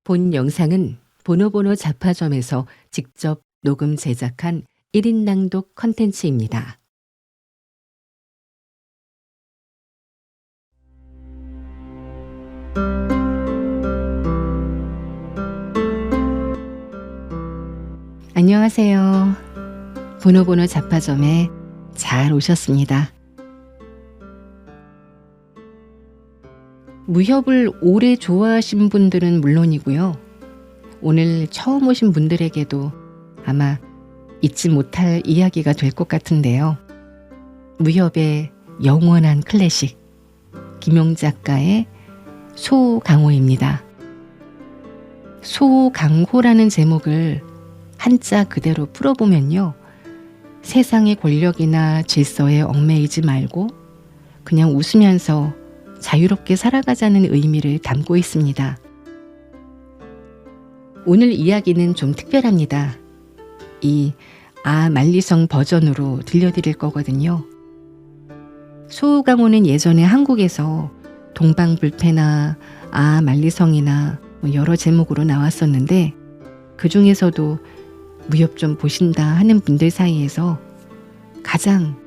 본 영상은 보노보노 잡화점에서 직접 녹음 제작한 1인 낭독 컨텐츠입니다. 안녕하세요. 보노보노 잡화점에 잘 오셨습니다. 무협을 오래 좋아하신 분들은 물론이고요. 오늘 처음 오신 분들에게도 아마 잊지 못할 이야기가 될 것 같은데요. 무협의 영원한 클래식, 김용 작가의 소강호입니다. 소강호라는 제목을 한자 그대로 풀어보면요. 세상의 권력이나 질서에 얽매이지 말고 그냥 웃으면서 자유롭게 살아가자는 의미를 담고 있습니다. 오늘 이야기는 좀 특별합니다. 이 만리성 버전으로 들려드릴 거거든요. 소강호는 예전에 한국에서 동방불패나 만리성이나 여러 제목으로 나왔었는데 그 중에서도 무협 좀 보신다 하는 분들 사이에서 가장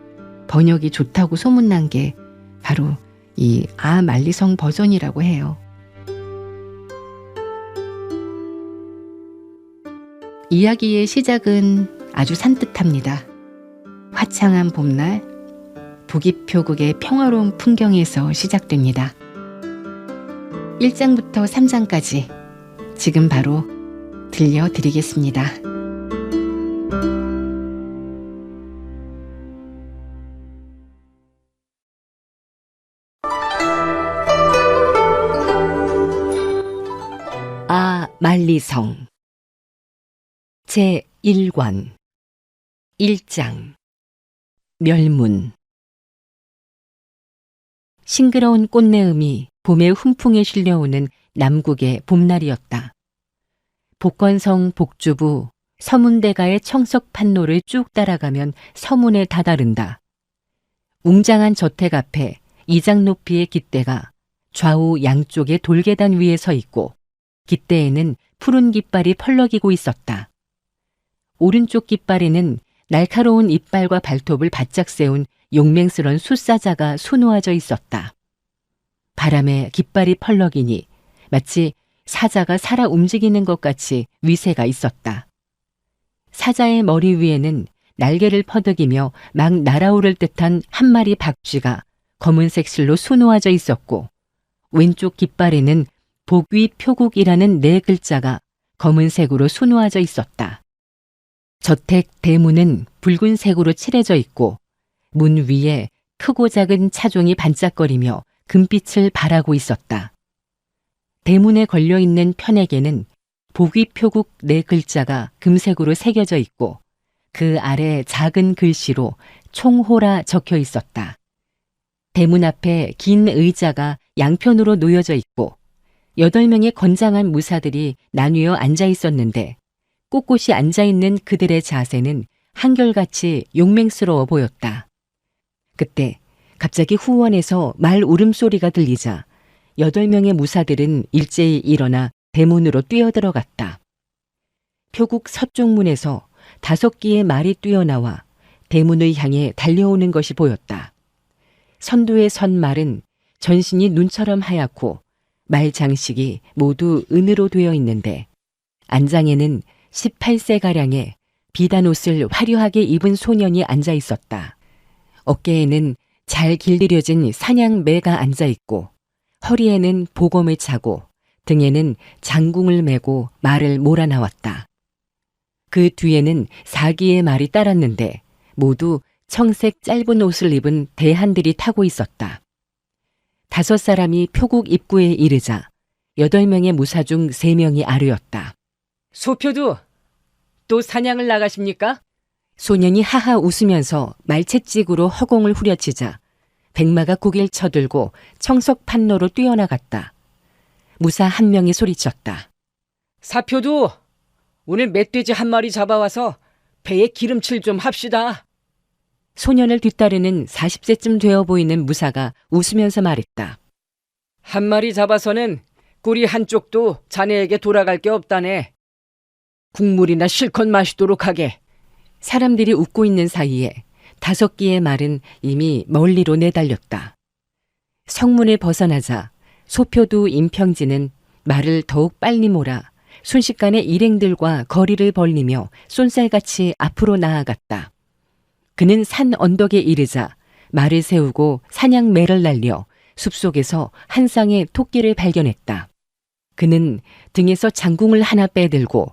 번역이 좋다고 소문난 게 바로 이 만리성 버전이라고 해요. 이야기의 시작은 아주 산뜻합니다. 화창한 봄날, 부기표국의 평화로운 풍경에서 시작됩니다. 1장부터 3장까지 지금 바로 들려드리겠습니다. 만리성 제1권 1장 멸문. 싱그러운 꽃내음이 봄의 훈풍에 실려오는 남국의 봄날이었다. 복건성 복주부 서문대가의 청석 판로를 쭉 따라가면 서문에 다다른다. 웅장한 저택 앞에 2장 높이의 깃대가 좌우 양쪽의 돌계단 위에 서 있고 깃대에는 푸른 깃발이 펄럭이고 있었다. 오른쪽 깃발에는 날카로운 이빨과 발톱을 바짝 세운 용맹스런 숫사자가 수놓아져 있었다. 바람에 깃발이 펄럭이니 마치 사자가 살아 움직이는 것 같이 위세가 있었다. 사자의 머리 위에는 날개를 퍼득이며 막 날아오를 듯한 한 마리 박쥐가 검은색 실로 수놓아져 있었고 왼쪽 깃발에는 복위 표국이라는 4글자가 검은색으로 수놓아져 있었다. 저택 대문은 붉은색으로 칠해져 있고 문 위에 크고 작은 차종이 반짝거리며 금빛을 발하고 있었다. 대문에 걸려있는 편에게는 복위 표국 4글자가 금색으로 새겨져 있고 그 아래 작은 글씨로 총호라 적혀 있었다. 대문 앞에 긴 의자가 양편으로 놓여져 있고 8명의 건장한 무사들이 나뉘어 앉아 있었는데 꼿꼿이 앉아있는 그들의 자세는 한결같이 용맹스러워 보였다. 그때 갑자기 후원에서 말 울음소리가 들리자 8명의 무사들은 일제히 일어나 대문으로 뛰어들어갔다. 표국 서쪽문에서 5개의 말이 뛰어나와 대문을 향해 달려오는 것이 보였다. 선두에 선 말은 전신이 눈처럼 하얗고 말 장식이 모두 은으로 되어 있는데 안장에는 18세가량의 비단 옷을 화려하게 입은 소년이 앉아 있었다. 어깨에는 잘 길들여진 사냥 매가 앉아 있고 허리에는 보검을 차고 등에는 장궁을 메고 말을 몰아나왔다. 그 뒤에는 4기의 말이 따랐는데 모두 청색 짧은 옷을 입은 대한들이 타고 있었다. 5사람이 표국 입구에 이르자 8명의 무사 중 3명이 아뢰었다. 소표두, 또 사냥을 나가십니까? 소년이 하하 웃으면서 말채찍으로 허공을 후려치자 백마가 고개를 쳐들고 청석 판로로 뛰어나갔다. 무사 한 명이 소리쳤다. 사표두, 오늘 멧돼지 한 마리 잡아와서 배에 기름칠 좀 합시다. 소년을 뒤따르는 40세쯤 되어 보이는 무사가 웃으면서 말했다. 한 마리 잡아서는 옆구리 한쪽도 자네에게 돌아갈 게 없다네. 국물이나 실컷 마시도록 하게. 사람들이 웃고 있는 사이에 5끼의 말은 이미 멀리로 내달렸다. 성문을 벗어나자 소표도 임평진은 말을 더욱 빨리 몰아 순식간에 일행들과 거리를 벌리며 쏜살같이 앞으로 나아갔다. 그는 산 언덕에 이르자 말을 세우고 사냥매를 날려 숲속에서 한 쌍의 토끼를 발견했다. 그는 등에서 장궁을 하나 빼들고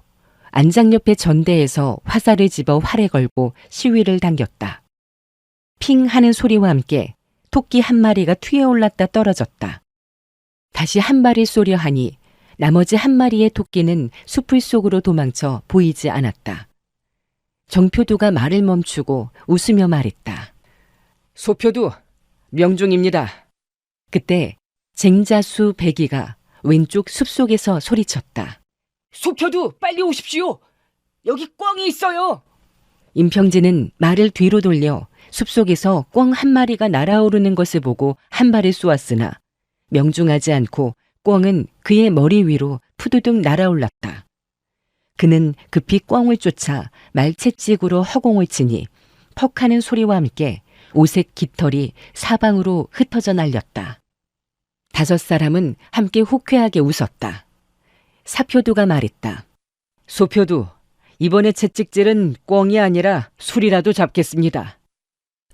안장 옆의 전대에서 화살을 집어 활에 걸고 시위를 당겼다. 핑 하는 소리와 함께 토끼 한 마리가 튀어올랐다 떨어졌다. 다시 한 발을 쏘려 하니 나머지 한 마리의 토끼는 숲을 속으로 도망쳐 보이지 않았다. 정표두가 말을 멈추고 웃으며 말했다. 소표두, 명중입니다. 그때 쟁자수 배기가 왼쪽 숲속에서 소리쳤다. 소표두, 빨리 오십시오. 여기 꿩이 있어요. 임평진은 말을 뒤로 돌려 숲속에서 꿩 한 마리가 날아오르는 것을 보고 한 발을 쏘았으나 명중하지 않고 꿩은 그의 머리 위로 푸두둑 날아올랐다. 그는 급히 꿩을 쫓아 말채찍으로 허공을 치니 퍽하는 소리와 함께 오색 깃털이 사방으로 흩어져 날렸다. 5 사람은 함께 호쾌하게 웃었다. 사표두가 말했다. 소표두, 이번에 채찍질은 꿩이 아니라 술이라도 잡겠습니다.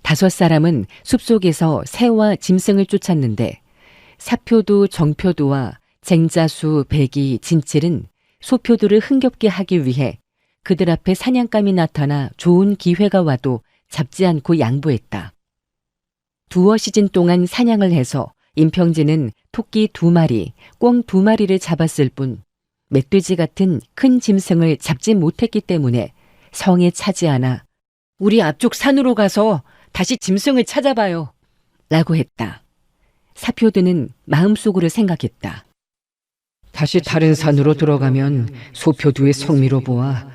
5 사람은 숲속에서 새와 짐승을 쫓았는데 사표두, 정표두와 쟁자수, 백이, 진칠은 소표두를 흥겹게 하기 위해 그들 앞에 사냥감이 나타나 좋은 기회가 와도 잡지 않고 양보했다. 2어 시즌 동안 사냥을 해서 임평진은 토끼 2마리, 꿩 2마리를 잡았을 뿐 멧돼지 같은 큰 짐승을 잡지 못했기 때문에 성에 차지 않아 우리 앞쪽 산으로 가서 다시 짐승을 찾아봐요. 라고 했다. 사표두는 마음속으로 생각했다. 다시 다른 산으로 들어가면 소표두의 성미로 보아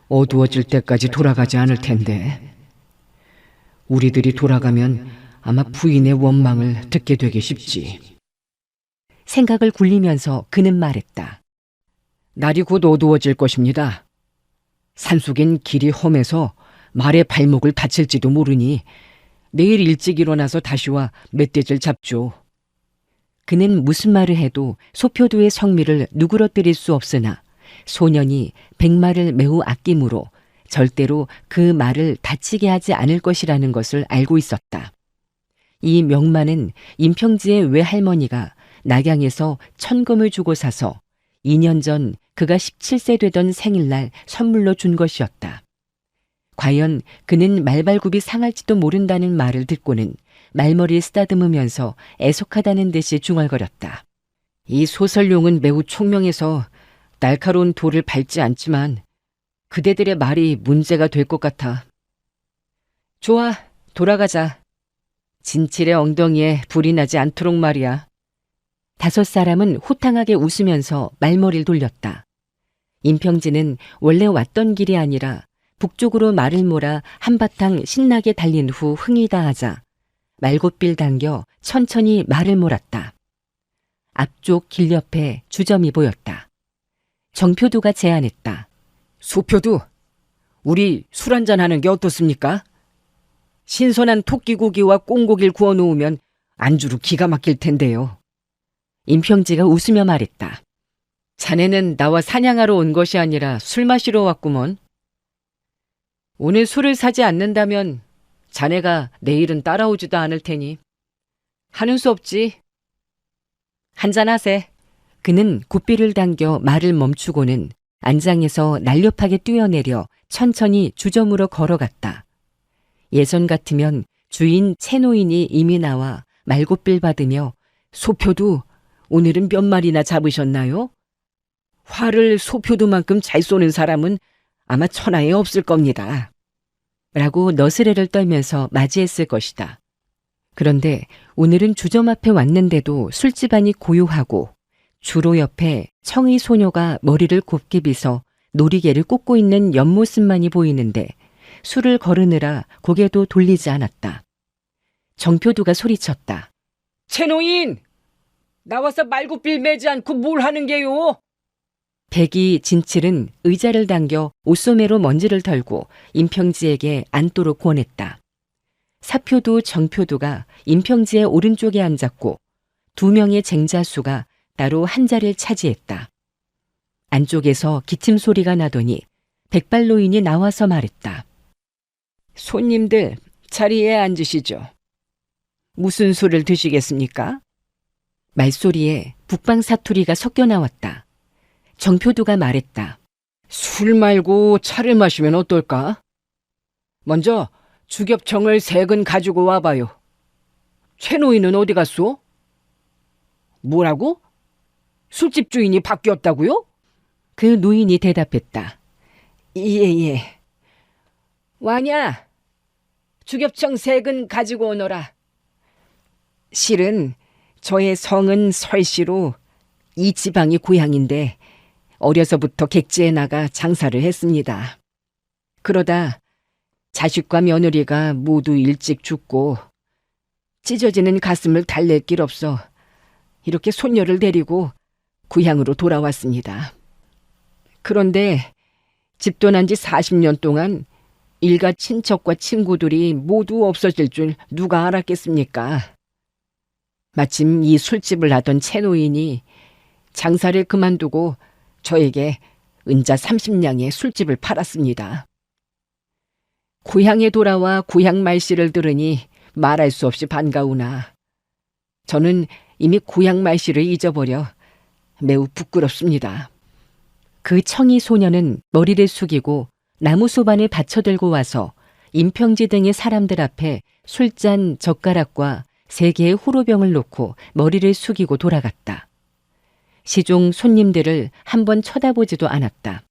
어두워질 때까지 돌아가지 않을 텐데. 우리들이 돌아가면 아마 부인의 원망을 듣게 되기 쉽지. 생각을 굴리면서 그는 말했다. 날이 곧 어두워질 것입니다. 산속엔 길이 험해서 말의 발목을 다칠지도 모르니 내일 일찍 일어나서 다시 와 멧돼지를 잡죠. 그는 무슨 말을 해도 소표두의 성미를 누그러뜨릴 수 없으나 소년이 백마를 매우 아끼므로 절대로 그 말을 다치게 하지 않을 것이라는 것을 알고 있었다. 이 명마는 임평지의 외할머니가 낙양에서 천금을 주고 사서 2년 전 그가 17세 되던 생일날 선물로 준 것이었다. 과연 그는 말발굽이 상할지도 모른다는 말을 듣고는 말머리를 쓰다듬으면서 애석하다는 듯이 중얼거렸다. 이 소설용은 매우 총명해서 날카로운 돌을 밟지 않지만 그대들의 말이 문제가 될 것 같아. 좋아, 돌아가자. 진칠의 엉덩이에 불이 나지 않도록 말이야. 5 사람은 호탕하게 웃으면서 말머리를 돌렸다. 임평진은 원래 왔던 길이 아니라 북쪽으로 말을 몰아 한바탕 신나게 달린 후 흥이 다하자 말곶빌 당겨 천천히 말을 몰았다. 앞쪽 길 옆에 주점이 보였다. 정표두가 제안했다. 소표두, 우리 술 한잔 하는 게 어떻습니까? 신선한 토끼고기와 꽁고기를 구워 놓으면 안주로 기가 막힐 텐데요. 임평지가 웃으며 말했다. 자네는 나와 사냥하러 온 것이 아니라 술 마시러 왔구먼. 오늘 술을 사지 않는다면 자네가 내일은 따라오지도 않을 테니 하는 수 없지. 한잔하세. 그는 굿비를 당겨 말을 멈추고는 안장에서 날렵하게 뛰어내려 천천히 주점으로 걸어갔다. 예전 같으면 주인 채노인이 이미 나와 말곶빌 받으며 소표두, 오늘은 몇 마리나 잡으셨나요? 활을 소표두만큼 잘 쏘는 사람은 아마 천하에 없을 겁니다. 라고 너스레를 떨면서 맞이했을 것이다. 그런데 오늘은 주점 앞에 왔는데도 술집안이 고요하고 주로 옆에 청의 소녀가 머리를 곱게 빗어 놀이개를 꽂고 있는 옆모습만이 보이는데 술을 거르느라 고개도 돌리지 않았다. 정표두가 소리쳤다. 채노인! 나와서 말굽힐 매지 않고 뭘 하는 게요? 백이 진칠은 의자를 당겨 옷소매로 먼지를 털고 임평지에게 앉도록 권했다. 사표도 정표도가 임평지의 오른쪽에 앉았고 2명의 쟁자수가 따로 한 자리를 차지했다. 안쪽에서 기침 소리가 나더니 백발노인이 나와서 말했다. 손님들 자리에 앉으시죠. 무슨 술을 드시겠습니까? 말소리에 북방 사투리가 섞여 나왔다. 정표도가 말했다. 술 말고 차를 마시면 어떨까? 먼저 주겹청을 3근 가지고 와봐요. 최 노인은 어디 갔소? 뭐라고? 술집 주인이 바뀌었다고요? 그 노인이 대답했다. 예. 와냐? 주겹청 3근 가지고 오너라. 실은 저의 성은 설시로 이 지방이 고향인데 어려서부터 객지에 나가 장사를 했습니다. 그러다 자식과 며느리가 모두 일찍 죽고 찢어지는 가슴을 달랠 길 없어 이렇게 손녀를 데리고 고향으로 돌아왔습니다. 그런데 집 떠난 지 40년 동안 일가 친척과 친구들이 모두 없어질 줄 누가 알았겠습니까? 마침 이 술집을 하던 채노인이 장사를 그만두고 저에게 은자 30냥의 술집을 팔았습니다. 고향에 돌아와 고향 말씨를 들으니 말할 수 없이 반가우나 저는 이미 고향 말씨를 잊어버려 매우 부끄럽습니다. 그 청이 소녀는 머리를 숙이고 나무 소반을 받쳐들고 와서 임평지 등의 사람들 앞에 술잔, 젓가락과 3개의 호로병을 놓고 머리를 숙이고 돌아갔다. 시종 손님들을 한번 쳐다보지도 않았다.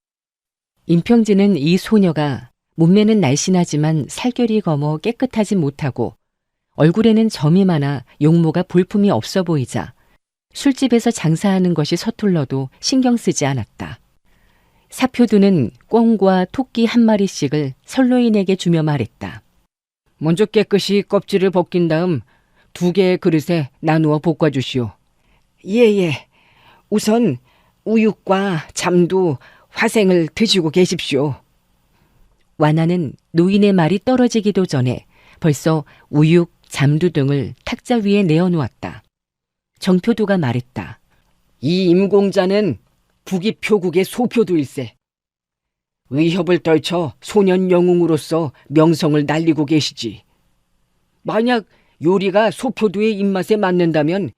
임평지는 이 소녀가 몸매는 날씬하지만 살결이 검어 깨끗하지 못하고 얼굴에는 점이 많아 용모가 볼품이 없어 보이자 술집에서 장사하는 것이 서툴러도 신경 쓰지 않았다. 사표두는 꿩과 토끼 1마리씩을 선로인에게 주며 말했다. 먼저 깨끗이 껍질을 벗긴 다음 2개의 그릇에 나누어 볶아주시오. 예. 우선 우육과 잠두, 화생을 드시고 계십시오. 와나는 노인의 말이 떨어지기도 전에 벌써 우육, 잠두 등을 탁자 위에 내어놓았다. 정표두가 말했다. 이 임공자는 북이 표국의 소표두일세. 의협을 떨쳐 소년 영웅으로서 명성을 날리고 계시지. 만약 요리가 소표두의 입맛에 맞는다면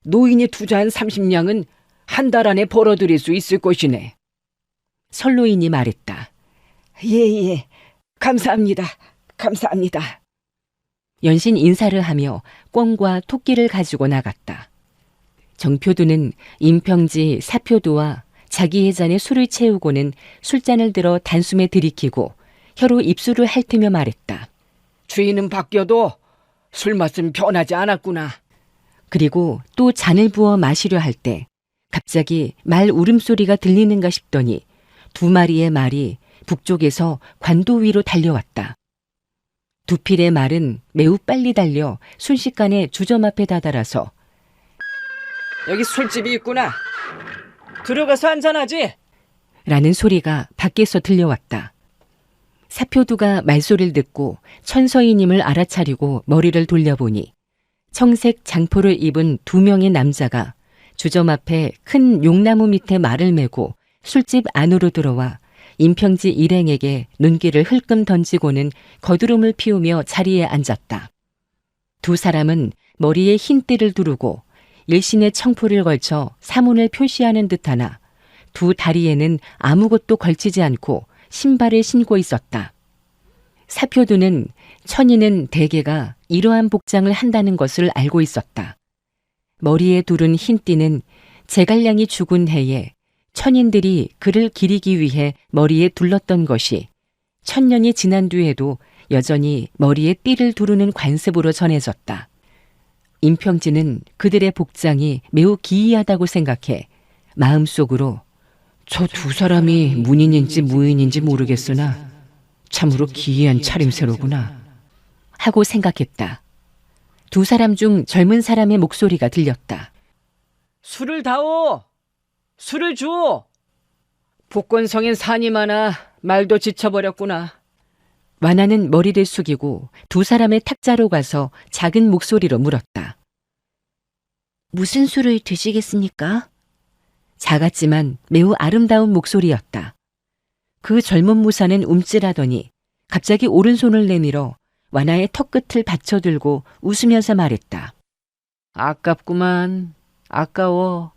노인이 투자한 30냥은 한 달 안에 벌어들일 수 있을 것이네. 선로인이 말했다. 예. 감사합니다. 연신 인사를 하며 꿩과 토끼를 가지고 나갔다. 정표두는 임평지, 사표두와 자기의 잔에 술을 채우고는 술잔을 들어 단숨에 들이키고 혀로 입술을 핥으며 말했다. 주인은 바뀌어도 술맛은 변하지 않았구나. 그리고 또 잔을 부어 마시려 할 때 갑자기 말 울음소리가 들리는가 싶더니 2마리의 말이 북쪽에서 관도 위로 달려왔다. 2필의 말은 매우 빨리 달려 순식간에 주점 앞에 다다라서 여기 술집이 있구나. 들어가서 한잔하지? 라는 소리가 밖에서 들려왔다. 사표두가 말소리를 듣고 천서인임을 알아차리고 머리를 돌려보니 청색 장포를 입은 2명의 남자가 주점 앞에 큰 용나무 밑에 말을 메고 술집 안으로 들어와 임평지 일행에게 눈길을 흘끔 던지고는 거두름을 피우며 자리에 앉았다. 2 사람은 머리에 흰 띠를 두르고 일신의 청포를 걸쳐 사문을 표시하는 듯하나 2 다리에는 아무것도 걸치지 않고 신발을 신고 있었다. 사표두는 천인은 대개가 이러한 복장을 한다는 것을 알고 있었다. 머리에 두른 흰 띠는 제갈량이 죽은 해에 천인들이 그를 기리기 위해 머리에 둘렀던 것이 천년이 지난 뒤에도 여전히 머리에 띠를 두르는 관습으로 전해졌다. 임평지는 그들의 복장이 매우 기이하다고 생각해 마음속으로 저 2 사람이 문인인지 무인인지 모르겠으나 참으로 기이한 차림새로구나 하고 생각했다. 2 사람 중 젊은 사람의 목소리가 들렸다. 술을 다오! 술을 줘! 복권성엔 산이 많아 말도 지쳐버렸구나. 완화는 머리를 숙이고 두 사람의 탁자로 가서 작은 목소리로 물었다. 무슨 술을 드시겠습니까? 작았지만 매우 아름다운 목소리였다. 그 젊은 무사는 움찔하더니 갑자기 오른손을 내밀어 완화의 턱끝을 받쳐들고 웃으면서 말했다. 아깝구만. 아까워.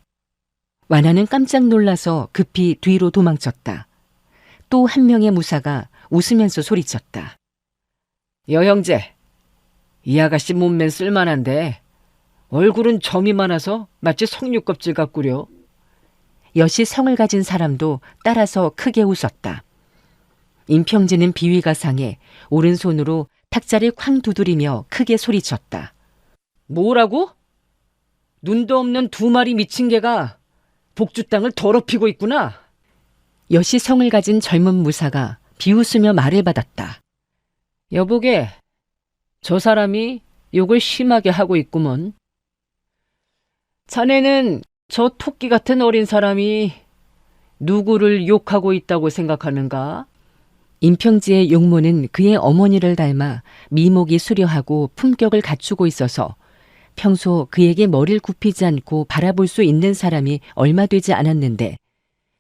완화는 깜짝 놀라서 급히 뒤로 도망쳤다. 또 한 명의 무사가 웃으면서 소리쳤다. 여형제, 이 아가씨 몸매는 쓸만한데 얼굴은 점이 많아서 마치 석류껍질 같구려. 여시 성을 가진 사람도 따라서 크게 웃었다. 임평진은 비위가 상해 오른손으로 탁자를 쾅 두드리며 크게 소리쳤다. 뭐라고? 눈도 없는 두 마리 미친 개가 복주 땅을 더럽히고 있구나. 여시 성을 가진 젊은 무사가 비웃으며 말을 받았다. 여보게, 저 사람이 욕을 심하게 하고 있구먼. 자네는 저 토끼 같은 어린 사람이 누구를 욕하고 있다고 생각하는가? 임평지의 용모는 그의 어머니를 닮아 미목이 수려하고 품격을 갖추고 있어서 평소 그에게 머리를 굽히지 않고 바라볼 수 있는 사람이 얼마 되지 않았는데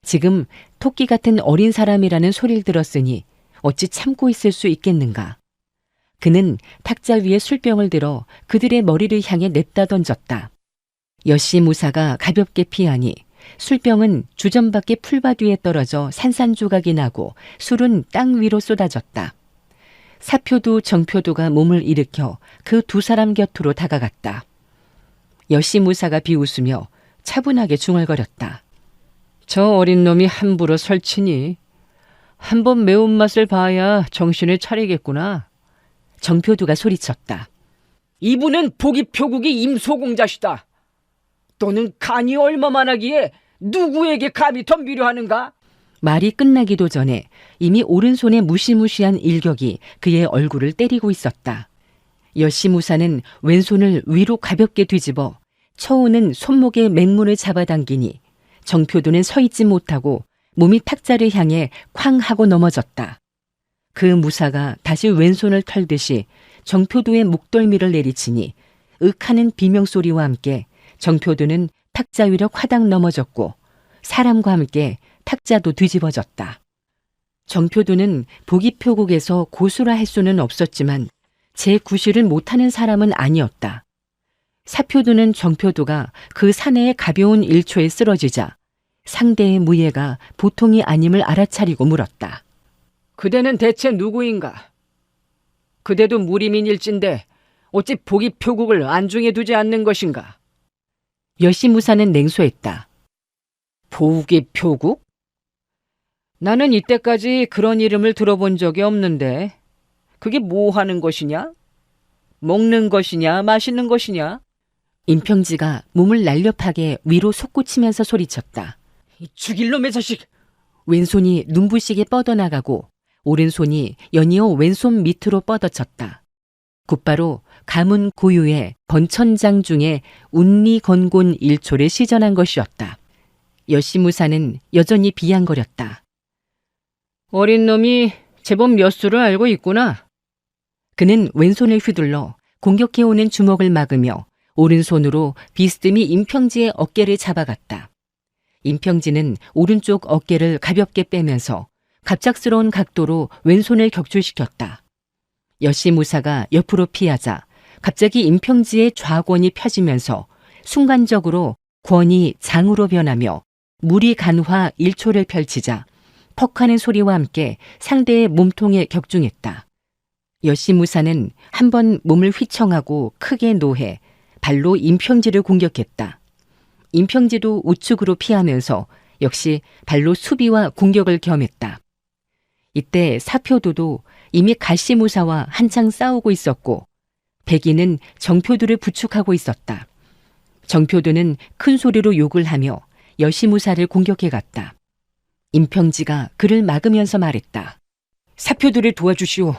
지금 토끼 같은 어린 사람이라는 소리를 들었으니 어찌 참고 있을 수 있겠는가. 그는 탁자 위에 술병을 들어 그들의 머리를 향해 냅다 던졌다. 여씨 무사가 가볍게 피하니 술병은 주전밖에 풀밭 위에 떨어져 산산조각이 나고 술은 땅 위로 쏟아졌다. 사표도 정표도가 몸을 일으켜 그 두 사람 곁으로 다가갔다. 여씨 무사가 비웃으며 차분하게 중얼거렸다. 저 어린 놈이 함부로 설치니 한번 매운맛을 봐야 정신을 차리겠구나. 정표도가 소리쳤다. 이분은 보기표국이 임소공자시다. 또는 간이 얼마만하기에 누구에게 감히 덤비려 하는가? 말이 끝나기도 전에 이미 오른손에 무시무시한 일격이 그의 얼굴을 때리고 있었다. 여시무사는 왼손을 위로 가볍게 뒤집어 처우는 손목에 맹문을 잡아당기니 정표도는 서 있지 못하고 몸이 탁자를 향해 쾅 하고 넘어졌다. 그 무사가 다시 왼손을 털듯이 정표도의 목덜미를 내리치니 윽하는 비명소리와 함께 정표도는 탁자 위로 화당 넘어졌고 사람과 함께 탁자도 뒤집어졌다. 정표도는 보기표국에서 고수라 할 수는 없었지만 제9시를 못하는 사람은 아니었다. 사표도는 정표도가 그 사내의 가벼운 일초에 쓰러지자 상대의 무예가 보통이 아님을 알아차리고 물었다. 그대는 대체 누구인가? 그대도 무림인 일진데 어찌 보기표국을 안중에 두지 않는 것인가? 여시무사는 냉소했다. 보기표국? 나는 이때까지 그런 이름을 들어본 적이 없는데 그게 뭐 하는 것이냐? 먹는 것이냐 마시는 것이냐? 임평지가 몸을 날렵하게 위로 솟구치면서 소리쳤다. 이 죽일 놈의 자식! 왼손이 눈부시게 뻗어나가고 오른손이 연이어 왼손 밑으로 뻗어쳤다. 곧바로 가문 고유의 번천장 중에 운리건곤 일초를 시전한 것이었다. 여시무사는 여전히 비양거렸다. 어린 놈이 제법 몇 수를 알고 있구나. 그는 왼손을 휘둘러 공격해오는 주먹을 막으며 오른손으로 비스듬히 임평지의 어깨를 잡아갔다. 임평지는 오른쪽 어깨를 가볍게 빼면서 갑작스러운 각도로 왼손을 격출시켰다. 여시무사가 옆으로 피하자 갑자기 임평지의 좌권이 펴지면서 순간적으로 권이 장으로 변하며 무리 간화 1초를 펼치자 퍽하는 소리와 함께 상대의 몸통에 격중했다. 여시무사는 한 번 몸을 휘청하고 크게 노해 발로 임평지를 공격했다. 임평지도 우측으로 피하면서 역시 발로 수비와 공격을 겸했다. 이때 사표도도 이미 가시무사와 한창 싸우고 있었고 백인은 정표도를 부축하고 있었다. 정표도는 큰 소리로 욕을 하며 여시무사를 공격해갔다. 임평지가 그를 막으면서 말했다. 사표도를 도와주시오.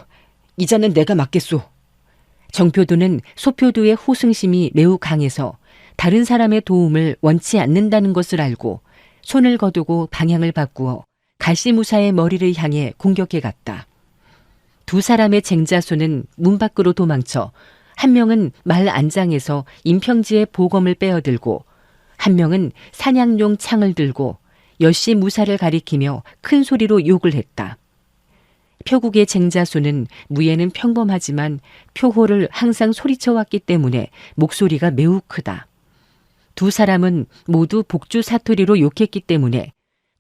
이자는 내가 맡겠소. 정표도는 소표도의 호승심이 매우 강해서 다른 사람의 도움을 원치 않는다는 것을 알고 손을 거두고 방향을 바꾸어 가시무사의 머리를 향해 공격해 갔다. 두 사람의 쟁자수는 문 밖으로 도망쳐 한 명은 말 안장에서 임평지의 보검을 빼어들고 한 명은 사냥용 창을 들고 여시무사를 가리키며 큰 소리로 욕을 했다. 표국의 쟁자수는 무예는 평범하지만 표호를 항상 소리쳐왔기 때문에 목소리가 매우 크다. 두 사람은 모두 복주 사투리로 욕했기 때문에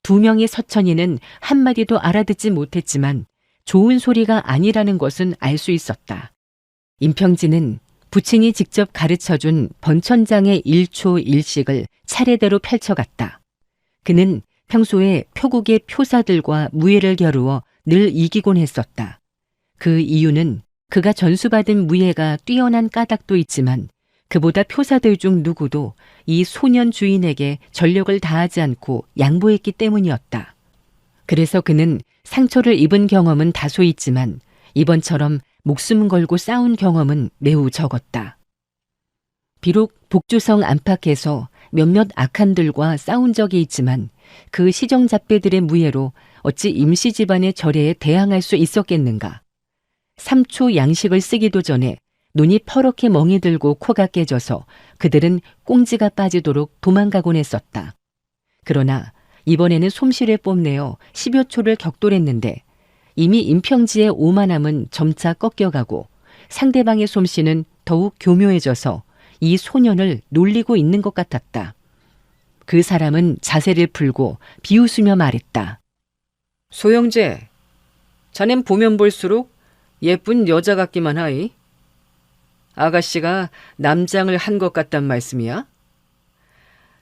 두 명의 서천이는 한마디도 알아듣지 못했지만 좋은 소리가 아니라는 것은 알 수 있었다. 임평진은 부친이 직접 가르쳐준 번천장의 일초일식을 차례대로 펼쳐갔다. 그는 평소에 표국의 표사들과 무예를 겨루어 늘 이기곤 했었다. 그 이유는 그가 전수받은 무예가 뛰어난 까닭도 있지만 그보다 표사들 중 누구도 이 소년 주인에게 전력을 다하지 않고 양보했기 때문이었다. 그래서 그는 상처를 입은 경험은 다소 있지만 이번처럼 목숨 걸고 싸운 경험은 매우 적었다. 비록 복주성 안팎에서 몇몇 악한들과 싸운 적이 있지만 그 시정잡배들의 무예로 어찌 임시 집안의 절해에 대항할 수 있었겠는가. 3초 양식을 쓰기도 전에 눈이 퍼렇게 멍이 들고 코가 깨져서 그들은 꽁지가 빠지도록 도망가곤 했었다. 그러나 이번에는 솜씨를 뽐내어 10여 초를 격돌했는데 이미 임평지의 오만함은 점차 꺾여가고 상대방의 솜씨는 더욱 교묘해져서 이 소년을 놀리고 있는 것 같았다. 그 사람은 자세를 풀고 비웃으며 말했다. 소영재, 자넨 보면 볼수록 예쁜 여자 같기만 하이. 아가씨가 남장을 한 것 같단 말씀이야?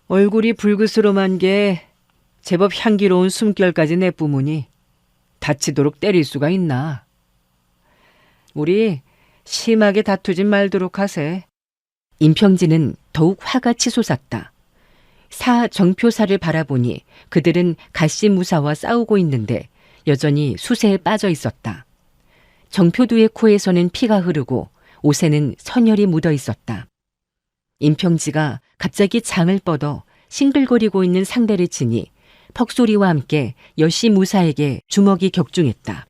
얼굴이 불그스름한 게 제법 향기로운 숨결까지 내뿜으니 다치도록 때릴 수가 있나. 우리 심하게 다투진 말도록 하세. 임평진은 더욱 화가 치솟았다. 사 정표사를 바라보니 그들은 가시무사와 싸우고 있는데 여전히 수세에 빠져 있었다. 정표두의 코에서는 피가 흐르고 옷에는 선혈이 묻어 있었다. 임평지가 갑자기 장을 뻗어 싱글거리고 있는 상대를 치니 퍽소리와 함께 여시무사에게 주먹이 격중했다.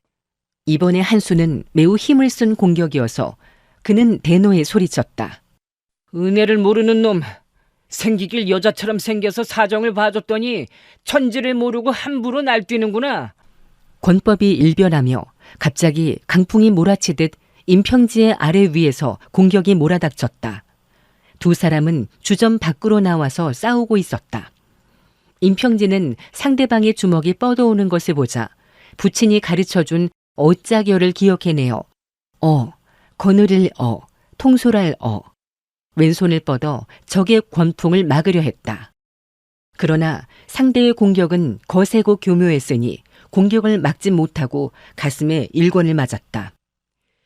이번에 한 수는 매우 힘을 쓴 공격이어서 그는 대노에 소리쳤다. 은혜를 모르는 놈, 생기길 여자처럼 생겨서 사정을 봐줬더니 천지를 모르고 함부로 날뛰는구나. 권법이 일변하며 갑자기 강풍이 몰아치듯 임평지의 아래 위에서 공격이 몰아닥쳤다. 두 사람은 주점 밖으로 나와서 싸우고 있었다. 임평지는 상대방의 주먹이 뻗어오는 것을 보자 부친이 가르쳐준 어짜결을 기억해내어 거느릴 통솔할 왼손을 뻗어 적의 권풍을 막으려 했다. 그러나 상대의 공격은 거세고 교묘했으니 공격을 막지 못하고 가슴에 일권을 맞았다.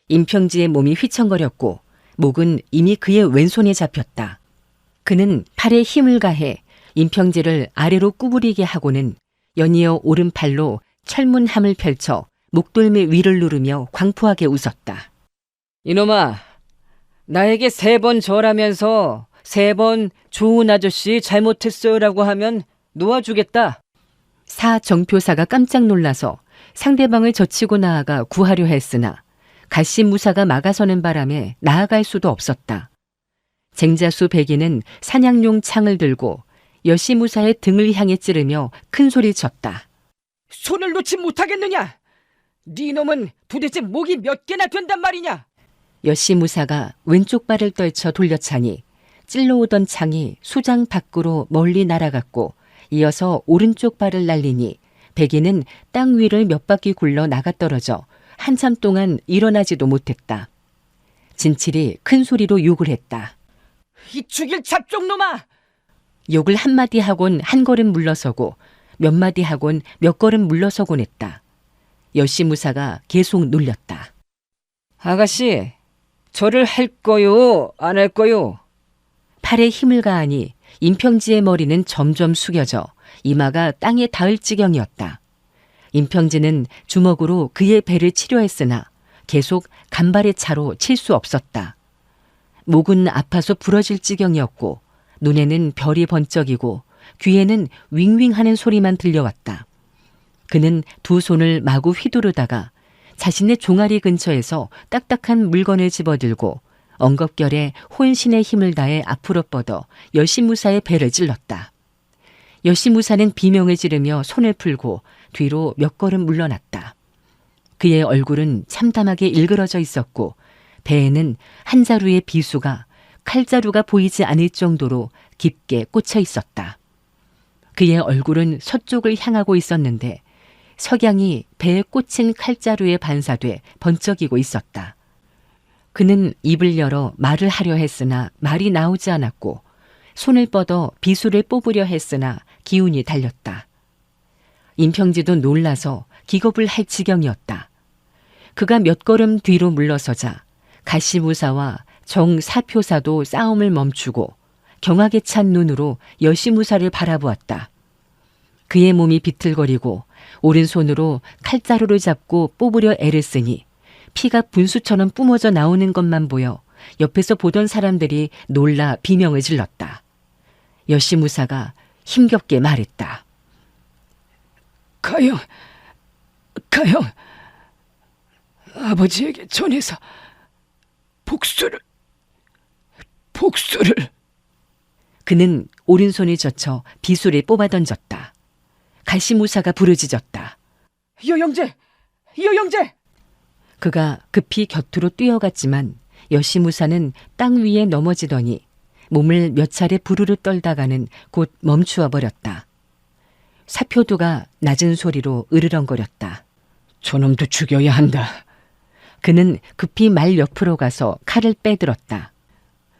임평지의 몸이 휘청거렸고 목은 이미 그의 왼손에 잡혔다. 그는 팔에 힘을 가해 임평지를 아래로 구부리게 하고는 연이어 오른팔로 철문함을 펼쳐 목돌매 위를 누르며 광포하게 웃었다. 이놈아, 나에게 3번 절하면서 3번 좋은 아저씨 잘못했어요라고 하면 놓아주겠다. 사 정표사가 깜짝 놀라서 상대방을 젖히고 나아가 구하려 했으나 가시무사가 막아서는 바람에 나아갈 수도 없었다. 쟁자수 백이는 사냥용 창을 들고 여시무사의 등을 향해 찌르며 큰 소리를 쳤다. 손을 놓지 못하겠느냐? 네 놈은 도대체 목이 몇 개나 된단 말이냐? 여시무사가 왼쪽 발을 떨쳐 돌려차니 찔러오던 창이 수장 밖으로 멀리 날아갔고 이어서 오른쪽 발을 날리니 백이는 땅 위를 몇 바퀴 굴러 나가떨어져 한참 동안 일어나지도 못했다. 진칠이 큰 소리로 욕을 했다. 이 죽일 잡종놈아! 욕을 한마디 하곤 한 걸음 물러서고 몇 마디 하곤 몇 걸음 물러서곤 했다. 여시무사가 계속 놀렸다. 아가씨, 절을 할 거요, 안 할 거요? 팔에 힘을 가하니 임평지의 머리는 점점 숙여져 이마가 땅에 닿을 지경이었다. 임평지는 주먹으로 그의 배를 치려 했으나 계속 간발의 차로 칠 수 없었다. 목은 아파서 부러질 지경이었고 눈에는 별이 번쩍이고 귀에는 윙윙하는 소리만 들려왔다. 그는 두 손을 마구 휘두르다가 자신의 종아리 근처에서 딱딱한 물건을 집어들고 엉겁결에 혼신의 힘을 다해 앞으로 뻗어 여시무사의 배를 찔렀다. 여시무사는 비명을 지르며 손을 풀고 뒤로 몇 걸음 물러났다. 그의 얼굴은 참담하게 일그러져 있었고 배에는 한 자루의 비수가 칼자루가 보이지 않을 정도로 깊게 꽂혀 있었다. 그의 얼굴은 서쪽을 향하고 있었는데 석양이 배에 꽂힌 칼자루에 반사돼 번쩍이고 있었다. 그는 입을 열어 말을 하려 했으나 말이 나오지 않았고 손을 뻗어 비수를 뽑으려 했으나 기운이 달렸다. 임평지도 놀라서 기겁을 할 지경이었다. 그가 몇 걸음 뒤로 물러서자 가시무사와 정사표사도 싸움을 멈추고 경악에 찬 눈으로 여시무사를 바라보았다. 그의 몸이 비틀거리고 오른손으로 칼자루를 잡고 뽑으려 애를 쓰니 피가 분수처럼 뿜어져 나오는 것만 보여 옆에서 보던 사람들이 놀라 비명을 질렀다. 여시무사가 힘겹게 말했다. 가영, 아버지에게 전해서 복수를. 그는 오른손을 젖혀 비수를 뽑아 던졌다. 가시무사가 부르짖었다. 여영재! 그가 급히 곁으로 뛰어갔지만 여시무사는 땅 위에 넘어지더니 몸을 몇 차례 부르르 떨다가는 곧 멈추어 버렸다. 사표두가 낮은 소리로 으르렁거렸다. 저놈도 죽여야 한다. 그는 급히 말 옆으로 가서 칼을 빼들었다.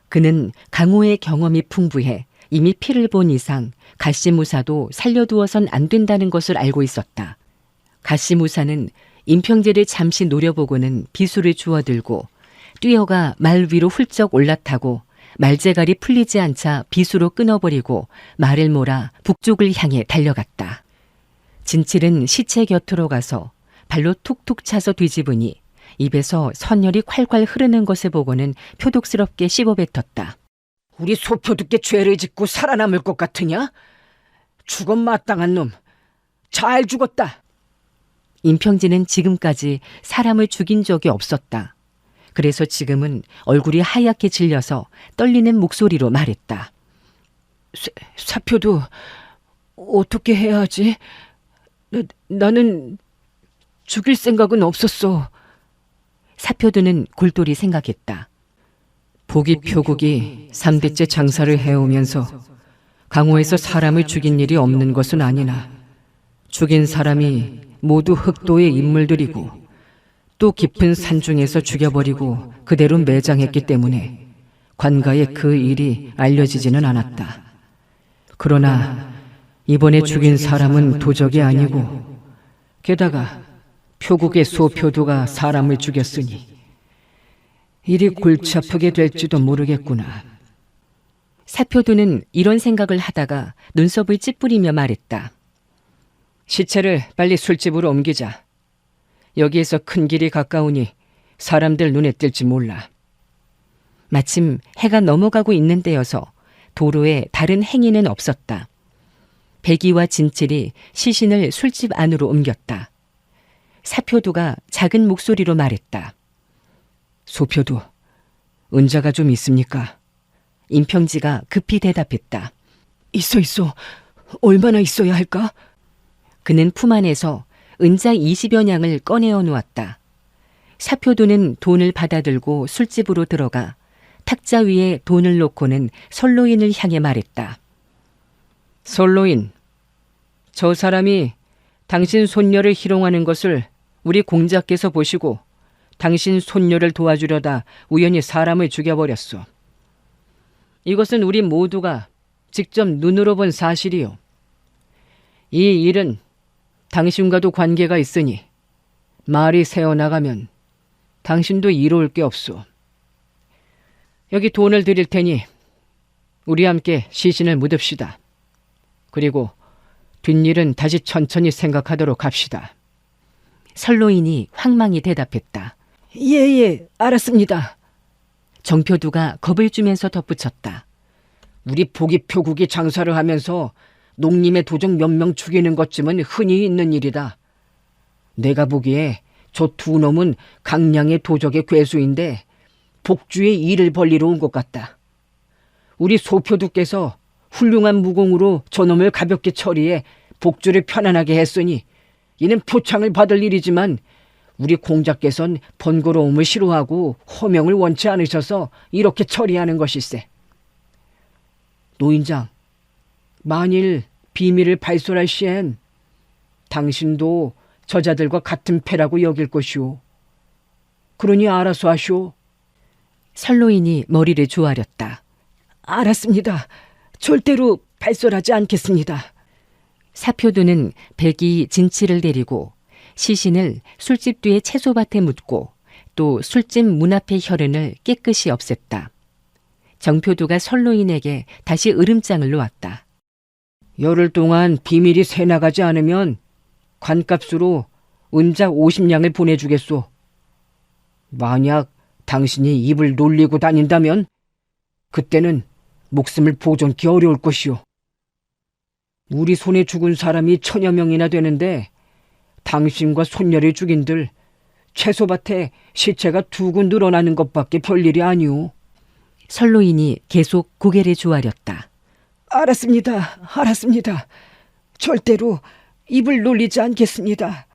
그는 강호의 경험이 풍부해 이미 피를 본 이상 가시무사도 살려두어선 안 된다는 것을 알고 있었다. 가시무사는 임평재를 잠시 노려보고는 비수를 주워들고 뛰어가 말 위로 훌쩍 올라타고 말재갈이 풀리지 않자 비수로 끊어버리고 말을 몰아 북쪽을 향해 달려갔다. 진칠은 시체 곁으로 가서 발로 툭툭 차서 뒤집으니 입에서 선열이 콸콸 흐르는 것을 보고는 표독스럽게 씹어뱉었다. 우리 소표두께 죄를 짓고 살아남을 것 같으냐? 죽어 마땅한 놈. 잘 죽었다. 임평진은 지금까지 사람을 죽인 적이 없었다. 그래서 지금은 얼굴이 하얗게 질려서 떨리는 목소리로 말했다. 사표두, 어떻게 해야 하지? 나는 죽일 생각은 없었어. 사표두는 골똘히 생각했다. 보기 표국이 3대째 장사를 해오면서 강호에서 사람을 죽인 일이 없는 것은 아니나 죽인 사람이 모두 흑도의 인물들이고 또 깊은 산중에서 죽여버리고 그대로 매장했기 때문에 관가에 그 일이 알려지지는 않았다. 그러나 이번에 죽인 사람은 도적이 아니고 게다가 표국의 소표두가 사람을 죽였으니 일이 골치 아프게 될지도 모르겠구나. 사표두는 이런 생각을 하다가 눈썹을 찌푸리며 말했다. 시체를 빨리 술집으로 옮기자. 여기에서 큰 길이 가까우니 사람들 눈에 띌지 몰라. 마침 해가 넘어가고 있는 때여서 도로에 다른 행인은 없었다. 백이와 진칠이 시신을 술집 안으로 옮겼다. 사표두가 작은 목소리로 말했다. 소표두, 은자가 좀 있습니까? 임평지가 급히 대답했다. 있어. 얼마나 있어야 할까? 그는 품 안에서 은자 20여 냥을 꺼내어 놓았다. 사표두는 돈을 받아들고 술집으로 들어가 탁자 위에 돈을 놓고는 선로인을 향해 말했다. 선로인, 저 사람이 당신 손녀를 희롱하는 것을 우리 공자께서 보시고 당신 손녀를 도와주려다 우연히 사람을 죽여버렸소. 이것은 우리 모두가 직접 눈으로 본 사실이요. 이 일은 당신과도 관계가 있으니 말이 새어나가면 당신도 이로울 게 없소. 여기 돈을 드릴 테니 우리 함께 시신을 묻읍시다. 그리고 뒷일은 다시 천천히 생각하도록 합시다. 선로인이 황망히 대답했다. 예, 알았습니다. 정표두가 겁을 주면서 덧붙였다. 우리 보기 표국이 장사를 하면서 농림의 도적 몇 명 죽이는 것쯤은 흔히 있는 일이다. 내가 보기에 저 두 놈은 강량의 도적의 괴수인데 복주의 일을 벌리러 온 것 같다. 우리 소표두께서 훌륭한 무공으로 저놈을 가볍게 처리해 복주를 편안하게 했으니 이는 표창을 받을 일이지만 우리 공자께선 번거로움을 싫어하고 허명을 원치 않으셔서 이렇게 처리하는 것일세. 노인장, 만일 비밀을 발설할 시엔 당신도 저자들과 같은 패라고 여길 것이오. 그러니 알아서 하시오. 설로인이 머리를 조아렸다. 알았습니다. 절대로 발설하지 않겠습니다. 사표두는 백이 진치를 데리고 시신을 술집 뒤의 채소밭에 묻고 또 술집 문 앞의 혈흔을 깨끗이 없앴다. 정표두가 설로인에게 다시 으름장을 놓았다. 열흘 동안 비밀이 새나가지 않으면 관값으로 은자 50냥을 보내주겠소. 만약 당신이 입을 놀리고 다닌다면 그때는 목숨을 보존기 어려울 것이오. 우리 손에 죽은 사람이 1000여 명이나 되는데 당신과 손녀를 죽인들 채소밭에 시체가 2군 늘어나는 것밖에 별일이 아니오. 설로인이 계속 고개를 조아렸다. 알았습니다. 알았습니다. 절대로 입을 놀리지 않겠습니다.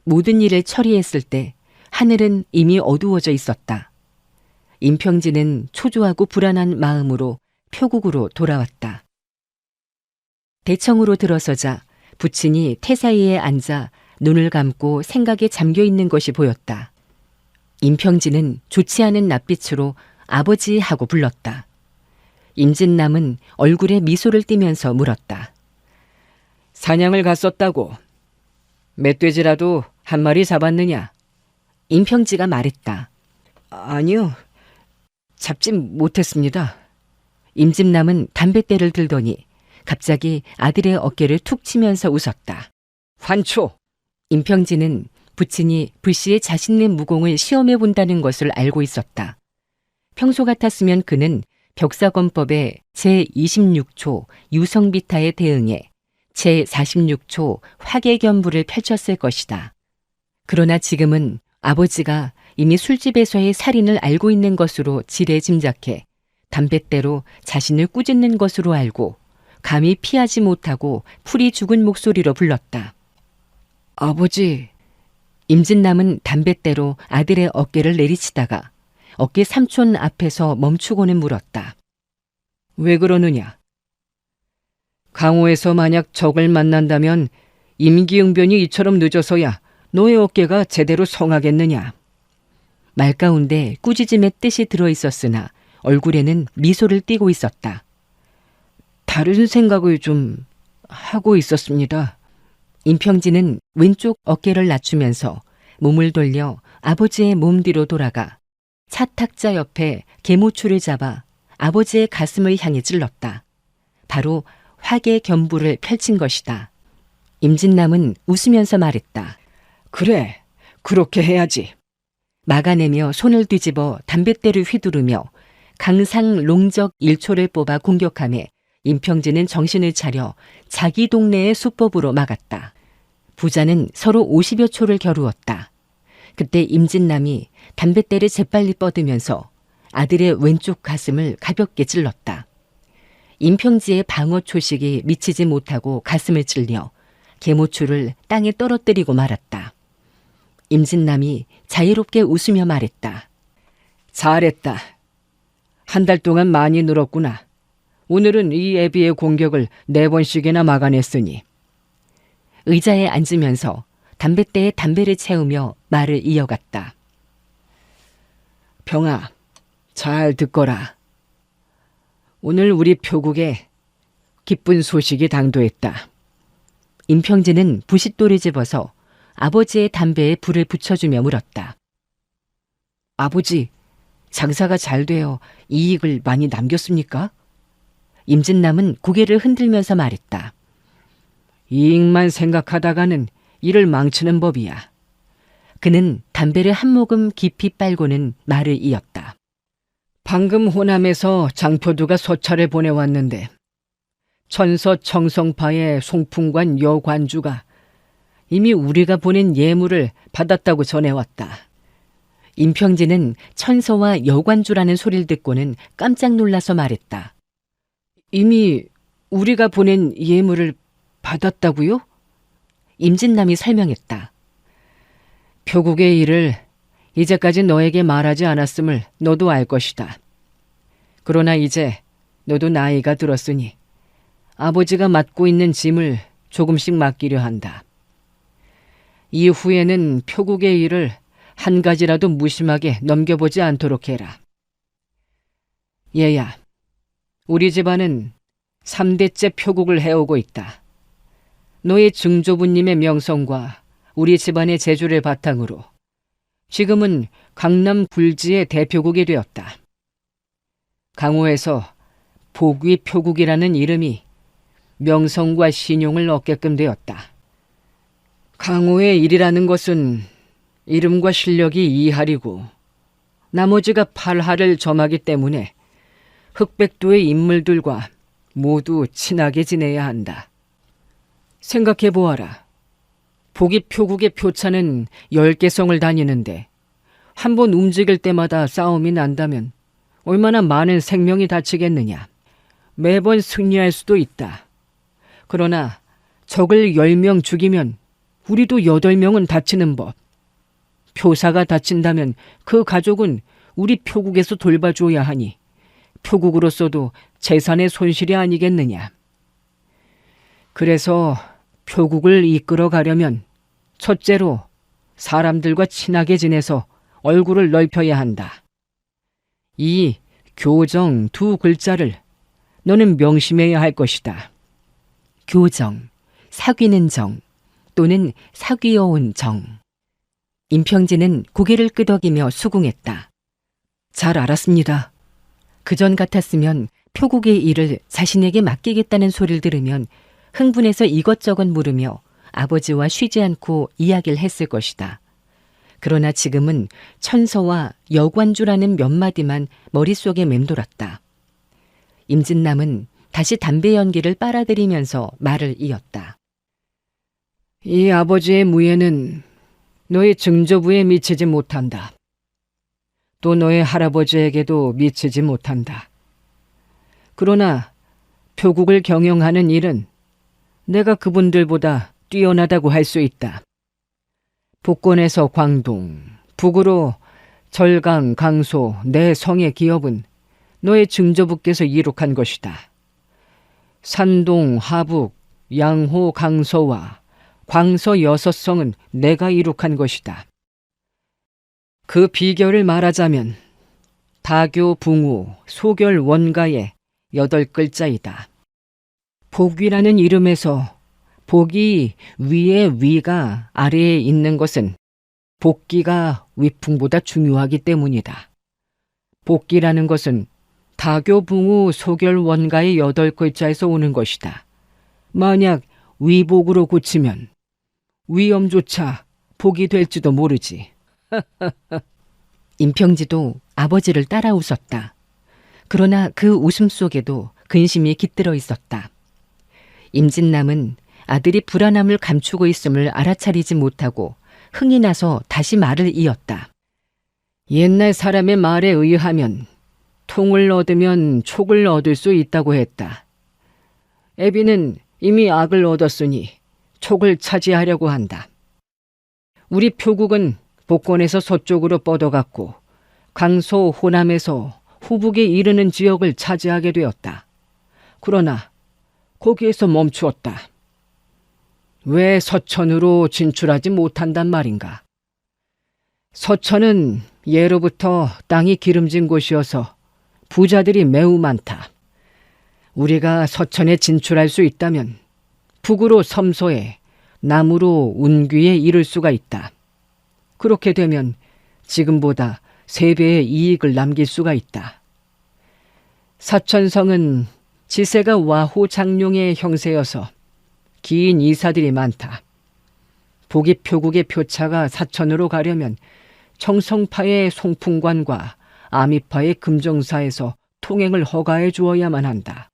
모든 일을 처리했을 때 하늘은 이미 어두워져 있었다. 임평진은 초조하고 불안한 마음으로 표국으로 돌아왔다. 대청으로 들어서자 부친이 태사이에 앉아 눈을 감고 생각에 잠겨 있는 것이 보였다. 임평진은 좋지 않은 낯빛으로 아버지 하고 불렀다. 임진남은 얼굴에 미소를 띠면서 물었다. 사냥을 갔었다고. 멧돼지라도 한 마리 잡았느냐? 임평지가 말했다. 아니요. 잡지 못했습니다. 임진남은 담뱃대를 들더니 갑자기 아들의 어깨를 툭 치면서 웃었다. 환초! 임평진은 부친이 불시에 자신의 무공을 시험해 본다는 것을 알고 있었다. 평소 같았으면 그는 벽사권법의 제26초 유성비타에 대응해 제46초 화계견부를 펼쳤을 것이다. 그러나 지금은 아버지가 이미 술집에서의 살인을 알고 있는 것으로 지레 짐작해 담뱃대로 자신을 꾸짖는 것으로 알고 감히 피하지 못하고 풀이 죽은 목소리로 불렀다. 아버지. 임진남은 담뱃대로 아들의 어깨를 내리치다가 어깨 삼촌 앞에서 멈추고는 물었다. 왜 그러느냐? 강호에서 만약 적을 만난다면 임기응변이 이처럼 늦어서야 너의 어깨가 제대로 성하겠느냐? 말 가운데 꾸짖음의 뜻이 들어있었으나 얼굴에는 미소를 띠고 있었다. 다른 생각을 좀 하고 있었습니다. 임평진은 왼쪽 어깨를 낮추면서 몸을 돌려 아버지의 몸 뒤로 돌아가 차 탁자 옆에 개모추를 잡아 아버지의 가슴을 향해 찔렀다. 바로 화계견부를 펼친 것이다. 임진남은 웃으면서 말했다. 그래, 그렇게 해야지. 막아내며 손을 뒤집어 담뱃대를 휘두르며 강상 롱적 1초를 뽑아 공격하며 임평진은 정신을 차려 자기 동네의 수법으로 막았다. 부자는 서로 50여 초를 겨루었다. 그때 임진남이 담뱃대를 재빨리 뻗으면서 아들의 왼쪽 가슴을 가볍게 찔렀다. 임평지의 방어 초식이 미치지 못하고 가슴을 찔려 개모추를 땅에 떨어뜨리고 말았다. 임진남이 자유롭게 웃으며 말했다. 잘했다. 한 달 동안 많이 늘었구나. 오늘은 이 애비의 공격을 4번씩이나 막아냈으니. 의자에 앉으면서 담뱃대에 담배를 채우며 말을 이어갔다. 병아, 잘 듣거라. 오늘 우리 표국에 기쁜 소식이 당도했다. 임평진은 부싯돌을 집어서 아버지의 담배에 불을 붙여주며 물었다. 아버지, 장사가 잘 되어 이익을 많이 남겼습니까? 임진남은 고개를 흔들면서 말했다. 이익만 생각하다가는 일을 망치는 법이야. 그는 담배를 한 모금 깊이 빨고는 말을 이었다. 방금 호남에서 장표두가 서찰을 보내왔는데 천서 청성파의 송풍관 여관주가 이미 우리가 보낸 예물을 받았다고 전해왔다. 임평진은 천서와 여관주라는 소리를 듣고는 깜짝 놀라서 말했다. 이미 우리가 보낸 예물을 받았다고요? 임진남이 설명했다. 표국의 일을 이제까지 너에게 말하지 않았음을 너도 알 것이다. 그러나 이제 너도 나이가 들었으니 아버지가 맡고 있는 짐을 조금씩 맡기려 한다. 이후에는 표국의 일을 한 가지라도 무심하게 넘겨보지 않도록 해라. 얘야, 우리 집안은 3대째 표국을 해오고 있다. 너의 증조부님의 명성과 우리 집안의 재주를 바탕으로 지금은 강남 굴지의 대표국이 되었다. 강호에서 복위 표국이라는 이름이 명성과 신용을 얻게끔 되었다. 강호의 일이라는 것은 이름과 실력이 이할이고 나머지가 팔할을 점하기 때문에 흑백도의 인물들과 모두 친하게 지내야 한다. 생각해보아라. 복위 표국의 표차는 10개 성을 다니는데 한 번 움직일 때마다 싸움이 난다면 얼마나 많은 생명이 다치겠느냐. 매번 승리할 수도 있다. 그러나 적을 10명 죽이면 우리도 8명은 다치는 법. 표사가 다친다면 그 가족은 우리 표국에서 돌봐줘야 하니 표국으로서도 재산의 손실이 아니겠느냐. 그래서 표국을 이끌어 가려면 첫째로 사람들과 친하게 지내서 얼굴을 넓혀야 한다. 이 교정 2글자를 너는 명심해야 할 것이다. 교정, 사귀는 정 또는 사귀어온 정. 임평진은 고개를 끄덕이며 수긍했다. 잘 알았습니다. 그전 같았으면 표국의 일을 자신에게 맡기겠다는 소리를 들으면 흥분해서 이것저것 물으며 아버지와 쉬지 않고 이야기를 했을 것이다. 그러나 지금은 천서와 여관주라는 몇 마디만 머릿속에 맴돌았다. 임진남은 다시 담배 연기를 빨아들이면서 말을 이었다. 이 아버지의 무예는 너의 증조부에 미치지 못한다. 또 너의 할아버지에게도 미치지 못한다. 그러나 표국을 경영하는 일은 내가 그분들보다 뛰어나다고 할 수 있다. 북권에서 광동, 북으로 절강, 강소, 내 성의 기업은 너의 증조부께서 이룩한 것이다. 산동, 하북, 양호, 강서와 광서 6성은 내가 이룩한 것이다. 그 비결을 말하자면 다교, 붕우, 소결, 원가의 8글자이다. 복위라는 이름에서 복이 위에 위가 아래에 있는 것은 복기가 위풍보다 중요하기 때문이다. 복기라는 것은 다교, 붕우, 소결, 원가의 8글자에서 오는 것이다. 만약 위복으로 고치면 위엄조차 복이 될지도 모르지. 임평지도 아버지를 따라 웃었다. 그러나 그 웃음 속에도 근심이 깃들어 있었다. 임진남은 아들이 불안함을 감추고 있음을 알아차리지 못하고 흥이 나서 다시 말을 이었다. 옛날 사람의 말에 의하면 통을 얻으면 촉을 얻을 수 있다고 했다. 애비는 이미 악을 얻었으니 촉을 차지하려고 한다. 우리 표국은 복권에서 서쪽으로 뻗어갔고 강서, 호남에서 후북에 이르는 지역을 차지하게 되었다. 그러나 거기에서 멈추었다. 왜 서천으로 진출하지 못한단 말인가? 서천은 예로부터 땅이 기름진 곳이어서 부자들이 매우 많다. 우리가 서천에 진출할 수 있다면 북으로 섬서에, 남으로 운귀에 이를 수가 있다. 그렇게 되면 지금보다 3배의 이익을 남길 수가 있다. 사천성은 지세가 와호 장룡의 형세여서 긴 이사들이 많다. 복위 표국의 표차가 사천으로 가려면 청성파의 송풍관과 아미파의 금정사에서 통행을 허가해 주어야만 한다.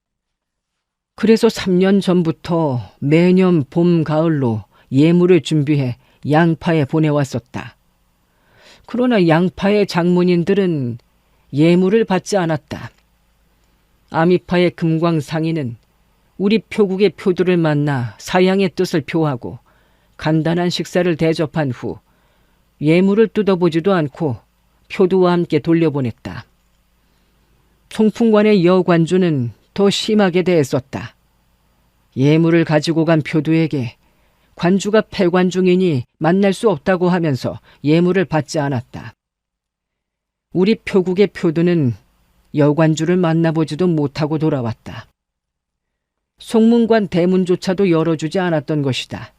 그래서 3년 전부터 매년 봄, 가을로 예물을 준비해 양파에 보내왔었다. 그러나 양파의 장문인들은 예물을 받지 않았다. 아미파의 금광상인은 우리 표국의 표들을 만나 사양의 뜻을 표하고 간단한 식사를 대접한 후 예물을 뜯어보지도 않고 표두와 함께 돌려보냈다. 송풍관의 여관주는 더 심하게 대했었다. 예물을 가지고 간 표두에게 관주가 폐관 중이니 만날 수 없다고 하면서 예물을 받지 않았다. 우리 표국의 표두는 여관주를 만나보지도 못하고 돌아왔다. 송문관 대문조차도 열어주지 않았던 것이다.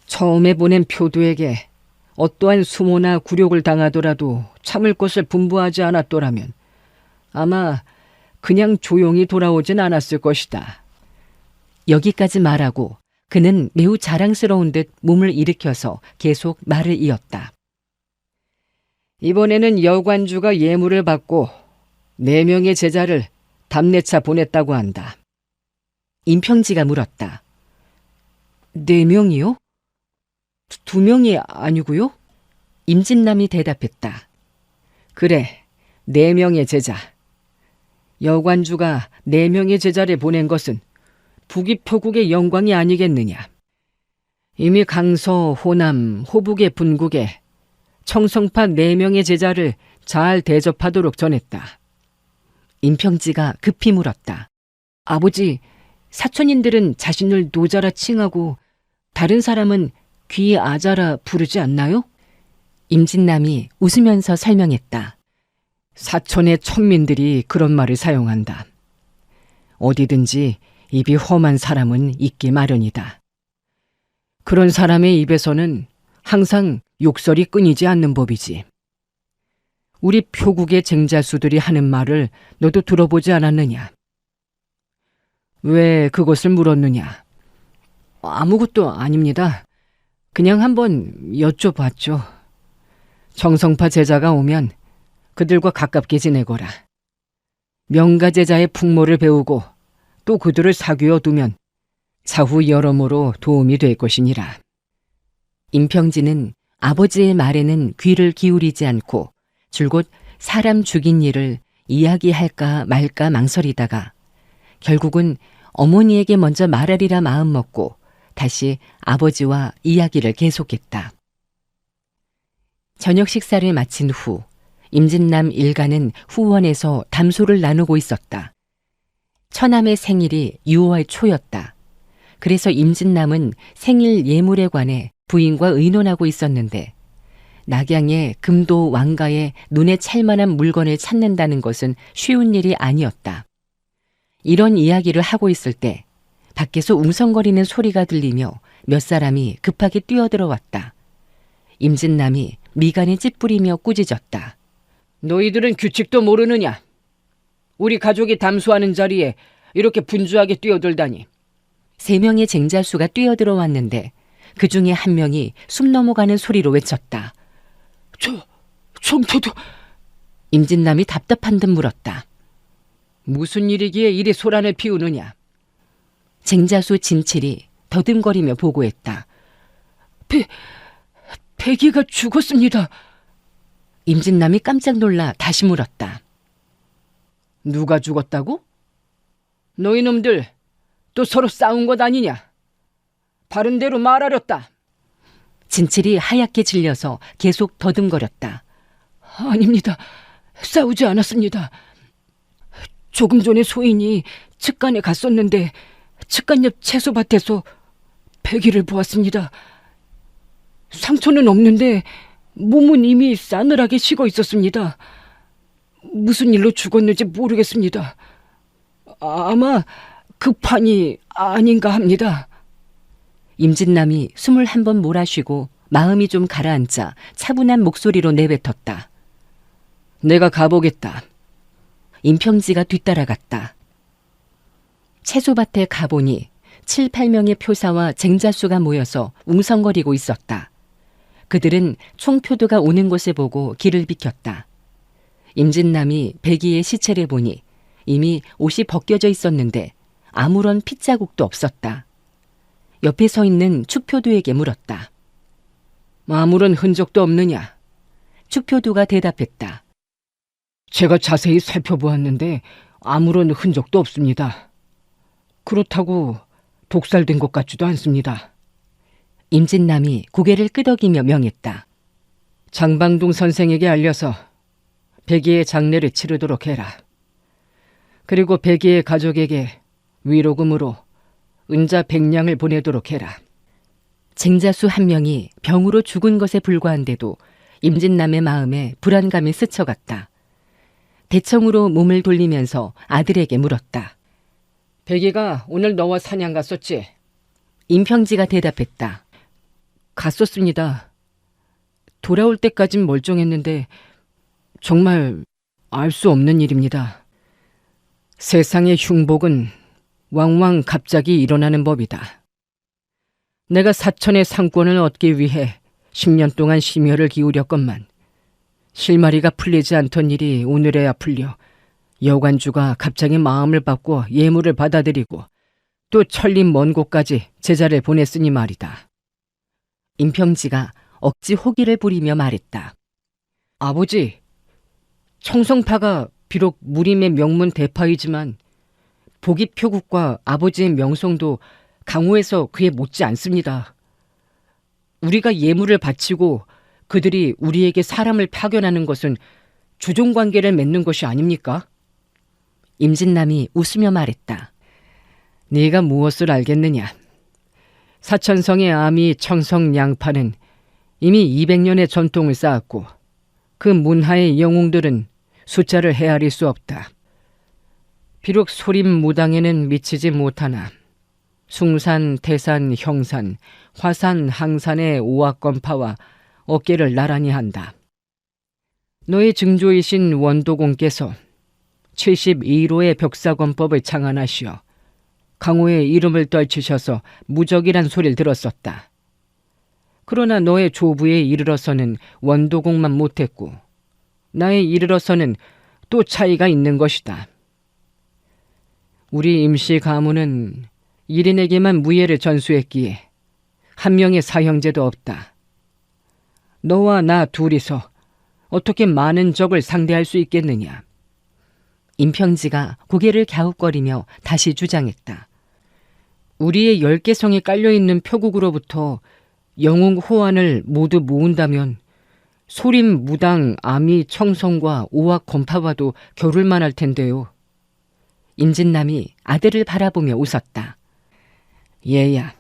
처음에 보낸 표두에게 어떠한 수모나 굴욕을 당하더라도 참을 것을 분부하지 않았더라면 아마 그냥 조용히 돌아오진 않았을 것이다. 여기까지 말하고 그는 매우 자랑스러운 듯 몸을 일으켜서 계속 말을 이었다. 이번에는 여관주가 예물을 받고 4명의 제자를 답례차 보냈다고 한다. 임평지가 물었다. 4명이요? 2명이 아니고요? 임진남이 대답했다. 그래, 4명의 제자. 여관주가 4명의 제자를 보낸 것은 북위 표국의 영광이 아니겠느냐. 이미 강서, 호남, 호북의 분국에 청성파 4명의 제자를 잘 대접하도록 전했다. 임평지가 급히 물었다. 아버지, 사촌인들은 자신을 노자라 칭하고 다른 사람은 귀아자라 부르지 않나요? 임진남이 웃으면서 설명했다. 사촌의 청민들이 그런 말을 사용한다. 어디든지 입이 험한 사람은 있기 마련이다. 그런 사람의 입에서는 항상 욕설이 끊이지 않는 법이지. 우리 표국의 쟁자수들이 하는 말을 너도 들어보지 않았느냐? 왜 그것을 물었느냐? 아무것도 아닙니다. 그냥 한번 여쭤봤죠. 정성파 제자가 오면 그들과 가깝게 지내거라. 명가 제자의 풍모를 배우고 또 그들을 사귀어 두면 차후 여러모로 도움이 될 것이니라. 임평지는 아버지의 말에는 귀를 기울이지 않고 줄곧 사람 죽인 일을 이야기할까 말까 망설이다가 결국은 어머니에게 먼저 말하리라 마음먹고 다시 아버지와 이야기를 계속했다. 저녁 식사를 마친 후 임진남 일가는 후원에서 담소를 나누고 있었다. 처남의 생일이 6월 초였다. 그래서 임진남은 생일 예물에 관해 부인과 의논하고 있었는데 낙양의 금도 왕가에 눈에 찰만한 물건을 찾는다는 것은 쉬운 일이 아니었다. 이런 이야기를 하고 있을 때 밖에서 웅성거리는 소리가 들리며 몇 사람이 급하게 뛰어들어왔다. 임진남이 미간에 찌푸리며 꾸짖었다. 너희들은 규칙도 모르느냐? 우리 가족이 담수하는 자리에 이렇게 분주하게 뛰어들다니. 3명의 쟁자수가 뛰어들어왔는데 그 중에 한 명이 숨 넘어가는 소리로 외쳤다. 청표도. 임진남이 답답한 듯 물었다. 무슨 일이기에 이리 소란을 피우느냐? 쟁자수 진칠이 더듬거리며 보고했다. 배기가 죽었습니다. 임진남이 깜짝 놀라 다시 물었다. 누가 죽었다고? 너희 놈들 또 서로 싸운 것 아니냐? 바른 대로 말하렸다. 진칠이 하얗게 질려서 계속 더듬거렸다. 아닙니다. 싸우지 않았습니다. 조금 전에 소인이 측간에 갔었는데 측간 옆 채소밭에서 배기를 보았습니다. 상처는 없는데 몸은 이미 싸늘하게 식어 있었습니다. 무슨 일로 죽었는지 모르겠습니다. 아마 급한이 아닌가 합니다. 임진남이 숨을 한 번 몰아쉬고 마음이 좀 가라앉자 차분한 목소리로 내뱉었다. 내가 가보겠다. 임평지가 뒤따라갔다. 채소밭에 가보니 7, 8명의 표사와 쟁자수가 모여서 웅성거리고 있었다. 그들은 총표두가 오는 곳을 보고 길을 비켰다. 임진남이 백이의 시체를 보니 이미 옷이 벗겨져 있었는데 아무런 핏자국도 없었다. 옆에 서 있는 축표두에게 물었다. 아무런 흔적도 없느냐? 축표두가 대답했다. 제가 자세히 살펴보았는데 아무런 흔적도 없습니다. 그렇다고 독살된 것 같지도 않습니다. 임진남이 고개를 끄덕이며 명했다. 장방동 선생에게 알려서 백이의 장례를 치르도록 해라. 그리고 백이의 가족에게 위로금으로 은자 100냥을 보내도록 해라. 쟁자수 한 명이 병으로 죽은 것에 불과한데도 임진남의 마음에 불안감이 스쳐갔다. 대청으로 몸을 돌리면서 아들에게 물었다. 백이가 오늘 너와 사냥 갔었지? 임평지가 대답했다. 갔었습니다. 돌아올 때까진 멀쩡했는데 정말 알 수 없는 일입니다. 세상의 흉복은 왕왕 갑자기 일어나는 법이다. 내가 사천의 상권을 얻기 위해 10년 동안 심혈을 기울였건만 실마리가 풀리지 않던 일이 오늘에야 풀려 여관주가 갑자기 마음을 바꿔 예물을 받아들이고 또 천리 먼 곳까지 제자를 보냈으니 말이다. 임평지가 억지 호기를 부리며 말했다. 아버지, 청성파가 비록 무림의 명문 대파이지만 보기표국과 아버지의 명성도 강호에서 그에 못지 않습니다. 우리가 예물을 바치고 그들이 우리에게 사람을 파견하는 것은 주종관계를 맺는 것이 아닙니까? 임진남이 웃으며 말했다. 네가 무엇을 알겠느냐? 사천성의 아미 청성 양파는 이미 200년의 전통을 쌓았고 그 문화의 영웅들은 숫자를 헤아릴 수 없다. 비록 소림 무당에는 미치지 못하나 숭산, 태산, 형산, 화산, 항산의 오악건파와 어깨를 나란히 한다. 너의 증조이신 원도공께서 72로의 벽사권법을 창안하시어 강호의 이름을 떨치셔서 무적이란 소리를 들었었다. 그러나 너의 조부에 이르러서는 원도공만 못했고 나에 이르러서는 또 차이가 있는 것이다. 우리 임시 가문은 1인에게만 무예를 전수했기에 한 명의 사형제도 없다. 너와 나 둘이서 어떻게 많은 적을 상대할 수 있겠느냐? 임평지가 고개를 갸웃거리며 다시 주장했다. 우리의 10개 성이 깔려있는 표국으로부터 영웅 호환을 모두 모은다면 소림, 무당, 아미, 청성과 오악, 건파와도 겨룰만 할 텐데요. 임진남이 아들을 바라보며 웃었다. 얘야,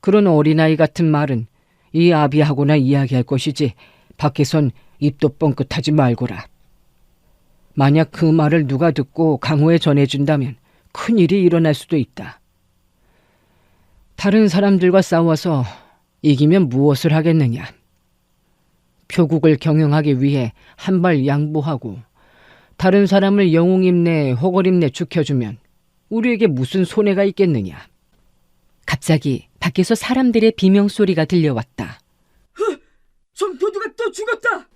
그런 어린아이 같은 말은 이 아비하고나 이야기할 것이지 밖에선 입도 뻥끗하지 말거라. 만약 그 말을 누가 듣고 강호에 전해준다면 큰일이 일어날 수도 있다. 다른 사람들과 싸워서 이기면 무엇을 하겠느냐? 표국을 경영하기 위해 한 발 양보하고 다른 사람을 영웅임내 허걸임내 죽여주면 우리에게 무슨 손해가 있겠느냐? 갑자기 밖에서 사람들의 비명소리가 들려왔다. 정표두가 또 죽었다!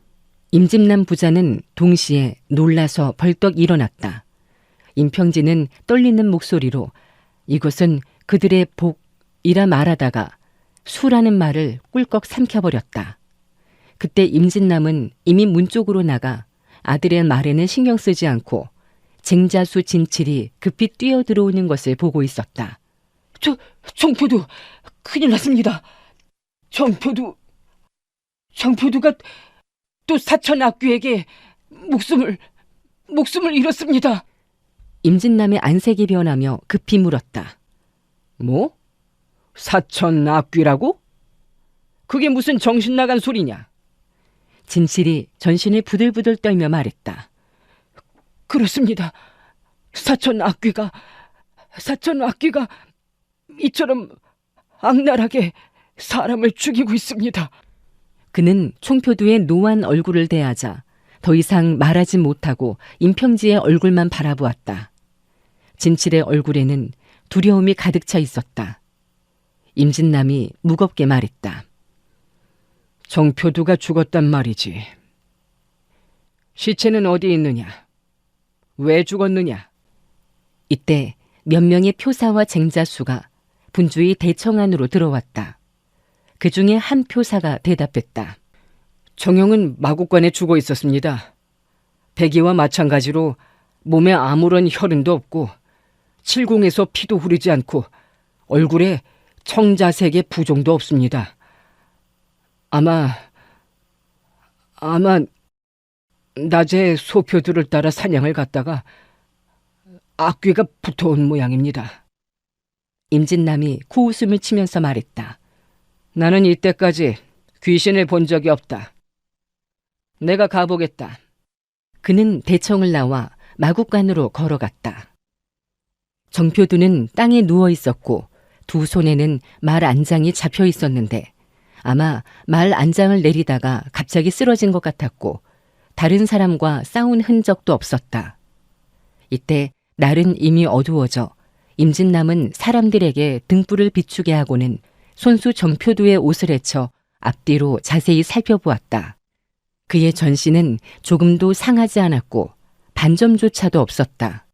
임진남 부자는 동시에 놀라서 벌떡 일어났다. 임평지는 떨리는 목소리로 이것은 그들의 복이라 말하다가 수라는 말을 꿀꺽 삼켜버렸다. 그때 임진남은 이미 문 쪽으로 나가 아들의 말에는 신경 쓰지 않고 쟁자수 진칠이 급히 뛰어들어오는 것을 보고 있었다. 정표두, 큰일 났습니다. 정표두가 또 사천 악귀에게 목숨을 잃었습니다. 임진남의 안색이 변하며 급히 물었다. 뭐? 사천 악귀라고? 그게 무슨 정신 나간 소리냐? 진실이 전신을 부들부들 떨며 말했다. 그렇습니다. 사천 악귀가 이처럼 악랄하게 사람을 죽이고 있습니다. 그는 총표두의 노한 얼굴을 대하자 더 이상 말하지 못하고 임평지의 얼굴만 바라보았다. 진칠의 얼굴에는 두려움이 가득 차 있었다. 임진남이 무겁게 말했다. 정표두가 죽었단 말이지. 시체는 어디 있느냐? 왜 죽었느냐? 이때 몇 명의 표사와 쟁자수가 분주히 대청 안으로 들어왔다. 그 중에 한 표사가 대답했다. 정영은 마국간에 죽어 있었습니다. 백이와 마찬가지로 몸에 아무런 혈흔도 없고 칠궁에서 피도 흐르지 않고 얼굴에 청자색의 부종도 없습니다. 아마 낮에 소표들을 따라 사냥을 갔다가 악귀가 붙어온 모양입니다. 임진남이 코웃음을 치면서 말했다. 나는 이때까지 귀신을 본 적이 없다. 내가 가보겠다. 그는 대청을 나와 마국간으로 걸어갔다. 정표두는 땅에 누워 있었고 두 손에는 말 안장이 잡혀 있었는데 아마 말 안장을 내리다가 갑자기 쓰러진 것 같았고 다른 사람과 싸운 흔적도 없었다. 이때 날은 이미 어두워져 임진남은 사람들에게 등불을 비추게 하고는 손수 정표두의 옷을 헤쳐 앞뒤로 자세히 살펴보았다. 그의 전신은 조금도 상하지 않았고 반점조차도 없었다.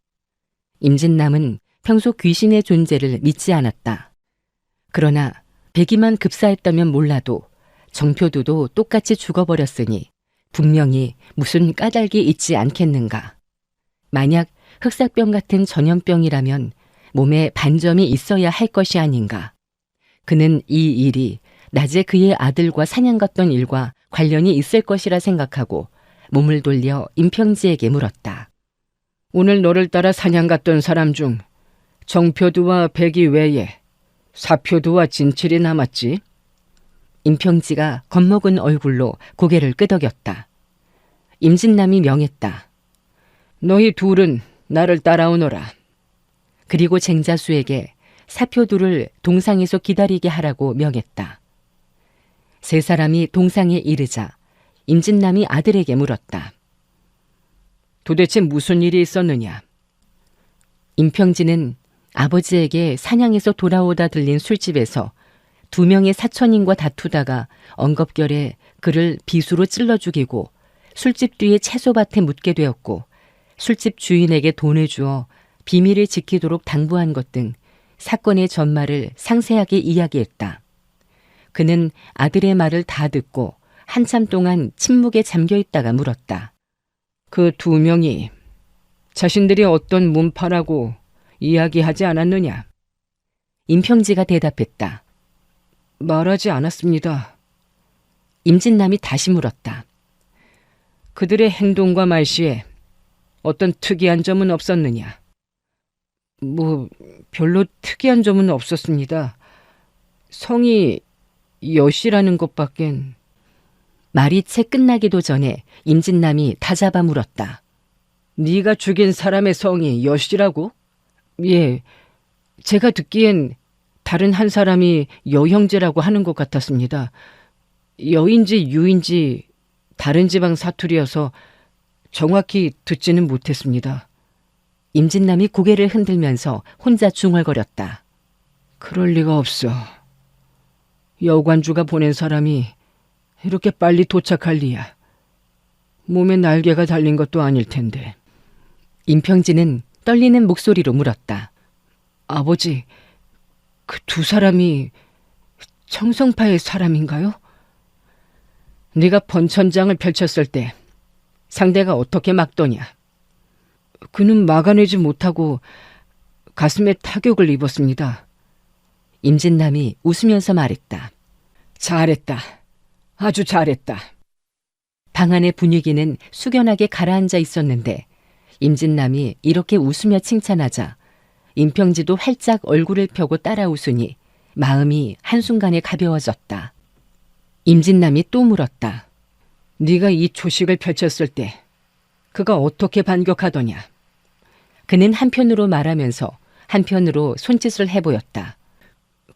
임진남은 평소 귀신의 존재를 믿지 않았다. 그러나 백이만 급사했다면 몰라도 정표두도 똑같이 죽어버렸으니 분명히 무슨 까닭이 있지 않겠는가. 만약 흑사병 같은 전염병이라면 몸에 반점이 있어야 할 것이 아닌가. 그는 이 일이 낮에 그의 아들과 사냥 갔던 일과 관련이 있을 것이라 생각하고 몸을 돌려 임평지에게 물었다. 오늘 너를 따라 사냥 갔던 사람 중 정표두와 백이 외에 사표두와 진칠이 남았지? 임평지가 겁먹은 얼굴로 고개를 끄덕였다. 임진남이 명했다. 너희 둘은 나를 따라오너라. 그리고 쟁자수에게 사표두를 동상에서 기다리게 하라고 명했다. 세 사람이 동상에 이르자 임진남이 아들에게 물었다. 도대체 무슨 일이 있었느냐? 임평지는 아버지에게 사냥에서 돌아오다 들린 술집에서 두 명의 사천인과 다투다가 엉겁결에 그를 비수로 찔러 죽이고 술집 뒤에 채소밭에 묻게 되었고 술집 주인에게 돈을 주어 비밀을 지키도록 당부한 것 등 사건의 전말을 상세하게 이야기했다. 그는 아들의 말을 다 듣고 한참 동안 침묵에 잠겨 있다가 물었다. 그 두 명이 자신들이 어떤 문파라고 이야기하지 않았느냐? 임평지가 대답했다. 말하지 않았습니다. 임진남이 다시 물었다. 그들의 행동과 말씨에 어떤 특이한 점은 없었느냐? 별로 특이한 점은 없었습니다. 성이 여시라는 것밖엔. 말이 채 끝나기도 전에 임진남이 다잡아 물었다. 네가 죽인 사람의 성이 여시라고? 예, 제가 듣기엔 다른 한 사람이 여형제라고 하는 것 같았습니다. 여인지 유인지 다른 지방 사투리여서 정확히 듣지는 못했습니다. 임진남이 고개를 흔들면서 혼자 중얼거렸다. 그럴 리가 없어. 여관주가 보낸 사람이 이렇게 빨리 도착할 리야. 몸에 날개가 달린 것도 아닐 텐데. 임평지는 떨리는 목소리로 물었다. 아버지, 그 두 사람이 청성파의 사람인가요? 네가 번천장을 펼쳤을 때 상대가 어떻게 막더냐? 그는 막아내지 못하고 가슴에 타격을 입었습니다. 임진남이 웃으면서 말했다. 잘했다. 아주 잘했다. 방 안의 분위기는 숙연하게 가라앉아 있었는데 임진남이 이렇게 웃으며 칭찬하자 임평지도 활짝 얼굴을 펴고 따라 웃으니 마음이 한순간에 가벼워졌다. 임진남이 또 물었다. 네가 이 초식을 펼쳤을 때 그가 어떻게 반격하더냐? 그는 한편으로 말하면서 한편으로 손짓을 해보였다.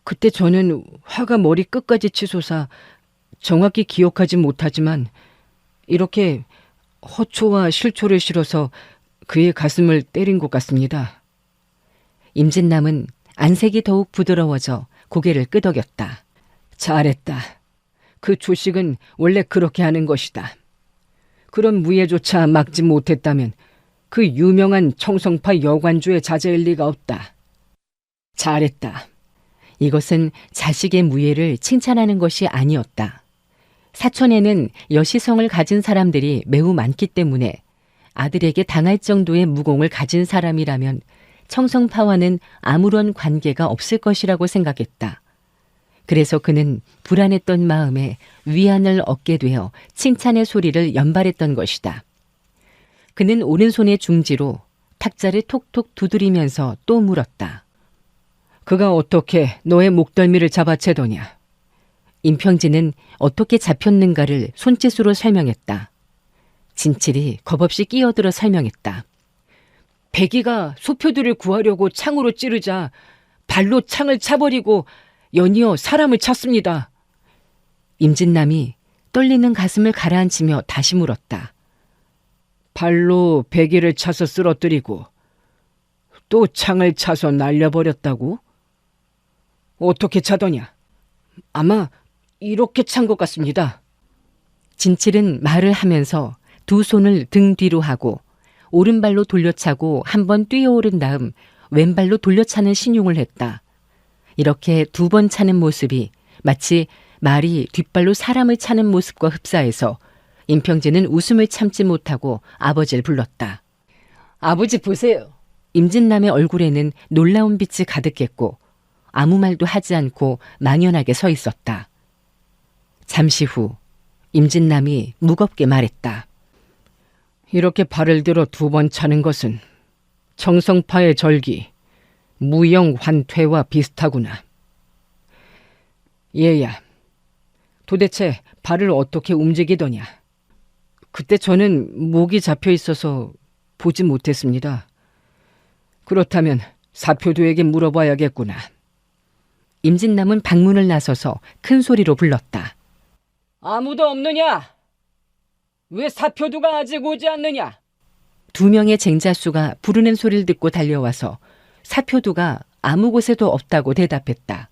그때 저는 화가 머리 끝까지 치솟아 정확히 기억하지 못하지만 이렇게 허초와 실초를 실어서 그의 가슴을 때린 것 같습니다. 임진남은 안색이 더욱 부드러워져 고개를 끄덕였다. 잘했다. 그 조식은 원래 그렇게 하는 것이다. 그런 무예조차 막지 못했다면 그 유명한 청성파 여관주의 자제일 리가 없다. 잘했다. 이것은 자식의 무예를 칭찬하는 것이 아니었다. 사촌에는 여시성을 가진 사람들이 매우 많기 때문에 아들에게 당할 정도의 무공을 가진 사람이라면 청성파와는 아무런 관계가 없을 것이라고 생각했다. 그래서 그는 불안했던 마음에 위안을 얻게 되어 칭찬의 소리를 연발했던 것이다. 그는 오른손의 중지로 탁자를 톡톡 두드리면서 또 물었다. 그가 어떻게 너의 목덜미를 잡아채더냐? 임평진은 어떻게 잡혔는가를 손짓으로 설명했다. 진칠이 겁없이 끼어들어 설명했다. 백이가 소표들을 구하려고 창으로 찌르자 발로 창을 차버리고 연이어 사람을 찼습니다. 임진남이 떨리는 가슴을 가라앉히며 다시 물었다. 발로 백이를 차서 쓰러뜨리고 또 창을 차서 날려버렸다고? 어떻게 차더냐? 아마 이렇게 찬 것 같습니다. 진칠은 말을 하면서 두 손을 등 뒤로 하고 오른발로 돌려차고 한 번 뛰어오른 다음 왼발로 돌려차는 신용을 했다. 이렇게 두 번 차는 모습이 마치 말이 뒷발로 사람을 차는 모습과 흡사해서 임평진은 웃음을 참지 못하고 아버지를 불렀다. 아버지 보세요. 임진남의 얼굴에는 놀라운 빛이 가득했고 아무 말도 하지 않고 망연하게 서 있었다. 잠시 후 임진남이 무겁게 말했다. 이렇게 발을 들어 두 번 차는 것은 청성파의 절기, 무영환퇴와 비슷하구나. 얘야, 도대체 발을 어떻게 움직이더냐? 그때 저는 목이 잡혀 있어서 보지 못했습니다. 그렇다면 사표두에게 물어봐야겠구나. 임진남은 방문을 나서서 큰 소리로 불렀다. 아무도 없느냐? 왜 사표두가 아직 오지 않느냐? 두 명의 쟁자수가 부르는 소리를 듣고 달려와서 사표두가 아무 곳에도 없다고 대답했다.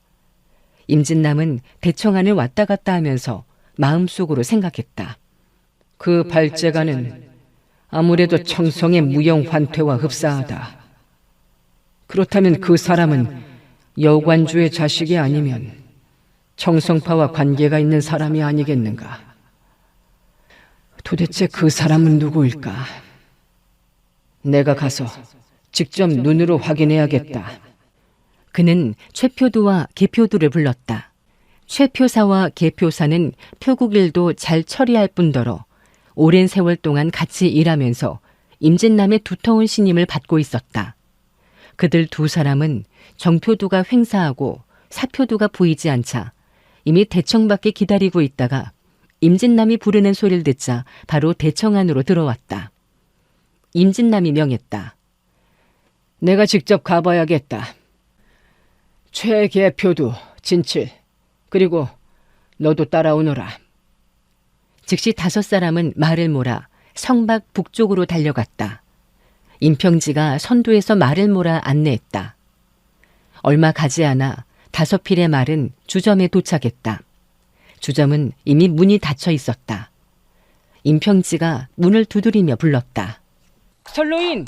임진남은 대청 안을 왔다 갔다 하면서 마음속으로 생각했다. 그 발재간은 아무래도 청성의 무영환퇴와 흡사하다. 그렇다면 그 사람은 여관주의 자식이 아니면 청성파와 관계가 있는 사람이 아니겠는가? 도대체 그 사람은 누구일까? 내가 가서 직접 눈으로 확인해야겠다. 그는 최표두와 개표두를 불렀다. 최표사와 개표사는 표국일도 잘 처리할 뿐더러 오랜 세월 동안 같이 일하면서 임진남의 두터운 신임을 받고 있었다. 그들 두 사람은 정표두가 횡사하고 사표두가 보이지 않자 이미 대청 밖에 기다리고 있다가 임진남이 부르는 소리를 듣자 바로 대청 안으로 들어왔다. 임진남이 명했다. 내가 직접 가봐야겠다. 최개표두, 진칠, 그리고 너도 따라오너라. 즉시 다섯 사람은 말을 몰아 성박 북쪽으로 달려갔다. 임평지가 선두에서 말을 몰아 안내했다. 얼마 가지 않아 다섯 필의 말은 주점에 도착했다. 주점은 이미 문이 닫혀 있었다. 임평지가 문을 두드리며 불렀다. 선로인!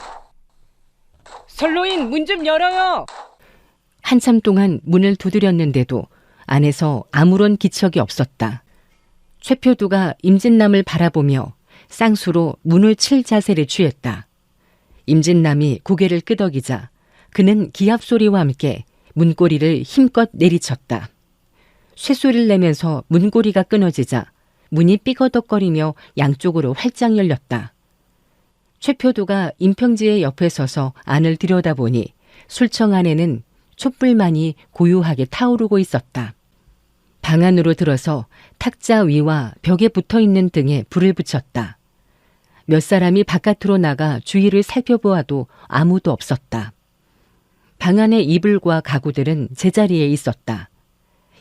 선로인, 문 좀 열어요! 한참 동안 문을 두드렸는데도 안에서 아무런 기척이 없었다. 최표두가 임진남을 바라보며 쌍수로 문을 칠 자세를 취했다. 임진남이 고개를 끄덕이자 그는 기합 소리와 함께 문고리를 힘껏 내리쳤다. 쇠소리를 내면서 문고리가 끊어지자 문이 삐거덕거리며 양쪽으로 활짝 열렸다. 최표두가 임평지의 옆에 서서 안을 들여다보니 술청 안에는 촛불만이 고요하게 타오르고 있었다. 방 안으로 들어서 탁자 위와 벽에 붙어있는 등에 불을 붙였다. 몇 사람이 바깥으로 나가 주위를 살펴보아도 아무도 없었다. 방 안의 이불과 가구들은 제자리에 있었다.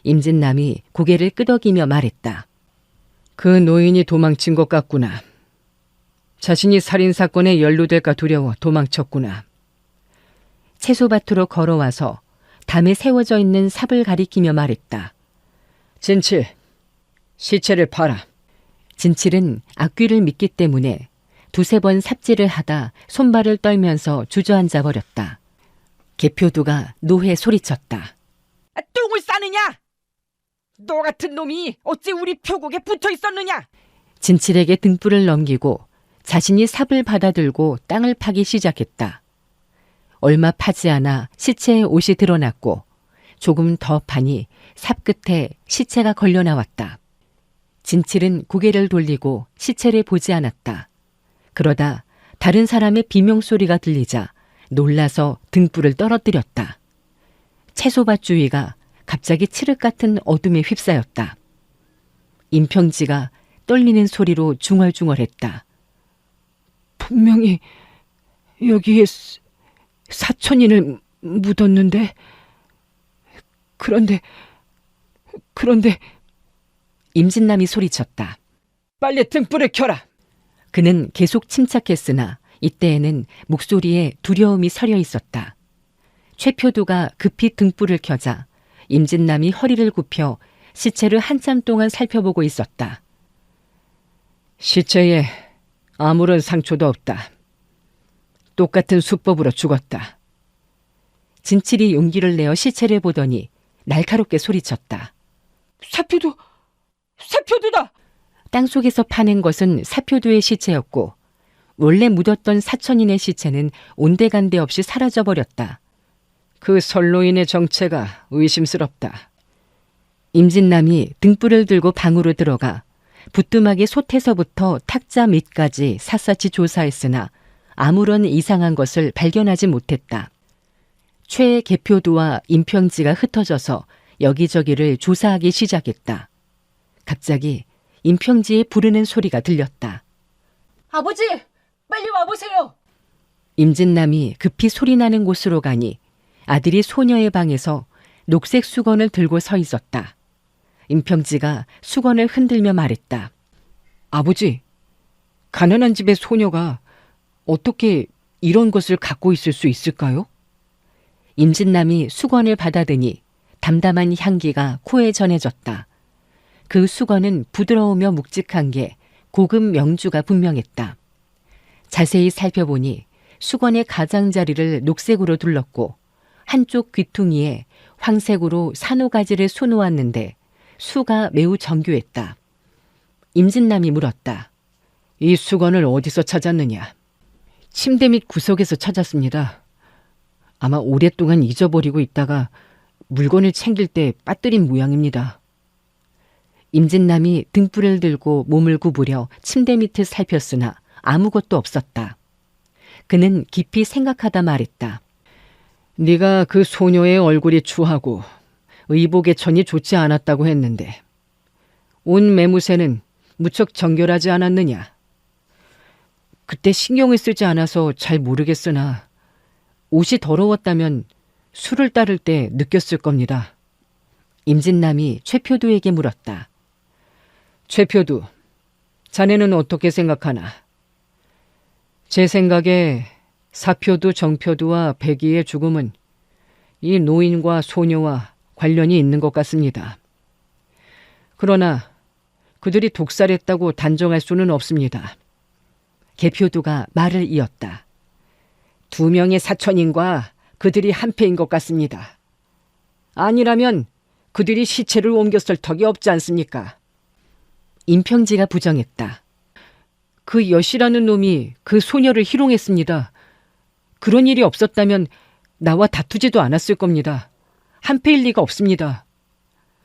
임진남이 고개를 끄덕이며 말했다. 그 노인이 도망친 것 같구나. 자신이 살인사건에 연루될까 두려워 도망쳤구나. 채소밭으로 걸어와서 담에 세워져 있는 삽을 가리키며 말했다. 진칠, 시체를 파라. 진칠은 악귀를 믿기 때문에 두세 번 삽질을 하다 손발을 떨면서 주저앉아 버렸다. 개표두가 노해 소리쳤다. 똥을 싸느냐? 너 같은 놈이 어찌 우리 표국에 붙어 있었느냐? 진칠에게 등불을 넘기고 자신이 삽을 받아들고 땅을 파기 시작했다. 얼마 파지 않아 시체의 옷이 드러났고 조금 더 파니 삽 끝에 시체가 걸려 나왔다. 진칠은 고개를 돌리고 시체를 보지 않았다. 그러다 다른 사람의 비명소리가 들리자 놀라서 등불을 떨어뜨렸다. 채소밭 주위가 갑자기 칠흑 같은 어둠에 휩싸였다. 임평지가 떨리는 소리로 중얼중얼했다. 분명히 여기에 사천인을 묻었는데 그런데 임진남이 소리쳤다. 빨리 등불을 켜라. 그는 계속 침착했으나 이때에는 목소리에 두려움이 서려 있었다. 최표두가 급히 등불을 켜자 임진남이 허리를 굽혀 시체를 한참 동안 살펴보고 있었다. 시체에 아무런 상처도 없다. 똑같은 수법으로 죽었다. 진칠이 용기를 내어 시체를 보더니 날카롭게 소리쳤다. 사표두다! 땅속에서 파낸 것은 사표두의 시체였고 원래 묻었던 사천인의 시체는 온데간데 없이 사라져버렸다. 그 선로인의 정체가 의심스럽다. 임진남이 등불을 들고 방으로 들어가 부뚜막의 솥에서부터 탁자 밑까지 샅샅이 조사했으나 아무런 이상한 것을 발견하지 못했다. 최 개표두와 임평지가 흩어져서 여기저기를 조사하기 시작했다. 갑자기 임평지의 부르는 소리가 들렸다. 아버지, 빨리 와보세요. 임진남이 급히 소리나는 곳으로 가니 아들이 소녀의 방에서 녹색 수건을 들고 서 있었다. 임평지가 수건을 흔들며 말했다. 아버지, 가난한 집의 소녀가 어떻게 이런 것을 갖고 있을 수 있을까요? 임진남이 수건을 받아드니 담담한 향기가 코에 전해졌다. 그 수건은 부드러우며 묵직한 게 고급 명주가 분명했다. 자세히 살펴보니 수건의 가장자리를 녹색으로 둘렀고 한쪽 귀퉁이에 황색으로 산호가지를 수놓았는데 수가 매우 정교했다. 임진남이 물었다. 이 수건을 어디서 찾았느냐? 침대 밑 구석에서 찾았습니다. 아마 오랫동안 잊어버리고 있다가 물건을 챙길 때 빠뜨린 모양입니다. 임진남이 등불을 들고 몸을 구부려 침대 밑을 살폈으나 아무것도 없었다. 그는 깊이 생각하다 말했다. 네가 그 소녀의 얼굴이 추하고 의복의 천이 좋지 않았다고 했는데 옷 매무새는 무척 정결하지 않았느냐? 그때 신경을 쓰지 않아서 잘 모르겠으나 옷이 더러웠다면 술을 따를 때 느꼈을 겁니다. 임진남이 최표두에게 물었다. 최표두, 자네는 어떻게 생각하나? 제 생각에 사표두, 정표두와 백이의 죽음은 이 노인과 소녀와 관련이 있는 것 같습니다. 그러나 그들이 독살했다고 단정할 수는 없습니다. 개표두가 말을 이었다. 2명의 사천인과 그들이 한패인 것 같습니다. 아니라면 그들이 시체를 옮겼을 턱이 없지 않습니까? 임평지가 부정했다. 그 여시라는 놈이 그 소녀를 희롱했습니다. 그런 일이 없었다면 나와 다투지도 않았을 겁니다. 한패일 리가 없습니다.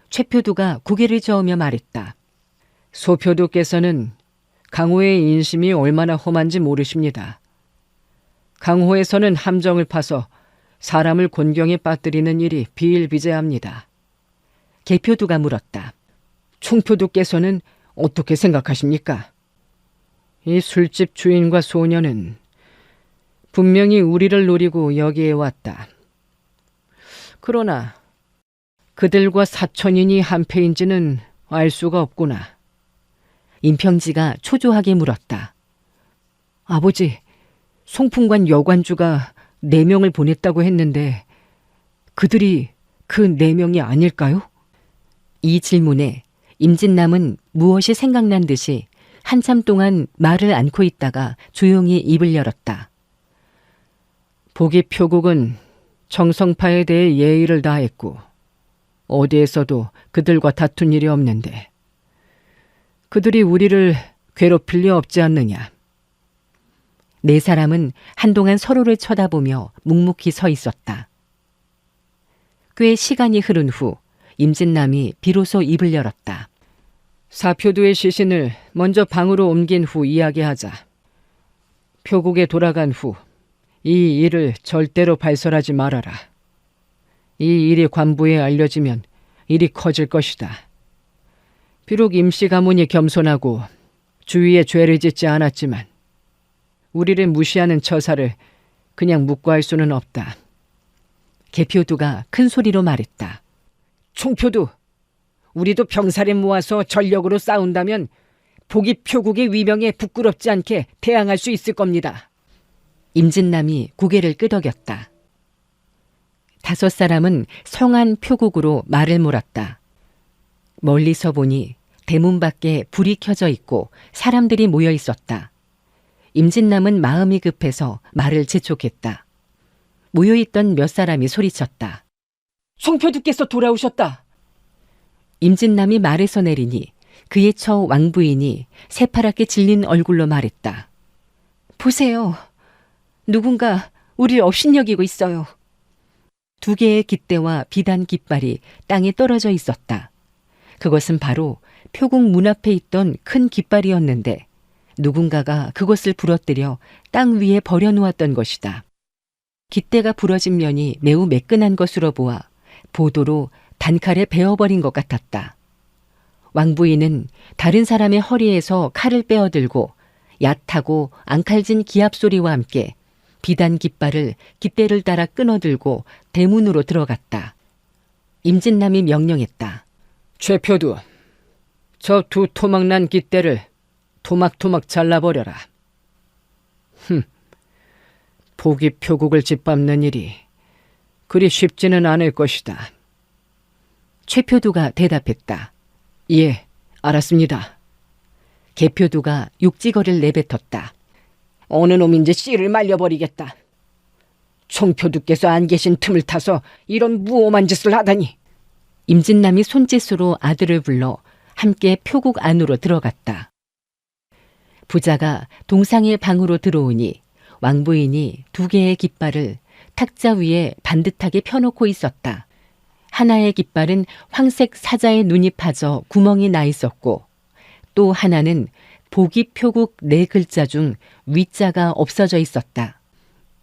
최표두가 고개를 저으며 말했다. 소표두께서는 강호의 인심이 얼마나 험한지 모르십니다. 강호에서는 함정을 파서 사람을 곤경에 빠뜨리는 일이 비일비재합니다. 개표두가 물었다. 총표두께서는 어떻게 생각하십니까? 이 술집 주인과 소녀는 분명히 우리를 노리고 여기에 왔다. 그러나 그들과 사천인이 한패인지는 알 수가 없구나. 임평지가 초조하게 물었다. 아버지, 송풍관 여관주가 4명을 보냈다고 했는데 그들이 그 4명이 아닐까요? 이 질문에 임진남은 무엇이 생각난 듯이 한참 동안 말을 않고 있다가 조용히 입을 열었다. 보기 표국은 정성파에 대해 예의를 다했고 어디에서도 그들과 다툰 일이 없는데 그들이 우리를 괴롭힐 리 없지 않느냐. 네 사람은 한동안 서로를 쳐다보며 묵묵히 서 있었다. 꽤 시간이 흐른 후 임진남이 비로소 입을 열었다. 사표두의 시신을 먼저 방으로 옮긴 후 이야기하자. 표국에 돌아간 후 이 일을 절대로 발설하지 말아라. 이 일이 관부에 알려지면 일이 커질 것이다. 비록 임씨 가문이 겸손하고 주위에 죄를 짓지 않았지만 우리를 무시하는 처사를 그냥 묵과할 수는 없다. 개표두가 큰 소리로 말했다. 총표두, 우리도 병사를 모아서 전력으로 싸운다면 보기 표국의 위명에 부끄럽지 않게 대항할 수 있을 겁니다. 임진남이 고개를 끄덕였다. 다섯 사람은 성한 표국으로 말을 몰았다. 멀리서 보니 대문 밖에 불이 켜져 있고 사람들이 모여 있었다. 임진남은 마음이 급해서 말을 재촉했다. 모여있던 몇 사람이 소리쳤다. 송표두께서 돌아오셨다. 임진남이 말에서 내리니 그의 처 왕부인이 새파랗게 질린 얼굴로 말했다. 보세요. 누군가 우리를 업신여기고 있어요. 두 개의 깃대와 비단 깃발이 땅에 떨어져 있었다. 그것은 바로 표국 문 앞에 있던 큰 깃발이었는데 누군가가 그것을 부러뜨려 땅 위에 버려놓았던 것이다. 깃대가 부러진 면이 매우 매끈한 것으로 보아 보도로 단칼에 베어버린 것 같았다. 왕부인은 다른 사람의 허리에서 칼을 빼어들고 얕하고 앙칼진 기합 소리와 함께 비단 깃발을 깃대를 따라 끊어들고 대문으로 들어갔다. 임진남이 명령했다. 최표두, 저 두 토막난 깃대를 토막토막 잘라버려라. 보기 표국을 짓밟는 일이 그리 쉽지는 않을 것이다. 최표두가 대답했다. 예, 알았습니다. 개표두가 육지거리를 내뱉었다. 어느 놈인지 씨를 말려버리겠다. 총표두께서 안 계신 틈을 타서 이런 무엄한 짓을 하다니. 임진남이 손짓으로 아들을 불러 함께 표국 안으로 들어갔다. 부자가 동상의 방으로 들어오니 왕부인이 두 개의 깃발을 탁자 위에 반듯하게 펴놓고 있었다. 하나의 깃발은 황색 사자의 눈이 파져 구멍이 나 있었고 또 하나는 보기 표국 네 글자 중 위자가 없어져 있었다.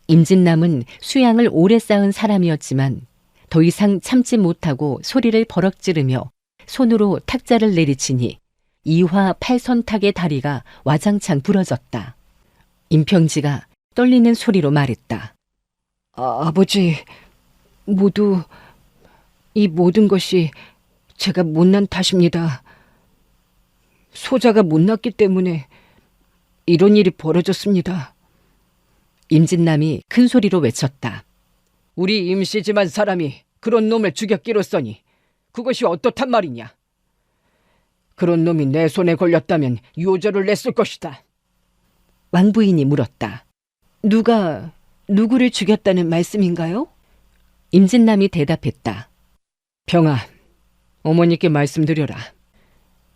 임진남은 수양을 오래 쌓은 사람이었지만 더 이상 참지 못하고 소리를 버럭 지르며 손으로 탁자를 내리치니 이화 팔선탁의 다리가 와장창 부러졌다. 임평지가 떨리는 소리로 말했다. 아버지, 이 모든 것이 제가 못난 탓입니다. 소자가 못났기 때문에 이런 일이 벌어졌습니다. 임진남이 큰 소리로 외쳤다. 우리 임씨 집안 사람이 그런 놈을 죽였기로써니 그것이 어떻단 말이냐. 그런 놈이 내 손에 걸렸다면 요절을 냈을 것이다. 왕부인이 물었다. 누가 누구를 죽였다는 말씀인가요? 임진남이 대답했다. 병아, 어머니께 말씀드려라.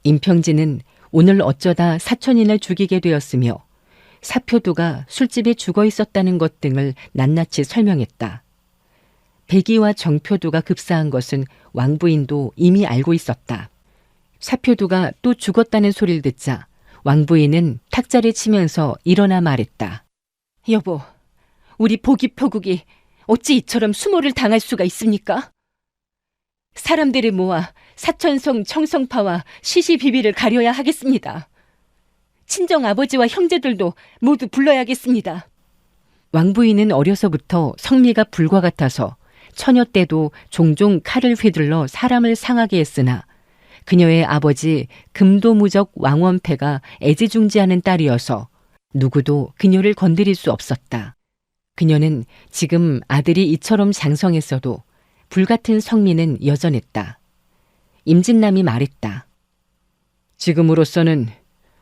임평진은 오늘 어쩌다 사촌인을 죽이게 되었으며 사표두가 술집에 죽어 있었다는 것 등을 낱낱이 설명했다. 백이와 정표두가 급사한 것은 왕부인도 이미 알고 있었다. 사표두가 또 죽었다는 소리를 듣자 왕부인은 탁자를 치면서 일어나 말했다. 여보, 우리 보기 표국이 어찌 이처럼 수모를 당할 수가 있습니까? 사람들을 모아 사천성 청성파와 시시비비를 가려야 하겠습니다. 친정 아버지와 형제들도 모두 불러야겠습니다. 왕부인은 어려서부터 성미가 불과 같아서 처녀 때도 종종 칼을 휘둘러 사람을 상하게 했으나 그녀의 아버지 금도무적 왕원패가 애지중지하는 딸이어서 누구도 그녀를 건드릴 수 없었다. 그녀는 지금 아들이 이처럼 장성했어도 불같은 성미는 여전했다. 임진남이 말했다. 지금으로서는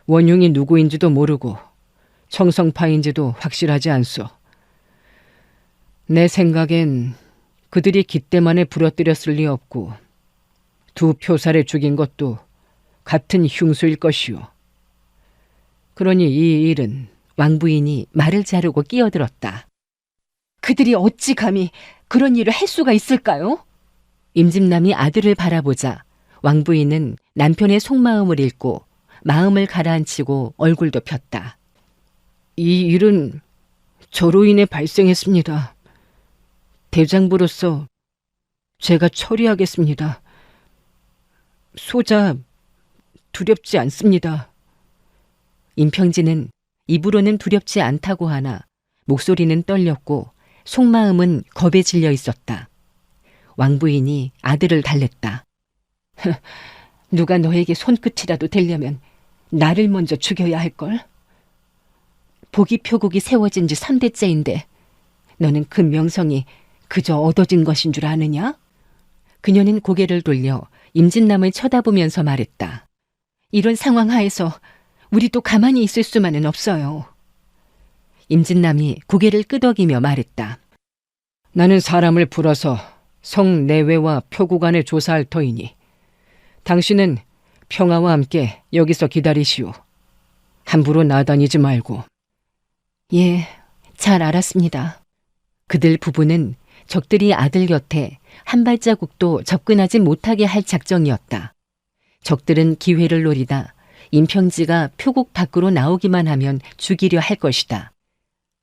원흉이 누구인지도 모르고 청성파인지도 확실하지 않소. 내 생각엔 그들이 깃대만에 부러뜨렸을 리 없고 두 표사를 죽인 것도 같은 흉수일 것이오. 그러니 이 일은 왕부인이 말을 자르고 끼어들었다. 그들이 어찌 감히 그런 일을 할 수가 있을까요? 임진남이 아들을 바라보자 왕부인은 남편의 속마음을 읽고 마음을 가라앉히고 얼굴도 폈다. 이 일은 저로 인해 발생했습니다. 대장부로서 제가 처리하겠습니다. 소자 두렵지 않습니다. 임평진은 입으로는 두렵지 않다고 하나 목소리는 떨렸고 속마음은 겁에 질려 있었다. 왕부인이 아들을 달랬다. 누가 너에게 손끝이라도 대려면 나를 먼저 죽여야 할걸? 보기 표국이 세워진 지 3대째인데 너는 그 명성이 그저 얻어진 것인 줄 아느냐? 그녀는 고개를 돌려 임진남을 쳐다보면서 말했다. 이런 상황 하에서 우리도 가만히 있을 수만은 없어요. 임진남이 고개를 끄덕이며 말했다. 나는 사람을 불어서 성 내외와 표국 안에 조사할 터이니 당신은 평화와 함께 여기서 기다리시오. 함부로 나다니지 말고. 예, 잘 알았습니다. 그들 부부는 적들이 아들 곁에 한 발자국도 접근하지 못하게 할 작정이었다. 적들은 기회를 노리다 임평지가 표국 밖으로 나오기만 하면 죽이려 할 것이다.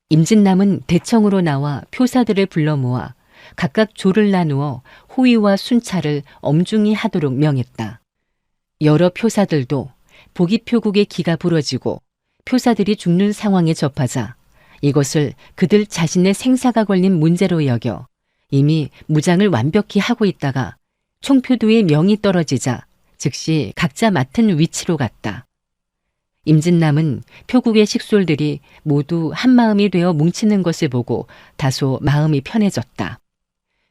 임진남은 대청으로 나와 표사들을 불러 모아 각각 조를 나누어 호위와 순찰을 엄중히 하도록 명했다. 여러 표사들도 보기표국의 기가 부러지고 표사들이 죽는 상황에 접하자 이것을 그들 자신의 생사가 걸린 문제로 여겨 이미 무장을 완벽히 하고 있다가 총표두의 명이 떨어지자 즉시 각자 맡은 위치로 갔다. 임진남은 표국의 식솔들이 모두 한마음이 되어 뭉치는 것을 보고 다소 마음이 편해졌다.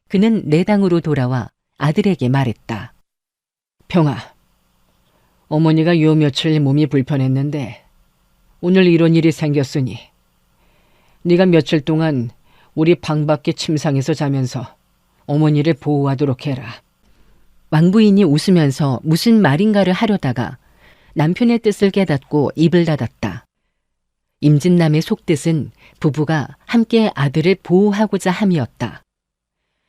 그는 내당으로 돌아와 아들에게 말했다. 평아, 어머니가 요 며칠 몸이 불편했는데 오늘 이런 일이 생겼으니 네가 며칠 동안 우리 방 밖에 침상에서 자면서 어머니를 보호하도록 해라. 왕부인이 웃으면서 무슨 말인가를 하려다가 남편의 뜻을 깨닫고 입을 닫았다. 임진남의 속뜻은 부부가 함께 아들을 보호하고자 함이었다.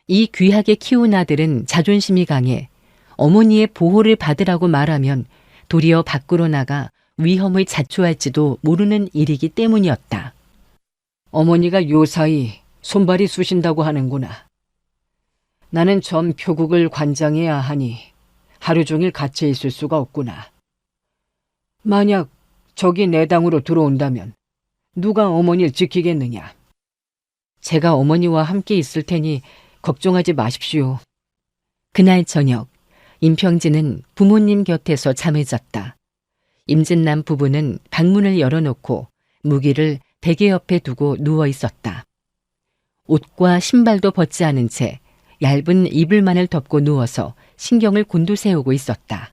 이 귀하게 키운 아들은 자존심이 강해 어머니의 보호를 받으라고 말하면 도리어 밖으로 나가 위험을 자초할지도 모르는 일이기 때문이었다. 어머니가 요사이 손발이 쑤신다고 하는구나. 나는 전 표국을 관장해야 하니 하루 종일 갇혀 있을 수가 없구나. 만약 적이 내 당으로 들어온다면 누가 어머니를 지키겠느냐? 제가 어머니와 함께 있을 테니 걱정하지 마십시오. 그날 저녁 임평진은 부모님 곁에서 잠을 잤다. 임진남 부부는 방문을 열어놓고 무기를 베개 옆에 두고 누워 있었다. 옷과 신발도 벗지 않은 채 얇은 이불만을 덮고 누워서 신경을 곤두세우고 있었다.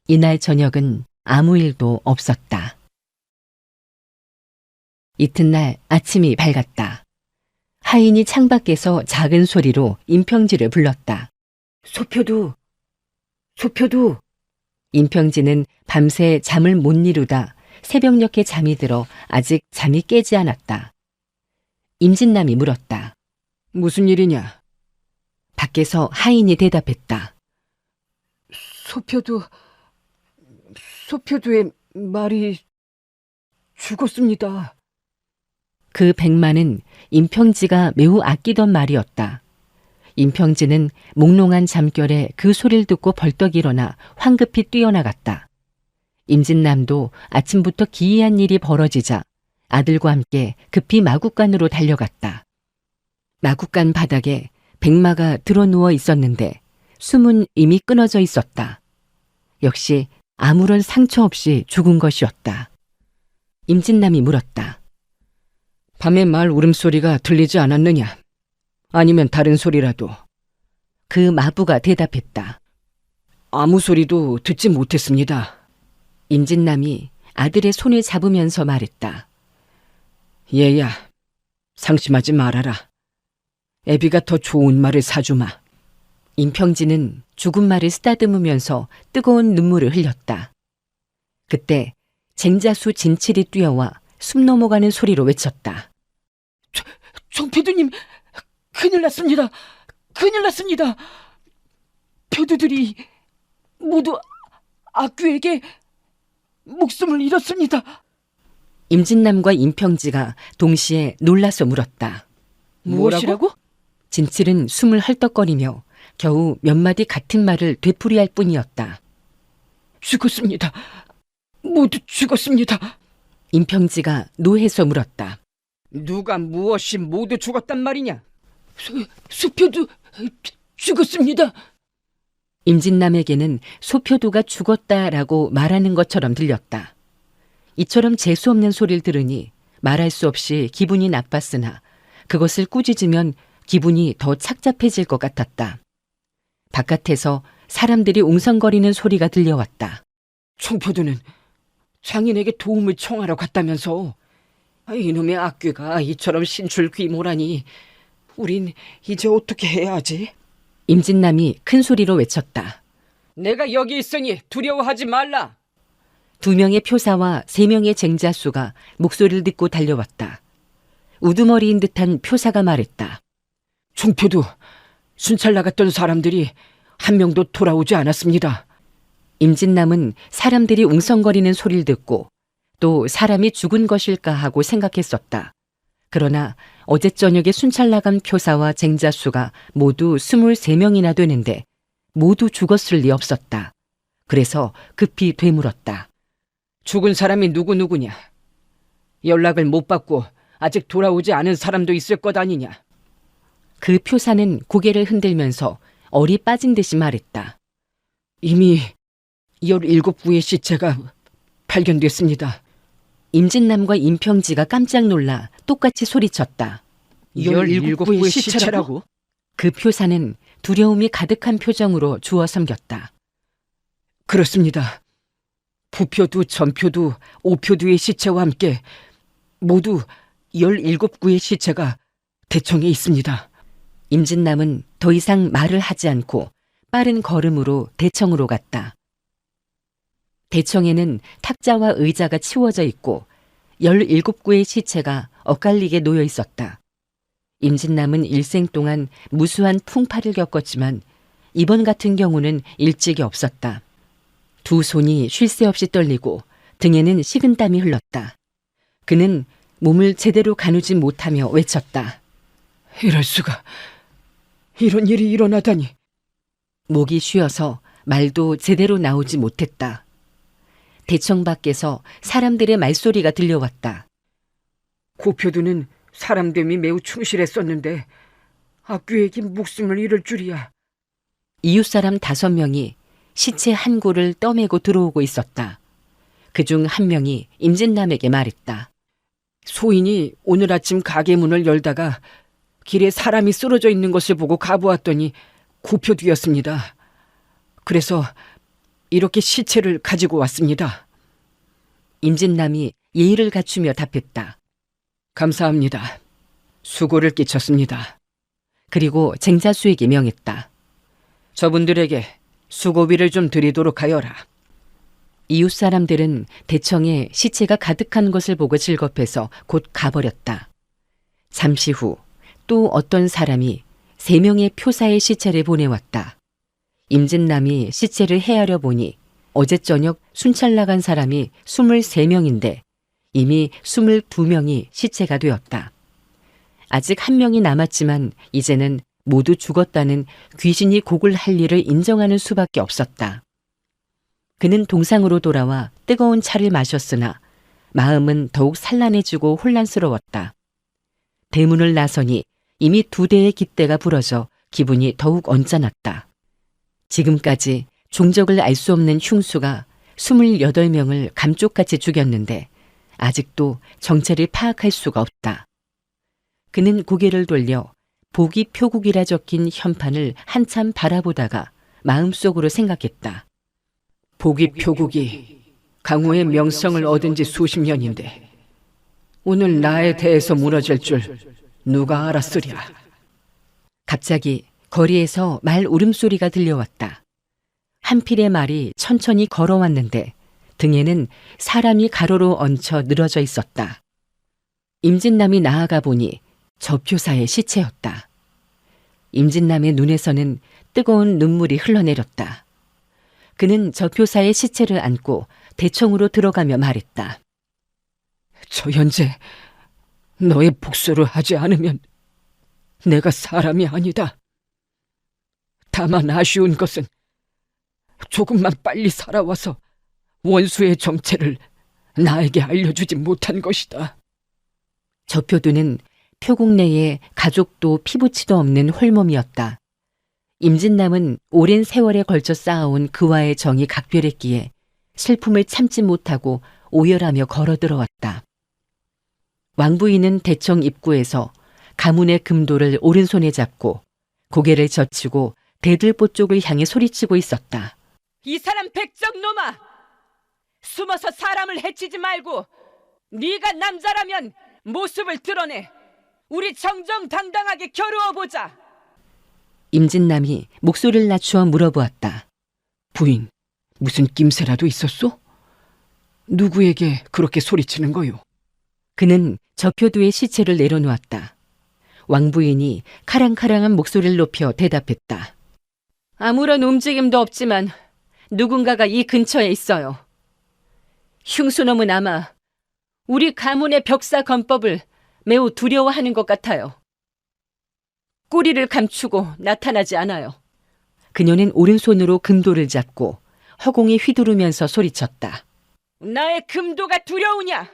이날 저녁은 아무 일도 없었다. 이튿날 아침이 밝았다. 하인이 창밖에서 작은 소리로 임평지를 불렀다. 소표두! 소표두! 임평지는 밤새 잠을 못 이루다 새벽녘에 잠이 들어 아직 잠이 깨지 않았다. 임진남이 물었다. 무슨 일이냐? 밖에서 하인이 대답했다. 소표두의 말이 죽었습니다. 그 백마는 임평지가 매우 아끼던 말이었다. 임평지는 몽롱한 잠결에 그 소리를 듣고 벌떡 일어나 황급히 뛰어나갔다. 임진남도 아침부터 기이한 일이 벌어지자 아들과 함께 급히 마국간으로 달려갔다. 마국간 바닥에 백마가 드러누워 있었는데 숨은 이미 끊어져 있었다. 역시 아무런 상처 없이 죽은 것이었다. 임진남이 물었다. 밤에 말 울음소리가 들리지 않았느냐? 아니면 다른 소리라도? 그 마부가 대답했다. 아무 소리도 듣지 못했습니다. 임진남이 아들의 손을 잡으면서 말했다. 얘야, 상심하지 말아라. 애비가 더 좋은 말을 사주마. 임평지는 죽은 말을 쓰다듬으면서 뜨거운 눈물을 흘렸다. 그때 쟁자수 진칠이 뛰어와 숨 넘어가는 소리로 외쳤다. 총표두님, 큰일 났습니다. 큰일 났습니다. 표두들이 모두 악귀에게 목숨을 잃었습니다. 임진남과 임평지가 동시에 놀라서 물었다. 무엇이라고? 진칠은 숨을 헐떡거리며 겨우 몇 마디 같은 말을 되풀이할 뿐이었다. 죽었습니다. 모두 죽었습니다. 임평지가 노해서 물었다. 누가 무엇이 모두 죽었단 말이냐? 수표도 죽었습니다. 임진남에게는 소표도가 죽었다라고 말하는 것처럼 들렸다. 이처럼 재수없는 소리를 들으니 말할 수 없이 기분이 나빴으나 그것을 꾸짖으면 기분이 더 착잡해질 것 같았다. 바깥에서 사람들이 웅성거리는 소리가 들려왔다. 총표두는 장인에게 도움을 청하러 갔다면서. 이놈의 악귀가 이처럼 신출귀몰하니 우린 이제 어떻게 해야 하지? 임진남이 큰 소리로 외쳤다. 내가 여기 있으니 두려워하지 말라. 2명의 표사와 3명의 쟁자수가 목소리를 듣고 달려왔다. 우두머리인 듯한 표사가 말했다. 총표두, 순찰 나갔던 사람들이 한 명도 돌아오지 않았습니다. 임진남은 사람들이 웅성거리는 소리를 듣고 또 사람이 죽은 것일까 하고 생각했었다. 그러나 어제 저녁에 순찰 나간 표사와 쟁자수가 모두 23명이나 되는데 모두 죽었을 리 없었다. 그래서 급히 되물었다. 죽은 사람이 누구냐? 연락을 못 받고 아직 돌아오지 않은 사람도 있을 것 아니냐? 그 표사는 고개를 흔들면서 얼이 빠진 듯이 말했다. 이미 17구의 시체가 발견됐습니다. 임진남과 임평지가 깜짝 놀라 똑같이 소리쳤다. 17구의 시체라고? 그 표사는 두려움이 가득한 표정으로 주워 섬겼다. 그렇습니다. 부표두, 전표두, 오표두의 시체와 함께 모두 17구의 시체가 대청에 있습니다. 임진남은 더 이상 말을 하지 않고 빠른 걸음으로 대청으로 갔다. 대청에는 탁자와 의자가 치워져 있고 17구의 시체가 엇갈리게 놓여 있었다. 임진남은 일생 동안 무수한 풍파를 겪었지만 이번 같은 경우는 일찍이 없었다. 2 손이 쉴 새 없이 떨리고 등에는 식은땀이 흘렀다. 그는 몸을 제대로 가누지 못하며 외쳤다. 이럴 수가. 이런 일이 일어나다니. 목이 쉬어서 말도 제대로 나오지 못했다. 대청 밖에서 사람들의 말소리가 들려왔다. 고표두는 사람됨이 매우 충실했었는데 악귀에게 목숨을 잃을 줄이야. 이웃사람 5명이 시체 한 구를 떠매고 들어오고 있었다. 그중 한 명이 임진남에게 말했다. 소인이 오늘 아침 가게 문을 열다가 길에 사람이 쓰러져 있는 것을 보고 가보았더니 고표두였습니다. 그래서 이렇게 시체를 가지고 왔습니다. 임진남이 예의를 갖추며 답했다. 감사합니다. 수고를 끼쳤습니다. 그리고 쟁자수에게 명했다. 저분들에게 수고비를 좀 드리도록 하여라. 이웃 사람들은 대청에 시체가 가득한 것을 보고 즐겁해서 곧 가버렸다. 잠시 후 또 어떤 사람이 3명의 표사의 시체를 보내왔다. 임진남이 시체를 헤아려 보니 어제 저녁 순찰 나간 사람이 23명인데 이미 22명이 시체가 되었다. 아직 1명이 남았지만 이제는 모두 죽었다는 귀신이 곡을 할 일을 인정하는 수밖에 없었다. 그는 동상으로 돌아와 뜨거운 차를 마셨으나 마음은 더욱 산란해지고 혼란스러웠다. 대문을 나서니 이미 2대의 깃대가 부러져 기분이 더욱 언짢았다. 지금까지 종적을 알 수 없는 흉수가 28명을 감쪽같이 죽였는데 아직도 정체를 파악할 수가 없다. 그는 고개를 돌려 보기 표국이라 적힌 현판을 한참 바라보다가 마음속으로 생각했다. 보기 표국이 강호의 명성을 얻은 지 수십 년인데 오늘 나에 대해서 무너질 줄 누가 알았으랴. 갑자기 거리에서 말 울음소리가 들려왔다. 한 필의 말이 천천히 걸어왔는데 등에는 사람이 가로로 얹혀 늘어져 있었다. 임진남이 나아가 보니 접교사의 시체였다. 임진남의 눈에서는 뜨거운 눈물이 흘러내렸다. 그는 접교사의 시체를 안고 대청으로 들어가며 말했다. 저 현재 너의 복수를 하지 않으면 내가 사람이 아니다. 다만 아쉬운 것은 조금만 빨리 살아와서 원수의 정체를 나에게 알려주지 못한 것이다. 저표두는 표국 내에 가족도 피부치도 없는 홀몸이었다. 임진남은 오랜 세월에 걸쳐 쌓아온 그와의 정이 각별했기에 슬픔을 참지 못하고 오열하며 걸어 들어왔다. 왕부인은 대청 입구에서 가문의 금도를 오른손에 잡고 고개를 젖히고 대들보 쪽을 향해 소리치고 있었다. 이 사람 백정놈아! 숨어서 사람을 해치지 말고 네가 남자라면 모습을 드러내 우리 정정당당하게 겨루어 보자. 임진남이 목소리를 낮추어 물어보았다. 부인, 무슨 낌새라도 있었소? 누구에게 그렇게 소리치는 거요? 그는 저표두의 시체를 내려놓았다. 왕부인이 카랑카랑한 목소리를 높여 대답했다. 아무런 움직임도 없지만 누군가가 이 근처에 있어요. 흉수놈은 아마 우리 가문의 벽사 건법을 매우 두려워하는 것 같아요. 꼬리를 감추고 나타나지 않아요. 그녀는 오른손으로 금도를 잡고 허공에 휘두르면서 소리쳤다. 나의 금도가 두려우냐?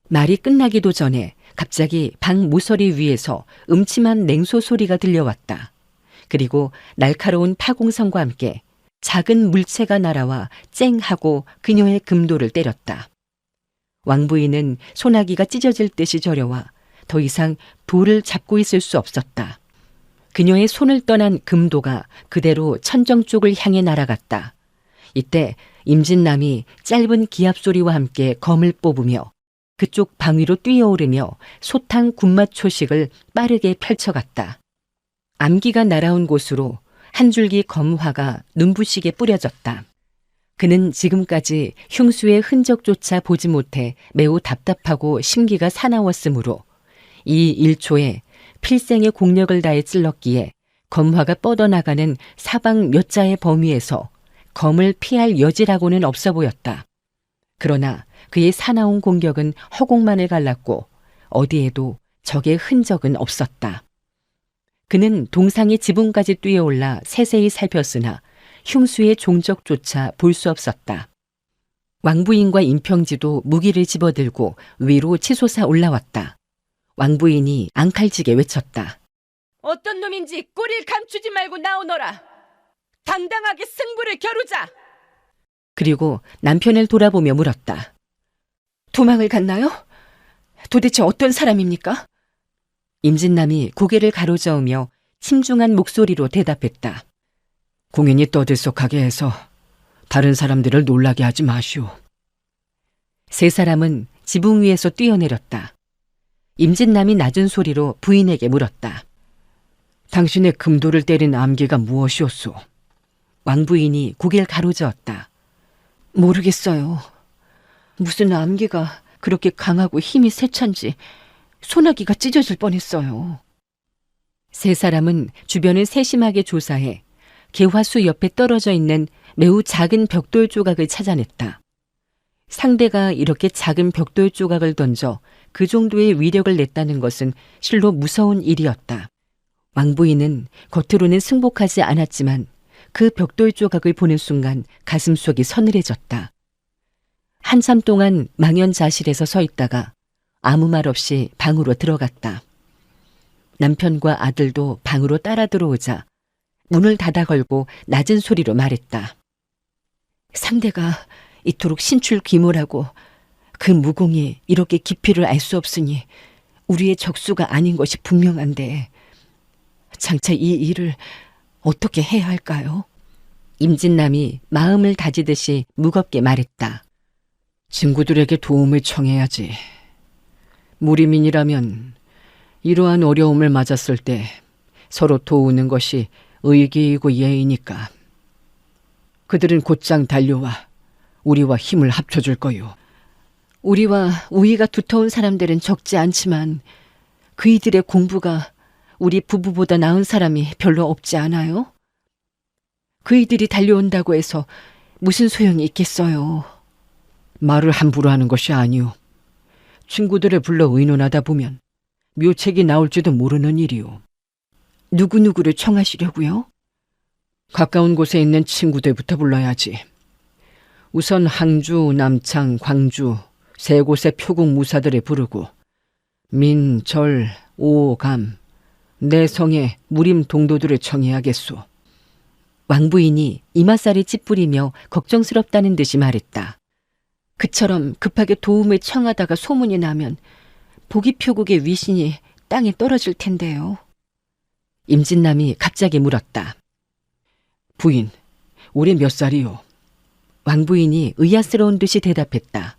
말이 끝나기도 전에 갑자기 방 모서리 위에서 음침한 냉소 소리가 들려왔다. 그리고 날카로운 파공성과 함께 작은 물체가 날아와 쨍 하고 그녀의 금도를 때렸다. 왕부인은 소나기가 찢어질 듯이 저려와 더 이상 돌을 잡고 있을 수 없었다. 그녀의 손을 떠난 금도가 그대로 천정 쪽을 향해 날아갔다. 이때 임진남이 짧은 기합 소리와 함께 검을 뽑으며 그쪽 방 위로 뛰어오르며 소탕 군맛 초식을 빠르게 펼쳐갔다. 암기가 날아온 곳으로 한 줄기 검화가 눈부시게 뿌려졌다. 그는 지금까지 흉수의 흔적조차 보지 못해 매우 답답하고 심기가 사나웠으므로 이 1초에 필생의 공력을 다해 찔렀기에 검화가 뻗어나가는 사방 몇 자의 범위에서 검을 피할 여지라고는 없어 보였다. 그러나 그의 사나운 공격은 허공만을 갈랐고 어디에도 적의 흔적은 없었다. 그는 동상의 지붕까지 뛰어올라 세세히 살폈으나 흉수의 종적조차 볼 수 없었다. 왕부인과 임평지도 무기를 집어들고 위로 치솟아 올라왔다. 왕부인이 앙칼지게 외쳤다. 어떤 놈인지 꼬리를 감추지 말고 나오너라. 당당하게 승부를 겨루자. 그리고 남편을 돌아보며 물었다. 도망을 갔나요? 도대체 어떤 사람입니까? 임진남이 고개를 가로저으며 침중한 목소리로 대답했다. 공연이 떠들썩하게 해서 다른 사람들을 놀라게 하지 마시오. 세 사람은 지붕 위에서 뛰어내렸다. 임진남이 낮은 소리로 부인에게 물었다. 당신의 금도를 때린 암기가 무엇이었소? 왕부인이 고개를 가로저었다. 모르겠어요. 무슨 암기가 그렇게 강하고 힘이 세찬지 소나기가 찢어질 뻔했어요. 세 사람은 주변을 세심하게 조사해 개화수 옆에 떨어져 있는 매우 작은 벽돌 조각을 찾아냈다. 상대가 이렇게 작은 벽돌 조각을 던져 그 정도의 위력을 냈다는 것은 실로 무서운 일이었다. 왕부인은 겉으로는 승복하지 않았지만 그 벽돌 조각을 보는 순간 가슴속이 서늘해졌다. 한참 동안 망연자실해서 서 있다가 아무 말 없이 방으로 들어갔다. 남편과 아들도 방으로 따라 들어오자 문을 닫아 걸고 낮은 소리로 말했다. 상대가 이토록 신출귀몰하고 그 무공이 이렇게 깊이를 알 수 없으니 우리의 적수가 아닌 것이 분명한데 장차 이 일을 어떻게 해야 할까요? 임진남이 마음을 다지듯이 무겁게 말했다. 친구들에게 도움을 청해야지. 무리민이라면 이러한 어려움을 맞았을 때 서로 도우는 것이 의기이고 예의니까. 그들은 곧장 달려와 우리와 힘을 합쳐줄 거요. 우리와 우위가 두터운 사람들은 적지 않지만 그이들의 공부가 우리 부부보다 나은 사람이 별로 없지 않아요? 그이들이 달려온다고 해서 무슨 소용이 있겠어요. 말을 함부로 하는 것이 아니오. 친구들을 불러 의논하다 보면 묘책이 나올지도 모르는 일이오. 누구누구를 청하시려고요? 가까운 곳에 있는 친구들부터 불러야지. 우선 항주, 남창, 광주 세 곳의 표국 무사들을 부르고 민, 절, 오, 감, 내 성의 무림 동도들을 청해야겠소. 왕부인이 이마살이 찌푸리며 걱정스럽다는 듯이 말했다. 그처럼 급하게 도움을 청하다가 소문이 나면 보기표국의 위신이 땅에 떨어질 텐데요. 임진남이 갑자기 물었다. 부인, 올해 몇 살이오? 왕부인이 의아스러운 듯이 대답했다.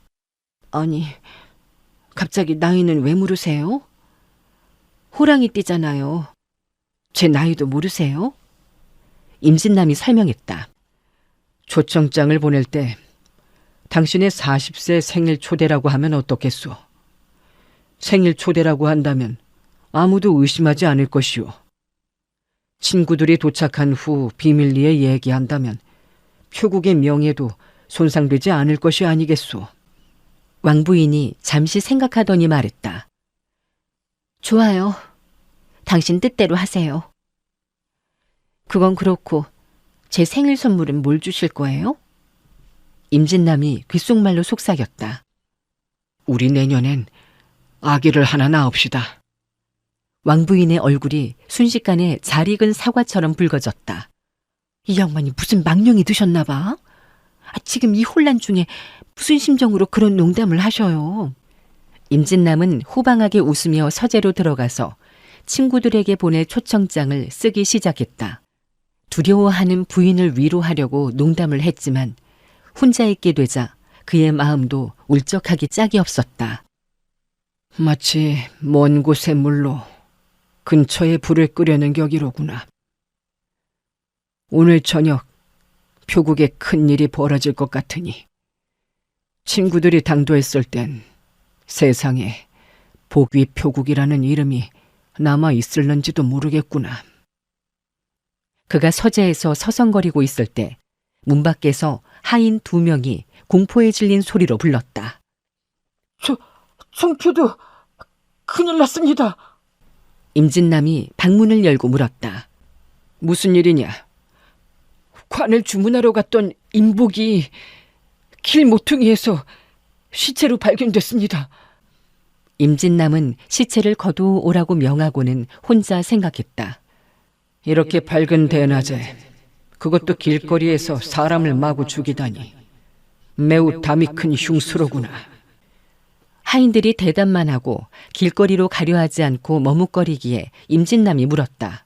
아니, 갑자기 나이는 왜 물으세요? 호랑이 띠잖아요. 제 나이도 모르세요? 임진남이 설명했다. 초청장을 보낼 때 당신의 40세 생일 초대라고 하면 어떻겠소? 생일 초대라고 한다면 아무도 의심하지 않을 것이오. 친구들이 도착한 후 비밀리에 얘기한다면 표국의 명예도 손상되지 않을 것이 아니겠소. 왕부인이 잠시 생각하더니 말했다. 좋아요. 당신 뜻대로 하세요. 그건 그렇고 제 생일 선물은 뭘 주실 거예요? 임진남이 귓속말로 속삭였다. 우리 내년엔 아기를 하나 낳읍시다. 왕부인의 얼굴이 순식간에 잘 익은 사과처럼 붉어졌다. 이 양반이 무슨 망령이 드셨나 봐. 지금 이 혼란 중에 무슨 심정으로 그런 농담을 하셔요. 임진남은 호방하게 웃으며 서재로 들어가서 친구들에게 보낼 초청장을 쓰기 시작했다. 두려워하는 부인을 위로하려고 농담을 했지만 혼자 있게 되자 그의 마음도 울적하기 짝이 없었다. 마치 먼 곳의 물로 근처에 불을 끄려는 격이로구나. 오늘 저녁 표국에 큰일이 벌어질 것 같으니 친구들이 당도했을 땐 세상에 복위 표국이라는 이름이 남아 있을는지도 모르겠구나. 그가 서재에서 서성거리고 있을 때 문 밖에서 하인 2명이 공포에 질린 소리로 불렀다. 송표도 큰일 났습니다. 임진남이 방문을 열고 물었다. 무슨 일이냐? 관을 주문하러 갔던 임복이 길 모퉁이에서 시체로 발견됐습니다. 임진남은 시체를 거두오라고 명하고는 혼자 생각했다. 이렇게 밝은 대낮에 그것도 길거리에서 사람을 마구 죽이다니 매우 담이 큰 흉수로구나. 하인들이 대답만 하고 길거리로 가려 하지 않고 머뭇거리기에 임진남이 물었다.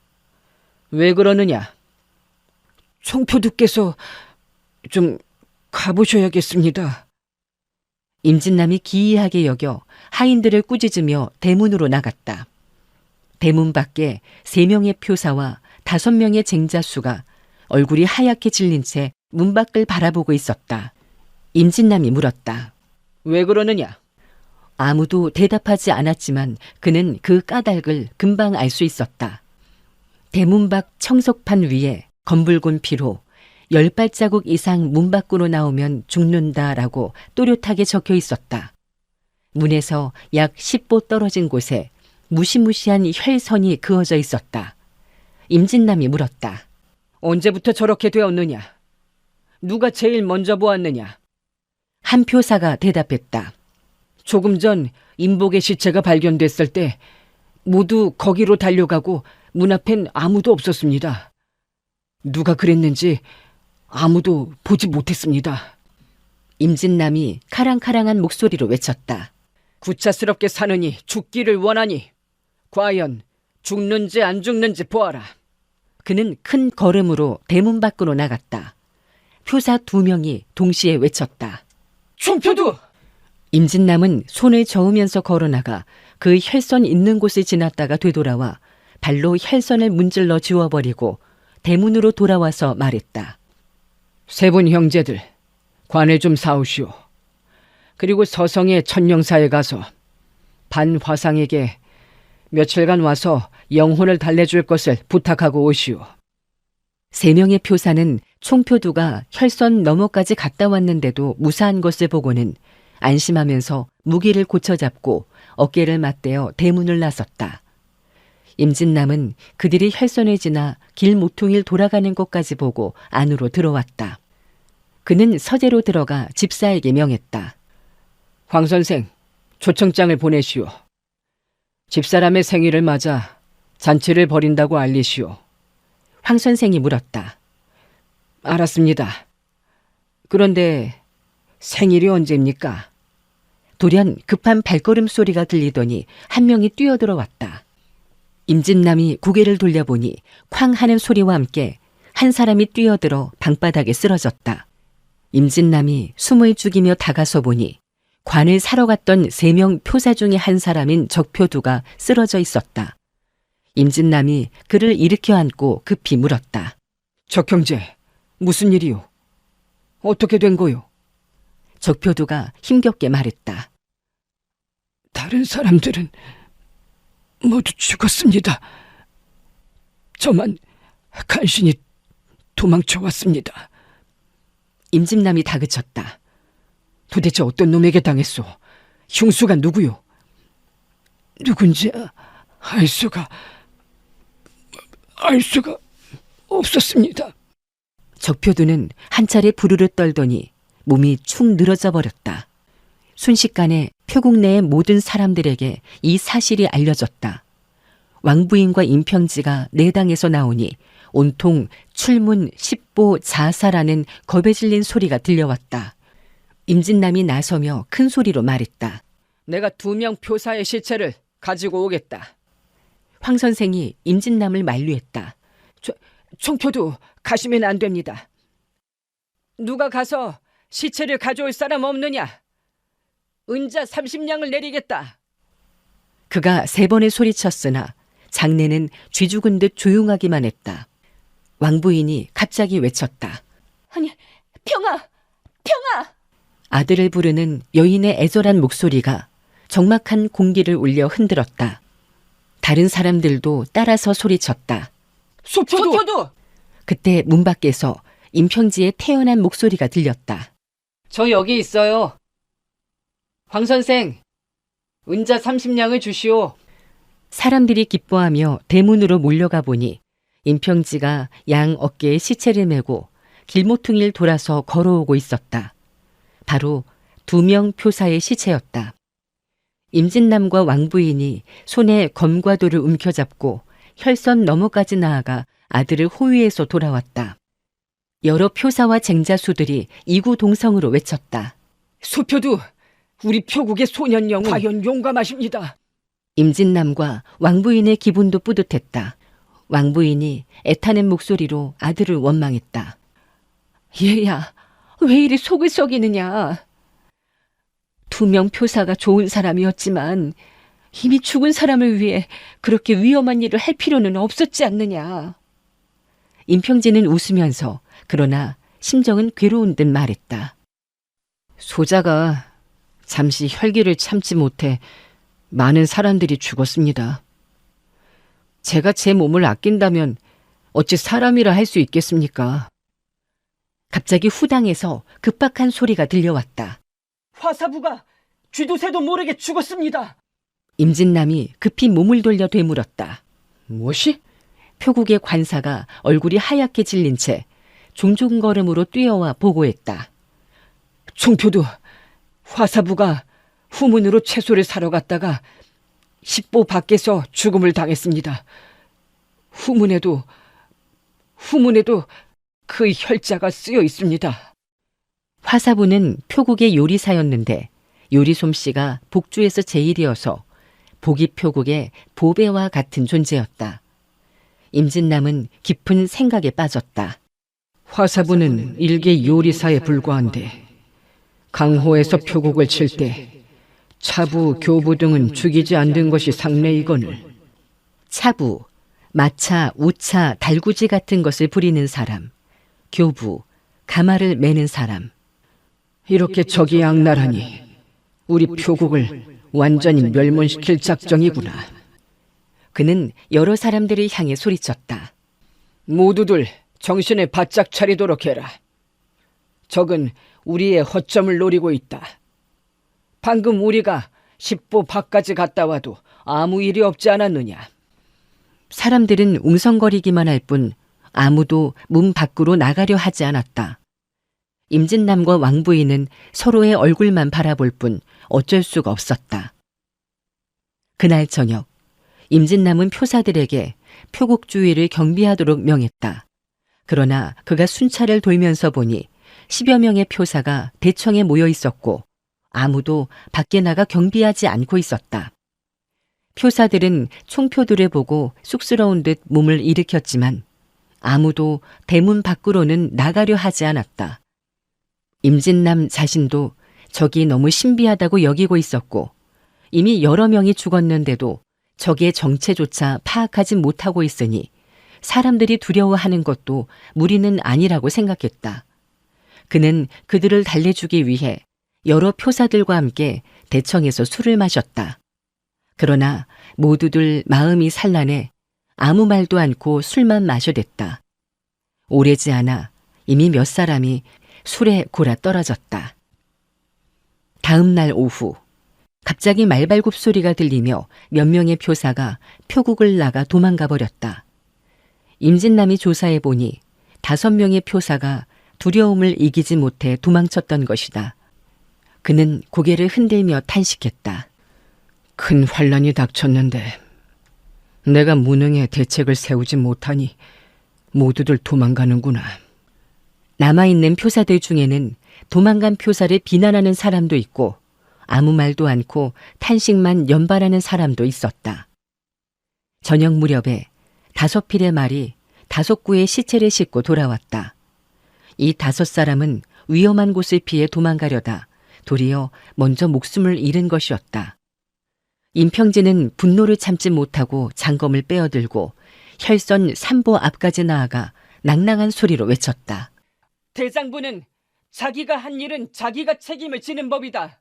왜 그러느냐? 송표두께서 좀 가보셔야겠습니다. 임진남이 기이하게 여겨 하인들을 꾸짖으며 대문으로 나갔다. 대문 밖에 3명의 표사와 5명의 쟁자수가 얼굴이 하얗게 질린 채 문 밖을 바라보고 있었다. 임진남이 물었다. 왜 그러느냐? 아무도 대답하지 않았지만 그는 그 까닭을 금방 알 수 있었다. 대문 밖 청석판 위에 검붉은 피로 10발자국 이상 문 밖으로 나오면 죽는다라고 또렷하게 적혀 있었다. 문에서 약 10보 떨어진 곳에 무시무시한 혈선이 그어져 있었다. 임진남이 물었다. 언제부터 저렇게 되었느냐? 누가 제일 먼저 보았느냐? 한 표사가 대답했다. 조금 전 임복의 시체가 발견됐을 때 모두 거기로 달려가고 문 앞엔 아무도 없었습니다. 누가 그랬는지 아무도 보지 못했습니다. 임진남이 카랑카랑한 목소리로 외쳤다. 구차스럽게 사느니 죽기를 원하니 과연 죽는지 안 죽는지 보아라. 그는 큰 걸음으로 대문 밖으로 나갔다. 표사 2명이 동시에 외쳤다. 총표두! 임진남은 손을 저으면서 걸어나가 그 혈선 있는 곳을 지났다가 되돌아와 발로 혈선을 문질러 지워버리고 대문으로 돌아와서 말했다. 세 분 형제들, 관을 좀 사오시오. 그리고 서성의 천령사에 가서 반화상에게 며칠간 와서 영혼을 달래줄 것을 부탁하고 오시오. 3명의 표사는 총표두가 혈선 너머까지 갔다 왔는데도 무사한 것을 보고는 안심하면서 무기를 고쳐잡고 어깨를 맞대어 대문을 나섰다. 임진남은 그들이 혈선을 지나 길 모퉁이를 돌아가는 것까지 보고 안으로 들어왔다. 그는 서재로 들어가 집사에게 명했다. 황 선생, 초청장을 보내시오. 집사람의 생일을 맞아 잔치를 벌인다고 알리시오. 황 선생이 물었다. 알았습니다. 그런데 생일이 언제입니까? 돌연 급한 발걸음 소리가 들리더니 한 명이 뛰어들어왔다. 임진남이 고개를 돌려보니 쾅 하는 소리와 함께 한 사람이 뛰어들어 방바닥에 쓰러졌다. 임진남이 숨을 죽이며 다가서 보니 관을 사러 갔던 3명 표사 중에 한 사람인 적표두가 쓰러져 있었다. 임진남이 그를 일으켜 안고 급히 물었다. 적 형제, 무슨 일이오? 어떻게 된 거요? 적표두가 힘겹게 말했다. 다른 사람들은 모두 죽었습니다. 저만 간신히 도망쳐 왔습니다. 임진남이 다그쳤다. 도대체 어떤 놈에게 당했소? 흉수가 누구요? 누군지 알 수가 없었습니다. 적표두는 한 차례 부르르 떨더니 몸이 축 늘어져 버렸다. 순식간에 표국 내의 모든 사람들에게 이 사실이 알려졌다. 왕부인과 임평지가 내당에서 나오니 온통 출문 십보 자사라는 겁에 질린 소리가 들려왔다. 임진남이 나서며 큰 소리로 말했다. 내가 2명 표사의 시체를 가지고 오겠다. 황 선생이 임진남을 만류했다. 총표도 가시면 안 됩니다. 누가 가서 시체를 가져올 사람 없느냐? 은자 30냥을 내리겠다. 그가 3번의 소리쳤으나 장내는 쥐 죽은 듯 조용하기만 했다. 왕부인이 갑자기 외쳤다. 아니, 평아! 평아! 아들을 부르는 여인의 애절한 목소리가 적막한 공기를 울려 흔들었다. 다른 사람들도 따라서 소리쳤다. 소표도! 그때 문 밖에서 임평지의 태연한 목소리가 들렸다. 저 여기 있어요. 황 선생, 은자 30냥을 주시오. 사람들이 기뻐하며 대문으로 몰려가 보니 임평지가 양 어깨에 시체를 메고 길모퉁이를 돌아서 걸어오고 있었다. 바로 2명 표사의 시체였다. 임진남과 왕부인이 손에 검과 돌을 움켜잡고 혈선 너머까지 나아가 아들을 호위해서 돌아왔다. 여러 표사와 쟁자수들이 이구동성으로 외쳤다. 소표도 우리 표국의 소년 영웅 과연 용감하십니다. 임진남과 왕부인의 기분도 뿌듯했다. 왕부인이 애타는 목소리로 아들을 원망했다. 얘야, 왜 이리 속을 썩이느냐. 2명 표사가 좋은 사람이었지만 이미 죽은 사람을 위해 그렇게 위험한 일을 할 필요는 없었지 않느냐. 임평진은 웃으면서 그러나 심정은 괴로운 듯 말했다. 소자가 잠시 혈기를 참지 못해 많은 사람들이 죽었습니다. 제가 제 몸을 아낀다면 어찌 사람이라 할 수 있겠습니까? 갑자기 후당에서 급박한 소리가 들려왔다. 화사부가 쥐도 새도 모르게 죽었습니다. 임진남이 급히 몸을 돌려 되물었다. 무엇이? 표국의 관사가 얼굴이 하얗게 질린 채 종종걸음으로 뛰어와 보고했다. 총표도 화사부가 후문으로 채소를 사러 갔다가 십보 밖에서 죽음을 당했습니다. 후문에도 그 혈자가 쓰여 있습니다. 화사부는 표국의 요리사였는데 요리 솜씨가 복주에서 제일이어서 보기 표국의 보배와 같은 존재였다. 임진남은 깊은 생각에 빠졌다. 화사부는 일개 요리사에 불과한데 강호에서 표국을 칠 때 차부, 교부 등은 죽이지 않는 것이 상례이거늘. 차부, 마차, 우차, 달구지 같은 것을 부리는 사람, 교부, 가마를 매는 사람. 이렇게 적이 악랄하니 우리 표국을 완전히 멸문시킬 작정이구나. 그는 여러 사람들을 향해 소리쳤다. 모두들 정신을 바짝 차리도록 해라. 적은 우리의 허점을 노리고 있다. 방금 우리가 10보 밖까지 갔다 와도 아무 일이 없지 않았느냐. 사람들은 웅성거리기만 할 뿐 아무도 문 밖으로 나가려 하지 않았다. 임진남과 왕부인은 서로의 얼굴만 바라볼 뿐 어쩔 수가 없었다. 그날 저녁, 임진남은 표사들에게 표국주의를 경비하도록 명했다. 그러나 그가 순찰을 돌면서 보니 10여 명의 표사가 대청에 모여 있었고 아무도 밖에 나가 경비하지 않고 있었다. 표사들은 총표들을 보고 쑥스러운 듯 몸을 일으켰지만 아무도 대문 밖으로는 나가려 하지 않았다. 임진남 자신도 적이 너무 신비하다고 여기고 있었고 이미 여러 명이 죽었는데도 적의 정체조차 파악하지 못하고 있으니 사람들이 두려워하는 것도 무리는 아니라고 생각했다. 그는 그들을 달래주기 위해 여러 표사들과 함께 대청에서 술을 마셨다. 그러나 모두들 마음이 산란해 아무 말도 않고 술만 마셔댔다. 오래지 않아 이미 몇 사람이 술에 골아 떨어졌다. 다음 날 오후 갑자기 말발굽 소리가 들리며 몇 명의 표사가 표국을 나가 도망가 버렸다. 임진남이 조사해 보니 5명의 표사가 두려움을 이기지 못해 도망쳤던 것이다. 그는 고개를 흔들며 탄식했다. 큰 환란이 닥쳤는데 내가 무능해 대책을 세우지 못하니 모두들 도망가는구나. 남아있는 표사들 중에는 도망간 표사를 비난하는 사람도 있고 아무 말도 않고 탄식만 연발하는 사람도 있었다. 저녁 무렵에 5필의 말이 5구의 시체를 싣고 돌아왔다. 이 5사람은 위험한 곳을 피해 도망가려다 도리어 먼저 목숨을 잃은 것이었다. 임평진은 분노를 참지 못하고 장검을 빼어들고 혈선 3보 앞까지 나아가 낭낭한 소리로 외쳤다. 대장부는 자기가 한 일은 자기가 책임을 지는 법이다.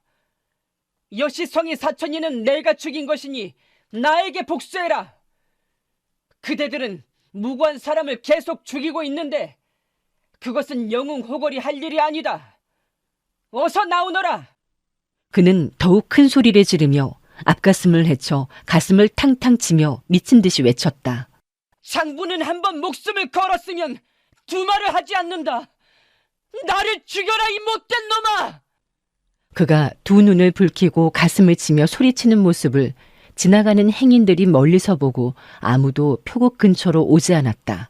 여시성의 사천이는 내가 죽인 것이니 나에게 복수해라. 그대들은 무고한 사람을 계속 죽이고 있는데 그것은 영웅 호걸이 할 일이 아니다. 어서 나오너라. 그는 더욱 큰 소리를 지르며 앞가슴을 헤쳐 가슴을 탕탕 치며 미친 듯이 외쳤다. 장부는 한번 목숨을 걸었으면 두말을 하지 않는다. 나를 죽여라 이 못된 놈아. 그가 두 눈을 붉히고 가슴을 치며 소리치는 모습을 지나가는 행인들이 멀리서 보고 아무도 표국 근처로 오지 않았다.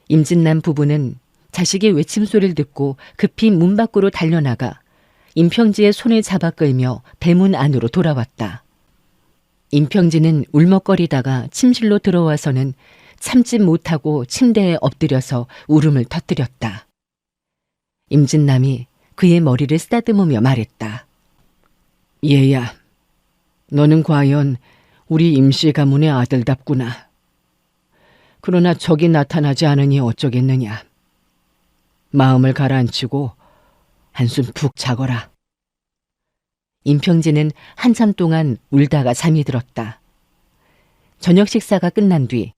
임진남 부부는 자식의 외침소리를 듣고 급히 문 밖으로 달려나가 임평지의 손을 잡아 끌며 대문 안으로 돌아왔다. 임평지는 울먹거리다가 침실로 들어와서는 참지 못하고 침대에 엎드려서 울음을 터뜨렸다. 임진남이 그의 머리를 쓰다듬으며 말했다. 얘야, 너는 과연 우리 임씨 가문의 아들답구나. 그러나 적이 나타나지 않으니 어쩌겠느냐. 마음을 가라앉히고 한숨 푹 자거라. 임평진은 한참 동안 울다가 잠이 들었다. 저녁 식사가 끝난 뒤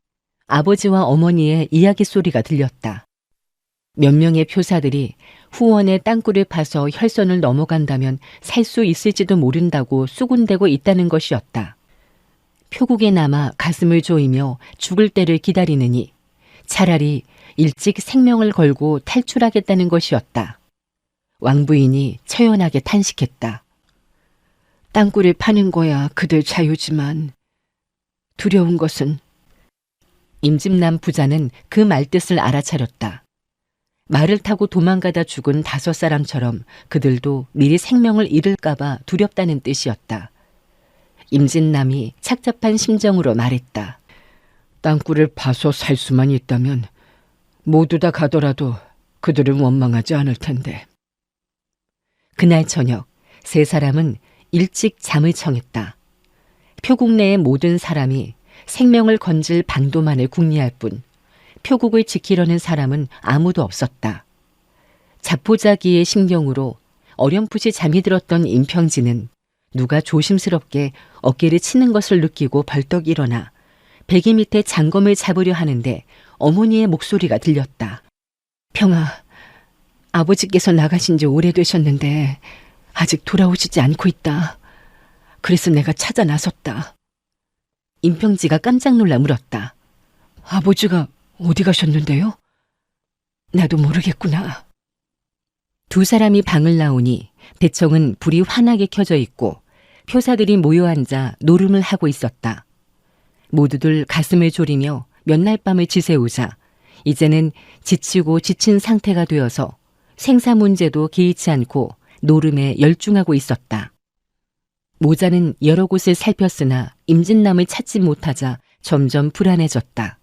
아버지와 어머니의 이야기 소리가 들렸다. 몇 명의 표사들이 후원의 땅굴을 파서 혈선을 넘어간다면 살 수 있을지도 모른다고 수군대고 있다는 것이었다. 표국에 남아 가슴을 조이며 죽을 때를 기다리느니 차라리 일찍 생명을 걸고 탈출하겠다는 것이었다. 왕부인이 처연하게 탄식했다. 땅굴을 파는 거야 그들 자유지만 두려운 것은. 임진남 부자는 그 말뜻을 알아차렸다. 말을 타고 도망가다 죽은 5사람처럼 그들도 미리 생명을 잃을까봐 두렵다는 뜻이었다. 임진남이 착잡한 심정으로 말했다. 땅굴을 파서 살 수만 있다면 모두 다 가더라도 그들은 원망하지 않을 텐데. 그날 저녁 세 사람은 일찍 잠을 청했다. 표국 내의 모든 사람이 생명을 건질 방도만을 궁리할 뿐 표국을 지키려는 사람은 아무도 없었다. 자포자기의 심경으로 어렴풋이 잠이 들었던 임평진은 누가 조심스럽게 어깨를 치는 것을 느끼고 벌떡 일어나 베개 밑에 장검을 잡으려 하는데 어머니의 목소리가 들렸다. 평아, 아버지께서 나가신 지 오래되셨는데 아직 돌아오시지 않고 있다. 그래서 내가 찾아 나섰다. 임평지가 깜짝 놀라 물었다. 아버지가 어디 가셨는데요? 나도 모르겠구나. 두 사람이 방을 나오니 대청은 불이 환하게 켜져 있고 표사들이 모여 앉아 노름을 하고 있었다. 모두들 가슴을 졸이며 몇 날 밤을 지새우자 이제는 지치고 지친 상태가 되어서 생사 문제도 개의치 않고 노름에 열중하고 있었다. 모자는 여러 곳을 살폈으나 임진남을 찾지 못하자 점점 불안해졌다.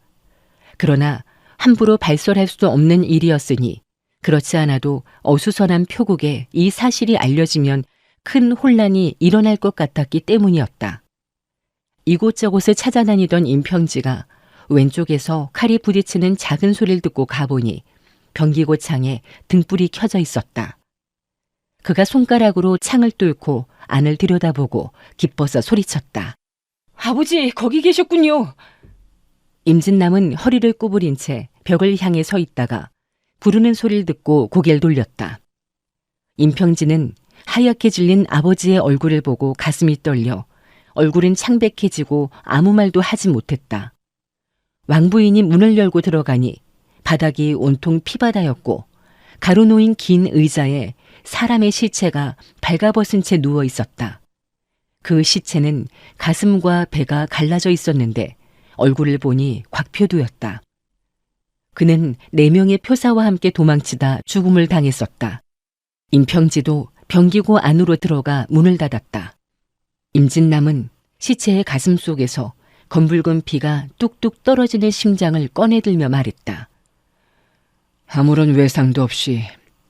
그러나 함부로 발설할 수 없는 일이었으니 그렇지 않아도 어수선한 표국에 이 사실이 알려지면 큰 혼란이 일어날 것 같았기 때문이었다. 이곳저곳을 찾아다니던 임평지가 왼쪽에서 칼이 부딪히는 작은 소리를 듣고 가보니 변기고창에 등불이 켜져 있었다. 그가 손가락으로 창을 뚫고 안을 들여다보고 기뻐서 소리쳤다. 아버지, 거기 계셨군요. 임진남은 허리를 구부린 채 벽을 향해 서 있다가 부르는 소리를 듣고 고개를 돌렸다. 임평진은 하얗게 질린 아버지의 얼굴을 보고 가슴이 떨려 얼굴은 창백해지고 아무 말도 하지 못했다. 왕부인이 문을 열고 들어가니 바닥이 온통 피바다였고 가로놓인 긴 의자에 사람의 시체가 발가벗은 채 누워 있었다. 그 시체는 가슴과 배가 갈라져 있었는데 얼굴을 보니 곽표두였다. 그는 4명의 표사와 함께 도망치다 죽음을 당했었다. 임평지도 변기고 안으로 들어가 문을 닫았다. 임진남은 시체의 가슴 속에서 검붉은 피가 뚝뚝 떨어지는 심장을 꺼내들며 말했다. 아무런 외상도 없이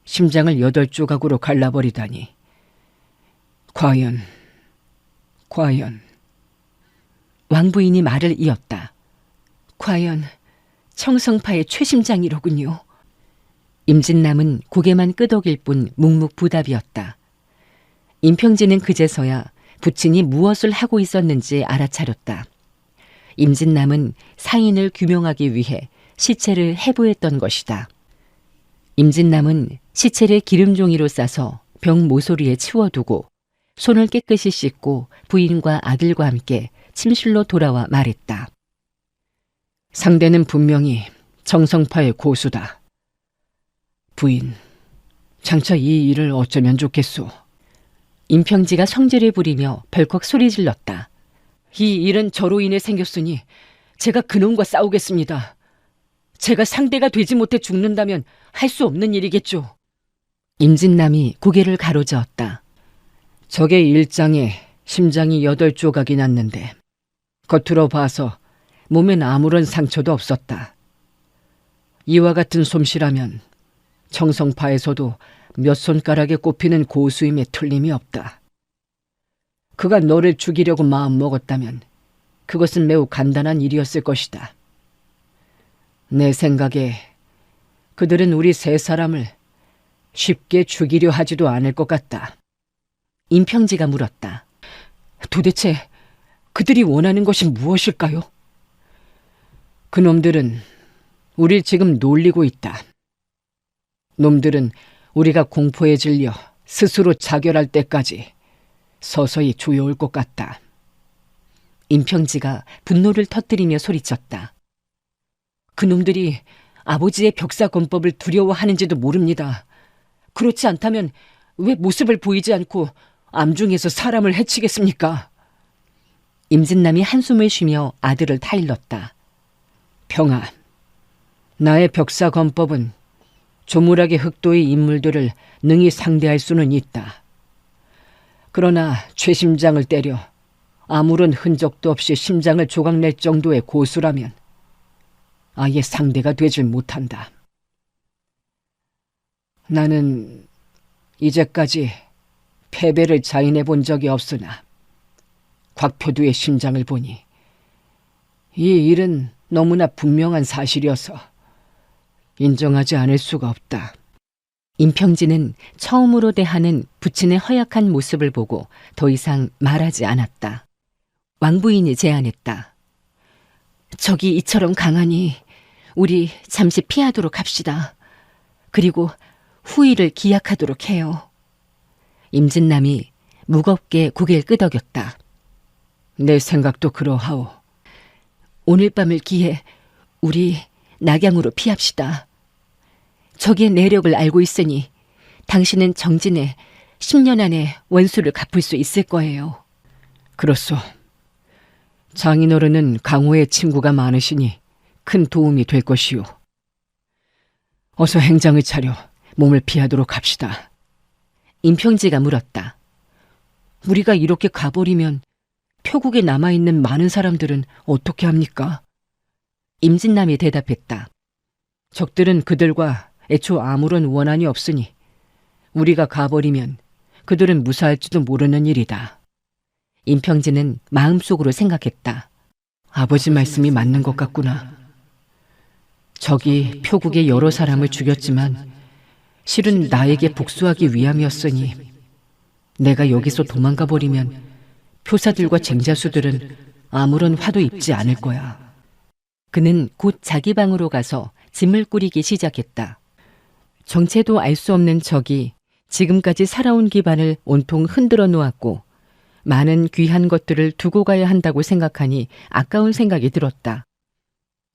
심장을 8조각으로 갈라버리다니. 과연. 왕부인이 말을 이었다. 과연 청성파의 최심장이로군요. 임진남은 고개만 끄덕일 뿐 묵묵부답이었다. 임평진은 그제서야 부친이 무엇을 하고 있었는지 알아차렸다. 임진남은 사인을 규명하기 위해 시체를 해부했던 것이다. 임진남은 시체를 기름종이로 싸서 병 모서리에 치워두고 손을 깨끗이 씻고 부인과 아들과 함께 침실로 돌아와 말했다. 상대는 분명히 정성파의 고수다. 부인, 장차 이 일을 어쩌면 좋겠소. 임평지가 성질을 부리며 벌컥 소리 질렀다. 이 일은 저로 인해 생겼으니 제가 그놈과 싸우겠습니다. 제가 상대가 되지 못해 죽는다면 할 수 없는 일이겠죠. 임진남이 고개를 가로저었다. 적의 일장에 심장이 8조각이 났는데 겉으로 봐서 몸엔 아무런 상처도 없었다. 이와 같은 솜씨라면 정성파에서도 몇 손가락에 꼽히는 고수임에 틀림이 없다. 그가 너를 죽이려고 마음먹었다면 그것은 매우 간단한 일이었을 것이다. 내 생각에 그들은 우리 3사람을 쉽게 죽이려 하지도 않을 것 같다. 임평지가 물었다. 도대체 그들이 원하는 것이 무엇일까요? 그놈들은 우릴 지금 놀리고 있다. 놈들은 우리가 공포에 질려 스스로 자결할 때까지 서서히 조여올 것 같다. 임평지가 분노를 터뜨리며 소리쳤다. 그놈들이 아버지의 벽사검법을 두려워하는지도 모릅니다. 그렇지 않다면 왜 모습을 보이지 않고 암중에서 사람을 해치겠습니까? 임진남이 한숨을 쉬며 아들을 타일렀다. 평아, 나의 벽사검법은 조물하게 흑도의 인물들을 능히 상대할 수는 있다. 그러나 최심장을 때려 아무런 흔적도 없이 심장을 조각낼 정도의 고수라면 아예 상대가 되질 못한다. 나는 이제까지 패배를 자인해 본 적이 없으나 곽표두의 심장을 보니 이 일은 너무나 분명한 사실이어서 인정하지 않을 수가 없다. 임평진은 처음으로 대하는 부친의 허약한 모습을 보고 더 이상 말하지 않았다. 왕부인이 제안했다. 적이 이처럼 강하니 우리 잠시 피하도록 합시다. 그리고 후일을 기약하도록 해요. 임진남이 무겁게 고개를 끄덕였다. 내 생각도 그러하오. 오늘 밤을 기해 우리 낙양으로 피합시다. 적의 내력을 알고 있으니 당신은 정진에 10년 안에 원수를 갚을 수 있을 거예요. 그렇소. 장인어른은 강호의 친구가 많으시니 큰 도움이 될 것이오. 어서 행장을 차려 몸을 피하도록 합시다. 임평지가 물었다. 우리가 이렇게 가버리면 표국에 남아있는 많은 사람들은 어떻게 합니까? 임진남이 대답했다. 적들은 그들과 애초 아무런 원한이 없으니 우리가 가버리면 그들은 무사할지도 모르는 일이다. 임평진은 마음속으로 생각했다. 아버지 말씀이 맞는 것 같구나. 적이 표국의 여러 사람을 죽였지만 실은 나에게 복수하기 위함이었으니 내가 여기서 도망가 버리면 표사들과 쟁자수들은 아무런 화도 입지 않을 거야. 그는 곧 자기 방으로 가서 짐을 꾸리기 시작했다. 정체도 알 수 없는 적이 지금까지 살아온 기반을 온통 흔들어 놓았고 많은 귀한 것들을 두고 가야 한다고 생각하니 아까운 생각이 들었다.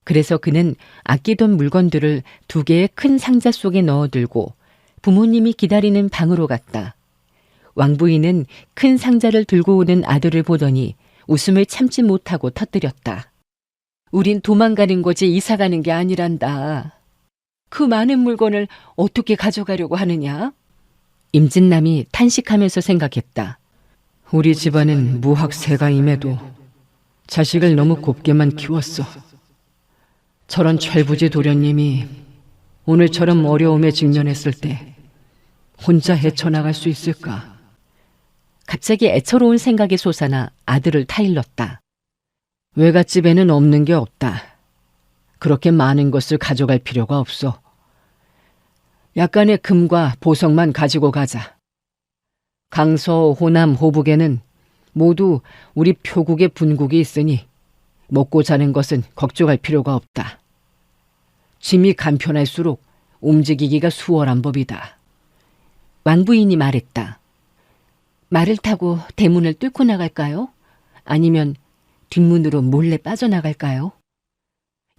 그래서 그는 아끼던 물건들을 2개의 큰 상자 속에 넣어들고 부모님이 기다리는 방으로 갔다. 왕부인은 큰 상자를 들고 오는 아들을 보더니 웃음을 참지 못하고 터뜨렸다. 우린 도망가는 거지 이사 가는 게 아니란다. 그 많은 물건을 어떻게 가져가려고 하느냐? 임진남이 탄식하면서 생각했다. 우리 집안은 무학세가임에도 자식을 너무 곱게만 키웠어. 저런 철부지 도련님이 오늘처럼 어려움에 직면했을 때 혼자 헤쳐나갈 수 있을까? 갑자기 애처로운 생각이 솟아나 아들을 타일렀다. 외갓집에는 없는 게 없다. 그렇게 많은 것을 가져갈 필요가 없어. 약간의 금과 보석만 가지고 가자. 강서, 호남, 호북에는 모두 우리 표국의 분국이 있으니 먹고 자는 것은 걱정할 필요가 없다. 짐이 간편할수록 움직이기가 수월한 법이다. 왕부인이 말했다. 말을 타고 대문을 뚫고 나갈까요? 아니면 뒷문으로 몰래 빠져나갈까요?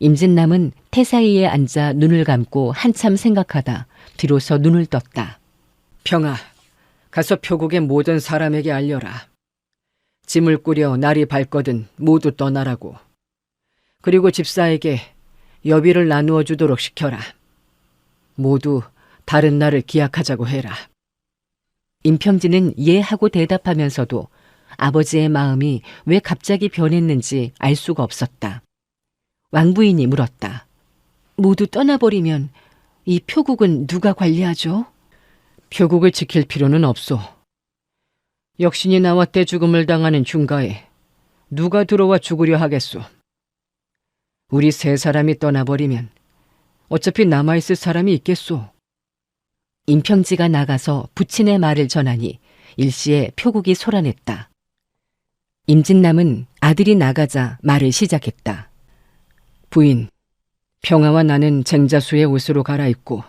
임진남은 태사이에 앉아 눈을 감고 한참 생각하다 뒤로서 눈을 떴다. 평아, 가서 표국의 모든 사람에게 알려라. 짐을 꾸려 날이 밝거든 모두 떠나라고. 그리고 집사에게 여비를 나누어 주도록 시켜라. 모두 다른 날을 기약하자고 해라. 임평진은 예하고 대답하면서도 아버지의 마음이 왜 갑자기 변했는지 알 수가 없었다. 왕부인이 물었다. 모두 떠나버리면 이 표국은 누가 관리하죠? 표국을 지킬 필요는 없소. 역신이 나와 떼죽음을 당하는 중가에 누가 들어와 죽으려 하겠소. 우리 3사람이 떠나버리면 어차피 남아있을 사람이 있겠소. 임평지가 나가서 부친의 말을 전하니 일시에 표국이 소란했다. 임진남은 아들이 나가자 말을 시작했다. 부인, 평아와 나는 쟁자수의 옷으로 갈아입고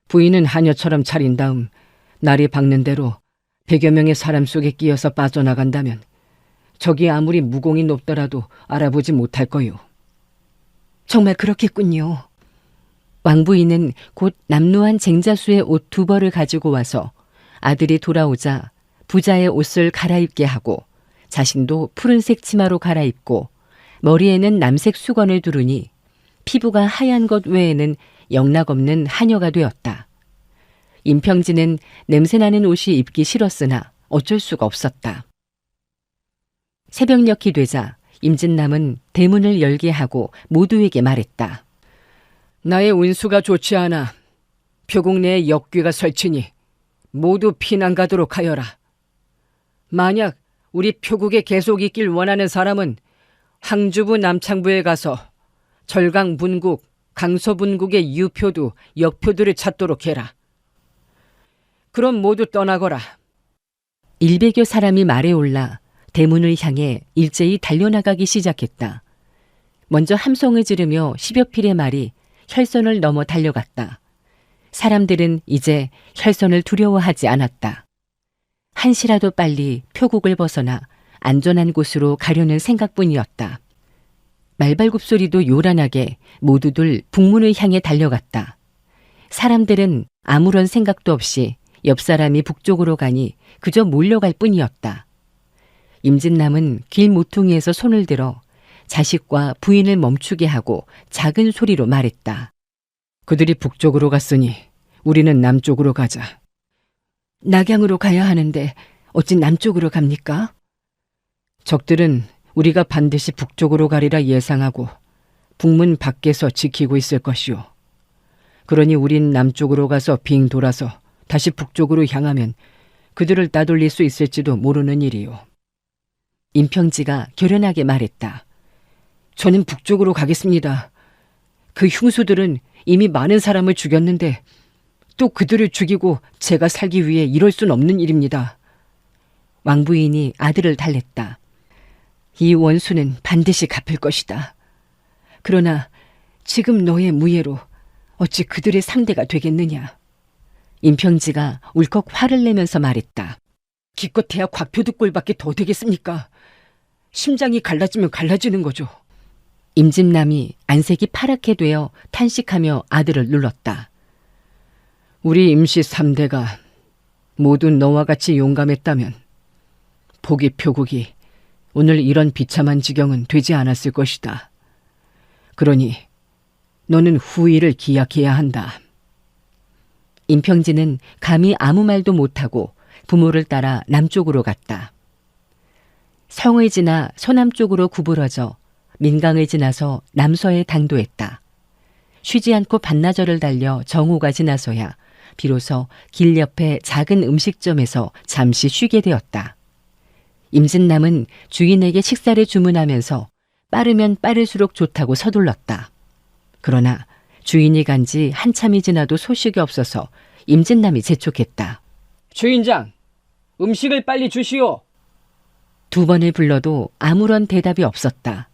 부인은 하녀처럼 차린 다음 날이 밝는 대로 100여 명의 사람 속에 끼어서 빠져나간다면 적이 아무리 무공이 높더라도 알아보지 못할 거요. 정말 그렇겠군요. 왕부인은 곧 남루한 쟁자수의 옷 2벌을 가지고 와서 아들이 돌아오자 부자의 옷을 갈아입게 하고 자신도 푸른색 치마로 갈아입고 머리에는 남색 수건을 두르니 피부가 하얀 것 외에는 영락없는 하녀가 되었다. 임평진은 냄새나는 옷이 입기 싫었으나 어쩔 수가 없었다. 새벽녘이 되자 임진남은 대문을 열게 하고 모두에게 말했다. 나의 운수가 좋지 않아 표국 내에 역귀가 설치니 모두 피난 가도록 하여라. 만약 우리 표국에 계속 있길 원하는 사람은 항주부 남창부에 가서 절강 분국, 강서 분국의 유표도, 역표들을 찾도록 해라. 그럼 모두 떠나거라. 100여 사람이 말에 올라 대문을 향해 일제히 달려나가기 시작했다. 먼저 함성을 지르며 10여 필의 말이 혈선을 넘어 달려갔다. 사람들은 이제 혈선을 두려워하지 않았다. 한시라도 빨리 표국을 벗어나 안전한 곳으로 가려는 생각뿐이었다. 말발굽 소리도 요란하게 모두들 북문을 향해 달려갔다. 사람들은 아무런 생각도 없이 옆 사람이 북쪽으로 가니 그저 몰려갈 뿐이었다. 임진남은 길 모퉁이에서 손을 들어 자식과 부인을 멈추게 하고 작은 소리로 말했다. 그들이 북쪽으로 갔으니 우리는 남쪽으로 가자. 낙양으로 가야 하는데 어찌 남쪽으로 갑니까? 적들은 우리가 반드시 북쪽으로 가리라 예상하고 북문 밖에서 지키고 있을 것이오. 그러니 우린 남쪽으로 가서 빙 돌아서 다시 북쪽으로 향하면 그들을 따돌릴 수 있을지도 모르는 일이오. 임평지가 결연하게 말했다. 저는 북쪽으로 가겠습니다. 그 흉수들은 이미 많은 사람을 죽였는데 또 그들을 죽이고 제가 살기 위해 이럴 순 없는 일입니다. 왕부인이 아들을 달랬다. 이 원수는 반드시 갚을 것이다. 그러나 지금 너의 무예로 어찌 그들의 상대가 되겠느냐. 임평지가 울컥 화를 내면서 말했다. 기껏해야 곽표두 꼴밖에 더 되겠습니까? 심장이 갈라지면 갈라지는 거죠. 임진남이 안색이 파랗게 되어 탄식하며 아들을 눌렀다. 우리 임씨 3대가 모두 너와 같이 용감했다면 포기 표국이 오늘 이런 비참한 지경은 되지 않았을 것이다. 그러니 너는 후일을 기약해야 한다. 임평진은 감히 아무 말도 못하고 부모를 따라 남쪽으로 갔다. 성을 지나 서남쪽으로 구부러져 민강을 지나서 남서에 당도했다. 쉬지 않고 반나절을 달려 정오가 지나서야 비로소 길 옆에 작은 음식점에서 잠시 쉬게 되었다. 임진남은 주인에게 식사를 주문하면서 빠르면 빠를수록 좋다고 서둘렀다. 그러나 주인이 간 지 한참이 지나도 소식이 없어서 임진남이 재촉했다. 주인장, 음식을 빨리 주시오. 2번을 불러도 아무런 대답이 없었다.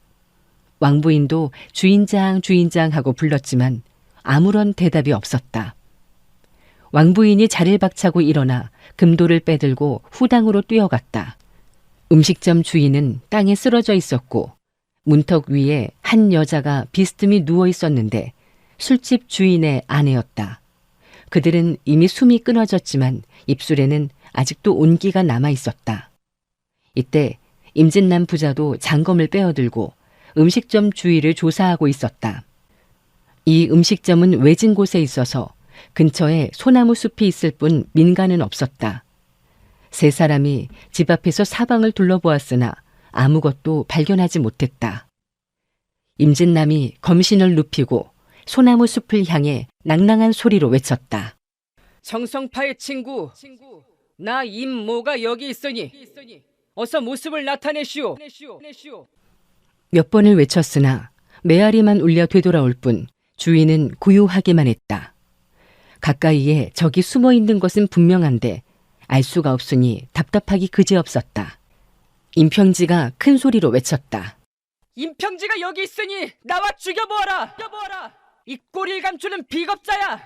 왕부인도 주인장 주인장 하고 불렀지만 아무런 대답이 없었다. 왕부인이 자리를 박차고 일어나 금도를 빼들고 후당으로 뛰어갔다. 음식점 주인은 땅에 쓰러져 있었고 문턱 위에 한 여자가 비스듬히 누워 있었는데 술집 주인의 아내였다. 그들은 이미 숨이 끊어졌지만 입술에는 아직도 온기가 남아 있었다. 이때 임진남 부자도 장검을 빼어들고 음식점 주위를 조사하고 있었다. 이 음식점은 외진 곳에 있어서 근처에 소나무 숲이 있을 뿐 민가는 없었다. 3사람이 집 앞에서 사방을 둘러보았으나 아무것도 발견하지 못했다. 임진남이 검신을 눕히고 소나무 숲을 향해 낭낭한 소리로 외쳤다. 정성파의 친구, 나 임모가 여기 있으니 어서 모습을 나타내시오. 몇 번을 외쳤으나 메아리만 울려 되돌아올 뿐 주인은 고요하기만 했다. 가까이에 적이 숨어 있는 것은 분명한데 알 수가 없으니 답답하기 그지없었다. 임평지가 큰 소리로 외쳤다. 임평지가 여기 있으니 나와 죽여보아라. 이 꼬리를 감추는 비겁자야.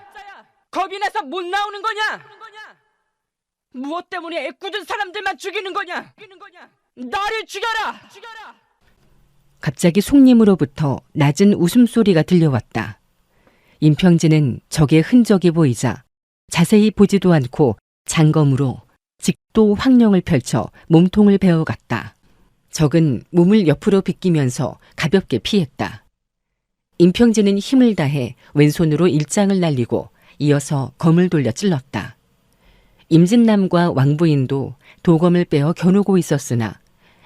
겁이 나서 못 나오는 거냐? 무엇 때문에 애꿎은 사람들만 죽이는 거냐? 나를 죽여라. 갑자기 속림으로부터 낮은 웃음소리가 들려왔다. 임평진은 적의 흔적이 보이자 자세히 보지도 않고 장검으로 직도 황령을 펼쳐 몸통을 베어갔다. 적은 몸을 옆으로 비끼면서 가볍게 피했다. 임평진은 힘을 다해 왼손으로 일장을 날리고 이어서 검을 돌려 찔렀다. 임진남과 왕부인도 도검을 빼어 겨누고 있었으나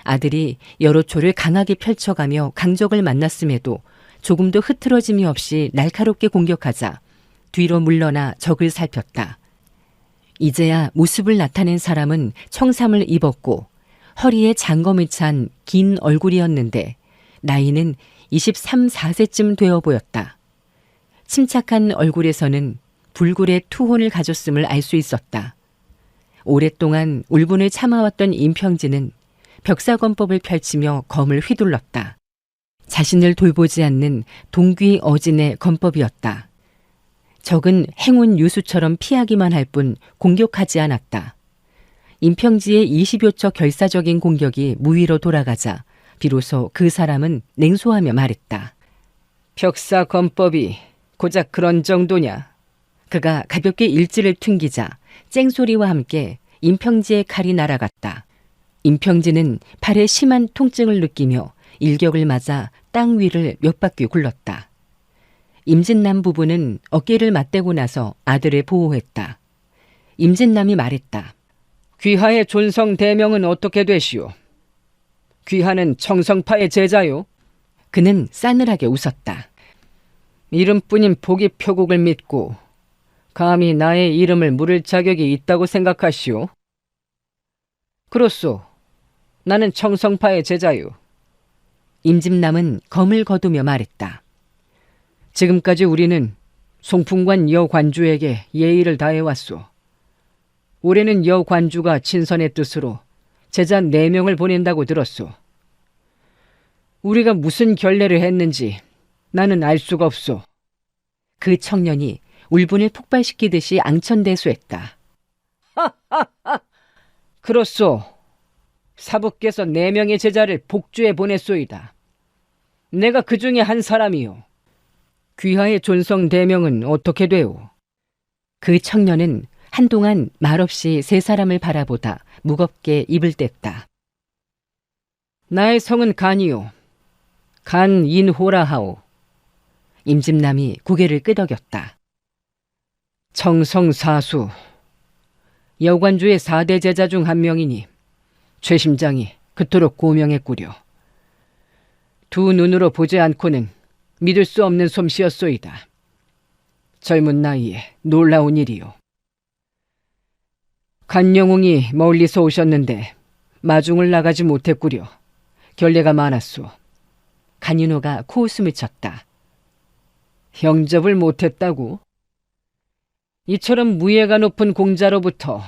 아들이 여러 초를 강하게 펼쳐가며 강적을 만났음에도 조금도 흐트러짐이 없이 날카롭게 공격하자 뒤로 물러나 적을 살폈다. 이제야 모습을 나타낸 사람은 청삼을 입었고 허리에 장검을 찬 긴 얼굴이었는데 나이는 23, 4세쯤 되어 보였다. 침착한 얼굴에서는 불굴의 투혼을 가졌음을 알 수 있었다. 오랫동안 울분을 참아왔던 임평진은 벽사검법을 펼치며 검을 휘둘렀다. 자신을 돌보지 않는 동귀 어진의 검법이었다. 적은 행운 유수처럼 피하기만 할 뿐 공격하지 않았다. 임평지의 20여 척 결사적인 공격이 무위로 돌아가자 비로소 그 사람은 냉소하며 말했다. 벽사검법이 고작 그런 정도냐? 그가 가볍게 일지를 튕기자 쨍소리와 함께 임평지의 칼이 날아갔다. 임평지는 팔에 심한 통증을 느끼며 일격을 맞아 땅 위를 몇 바퀴 굴렀다. 임진남 부부는 어깨를 맞대고 나서 아들을 보호했다. 임진남이 말했다. 귀하의 존성 대명은 어떻게 되시오? 귀하는 청성파의 제자요? 그는 싸늘하게 웃었다. 이름뿐인 보기 표국을 믿고 감히 나의 이름을 물을 자격이 있다고 생각하시오? 그렇소. 나는 청성파의 제자요. 임진남은 검을 거두며 말했다. 지금까지 우리는 송풍관 여관주에게 예의를 다해왔소. 올해는 여관주가 친선의 뜻으로 제자 4명을 보낸다고 들었소. 우리가 무슨 결례를 했는지 나는 알 수가 없소. 그 청년이 울분을 폭발시키듯이 앙천대소했다. 그렇소. 사부께서 4명의 제자를 복주에 보냈소이다. 내가 그 중에 한 사람이요. 귀하의 존성 대명은 어떻게 되오? 그 청년은 한동안 말없이 세 사람을 바라보다 무겁게 입을 뗐다. 나의 성은 간이요. 간인호라 하오. 임진남이 고개를 끄덕였다. 청성사수. 여관주의 4대 제자 중 한 명이니 최 심장이 그토록 고명했구려. 두 눈으로 보지 않고는 믿을 수 없는 솜씨였소이다. 젊은 나이에 놀라운 일이요. 간영웅이 멀리서 오셨는데 마중을 나가지 못했구려. 결례가 많았소. 간인호가 코웃음을 쳤다. 영접을 못했다고? 이처럼 무예가 높은 공자로부터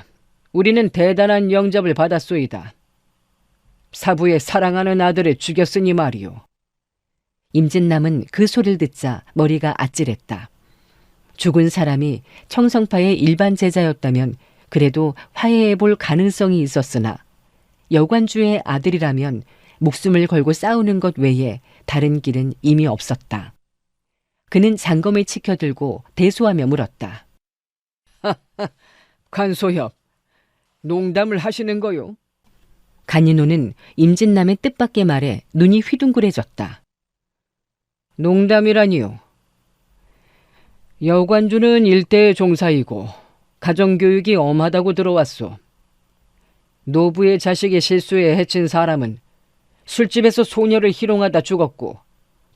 우리는 대단한 영접을 받았소이다. 사부의 사랑하는 아들을 죽였으니 말이오. 임진남은 그 소리를 듣자 머리가 아찔했다. 죽은 사람이 청성파의 일반 제자였다면 그래도 화해해볼 가능성이 있었으나 여관주의 아들이라면 목숨을 걸고 싸우는 것 외에 다른 길은 이미 없었다. 그는 장검을 치켜들고 대소하며 물었다. 관소협, 농담을 하시는 거요? 간인호는 임진남의 뜻밖의 말에 눈이 휘둥그레졌다. 농담이라니요. 여관주는 일대의 종사이고 가정교육이 엄하다고 들어왔소. 노부의 자식이 실수에 해친 사람은 술집에서 소녀를 희롱하다 죽었고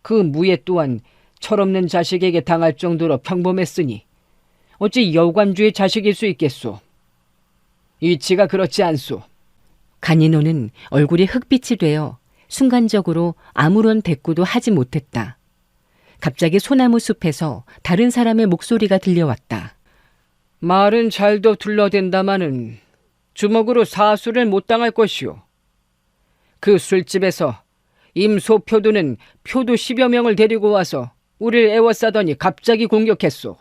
그 무예 또한 철없는 자식에게 당할 정도로 평범했으니 어찌 여관주의 자식일 수 있겠소. 이치가 그렇지 않소. 간인호는 얼굴이 흑빛이 되어 순간적으로 아무런 대꾸도 하지 못했다. 갑자기 소나무 숲에서 다른 사람의 목소리가 들려왔다. 말은 잘도 둘러댄다마는 주먹으로 사수를 못 당할 것이오. 그 술집에서 임소표두는 표두 10여 명을 데리고 와서 우리를 애워싸더니 갑자기 공격했소.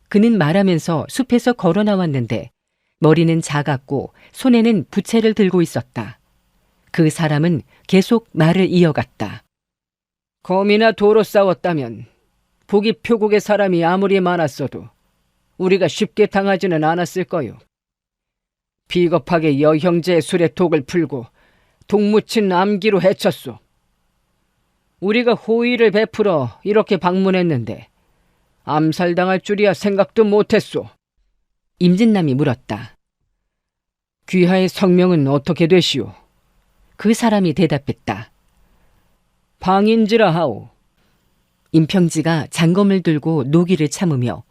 그는 말하면서 숲에서 걸어 나왔는데 머리는 작았고 손에는 부채를 들고 있었다. 그 사람은 계속 말을 이어갔다. 검이나 도로 싸웠다면 북이 표국의 사람이 아무리 많았어도 우리가 쉽게 당하지는 않았을 거요. 비겁하게 여형제의 술에 독을 풀고 독 묻힌 암기로 해쳤소. 우리가 호의를 베풀어 이렇게 방문했는데 암살당할 줄이야 생각도 못했소. 임진남이 물었다. 귀하의 성명은 어떻게 되시오? 그 사람이 대답했다. 방인지라 하오. 임평지가 장검을 들고 노기를 참으며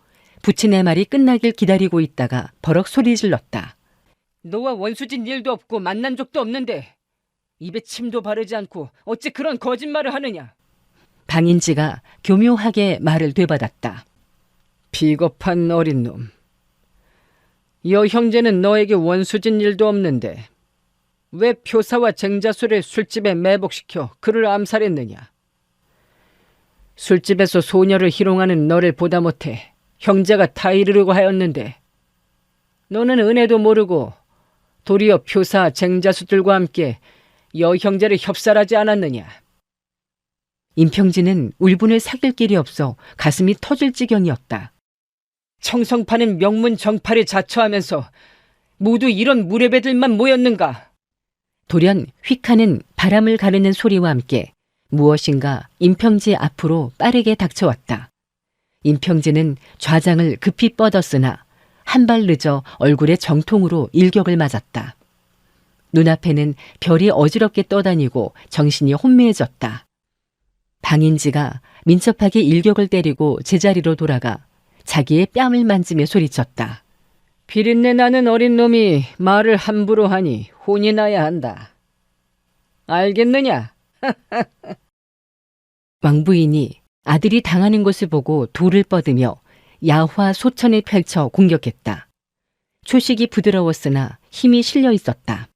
부친의 말이 끝나길 기다리고 있다가 버럭 소리 질렀다. 너와 원수진 일도 없고 만난 적도 없는데 입에 침도 바르지 않고 어찌 그런 거짓말을 하느냐? 방인지가 교묘하게 말을 되받았다. 비겁한 어린 놈. 여 형제는 너에게 원수진 일도 없는데 왜 표사와 쟁자수를 술집에 매복시켜 그를 암살했느냐? 술집에서 소녀를 희롱하는 너를 보다 못해 형제가 다 이르려고 하였는데 너는 은혜도 모르고 도리어 표사 쟁자수들과 함께 여 형제를 협살하지 않았느냐? 임평진은 울분을 삭일 길이 없어 가슴이 터질 지경이었다. 청성파는 명문 정파를 자처하면서 모두 이런 무례배들만 모였는가? 돌연 휙하는 바람을 가르는 소리와 함께 무엇인가 임평지 앞으로 빠르게 닥쳐왔다. 임평지는 좌장을 급히 뻗었으나 한 발 늦어 얼굴에 정통으로 일격을 맞았다. 눈앞에는 별이 어지럽게 떠다니고 정신이 혼미해졌다. 방인지가 민첩하게 일격을 때리고 제자리로 돌아가 자기의 뺨을 만지며 소리쳤다. 비린내 나는 어린 놈이 말을 함부로 하니 혼이 나야 한다. 알겠느냐? 왕부인이 아들이 당하는 것을 보고 돌을 뻗으며 야화 소천을 펼쳐 공격했다. 초식이 부드러웠으나 힘이 실려 있었다.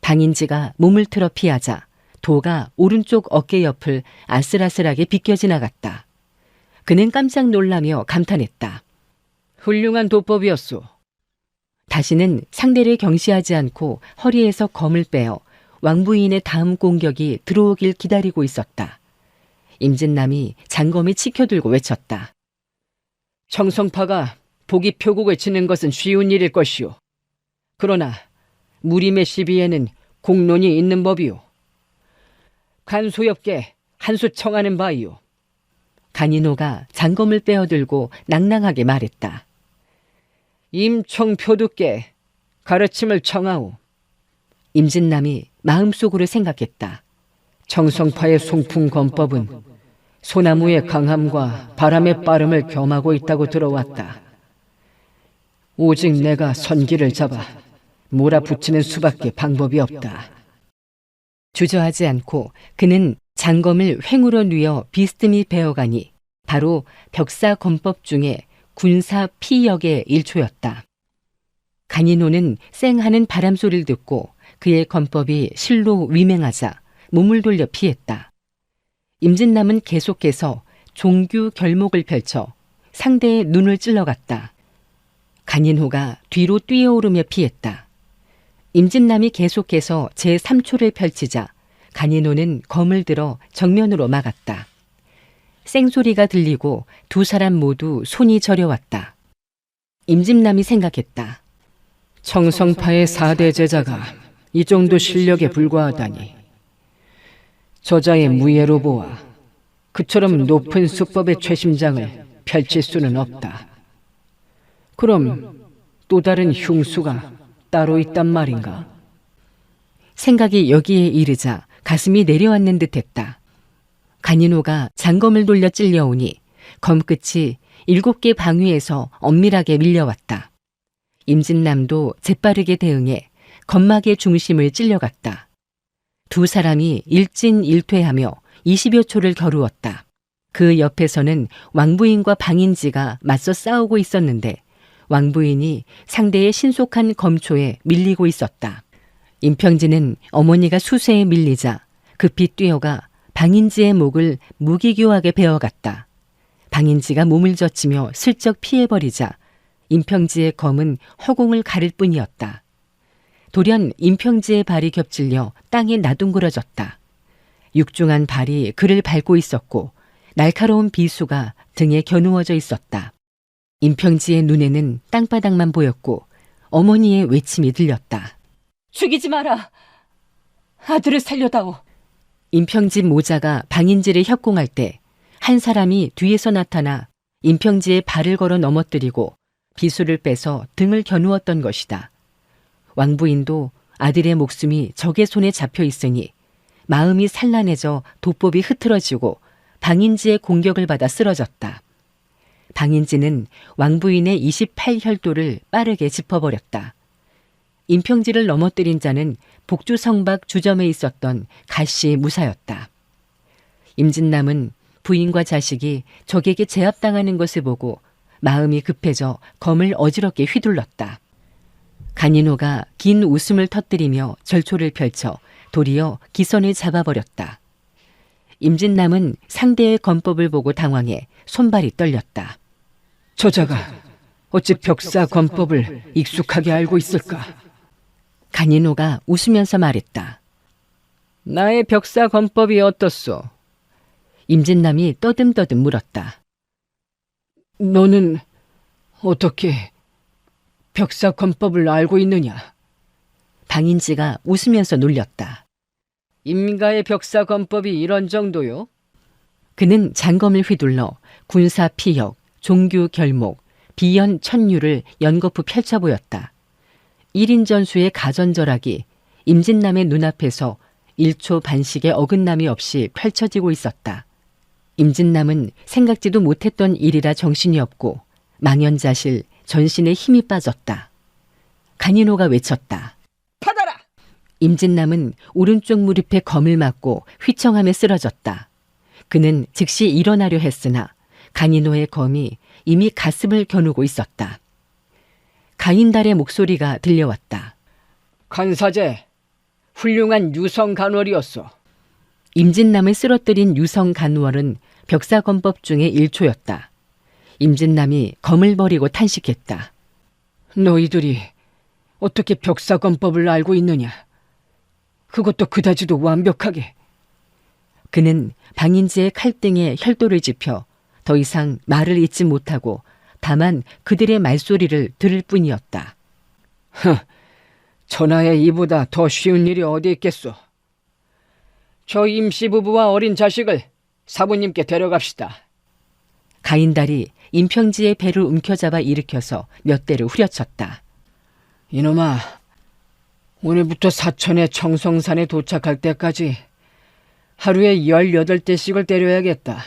방인지가 몸을 틀어 피하자 도가 오른쪽 어깨 옆을 아슬아슬하게 비껴 지나갔다. 그는 깜짝 놀라며 감탄했다. 훌륭한 도법이었소. 다시는 상대를 경시하지 않고 허리에서 검을 빼어 왕부인의 다음 공격이 들어오길 기다리고 있었다. 임진남이 장검을 치켜들고 외쳤다. 청성파가 보기 표국을 치는 것은 쉬운 일일 것이오. 그러나 무림의 시비에는 공론이 있는 법이오. 간소엽게 한 수 청하는 바이오. 간인호가 장검을 빼어들고 낭낭하게 말했다. 임청표두께 가르침을 청하오. 임진남이 마음속으로 생각했다. 청성파의 송풍검법은 소나무의 강함과 바람의 빠름을 겸하고 있다고 들어왔다. 오직 내가 선기를 잡아 몰아붙이는 수밖에 방법이 없다. 주저하지 않고 그는 장검을 횡으로 뉘어 비스듬히 베어가니 바로 벽사검법 중에 군사 피역의 일초였다. 간인호는 쌩하는 바람소리를 듣고 그의 검법이 실로 위맹하자 몸을 돌려 피했다. 임진남은 계속해서 종규 결목을 펼쳐 상대의 눈을 찔러갔다. 간인호가 뒤로 뛰어오르며 피했다. 임진남이 계속해서 제3초를 펼치자 간인호는 검을 들어 정면으로 막았다. 쌩소리가 들리고 두 사람 모두 손이 저려왔다. 임진남이 생각했다. 청성파의 4대 제자가 이 정도 실력에 불과하다니. 저자의 무예로 보아 그처럼 높은 수법의 최심장을 펼칠 수는 없다. 그럼 또 다른 흉수가 따로 있단 말인가? 생각이 여기에 이르자 가슴이 내려앉는 듯했다. 간인호가 장검을 돌려 찔려오니 검끝이 7개 방위에서 엄밀하게 밀려왔다. 임진남도 재빠르게 대응해 검막의 중심을 찔려갔다. 두 사람이 일진일퇴하며 20여 초를 겨루었다. 그 옆에서는 왕부인과 방인지가 맞서 싸우고 있었는데 왕부인이 상대의 신속한 검초에 밀리고 있었다. 임평진은 어머니가 수세에 밀리자 급히 뛰어가 방인지의 목을 무기교하게 베어갔다. 방인지가 몸을 젖히며 슬쩍 피해버리자 임평지의 검은 허공을 가릴 뿐이었다. 돌연 임평지의 발이 겹질려 땅에 나둥그러졌다. 육중한 발이 그를 밟고 있었고 날카로운 비수가 등에 겨누어져 있었다. 임평지의 눈에는 땅바닥만 보였고 어머니의 외침이 들렸다. 죽이지 마라. 아들을 살려다오. 임평지 모자가 방인지를 협공할 때 한 사람이 뒤에서 나타나 임평지의 발을 걸어 넘어뜨리고 비수를 빼서 등을 겨누었던 것이다. 왕부인도 아들의 목숨이 적의 손에 잡혀 있으니 마음이 산란해져 도법이 흐트러지고 방인지의 공격을 받아 쓰러졌다. 방인지는 왕부인의 28혈도를 빠르게 짚어버렸다. 임평지를 넘어뜨린 자는 복주 성박 주점에 있었던 가씨 무사였다. 임진남은 부인과 자식이 적에게 제압당하는 것을 보고 마음이 급해져 검을 어지럽게 휘둘렀다. 간인호가 긴 웃음을 터뜨리며 절초를 펼쳐 도리어 기선을 잡아버렸다. 임진남은 상대의 검법을 보고 당황해 손발이 떨렸다. 저자가 어찌 벽사 검법을 익숙하게 알고 있을까? 간인호가 웃으면서 말했다. 나의 벽사 검법이 어떻소? 임진남이 떠듬떠듬 물었다. 너는 어떻게 벽사 검법을 알고 있느냐? 방인지가 웃으면서 놀렸다. 임가의 벽사 검법이 이런 정도요? 그는 장검을 휘둘러 군사 피역, 종교 결목, 비연 천류를 연거푸 펼쳐 보였다. 1인 전수의 가전절학이 임진남의 눈앞에서 1초 반씩의 어긋남이 없이 펼쳐지고 있었다. 임진남은 생각지도 못했던 일이라 정신이 없고 망연자실 전신에 힘이 빠졌다. 간인호가 외쳤다. 받아라! 임진남은 오른쪽 무릎에 검을 맞고 휘청하며 쓰러졌다. 그는 즉시 일어나려 했으나 간인호의 검이 이미 가슴을 겨누고 있었다. 가인달의 목소리가 들려왔다. 간사제, 훌륭한 유성 간월이었소. 임진남을 쓰러뜨린 유성 간월은 벽사검법 중의 일초였다. 임진남이 검을 버리고 탄식했다. 너희들이 어떻게 벽사 검법을 알고 있느냐? 그것도 그다지도 완벽하게. 그는 방인지의 칼등에 혈도를 짚혀 더 이상 말을 잇지 못하고 다만 그들의 말소리를 들을 뿐이었다. 천하에 이보다 더 쉬운 일이 어디 있겠소? 저 임씨 부부와 어린 자식을 사부님께 데려갑시다. 가인달이 임평지의 배를 움켜잡아 일으켜서 몇 대를 후려쳤다. 이놈아, 오늘부터 사천의 청성산에 도착할 때까지 하루에 18대씩을 때려야겠다.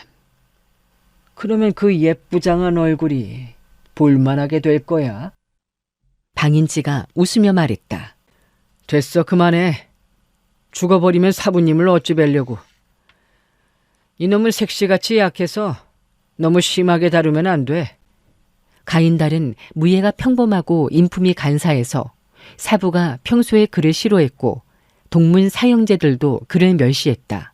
그러면 그 예쁘장한 얼굴이 볼만하게 될 거야. 방인지가 웃으며 말했다. 됐어, 그만해. 죽어버리면 사부님을 어찌 뵈려고. 이놈을 색시같이 약해서 너무 심하게 다루면 안 돼. 가인달은 무예가 평범하고 인품이 간사해서 사부가 평소에 그를 싫어했고 동문 사형제들도 그를 멸시했다.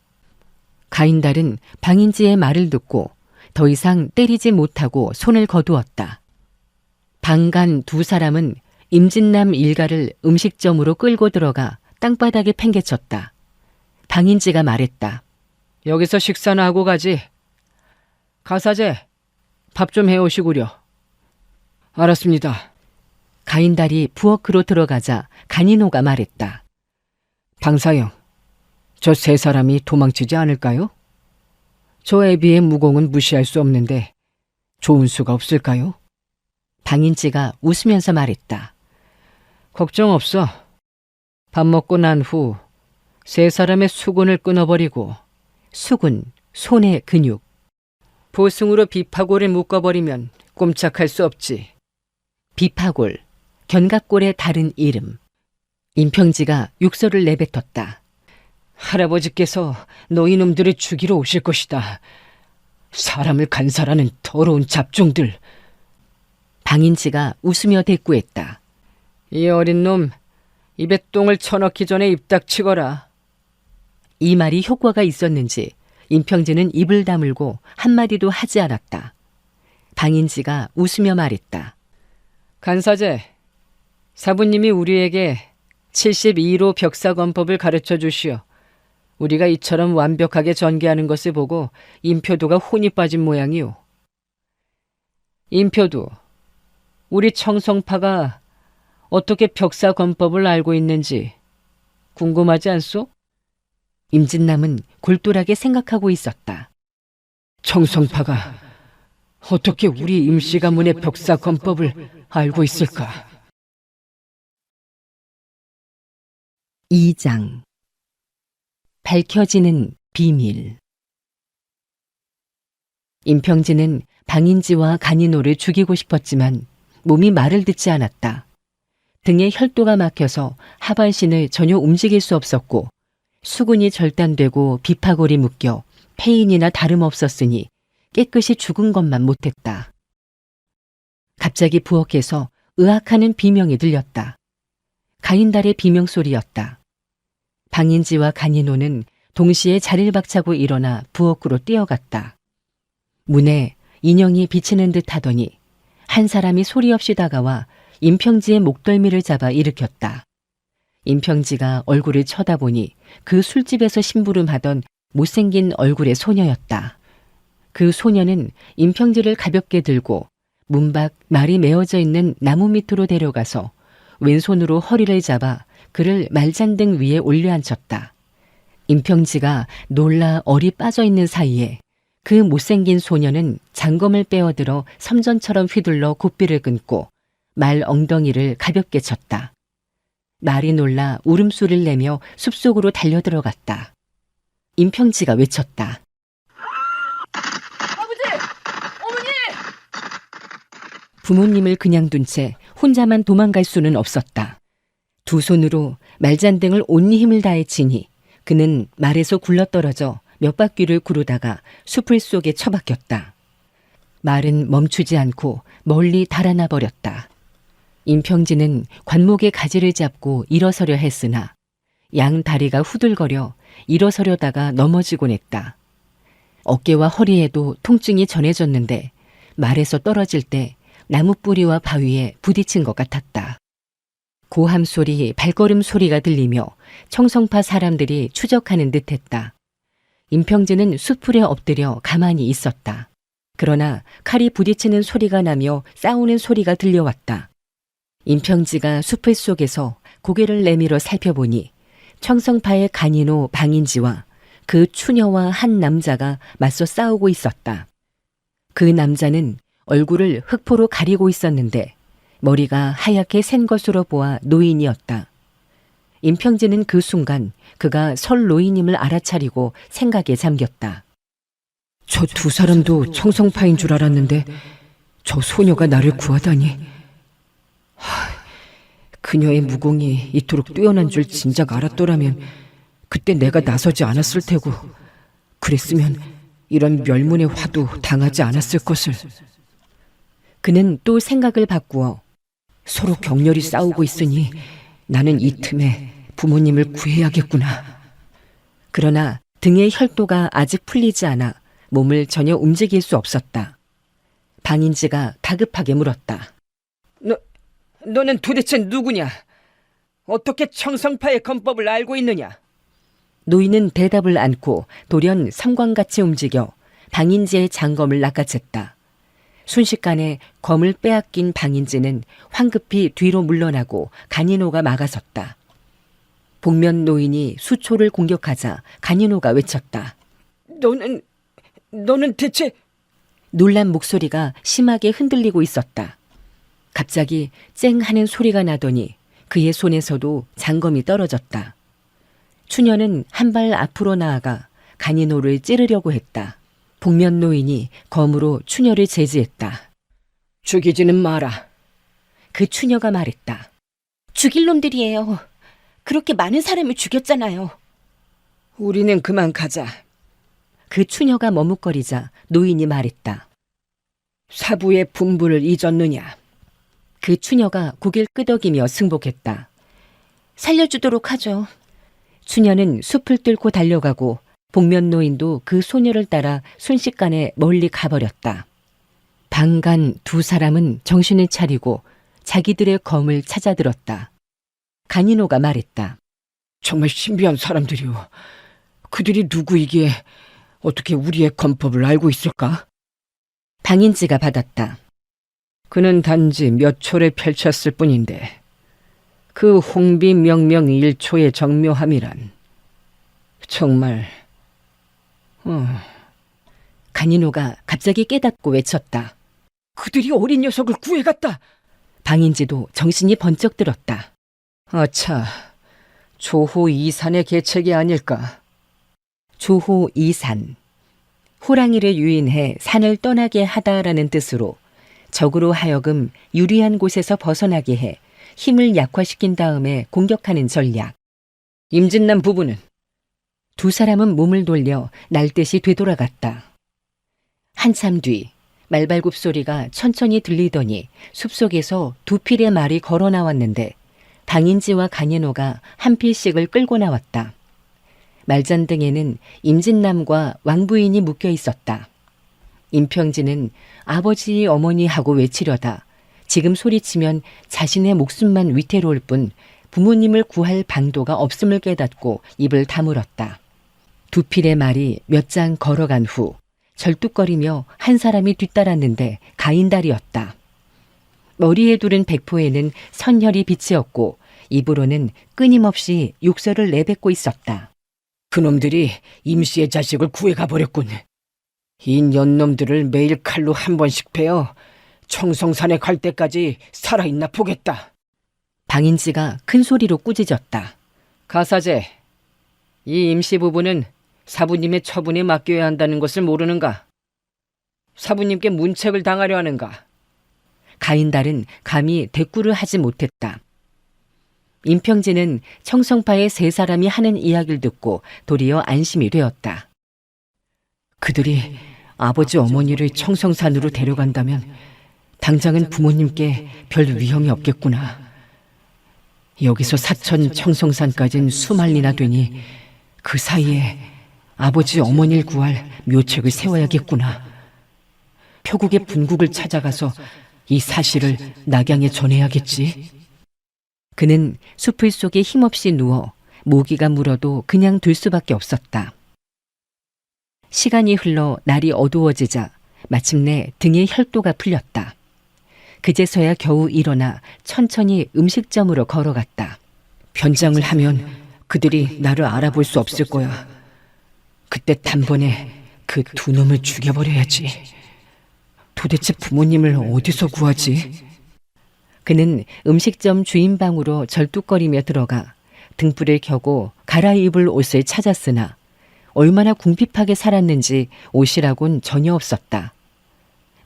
가인달은 방인지의 말을 듣고 더 이상 때리지 못하고 손을 거두었다. 방간 두 사람은 임진남 일가를 음식점으로 끌고 들어가 땅바닥에 팽개쳤다. 방인지가 말했다. 여기서 식사나 하고 가지. 가사제, 밥 좀 해오시구려. 알았습니다. 가인달이 부엌으로 들어가자 간인호가 말했다. 방사형, 저 세 사람이 도망치지 않을까요? 저 애비의 무공은 무시할 수 없는데 좋은 수가 없을까요? 방인지가 웃으면서 말했다. 걱정 없어. 밥 먹고 난 후 세 사람의 수군을 끊어버리고 수군, 손의 근육. 보승으로 비파골을 묶어버리면 꼼짝할 수 없지. 비파골, 견갑골의 다른 이름. 임평지가 육서를 내뱉었다. 할아버지께서 너희놈들을 죽이러 오실 것이다. 사람을 간살하는 더러운 잡종들. 방인지가 웃으며 대꾸했다. 이 어린 놈, 입에 똥을 쳐넣기 전에 입 닥치거라. 이 말이 효과가 있었는지 임평지는 입을 다물고 한마디도 하지 않았다. 방인지가 웃으며 말했다. 간사제, 사부님이 우리에게 72로 벽사검법을 가르쳐 주시오. 우리가 이처럼 완벽하게 전개하는 것을 보고 임표두가 혼이 빠진 모양이오. 임표두, 우리 청성파가 어떻게 벽사검법을 알고 있는지 궁금하지 않소? 임진남은 골똘하게 생각하고 있었다. 청성파가 어떻게 우리 임씨 가문의 벽사검법을 알고 있을까? 2장 밝혀지는 비밀. 임평진은 방인지와 간인호를 죽이고 싶었지만 몸이 말을 듣지 않았다. 등에 혈도가 막혀서 하반신을 전혀 움직일 수 없었고 수근이 절단되고 비파골이 묶여 폐인이나 다름없었으니 깨끗이 죽은 것만 못했다. 갑자기 부엌에서 으악하는 비명이 들렸다. 가인달의 비명소리였다. 방인지와 간인호는 동시에 자리를 박차고 일어나 부엌으로 뛰어갔다. 문에 인형이 비치는 듯 하더니 한 사람이 소리 없이 다가와 임평지의 목덜미를 잡아 일으켰다. 임평지가 얼굴을 쳐다보니 그 술집에서 심부름하던 못생긴 얼굴의 소녀였다. 그 소녀는 임평지를 가볍게 들고 문 밖 말이 메어져 있는 나무 밑으로 데려가서 왼손으로 허리를 잡아 그를 말잔등 위에 올려앉혔다. 임평지가 놀라 얼이 빠져 있는 사이에 그 못생긴 소녀는 장검을 빼어들어 섬전처럼 휘둘러 고삐를 끊고 말 엉덩이를 가볍게 쳤다. 말이 놀라 울음소리를 내며 숲속으로 달려들어갔다. 임평지가 외쳤다. 아버지! 어머니! 부모님을 그냥 둔 채 혼자만 도망갈 수는 없었다. 두 손으로 말잔등을 온리 힘을 다해 치니 그는 말에서 굴러떨어져 몇 바퀴를 구르다가 숲을 속에 처박혔다. 말은 멈추지 않고 멀리 달아나 버렸다. 임평진은 관목의 가지를 잡고 일어서려 했으나 양 다리가 후들거려 일어서려다가 넘어지곤 했다. 어깨와 허리에도 통증이 전해졌는데 말에서 떨어질 때 나무 뿌리와 바위에 부딪힌 것 같았다. 고함 소리, 발걸음 소리가 들리며 청성파 사람들이 추적하는 듯했다. 임평진은 숲풀에 엎드려 가만히 있었다. 그러나 칼이 부딪히는 소리가 나며 싸우는 소리가 들려왔다. 임평지가 숲을 속에서 고개를 내밀어 살펴보니 청성파의 간인호 방인지와 그 추녀와 한 남자가 맞서 싸우고 있었다. 그 남자는 얼굴을 흑포로 가리고 있었는데 머리가 하얗게 샌 것으로 보아 노인이었다. 임평진은 그 순간 그가 설 노인임을 알아차리고 생각에 잠겼다. 저 두 사람도 청성파인 줄 알았는데 저 소녀가 나를 구하다니. 그녀의 무공이 이토록 뛰어난 줄 진작 알았더라면 그때 내가 나서지 않았을 테고 그랬으면 이런 멸문의 화도 당하지 않았을 것을. 그는 또 생각을 바꾸어 서로 격렬히 싸우고 있으니 나는 이 틈에 부모님을 구해야겠구나. 그러나 등의 혈도가 아직 풀리지 않아 몸을 전혀 움직일 수 없었다. 방인지가 다급하게 물었다. 너는 도대체 누구냐? 어떻게 청성파의 건법을 알고 있느냐? 노인은 대답을 않고 돌연 섬광같이 움직여 방인지의 장검을 낚아챘다. 순식간에 검을 빼앗긴 방인지는 황급히 뒤로 물러나고 간인호가 막아섰다. 복면 노인이 수초를 공격하자 간인호가 외쳤다. 너는 대체... 놀란 목소리가 심하게 흔들리고 있었다. 갑자기 쨍 하는 소리가 나더니 그의 손에서도 장검이 떨어졌다. 추녀는 한 발 앞으로 나아가 간인호를 찌르려고 했다. 복면 노인이 검으로 추녀를 제지했다. 죽이지는 마라. 그 추녀가 말했다. 죽일 놈들이에요. 그렇게 많은 사람을 죽였잖아요. 우리는 그만 가자. 그 추녀가 머뭇거리자 노인이 말했다. 사부의 분부를 잊었느냐? 그 추녀가 고개를 끄덕이며 승복했다. 살려주도록 하죠. 추녀는 숲을 뚫고 달려가고 복면 노인도 그 소녀를 따라 순식간에 멀리 가버렸다. 방간 두 사람은 정신을 차리고 자기들의 검을 찾아들었다. 간인호가 말했다. 정말 신비한 사람들이오. 그들이 누구이기에 어떻게 우리의 건법을 알고 있을까? 방인지가 받았다. 그는 단지 몇 초를 펼쳤을 뿐인데 그 홍비명명일초의 정묘함이란 정말... 간인호가 갑자기 깨닫고 외쳤다. 그들이 어린 녀석을 구해갔다. 방인지도 정신이 번쩍 들었다. 아차, 조호 이산의 계책이 아닐까. 조호 이산. 호랑이를 유인해 산을 떠나게 하다라는 뜻으로 적으로 하여금 유리한 곳에서 벗어나게 해 힘을 약화시킨 다음에 공격하는 전략. 임진남 부부는 두 사람은 몸을 돌려 날듯이 되돌아갔다. 한참 뒤 말발굽 소리가 천천히 들리더니 숲속에서 두 필의 말이 걸어 나왔는데 방인지와 강인호가 한 필씩을 끌고 나왔다. 말잔등에는 임진남과 왕부인이 묶여 있었다. 임평진은 아버지 어머니 하고 외치려다 지금 소리치면 자신의 목숨만 위태로울 뿐 부모님을 구할 방도가 없음을 깨닫고 입을 다물었다. 두 필의 말이 몇 장 걸어간 후 절뚝거리며 한 사람이 뒤따랐는데 가인달이었다. 머리에 두른 백포에는 선혈이 비치었고 입으로는 끊임없이 욕설을 내뱉고 있었다. 그놈들이 임씨의 자식을 구해가 버렸군. 이 년놈들을 매일 칼로 한 번씩 베어 청성산에 갈 때까지 살아있나 보겠다. 방인지가 큰 소리로 꾸짖었다. 가사제, 이 임씨 부부는 사부님의 처분에 맡겨야 한다는 것을 모르는가? 사부님께 문책을 당하려 하는가? 가인달은 감히 대꾸를 하지 못했다. 임평진은 청성파의 세 사람이 하는 이야기를 듣고 도리어 안심이 되었다. 그들이 아버지 어머니를 청성산으로 데려간다면 당장은 부모님께 별 위험이 없겠구나. 여기서 사천 청성산까지는 수만리나 되니 그 사이에 아버지 어머니를 구할 묘책을 세워야겠구나. 표국의 분국을 찾아가서 이 사실을 낙양에 전해야겠지. 그는 숲을 속에 힘없이 누워 모기가 물어도 그냥 둘 수밖에 없었다. 시간이 흘러 날이 어두워지자 마침내 등의 혈도가 풀렸다. 그제서야 겨우 일어나 천천히 음식점으로 걸어갔다. 변장을 하면 그들이 나를 알아볼 수 없을 거야. 그때 단번에 그 두 놈을 죽여버려야지. 도대체 부모님을 어디서 구하지? 그는 음식점 주인방으로 절뚝거리며 들어가 등불을 켜고 갈아입을 옷을 찾았으나 얼마나 궁핍하게 살았는지 옷이라곤 전혀 없었다.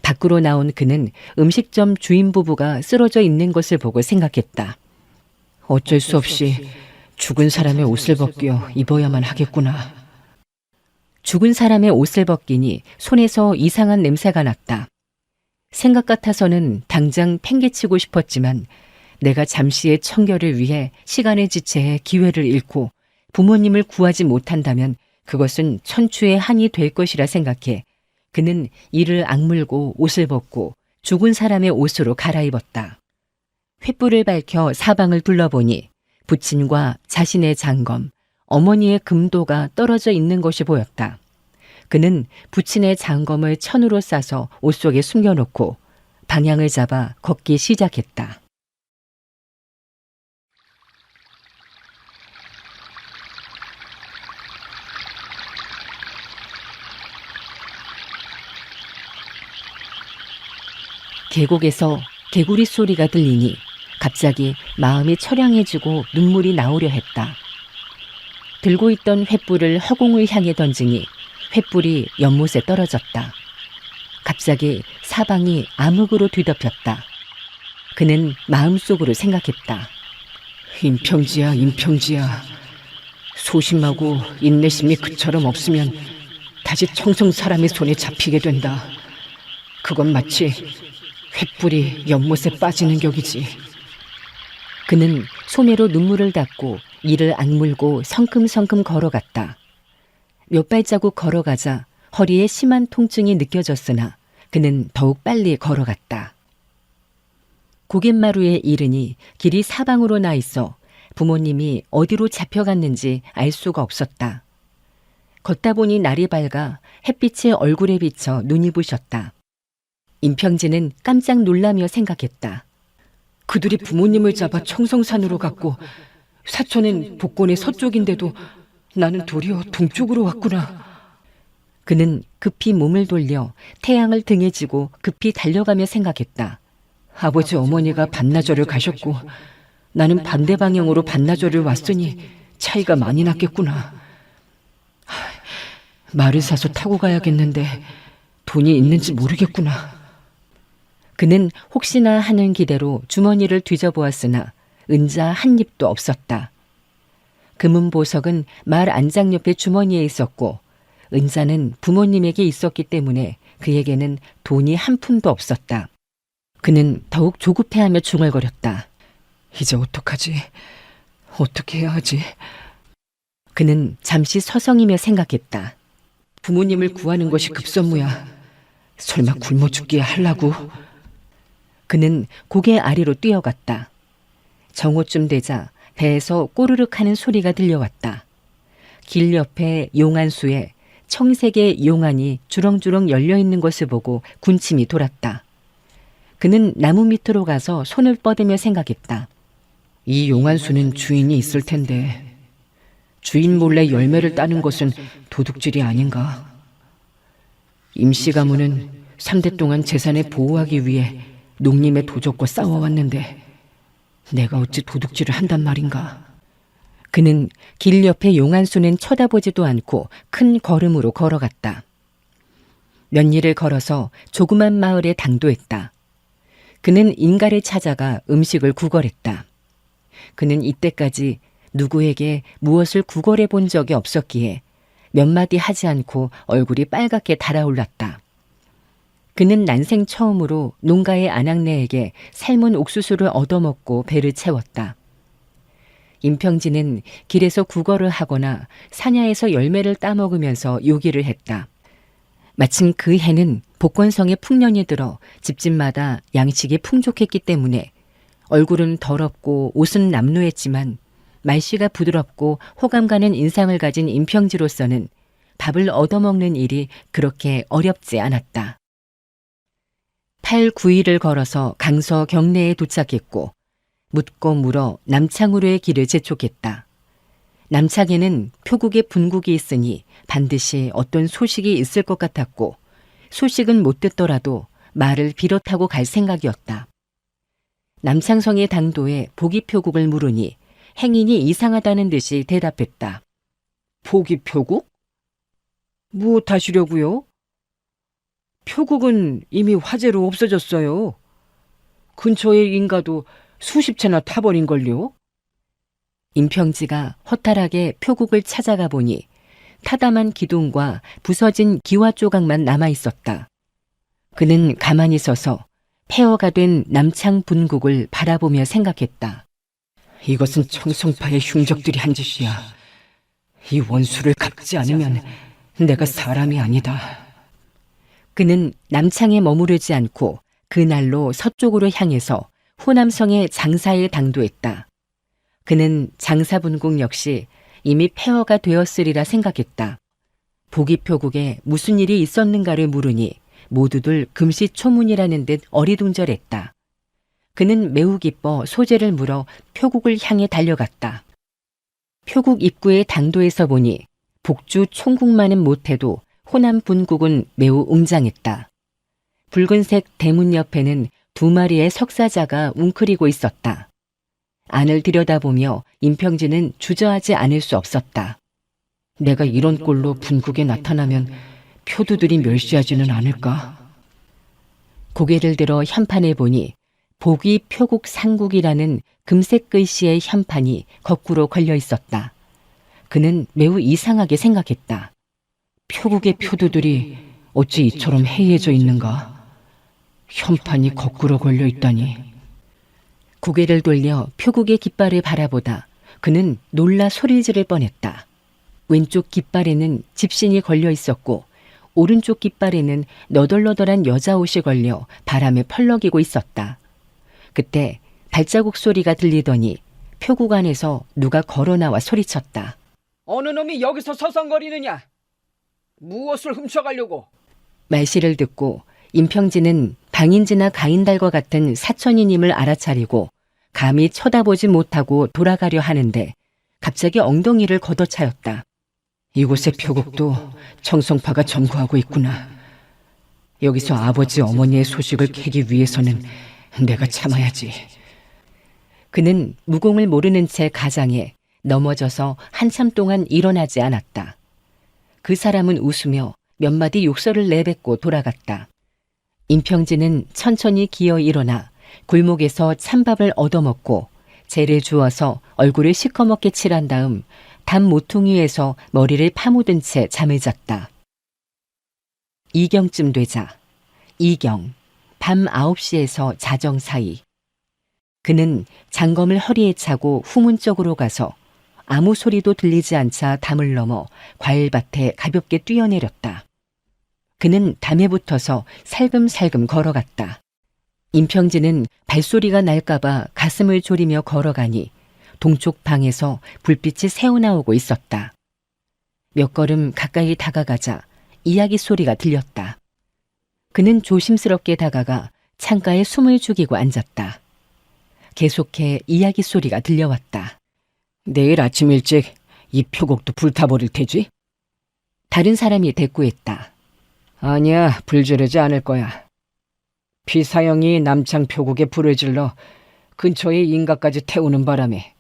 밖으로 나온 그는 음식점 주인 부부가 쓰러져 있는 것을 보고 생각했다. 어쩔 수 없이 죽은 사람의 옷을 벗겨 입어야만 하겠구나. 죽은 사람의 옷을 벗기니 손에서 이상한 냄새가 났다. 생각 같아서는 당장 팽개치고 싶었지만 내가 잠시의 청결을 위해 시간을 지체해 기회를 잃고 부모님을 구하지 못한다면 그것은 천추의 한이 될 것이라 생각해 그는 이를 악물고 옷을 벗고 죽은 사람의 옷으로 갈아입었다. 횃불을 밝혀 사방을 둘러보니 부친과 자신의 장검, 어머니의 금도가 떨어져 있는 것이 보였다. 그는 부친의 장검을 천으로 싸서 옷 속에 숨겨놓고 방향을 잡아 걷기 시작했다. 계곡에서 개구리 소리가 들리니 갑자기 마음이 처량해지고 눈물이 나오려 했다. 들고 있던 횃불을 허공을 향해 던지니 횃불이 연못에 떨어졌다. 갑자기 사방이 암흑으로 뒤덮였다. 그는 마음속으로 생각했다. 임평지야, 임평지야. 소심하고 인내심이 그처럼 없으면 다시 청성 사람의 손에 잡히게 된다. 그건 마치 횃불이 연못에 빠지는 격이지. 그는 소매로 눈물을 닦고 이를 악물고 성큼성큼 걸어갔다. 몇 발자국 걸어가자 허리에 심한 통증이 느껴졌으나 그는 더욱 빨리 걸어갔다. 고갯마루에 이르니 길이 사방으로 나 있어 부모님이 어디로 잡혀갔는지 알 수가 없었다. 걷다 보니 날이 밝아 햇빛이 얼굴에 비쳐 눈이 부셨다. 임평진은 깜짝 놀라며 생각했다. 그들이 부모님을 잡아 청성산으로 갔고 사촌은 복권의 서쪽인데도 나는 도리어 동쪽으로 왔구나. 그는 급히 몸을 돌려 태양을 등에 지고 급히 달려가며 생각했다. 아버지 어머니가 반나절을 가셨고 나는 반대 방향으로 반나절을 왔으니 차이가 많이 났겠구나. 말을 사서 타고 가야겠는데 돈이 있는지 모르겠구나. 그는 혹시나 하는 기대로 주머니를 뒤져보았으나 은자 한 입도 없었다. 금은보석은 말 안장 옆에 주머니에 있었고 은자는 부모님에게 있었기 때문에 그에게는 돈이 한 푼도 없었다. 그는 더욱 조급해하며 중얼거렸다. 이제 어떡하지? 어떻게 해야 하지? 그는 잠시 서성이며 생각했다. 부모님을 구하는 것이 급선무야. 설마 굶어 죽기에 하려고? 그는 고개 아래로 뛰어갔다. 정오쯤 되자 배에서 꼬르륵 하는 소리가 들려왔다. 길 옆에 용안수에 청색의 용안이 주렁주렁 열려있는 것을 보고 군침이 돌았다. 그는 나무 밑으로 가서 손을 뻗으며 생각했다. 이 용안수는 주인이 있을 텐데 주인 몰래 열매를 따는 것은 도둑질이 아닌가? 임씨 가문은 3대 동안 재산을 보호하기 위해 농림의 도적과 싸워왔는데 내가 어찌 도둑질을 한단 말인가? 그는 길 옆에 용안수는 쳐다보지도 않고 큰 걸음으로 걸어갔다. 몇 리를 걸어서 조그만 마을에 당도했다. 그는 인가를 찾아가 음식을 구걸했다. 그는 이때까지 누구에게 무엇을 구걸해 본 적이 없었기에 몇 마디 하지 않고 얼굴이 빨갛게 달아올랐다. 그는 난생 처음으로 농가의 아낙네에게 삶은 옥수수를 얻어먹고 배를 채웠다. 임평진은 길에서 구걸을 하거나 사냐에서 열매를 따먹으면서 요기를 했다. 마침 그 해는 복권성에 풍년이 들어 집집마다 양식이 풍족했기 때문에 얼굴은 더럽고 옷은 남루했지만 말씨가 부드럽고 호감 가는 인상을 가진 임평지로서는 밥을 얻어먹는 일이 그렇게 어렵지 않았다. 8, 9일을 걸어서 강서 경내에 도착했고 묻고 물어 남창으로의 길을 재촉했다. 남창에는 표국의 분국이 있으니 반드시 어떤 소식이 있을 것 같았고 소식은 못 듣더라도 말을 빌어 타고 갈 생각이었다. 남창성의 당도에 보기표국을 물으니 행인이 이상하다는 듯이 대답했다. 포기표국? 무엇하시려고요? 표국은 이미 화재로 없어졌어요. 근처의 인가도 수십 채나 타버린걸요. 임평지가 허탈하게 표국을 찾아가 보니 타담한 기둥과 부서진 기와 조각만 남아 있었다. 그는 가만히 서서 폐허가 된 남창 분국을 바라보며 생각했다. 이것은 청송파의 흉적들이 한 짓이야. 이 원수를 갚지 않으면 내가 사람이 아니다. 그는 남창에 머무르지 않고 그날로 서쪽으로 향해서 호남성의 장사에 당도했다. 그는 장사분국 역시 이미 폐허가 되었으리라 생각했다. 보기표국에 무슨 일이 있었는가를 물으니 모두들 금시초문이라는 듯 어리둥절했다. 그는 매우 기뻐 소재를 물어 표국을 향해 달려갔다. 표국 입구의 당도에서 보니 복주 총국만은 못해도 호남 분국은 매우 웅장했다. 붉은색 대문 옆에는 2마리의 석사자가 웅크리고 있었다. 안을 들여다보며 임평진은 주저하지 않을 수 없었다. 내가 이런 꼴로 분국에 나타나면 표두들이 멸시하지는 않을까? 고개를 들어 현판을 보니 보기 표국 상국이라는 금색 글씨의 현판이 거꾸로 걸려 있었다. 그는 매우 이상하게 생각했다. 표국의 표두들이 어찌 이처럼 해이해져 있는가? 현판이 거꾸로 걸려 있다니. 고개를 돌려 표국의 깃발을 바라보다 그는 놀라 소리를 지를 뻔했다. 왼쪽 깃발에는 집신이 걸려 있었고 오른쪽 깃발에는 너덜너덜한 여자 옷이 걸려 바람에 펄럭이고 있었다. 그때 발자국 소리가 들리더니 표국 안에서 누가 걸어 나와 소리쳤다. 어느 놈이 여기서 서성거리느냐? 무엇을 훔쳐가려고? 말씨를 듣고 임평진은 방인지나 가인달과 같은 사천이님을 알아차리고 감히 쳐다보지 못하고 돌아가려 하는데 갑자기 엉덩이를 걷어차였다. 이곳의 표국도 청송파가 점거하고 있구나. 여기서 아버지 어머니의 소식을 캐기 위해서는 내가 참아야지. 그는 무공을 모르는 채 가장해 넘어져서 한참 동안 일어나지 않았다. 그 사람은 웃으며 몇 마디 욕설을 내뱉고 돌아갔다. 임평진은 천천히 기어 일어나 골목에서 찬밥을 얻어먹고 재를 주어서 얼굴을 시커멓게 칠한 다음 담 모퉁이에서 머리를 파묻은 채 잠을 잤다. 2경쯤 되자 이경, 밤 9시에서 자정 사이. 그는 장검을 허리에 차고 후문 쪽으로 가서 아무 소리도 들리지 않자 담을 넘어 과일밭에 가볍게 뛰어내렸다. 그는 담에 붙어서 살금살금 걸어갔다. 임평진은 발소리가 날까봐 가슴을 졸이며 걸어가니 동쪽 방에서 불빛이 새어나오고 있었다. 몇 걸음 가까이 다가가자 이야기 소리가 들렸다. 그는 조심스럽게 다가가 창가에 숨을 죽이고 앉았다. 계속해 이야기 소리가 들려왔다. 내일 아침 일찍 이 표곡도 불타버릴 테지? 다른 사람이 대꾸했다. 아니야, 불 지르지 않을 거야. 피사형이 남창 표곡에 불을 질러 근처의 인가까지 태우는 바람에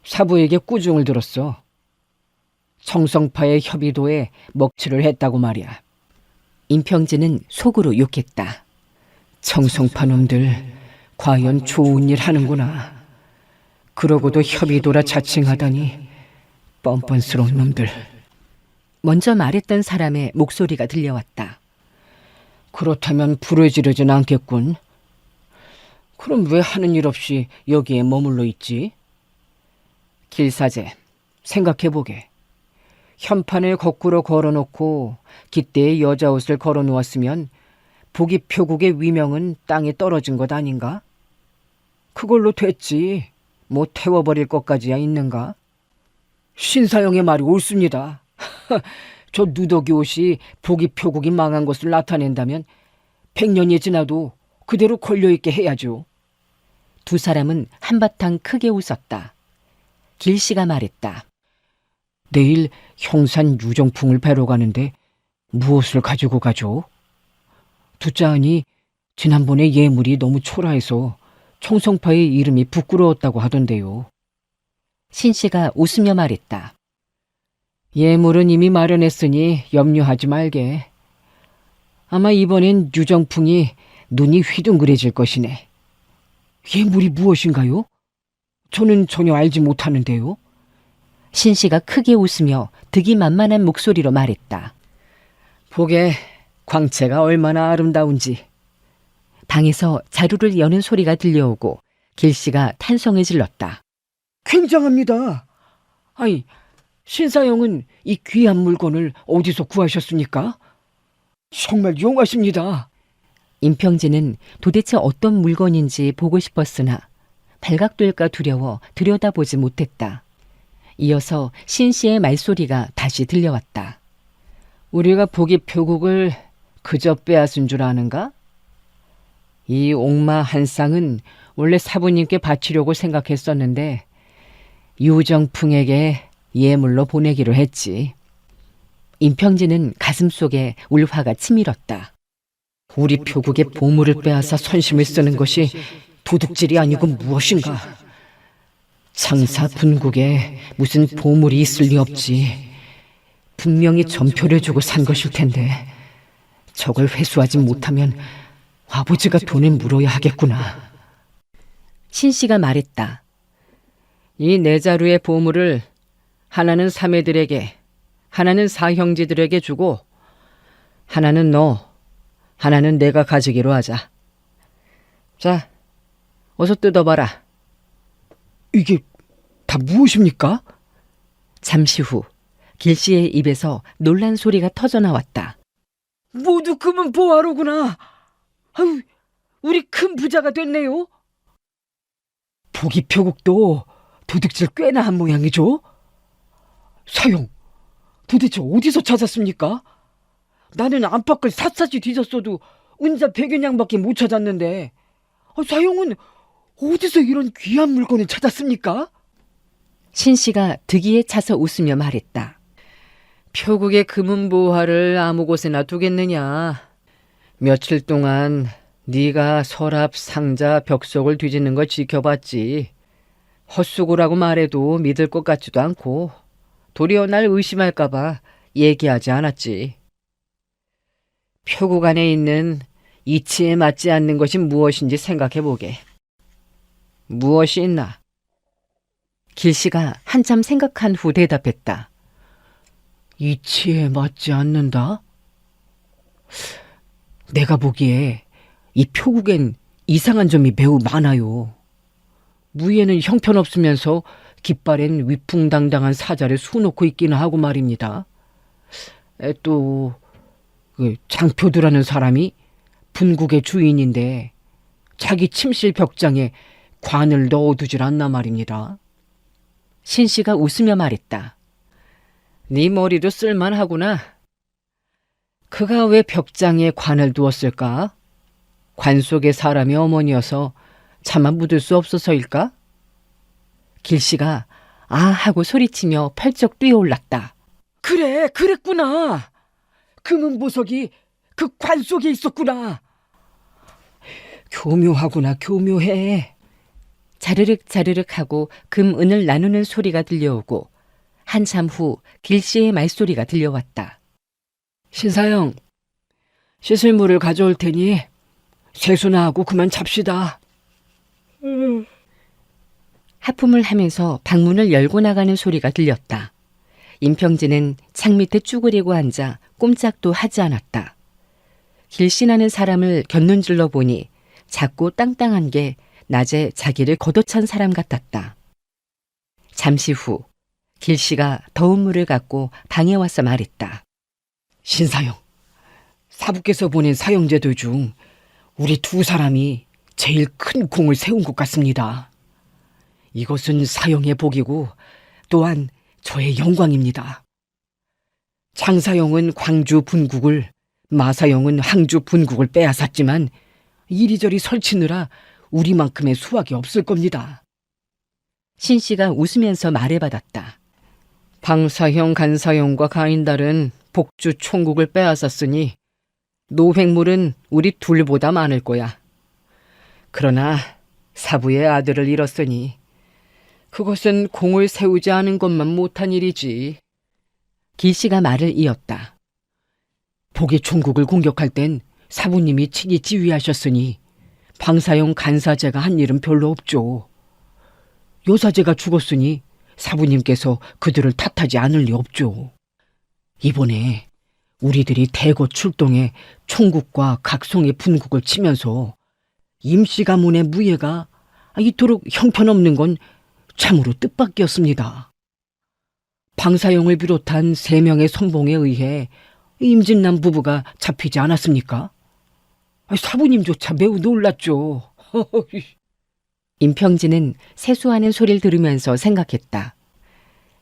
사부에게 꾸중을 들었어. 청성파의 협의도에 먹칠을 했다고 말이야. 임평진은 속으로 욕했다. 청성파 놈들 과연 좋은 일 하는구나. 그러고도 협의도라 자칭하다니 뻔뻔스러운 놈들. 먼저 말했던 사람의 목소리가 들려왔다. 그렇다면 불을 지르진 않겠군. 그럼 왜 하는 일 없이 여기에 머물러 있지? 길사제, 생각해보게. 현판을 거꾸로 걸어놓고 깃대에 여자 옷을 걸어놓았으면 부기표국의 위명은 땅에 떨어진 것 아닌가? 그걸로 됐지. 뭐 태워버릴 것까지야 있는가? 신사형의 말이 옳습니다. 저 누더기 옷이 부기표국이 망한 것을 나타낸다면 100년이 지나도 그대로 걸려있게 해야죠. 두 사람은 한바탕 크게 웃었다. 길씨가 말했다. 내일 형산 유정풍을 뵈러 가는데 무엇을 가지고 가죠? 두짜하니 지난번에 예물이 너무 초라해서 청성파의 이름이 부끄러웠다고 하던데요. 신씨가 웃으며 말했다. 예물은 이미 마련했으니 염려하지 말게. 아마 이번엔 유정풍이 눈이 휘둥그레질 것이네. 예물이 무엇인가요? 저는 전혀 알지 못하는데요. 신씨가 크게 웃으며 득이만만한 목소리로 말했다. 보게 광채가 얼마나 아름다운지. 방에서 자루를 여는 소리가 들려오고 길씨가 탄성을 질렀다. 굉장합니다. 아니, 신사형은 이 귀한 물건을 어디서 구하셨습니까? 정말 용하십니다. 임평진은 도대체 어떤 물건인지 보고 싶었으나 발각될까 두려워 들여다보지 못했다. 이어서 신씨의 말소리가 다시 들려왔다. 우리가 부기표국을 그저 빼앗은 줄 아는가? 이 옥마 한 쌍은 원래 사부님께 바치려고 생각했었는데 유정풍에게 예물로 보내기로 했지. 임평진은 가슴속에 울화가 치밀었다. 우리 표국의 보물을 빼앗아 선심을 쓰는 것이 도둑질이 아니고 무엇인가? 장사 분국에 무슨 보물이 있을 리 없지. 분명히 전표를 주고 산 것일 텐데 저걸 회수하지 못하면 아버지가 돈을 물어야 하겠구나. 신씨가 말했다. 이 네 자루의 보물을 하나는 사매들에게, 하나는 사형제들에게 주고 하나는 너, 하나는 내가 가지기로 하자. 자, 어서 뜯어봐라. 이게 다 무엇입니까? 잠시 후 길씨의 입에서 놀란 소리가 터져나왔다. 모두 금은 보화로구나. 아유, 우리 큰 부자가 됐네요. 부기표국도 도둑질 꽤나 한 모양이죠? 사형, 도대체 어디서 찾았습니까? 나는 안팎을 샅샅이 뒤졌어도 은자 100여냥밖에 못 찾았는데 사형은 어디서 이런 귀한 물건을 찾았습니까? 신씨가 득이에 차서 웃으며 말했다. 표국의 금은 보화를 아무 곳에나 두겠느냐. 며칠 동안 네가 서랍, 상자, 벽속을 뒤지는 걸 지켜봤지. 헛수고라고 말해도 믿을 것 같지도 않고 도리어 날 의심할까 봐 얘기하지 않았지. 표국 안에 있는 이치에 맞지 않는 것이 무엇인지 생각해보게. 무엇이 있나? 길씨가 한참 생각한 후 대답했다. 이치에 맞지 않는다? 내가 보기에 이 표국엔 이상한 점이 매우 많아요. 무예는 형편없으면서 깃발엔 위풍당당한 사자를 수놓고 있기는 하고 말입니다. 또 장표두라는 사람이 분국의 주인인데 자기 침실 벽장에 관을 넣어두질 않나 말입니다. 신씨가 웃으며 말했다. 네 머리도 쓸만하구나. 그가 왜 벽장에 관을 두었을까? 관 속의 사람이 어머니여서 차마 묻을 수 없어서일까? 길씨가 아 하고 소리치며 펄쩍 뛰어올랐다. 그래, 그랬구나. 금은 보석이 그 관 속에 있었구나. 교묘하구나, 교묘해. 자르륵 자르륵 하고 금은을 나누는 소리가 들려오고 한참 후 길씨의 말소리가 들려왔다. 신사영, 씻을 물을 가져올 테니 세수나 하고 그만 잡시다. 하품을 하면서 방문을 열고 나가는 소리가 들렸다. 임평진은 창 밑에 쭈그리고 앉아 꼼짝도 하지 않았다. 길씨나는 사람을 곁눈질러 보니 작고 땅땅한 게 낮에 자기를 걷어찬 사람 같았다. 잠시 후 길씨가 더운 물을 갖고 방에 와서 말했다. 신사영, 사부께서 보낸 사형제들 중 우리 두 사람이 제일 큰 공을 세운 것 같습니다. 이것은 사형의 복이고 또한 저의 영광입니다. 장사형은 광주 분국을, 마사형은 항주 분국을 빼앗았지만 이리저리 설치느라 우리만큼의 수확이 없을 겁니다. 신씨가 웃으면서 말해받았다. 방사형, 간사형과 가인달은 복주 총국을 빼앗았으니 노획물은 우리 둘보다 많을 거야. 그러나 사부의 아들을 잃었으니 그것은 공을 세우지 않은 것만 못한 일이지. 길씨가 말을 이었다. 복의 총국을 공격할 땐 사부님이 친히 지휘하셨으니 방사형 간사제가 한 일은 별로 없죠. 요사제가 죽었으니 사부님께서 그들을 탓하지 않을 리 없죠. 이번에 우리들이 대거 출동해 총국과 각송의 분국을 치면서 임씨 가문의 무예가 이토록 형편없는 건 참으로 뜻밖이었습니다. 방사형을 비롯한 3명의 선봉에 의해 임진남 부부가 잡히지 않았습니까? 사부님조차 매우 놀랐죠. 임평진은 세수하는 소리를 들으면서 생각했다.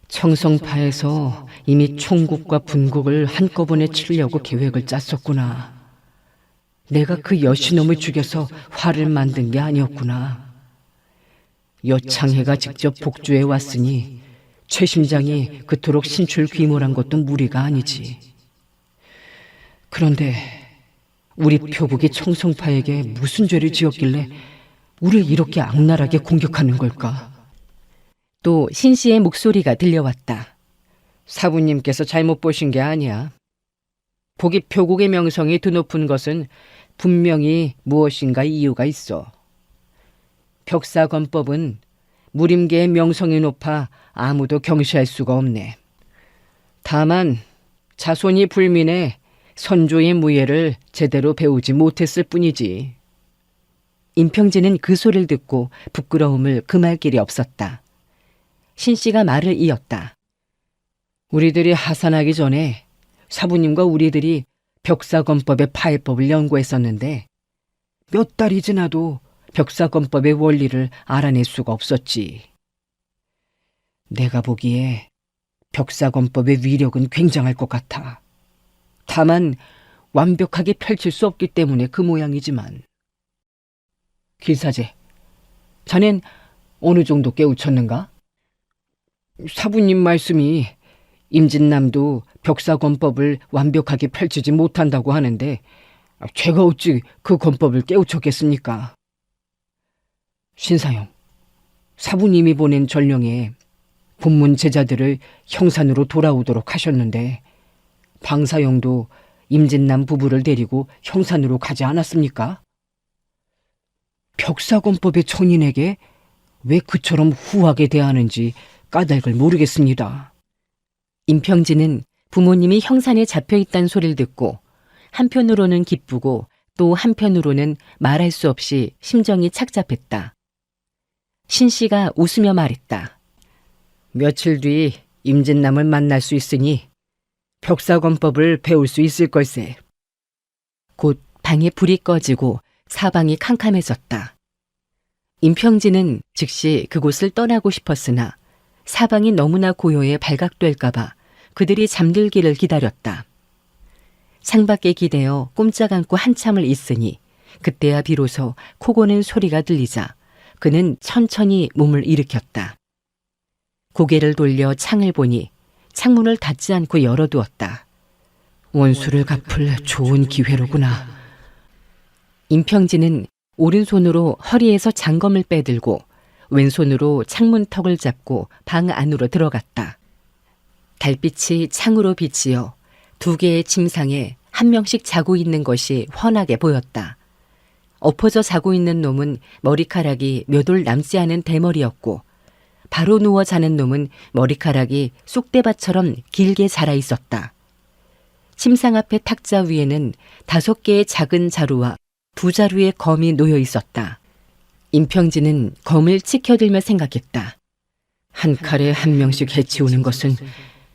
청성파에서 이미 총국과 분국을 한꺼번에 치려고 계획을 짰었구나. 내가 그 여신놈을 죽여서 화를 만든 게 아니었구나. 여창해가 직접 복주해 왔으니 최 심장이 그토록 신출 귀몰한 것도 무리가 아니지. 그런데 우리 표국이 청성파에게 무슨 죄를 지었길래 우리를 이렇게 악랄하게 공격하는 걸까? 또 신씨의 목소리가 들려왔다. 사부님께서 잘못 보신 게 아니야. 복이 표국의 명성이 드높은 것은 분명히 무엇인가 이유가 있어. 벽사건법은 무림계의 명성이 높아 아무도 경시할 수가 없네. 다만 자손이 불민해 선조의 무예를 제대로 배우지 못했을 뿐이지. 임평진은 그 소리를 듣고 부끄러움을 금할 길이 없었다. 신씨가 말을 이었다. 우리들이 하산하기 전에 사부님과 우리들이 벽사건법의 파해법을 연구했었는데 몇 달이 지나도 벽사건법의 원리를 알아낼 수가 없었지. 내가 보기에 벽사건법의 위력은 굉장할 것 같아. 다만 완벽하게 펼칠 수 없기 때문에 그 모양이지만. 길사제, 자넨 어느 정도 깨우쳤는가? 사부님 말씀이 임진남도 벽사건법을 완벽하게 펼치지 못한다고 하는데 제가 어찌 그 건법을 깨우쳤겠습니까? 신사형, 사부님이 보낸 전령에 본문 제자들을 형산으로 돌아오도록 하셨는데 방사형도 임진남 부부를 데리고 형산으로 가지 않았습니까? 벽사건법의 천인에게 왜 그처럼 후하게 대하는지 까닭을 모르겠습니다. 임평진은 부모님이 형산에 잡혀 있다는 소리를 듣고 한편으로는 기쁘고 또 한편으로는 말할 수 없이 심정이 착잡했다. 신씨가 웃으며 말했다. 며칠 뒤 임진남을 만날 수 있으니 벽사건법을 배울 수 있을 걸세. 곧 방에 불이 꺼지고 사방이 캄캄해졌다. 임평진은 즉시 그곳을 떠나고 싶었으나 사방이 너무나 고요해 발각될까봐 그들이 잠들기를 기다렸다. 창밖에 기대어 꼼짝 않고 한참을 있으니 그때야 비로소 코 고는 소리가 들리자 그는 천천히 몸을 일으켰다. 고개를 돌려 창을 보니 창문을 닫지 않고 열어두었다. 원수를 갚을 좋은 기회로구나. 임평진은 오른손으로 허리에서 장검을 빼들고 왼손으로 창문턱을 잡고 방 안으로 들어갔다. 달빛이 창으로 비치어 두 개의 침상에 한 명씩 자고 있는 것이 훤하게 보였다. 엎어져 자고 있는 놈은 머리카락이 몇 올 남지 않은 대머리였고 바로 누워 자는 놈은 머리카락이 쑥대밭처럼 길게 자라 있었다. 침상 앞의 탁자 위에는 5개의 작은 자루와 2자루의 검이 놓여 있었다. 임평진은 검을 치켜들며 생각했다. 한 칼에 한 명씩 해치우는 것은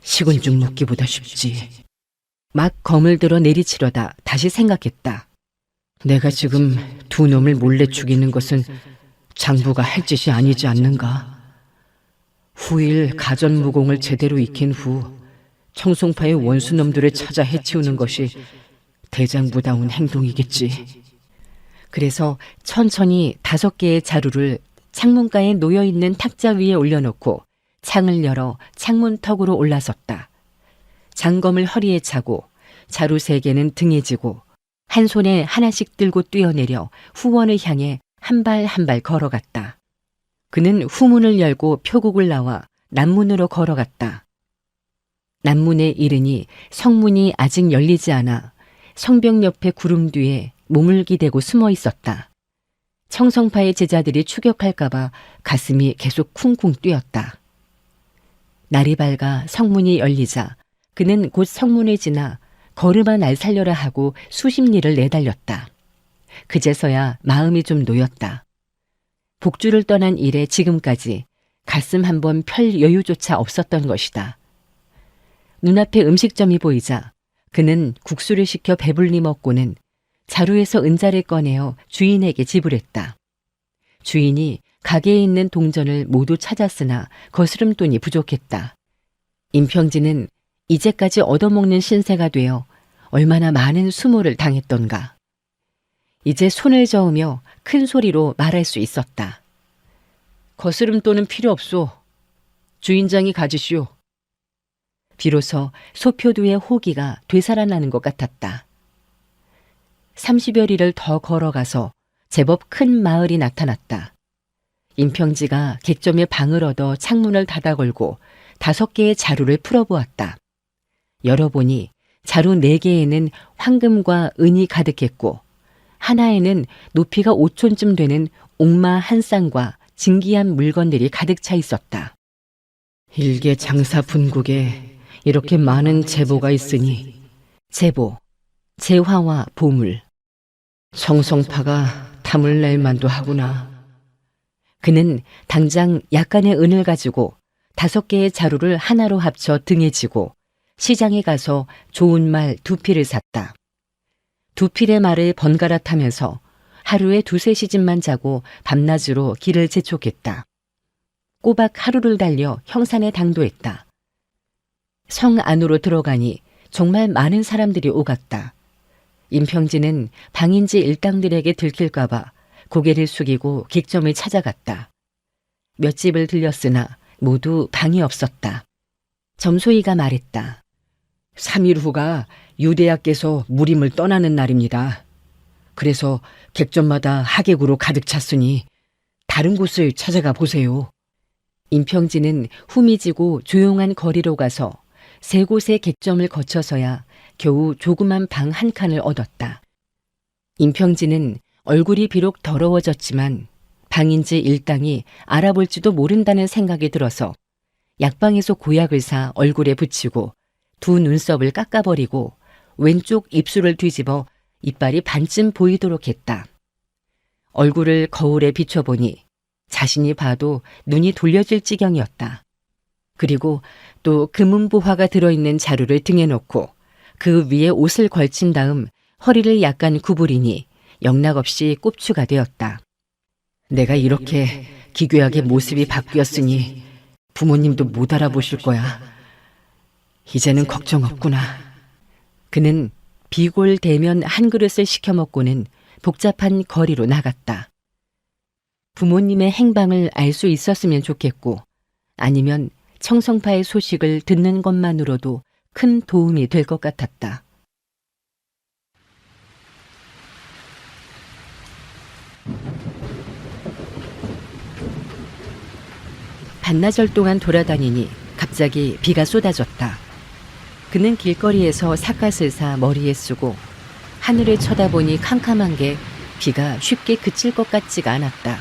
식은 죽 먹기보다 쉽지. 막 검을 들어 내리치려다 다시 생각했다. 내가 지금 두 놈을 몰래 죽이는 것은 장부가 할 짓이 아니지 않는가? 후일 가전무공을 제대로 익힌 후 청송파의 원수놈들을 찾아 해치우는 것이 대장부다운 행동이겠지. 그래서 천천히 5개의 자루를 창문가에 놓여있는 탁자 위에 올려놓고 창을 열어 창문턱으로 올라섰다. 장검을 허리에 차고 자루 3개는 등에 지고 한 손에 하나씩 들고 뛰어내려 후원을 향해 한 발 한 발 걸어갔다. 그는 후문을 열고 표국을 나와 남문으로 걸어갔다. 남문에 이르니 성문이 아직 열리지 않아 성벽 옆에 구름 뒤에 몸을 기대고 숨어 있었다. 청성파의 제자들이 추격할까봐 가슴이 계속 쿵쿵 뛰었다. 날이 밝아 성문이 열리자 그는 곧 성문을 지나 걸음아 날 살려라 하고 수십 리를 내달렸다. 그제서야 마음이 좀 놓였다. 복주를 떠난 이래 지금까지 가슴 한번 펼 여유조차 없었던 것이다. 눈앞에 음식점이 보이자 그는 국수를 시켜 배불리 먹고는 자루에서 은자를 꺼내어 주인에게 지불했다. 주인이 가게에 있는 동전을 모두 찾았으나 거스름돈이 부족했다. 임평진은 이제까지 얻어먹는 신세가 되어 얼마나 많은 수모를 당했던가. 이제 손을 저으며 큰 소리로 말할 수 있었다. 거스름돈은 필요 없소. 주인장이 가지시오. 비로소 소표두의 호기가 되살아나는 것 같았다. 30여 리를 더 걸어가서 제법 큰 마을이 나타났다. 임평지가 객점에 방을 얻어 창문을 닫아 걸고 5개의 자루를 풀어보았다. 열어보니 자루 4개에는 황금과 은이 가득했고 하나에는 높이가 5촌쯤 되는 옥마 한 쌍과 진귀한 물건들이 가득 차 있었다. 일개 장사 분국에 이렇게 많은 제보가 있으니 제보, 재화와 보물. 청성파가 탐을 낼 만도 하구나. 그는 당장 약간의 은을 가지고 5개의 자루를 하나로 합쳐 등에 지고 시장에 가서 좋은 말 2필을 샀다. 2필의 말을 번갈아 타면서 하루에 2-3시즌만 자고 밤낮으로 길을 재촉했다. 꼬박 하루를 달려 형산에 당도했다. 성 안으로 들어가니 정말 많은 사람들이 오갔다. 임평진은 방인지 일당들에게 들킬까봐 고개를 숙이고 객점을 찾아갔다. 몇 집을 들렸으나 모두 방이 없었다. 점소이가 말했다. 3일 후가 유대야께서 무림을 떠나는 날입니다. 그래서 객점마다 하객으로 가득 찼으니 다른 곳을 찾아가 보세요. 임평진은 후미지고 조용한 거리로 가서 3곳의 객점을 거쳐서야 겨우 조그만 방 한 칸을 얻었다. 임평진은 얼굴이 비록 더러워졌지만 방인지 일당이 알아볼지도 모른다는 생각이 들어서 약방에서 고약을 사 얼굴에 붙이고 두 눈썹을 깎아버리고 왼쪽 입술을 뒤집어 이빨이 반쯤 보이도록 했다. 얼굴을 거울에 비춰보니 자신이 봐도 눈이 돌려질 지경이었다. 그리고 또 금은보화가 들어있는 자루를 등에 놓고 그 위에 옷을 걸친 다음 허리를 약간 구부리니 영락없이 꼽추가 되었다. 내가 이렇게 기괴하게 모습이 바뀌었으니 부모님도 못 알아보실 거야. 이제는 걱정 없구나. 그는 비골 대면 한 그릇을 시켜 먹고는 복잡한 거리로 나갔다. 부모님의 행방을 알 수 있었으면 좋겠고 아니면 청성파의 소식을 듣는 것만으로도 큰 도움이 될 것 같았다. 반나절 동안 돌아다니니 갑자기 비가 쏟아졌다. 그는 길거리에서 삿갓을 사 머리에 쓰고 하늘을 쳐다보니 캄캄한 게 비가 쉽게 그칠 것 같지가 않았다.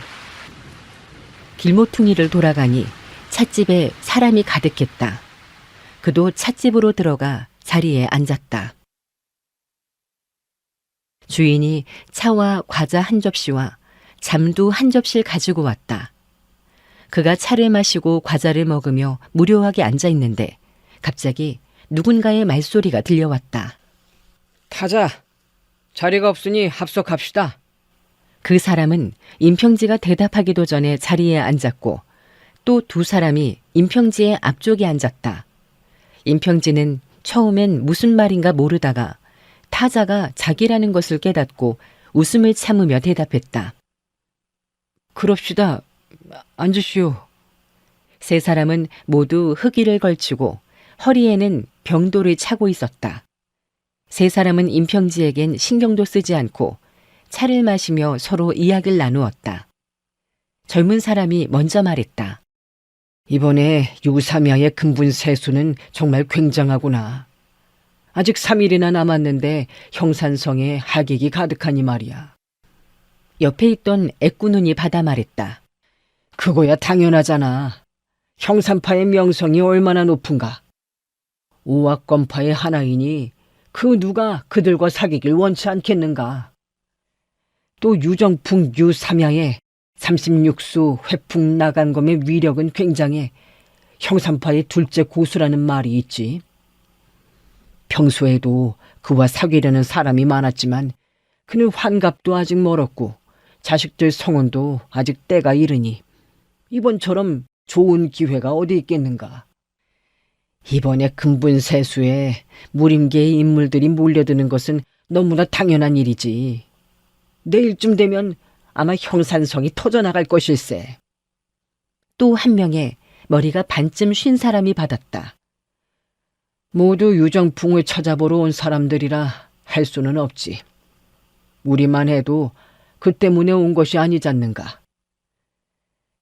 길모퉁이를 돌아가니 찻집에 사람이 가득했다. 그도 찻집으로 들어가 자리에 앉았다. 주인이 차와 과자 한 접시와 잠두 한 접시를 가지고 왔다. 그가 차를 마시고 과자를 먹으며 무료하게 앉아 있는데 갑자기 누군가의 말소리가 들려왔다. 타자, 자리가 없으니 합석합시다. 그 사람은 임평지가 대답하기도 전에 자리에 앉았고 또 두 사람이 임평지의 앞쪽에 앉았다. 임평지는 처음엔 무슨 말인가 모르다가 타자가 자기라는 것을 깨닫고 웃음을 참으며 대답했다. 그럽시다. 앉으시오. 세 사람은 모두 흑의를 걸치고 허리에는 병도를 차고 있었다. 세 사람은 임평지에겐 신경도 쓰지 않고 차를 마시며 서로 이야기를 나누었다. 젊은 사람이 먼저 말했다. 이번에 유삼야의 근분 세수는 정말 굉장하구나. 아직 3일이나 남았는데 형산성에 하객이 가득하니 말이야. 옆에 있던 애꾸눈이 받아 말했다. 그거야 당연하잖아. 형산파의 명성이 얼마나 높은가. 오악건파의 하나이니 그 누가 그들과 사귀길 원치 않겠는가. 또 유정풍 유삼야의 36수 회풍 나간검의 위력은 굉장해 형산파의 둘째 고수라는 말이 있지. 평소에도 그와 사귀려는 사람이 많았지만 그는 환갑도 아직 멀었고 자식들 성혼도 아직 때가 이르니 이번처럼 좋은 기회가 어디 있겠는가. 이번에 근분세수에 무림계의 인물들이 몰려드는 것은 너무나 당연한 일이지. 내일쯤 되면 아마 형산성이 터져나갈 것일세. 또 한 명의 머리가 반쯤 쉰 사람이 받았다. 모두 유정풍을 찾아보러 온 사람들이라 할 수는 없지. 우리만 해도 그 때문에 온 것이 아니잖는가.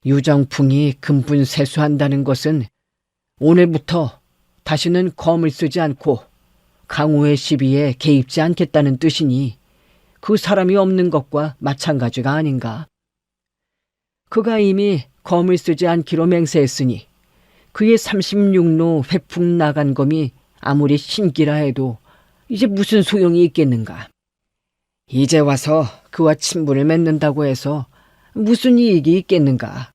유정풍이 근분세수한다는 것은 오늘부터 다시는 검을 쓰지 않고 강호의 시비에 개입지 않겠다는 뜻이니 그 사람이 없는 것과 마찬가지가 아닌가. 그가 이미 검을 쓰지 않기로 맹세했으니 그의 36로 회풍 나간 검이 아무리 신기라 해도 이제 무슨 소용이 있겠는가. 이제 와서 그와 친분을 맺는다고 해서 무슨 이익이 있겠는가.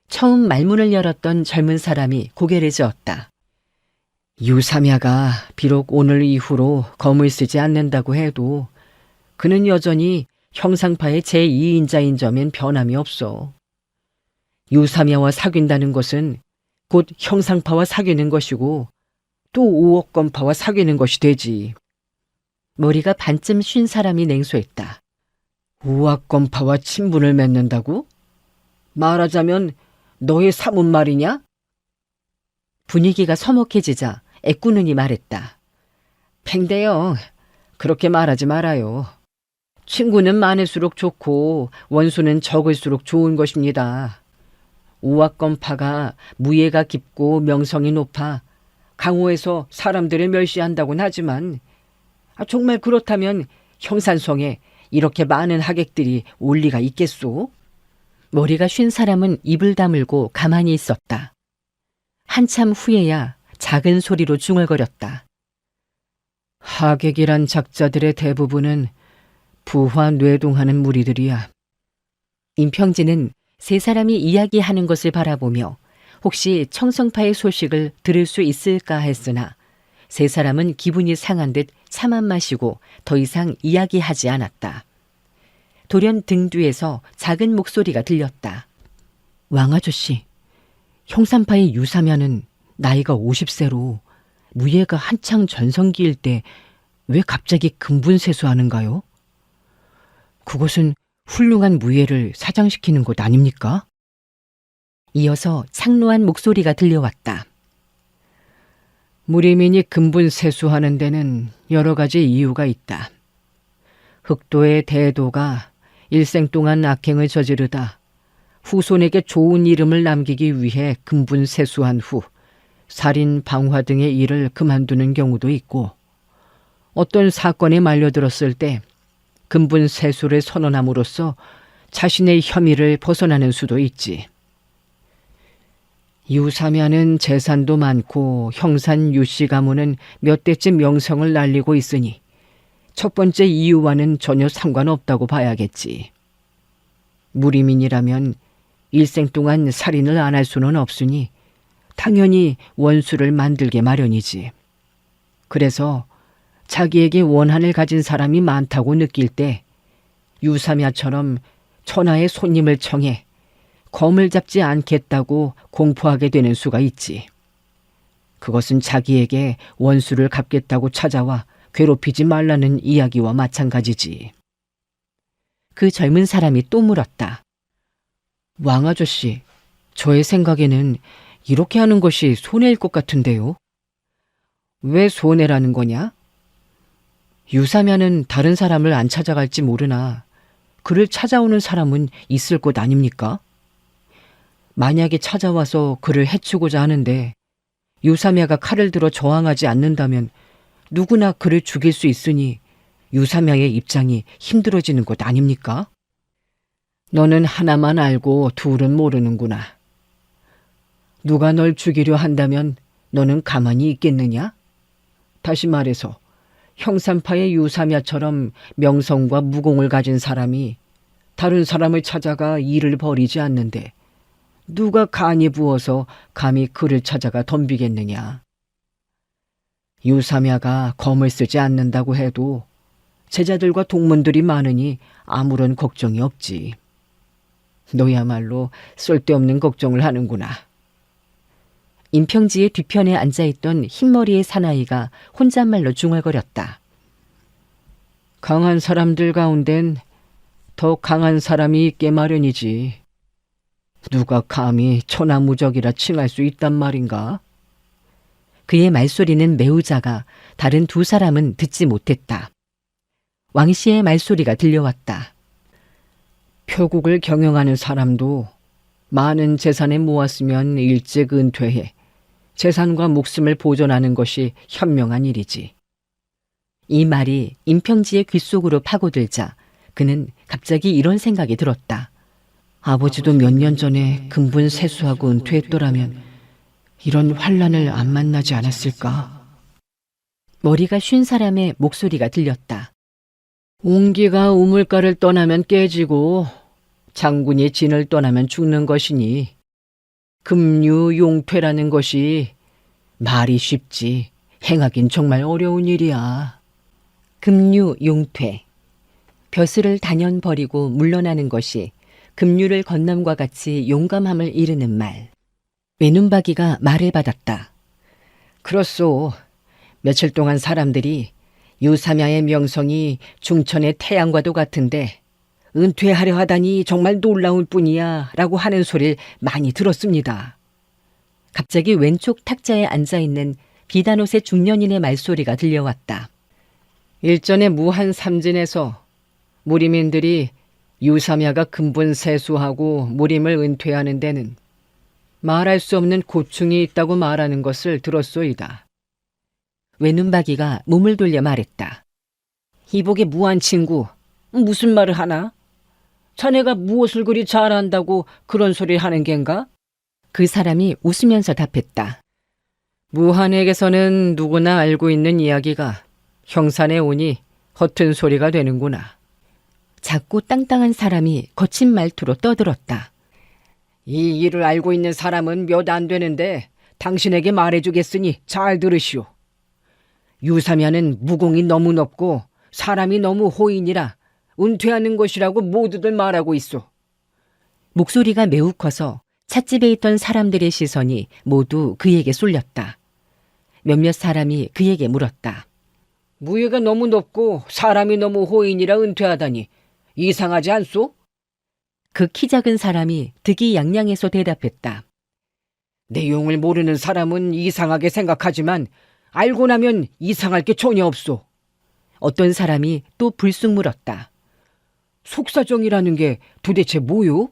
처음 말문을 열었던 젊은 사람이 고개를 저었다. 유삼야가 비록 오늘 이후로 검을 쓰지 않는다고 해도 그는 여전히 형상파의 제2인자인 점엔 변함이 없어. 유삼야와 사귄다는 것은 곧 형상파와 사귀는 것이고 또 오억건파와 사귀는 것이 되지. 머리가 반쯤 쉰 사람이 냉소했다. 오악건파와 친분을 맺는다고? 말하자면 너의 사문 말이냐? 분위기가 서먹해지자 애꾸눈이 말했다. 팽대영, 그렇게 말하지 말아요. 친구는 많을수록 좋고 원수는 적을수록 좋은 것입니다. 오악건파가 무예가 깊고 명성이 높아 강호에서 사람들을 멸시한다곤 하지만 정말 그렇다면 형산성에 이렇게 많은 하객들이 올 리가 있겠소? 머리가 쉰 사람은 입을 다물고 가만히 있었다. 한참 후에야 작은 소리로 중얼거렸다. 하객이란 작자들의 대부분은 부화 뇌동하는 무리들이야. 임평진은 세 사람이 이야기하는 것을 바라보며 혹시 청성파의 소식을 들을 수 있을까 했으나 세 사람은 기분이 상한 듯 차만 마시고 더 이상 이야기하지 않았다. 돌연 등 뒤에서 작은 목소리가 들렸다. 왕아저씨, 형산파의 유사면은 나이가 50세로 무예가 한창 전성기일 때 왜 갑자기 근분세수하는가요? 그것은 훌륭한 무예를 사장시키는 것 아닙니까? 이어서 창로한 목소리가 들려왔다. 무리민이 근분세수하는 데는 여러 가지 이유가 있다. 흑도의 대도가 일생 동안 악행을 저지르다 후손에게 좋은 이름을 남기기 위해 근분세수한 후 살인, 방화 등의 일을 그만두는 경우도 있고 어떤 사건에 말려들었을 때 근분세수를 선언함으로써 자신의 혐의를 벗어나는 수도 있지. 유사면은 재산도 많고 형산 유씨 가문은 몇 대째 명성을 날리고 있으니 첫 번째 이유와는 전혀 상관없다고 봐야겠지. 무리민이라면 일생 동안 살인을 안 할 수는 없으니 당연히 원수를 만들게 마련이지. 그래서 자기에게 원한을 가진 사람이 많다고 느낄 때 유사мя처럼 천하의 손님을 청해 검을 잡지 않겠다고 공포하게 되는 수가 있지. 그것은 자기에게 원수를 갚겠다고 찾아와 괴롭히지 말라는 이야기와 마찬가지지. 그 젊은 사람이 또 물었다. 왕아저씨, 저의 생각에는 이렇게 하는 것이 손해일 것 같은데요. 왜 손해라는 거냐? 유사면은 다른 사람을 안 찾아갈지 모르나 그를 찾아오는 사람은 있을 것 아닙니까? 만약에 찾아와서 그를 해치고자 하는데 유사며가 칼을 들어 저항하지 않는다면 누구나 그를 죽일 수 있으니 유사며의 입장이 힘들어지는 것 아닙니까? 너는 하나만 알고 둘은 모르는구나. 누가 널 죽이려 한다면 너는 가만히 있겠느냐? 다시 말해서 형산파의 유사며처럼 명성과 무공을 가진 사람이 다른 사람을 찾아가 일을 벌이지 않는데 누가 간이 부어서 감히 그를 찾아가 덤비겠느냐. 유사며가 검을 쓰지 않는다고 해도 제자들과 동문들이 많으니 아무런 걱정이 없지. 너야말로 쓸데없는 걱정을 하는구나. 임평지의 뒤편에 앉아있던 흰머리의 사나이가 혼잣말로 중얼거렸다. 강한 사람들 가운데는 더 강한 사람이 있게 마련이지. 누가 감히 천하무적이라 칭할 수 있단 말인가? 그의 말소리는 매우 작아 다른 두 사람은 듣지 못했다. 왕씨의 말소리가 들려왔다. 표국을 경영하는 사람도 많은 재산을 모았으면 일찍 은퇴해 재산과 목숨을 보존하는 것이 현명한 일이지. 이 말이 임평지의 귓속으로 파고들자 그는 갑자기 이런 생각이 들었다. 아버지도 몇 년 전에 근분세수하고 은퇴했더라면 이런 환란을 안 만나지 않았을까? 머리가 쉰 사람의 목소리가 들렸다. 옹기가 우물가를 떠나면 깨지고 장군이 진을 떠나면 죽는 것이니 금류용퇴라는 것이 말이 쉽지 행하긴 정말 어려운 일이야. 금류용퇴. 벼슬을 단연 버리고 물러나는 것이 급류를 건남과 같이 용감함을 이르는 말. 외눈박이가 말을 받았다. 그렇소. 며칠 동안 사람들이 유사며의 명성이 중천의 태양과도 같은데 은퇴하려 하다니 정말 놀라울 뿐이야 라고 하는 소리를 많이 들었습니다. 갑자기 왼쪽 탁자에 앉아있는 비단옷의 중년인의 말소리가 들려왔다. 일전에 무한 삼진에서 무리민들이 유사며가 근분세수하고 무림을 은퇴하는 데는 말할 수 없는 고충이 있다고 말하는 것을 들었소이다. 외눈박이가 몸을 돌려 말했다. 이복의 무한 친구, 무슨 말을 하나? 자네가 무엇을 그리 잘한다고 그런 소리를 하는 겐가? 그 사람이 웃으면서 답했다. 무한에게서는 누구나 알고 있는 이야기가 형산에 오니 허튼 소리가 되는구나. 작고 땅땅한 사람이 거친 말투로 떠들었다. 이 일을 알고 있는 사람은 몇 안 되는데 당신에게 말해주겠으니 잘 들으시오. 유사면은 무공이 너무 높고 사람이 너무 호인이라 은퇴하는 것이라고 모두들 말하고 있어. 목소리가 매우 커서 찻집에 있던 사람들의 시선이 모두 그에게 쏠렸다. 몇몇 사람이 그에게 물었다. 무예가 너무 높고 사람이 너무 호인이라 은퇴하다니 이상하지 않소? 그 키 작은 사람이 득이양양해서 대답했다. 내용을 모르는 사람은 이상하게 생각하지만 알고 나면 이상할 게 전혀 없소. 어떤 사람이 또 불쑥 물었다. 속사정이라는 게 도대체 뭐요?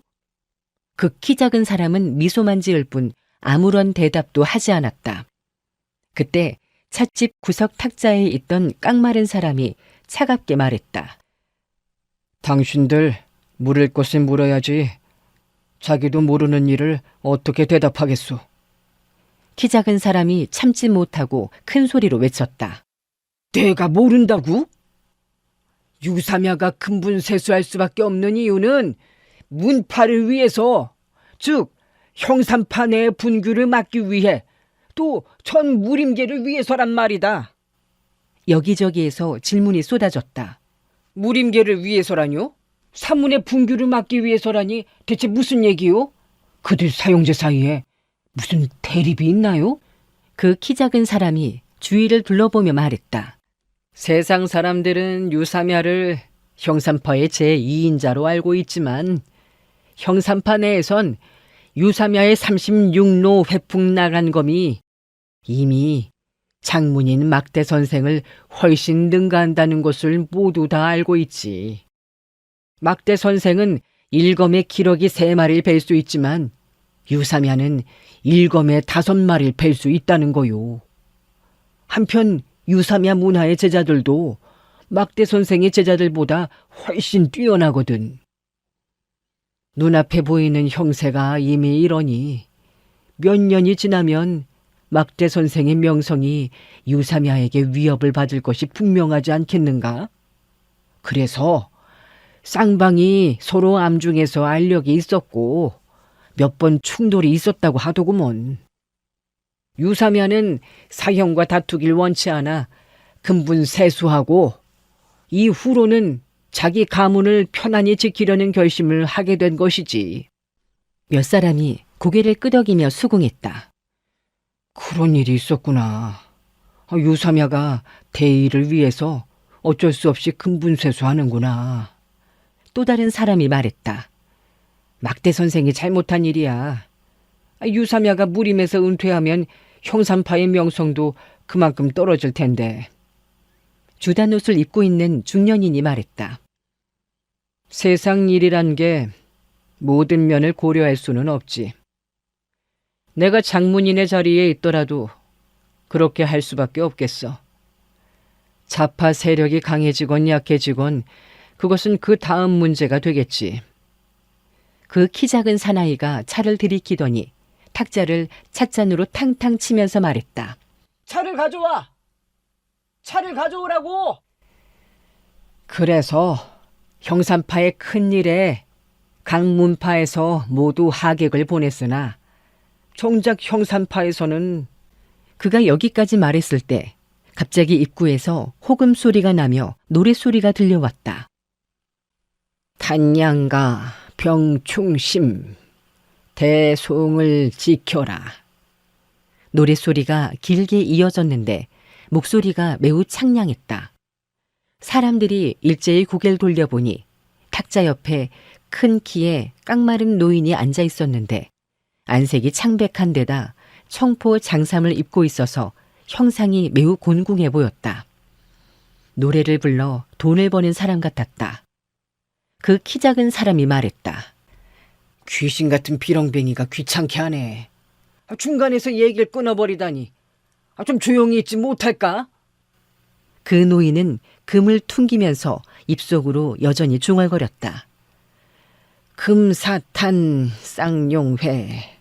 그 키 작은 사람은 미소만 지을 뿐 아무런 대답도 하지 않았다. 그때 찻집 구석 탁자에 있던 깡마른 사람이 차갑게 말했다. 당신들 물을 것을 물어야지. 자기도 모르는 일을 어떻게 대답하겠소? 키 작은 사람이 참지 못하고 큰 소리로 외쳤다. 내가 모른다고? 유사야가 근분세수할 수밖에 없는 이유는 문파를 위해서, 즉 형산파 내의 분규를 막기 위해 또 전 무림계를 위해서란 말이다. 여기저기에서 질문이 쏟아졌다. 무림계를 위해서라뇨? 산문의 분규를 막기 위해서라니 대체 무슨 얘기요? 그들 사용제 사이에 무슨 대립이 있나요? 그 키 작은 사람이 주위를 둘러보며 말했다. 세상 사람들은 유사야를 형산파의 제2인자로 알고 있지만 형산파 내에선 유사야의 36로 회풍 나간 검이 이미 장문인 막대 선생을 훨씬 능가한다는 것을 모두 다 알고 있지. 막대 선생은 일검에 기러기 3마리를 벨 수 있지만 유사야는 일검에 5마리를 벨 수 있다는 거요. 한편 유사야 문화의 제자들도 막대 선생의 제자들보다 훨씬 뛰어나거든. 눈앞에 보이는 형세가 이미 이러니 몇 년이 지나면 막대 선생의 명성이 유사야에게 위협을 받을 것이 분명하지 않겠는가? 그래서 쌍방이 서로 암중에서 알력이 있었고 몇 번 충돌이 있었다고 하더구먼. 유사야는 사형과 다투길 원치 않아 근분 세수하고 이후로는 자기 가문을 편안히 지키려는 결심을 하게 된 것이지. 몇 사람이 고개를 끄덕이며 수긍했다. 그런 일이 있었구나. 유사야가 대의를 위해서 어쩔 수 없이 근분세수하는구나. 또 다른 사람이 말했다. 막대 선생이 잘못한 일이야. 유사야가 무림에서 은퇴하면 형산파의 명성도 그만큼 떨어질 텐데. 주단 옷을 입고 있는 중년인이 말했다. 세상 일이란 게 모든 면을 고려할 수는 없지. 내가 장문인의 자리에 있더라도 그렇게 할 수밖에 없겠어. 좌파 세력이 강해지건 약해지건 그것은 그 다음 문제가 되겠지. 그 키 작은 사나이가 차를 들이키더니 탁자를 찻잔으로 탕탕 치면서 말했다. 차를 가져와! 차를 가져오라고! 그래서 형산파의 큰일에 강문파에서 모두 하객을 보냈으나 정작 형산파에서는 그가 여기까지 말했을 때 갑자기 입구에서 호금 소리가 나며 노랫소리가 들려왔다. 단양가 병충심 대송을 지켜라. 노랫소리가 길게 이어졌는데 목소리가 매우 창량했다. 사람들이 일제히 고개를 돌려보니 탁자 옆에 큰 키에 깡마른 노인이 앉아 있었는데 안색이 창백한 데다 청포 장삼을 입고 있어서 형상이 매우 곤궁해 보였다. 노래를 불러 돈을 버는 사람 같았다. 그 키 작은 사람이 말했다. 귀신 같은 비렁뱅이가 귀찮게 하네. 중간에서 얘기를 끊어버리다니. 좀 조용히 있지 못할까? 그 노인은 금을 퉁기면서 입속으로 여전히 중얼거렸다. 금사탄 쌍용회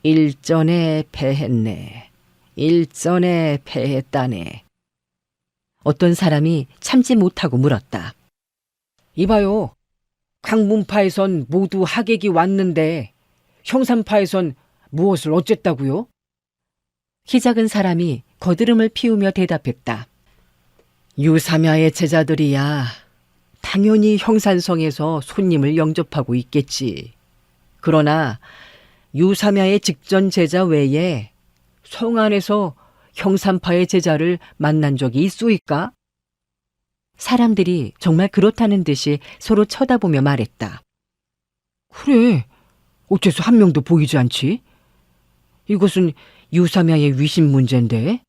일전에 패했네. 일전에 패했다네. 어떤 사람이 참지 못하고 물었다. 이봐요. 강문파에선 모두 하객이 왔는데 형산파에선 무엇을 어쨌다고요? 키 작은 사람이 거드름을 피우며 대답했다. 유사야의 제자들이야. 당연히 형산성에서 손님을 영접하고 있겠지. 그러나 유사야의 직전 제자 외에 성 안에서 형산파의 제자를 만난 적이 있소이까? 사람들이 정말 그렇다는 듯이 서로 쳐다보며 말했다. 그래. 어째서 한 명도 보이지 않지? 이것은 유사야의 위신 문제인데?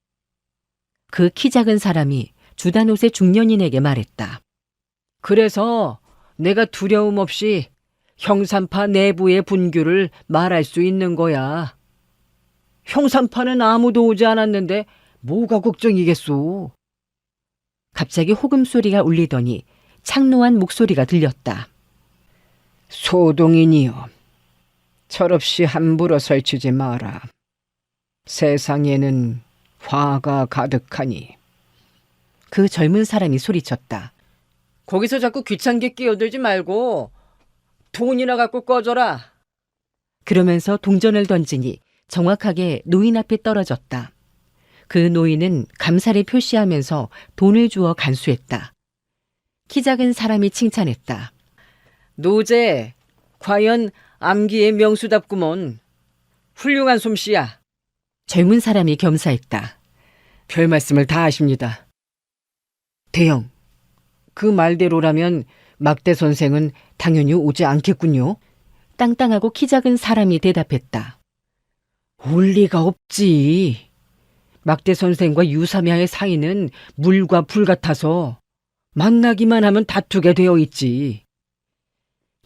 그 키 작은 사람이 주단옷의 중년인에게 말했다. 그래서 내가 두려움 없이 형산파 내부의 분규를 말할 수 있는 거야. 형산파는 아무도 오지 않았는데 뭐가 걱정이겠소? 갑자기 호금 소리가 울리더니 창노한 목소리가 들렸다. 소동이니여, 철없이 함부로 설치지 마라. 세상에는 화가 가득하니. 그 젊은 사람이 소리쳤다. 거기서 자꾸 귀찮게 끼어들지 말고 돈이나 갖고 꺼져라. 그러면서 동전을 던지니 정확하게 노인 앞에 떨어졌다. 그 노인은 감사를 표시하면서 돈을 주어 간수했다. 키 작은 사람이 칭찬했다. 노제, 과연 암기의 명수답구먼. 훌륭한 솜씨야. 젊은 사람이 겸사했다. 별 말씀을 다 하십니다. 대영, 그 말대로라면 막대 선생은 당연히 오지 않겠군요. 땅땅하고 키 작은 사람이 대답했다. 올 리가 없지. 막대 선생과 유사야의 사이는 물과 불 같아서 만나기만 하면 다투게 되어 있지.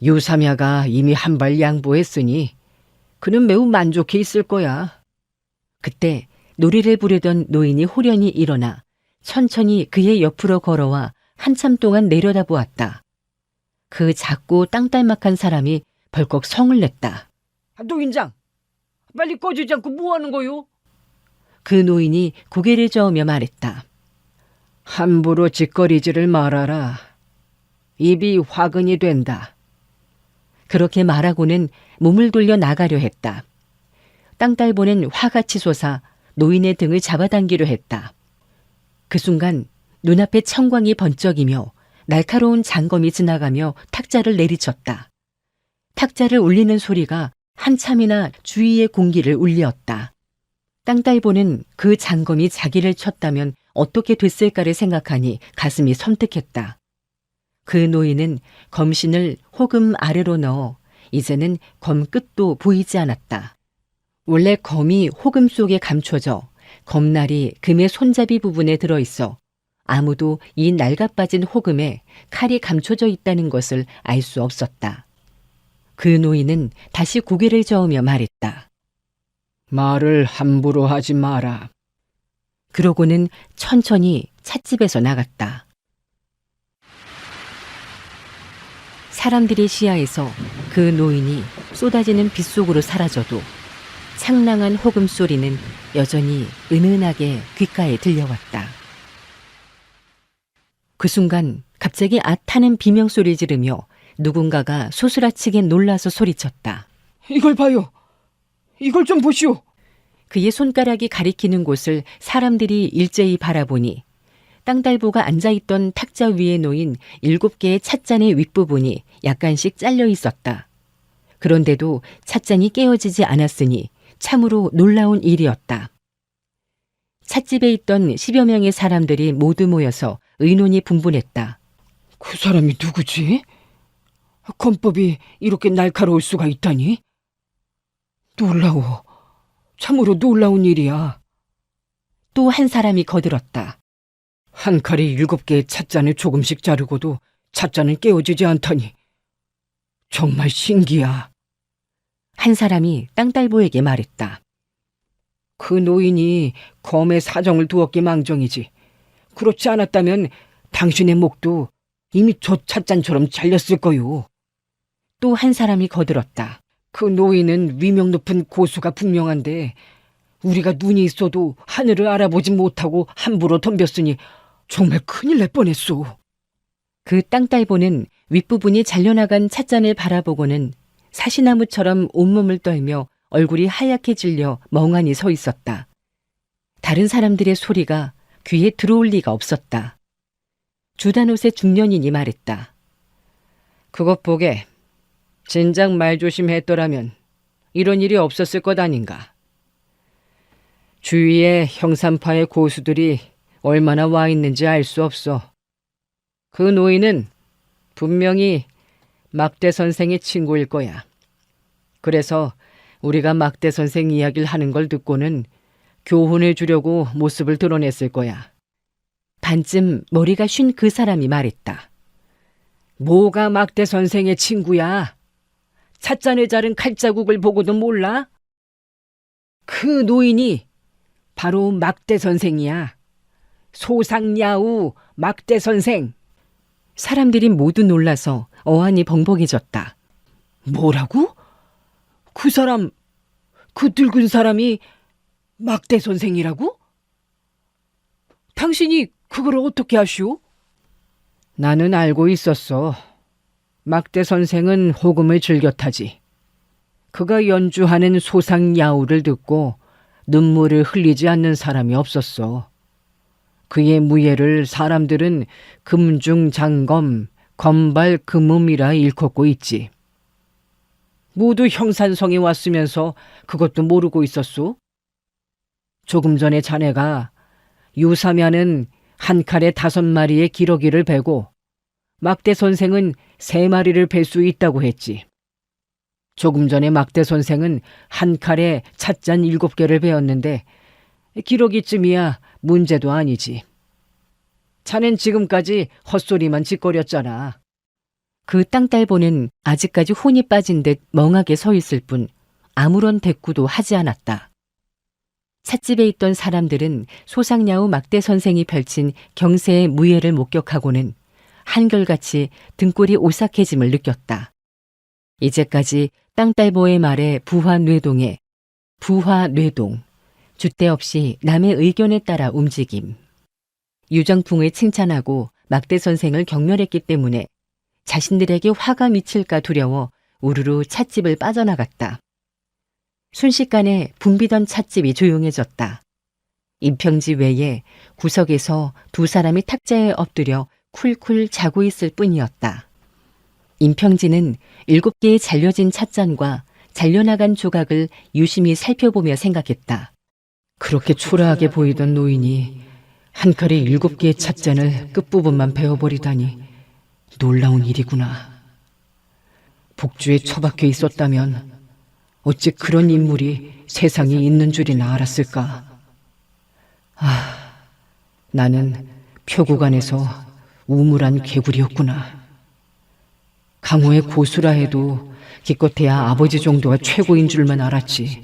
유사야가 이미 한 발 양보했으니 그는 매우 만족해 있을 거야. 그때 노래를 부르던 노인이 호련히 일어나 천천히 그의 옆으로 걸어와 한참 동안 내려다보았다. 그 작고 땅딸막한 사람이 벌컥 성을 냈다. 노인장, 빨리 꺼지지 않고 뭐 하는 거요? 그 노인이 고개를 저으며 말했다. 함부로 짓거리지를 말아라. 입이 화근이 된다. 그렇게 말하고는 몸을 돌려 나가려 했다. 땅딸보는 화같이 솟아 노인의 등을 잡아당기려 했다. 그 순간 눈앞에 청광이 번쩍이며 날카로운 장검이 지나가며 탁자를 내리쳤다. 탁자를 울리는 소리가 한참이나 주위의 공기를 울렸다. 땅딸보는 그 장검이 자기를 쳤다면 어떻게 됐을까를 생각하니 가슴이 섬뜩했다. 그 노인은 검신을 호금 아래로 넣어 이제는 검 끝도 보이지 않았다. 원래 검이 호금 속에 감춰져 검날이 금의 손잡이 부분에 들어있어 아무도 이 낡아빠진 호금에 칼이 감춰져 있다는 것을 알 수 없었다. 그 노인은 다시 고개를 저으며 말했다. 말을 함부로 하지 마라. 그러고는 천천히 찻집에서 나갔다. 사람들의 시야에서 그 노인이 쏟아지는 빛 속으로 사라져도 창랑한 호금 소리는 여전히 은은하게 귓가에 들려왔다. 그 순간 갑자기 앗하는 비명소리를 지르며 누군가가 소스라치게 놀라서 소리쳤다. 이걸 봐요. 이걸 좀 보시오. 그의 손가락이 가리키는 곳을 사람들이 일제히 바라보니 땅딸보가 앉아있던 탁자 위에 놓인 7개의 찻잔의 윗부분이 약간씩 잘려 있었다. 그런데도 찻잔이 깨어지지 않았으니 참으로 놀라운 일이었다. 찻집에 있던 10여 명의 사람들이 모두 모여서 의논이 분분했다. 그 사람이 누구지? 검법이 이렇게 날카로울 수가 있다니? 놀라워. 참으로 놀라운 일이야. 또 한 사람이 거들었다. 한 칼이 7개의 찻잔을 조금씩 자르고도 찻잔은 깨어지지 않다니. 정말 신기야. 한 사람이 땅딸보에게 말했다. 그 노인이 검에 사정을 두었기 망정이지. 그렇지 않았다면 당신의 목도 이미 저 찻잔처럼 잘렸을 거요. 또 한 사람이 거들었다. 그 노인은 위명 높은 고수가 분명한데 우리가 눈이 있어도 하늘을 알아보지 못하고 함부로 덤볐으니 정말 큰일 날 뻔했소. 그 땅딸보는 윗부분이 잘려나간 찻잔을 바라보고는 사시나무처럼 온몸을 떨며 얼굴이 하얗게 질려 멍하니 서 있었다. 다른 사람들의 소리가 귀에 들어올 리가 없었다. 주단옷의 중년인이 말했다. 그것 보게 진작 말 조심했더라면 이런 일이 없었을 것 아닌가. 주위에 형산파의 고수들이 얼마나 와 있는지 알 수 없어. 그 노인은 분명히 막대 선생의 친구일 거야. 그래서 우리가 막대 선생 이야기를 하는 걸 듣고는 교훈해 주려고 모습을 드러냈을 거야. 반쯤 머리가 쉰 그 사람이 말했다. 뭐가 막대 선생의 친구야? 찻잔에 자른 칼자국을 보고도 몰라? 그 노인이 바로 막대 선생이야. 소상야우 막대 선생. 사람들이 모두 놀라서 어안이 벙벙해졌다. 뭐라고? 그 사람, 그 늙은 사람이 막대 선생이라고? 당신이 그걸 어떻게 아시오? 나는 알고 있었어. 막대 선생은 호금을 즐겨 타지. 그가 연주하는 소상야우를 듣고 눈물을 흘리지 않는 사람이 없었어. 그의 무예를 사람들은 금중장검, 검발금음이라 일컫고 있지. 모두 형산성에 왔으면서 그것도 모르고 있었소? 조금 전에 자네가 유사면은 한 칼에 5마리의 기러기를 베고 막대 선생은 3마리를 벨 수 있다고 했지. 조금 전에 막대 선생은 한 칼에 찻잔 7개를 베었는데 기러기쯤이야 문제도 아니지. 자넨 지금까지 헛소리만 짓거렸잖아. 그 땅딸보는 아직까지 혼이 빠진 듯 멍하게 서 있을 뿐 아무런 대꾸도 하지 않았다. 찻집에 있던 사람들은 소상야우 막대 선생이 펼친 경세의 무예를 목격하고는 한결같이 등골이 오싹해짐을 느꼈다. 이제까지 땅딸보의 말에 부화뇌동에 부화뇌동, 줏대 없이 남의 의견에 따라 움직임. 유정풍을 칭찬하고 막대 선생을 격려했기 때문에 자신들에게 화가 미칠까 두려워 우르르 찻집을 빠져나갔다. 순식간에 붐비던 찻집이 조용해졌다. 임평지 외에 구석에서 2 사람이 탁자에 엎드려 쿨쿨 자고 있을 뿐이었다. 임평지는 7개의 잘려진 찻잔과 잘려나간 조각을 유심히 살펴보며 생각했다. 그렇게 초라하게 보이던 노인이 한 칼에 7개의 찻잔을 끝부분만 베어버리다니 놀라운 일이구나. 복주에 처박혀 있었다면 어찌 그런 인물이 세상에 있는 줄이나 알았을까. 나는 표구간에서 우물한 개구리였구나. 강호의 고수라 해도 기껏해야 아버지 정도가 최고인 줄만 알았지.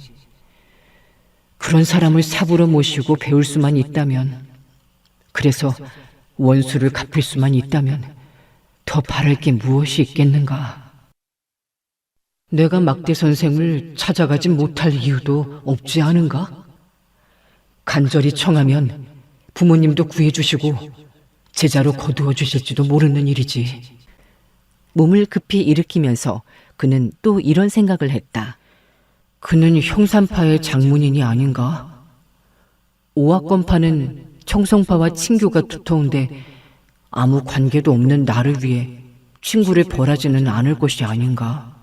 그런 사람을 사부로 모시고 배울 수만 있다면, 그래서 원수를 갚을 수만 있다면 더 바랄 게 무엇이 있겠는가. 내가 막대 선생을 찾아가지 못할 이유도 없지 않은가? 간절히 청하면 부모님도 구해주시고 제자로 거두어 주실지도 모르는 일이지. 몸을 급히 일으키면서 그는 또 이런 생각을 했다. 그는 형산파의 장문인이 아닌가? 오악권파는 청성파와 친교가 두터운데 아무 관계도 없는 나를 위해 친구를 벌하지는 않을 것이 아닌가?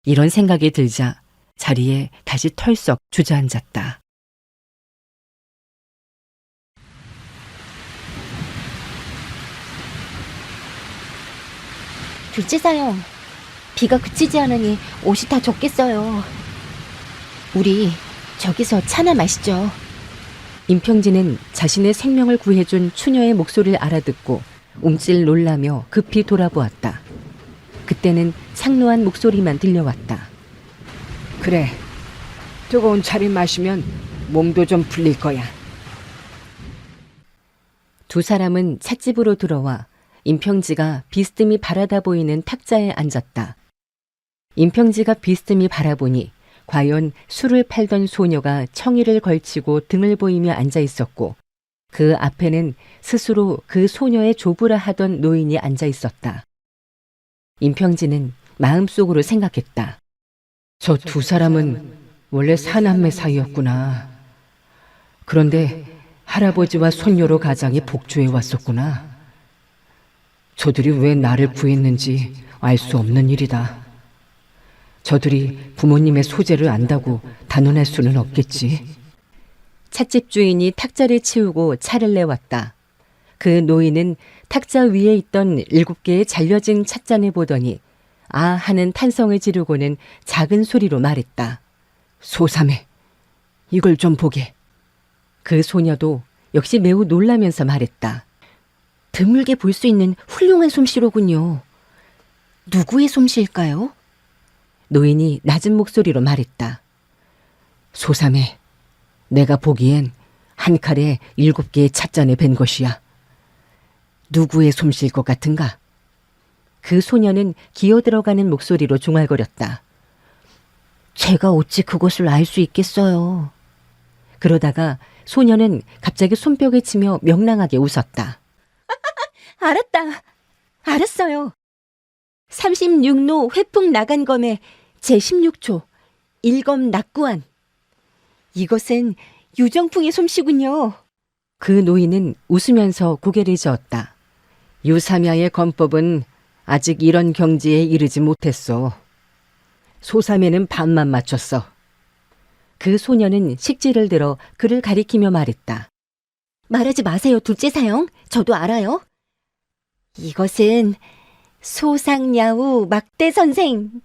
이런 생각이 들자 자리에 다시 털썩 주저앉았다. 둘째사요. 비가 그치지 않으니 옷이 다 젖겠어요. 우리 저기서 차나 마시죠. 임평진은 자신의 생명을 구해준 추녀의 목소리를 알아듣고 움찔 놀라며 급히 돌아보았다. 그때는 상노한 목소리만 들려왔다. 그래, 뜨거운 차를 마시면 몸도 좀 풀릴 거야. 두 사람은 찻집으로 들어와 임평지가 비스듬히 바라다 보이는 탁자에 앉았다. 임평지가 비스듬히 바라보니 과연 술을 팔던 소녀가 청이를 걸치고 등을 보이며 앉아 있었고 그 앞에는 스스로 그 소녀의 조부라 하던 노인이 앉아 있었다. 임평지는 마음속으로 생각했다. 저 두 사람은 원래 사남매 사이였구나. 그런데 할아버지와 손녀로 가장이 복주해 왔었구나. 저들이 왜 나를 구했는지 알 수 없는 일이다. 저들이 부모님의 소재를 안다고 단언할 수는 없겠지. 찻집 주인이 탁자를 치우고 차를 내왔다. 그 노인은 탁자 위에 있던 7개의 잘려진 찻잔을 보더니 아 하는 탄성을 지르고는 작은 소리로 말했다. 소삼해, 이걸 좀 보게. 그 소녀도 역시 매우 놀라면서 말했다. 드물게 볼 수 있는 훌륭한 솜씨로군요. 누구의 솜씨일까요? 노인이 낮은 목소리로 말했다. 소삼해, 내가 보기엔 한 칼에 7개의 찻잔에 벤 것이야. 누구의 솜씨일 것 같은가? 그 소녀는 기어들어가는 목소리로 중얼거렸다. 제가 어찌 그것을 알 수 있겠어요. 그러다가 소녀는 갑자기 손뼉을 치며 명랑하게 웃었다. 알았다. 알았어요. 36로 회풍 나간 검의 제16조 일검 낙구안. 이것은 유정풍의 솜씨군요. 그 노인은 웃으면서 고개를 저었다. 유삼야의 건법은 아직 이런 경지에 이르지 못했어. 소삼에는 반만 맞췄어. 그 소녀는 식지를 들어 그를 가리키며 말했다. 말하지 마세요, 둘째 사형. 저도 알아요. 이것은 소상야우 막대 선생.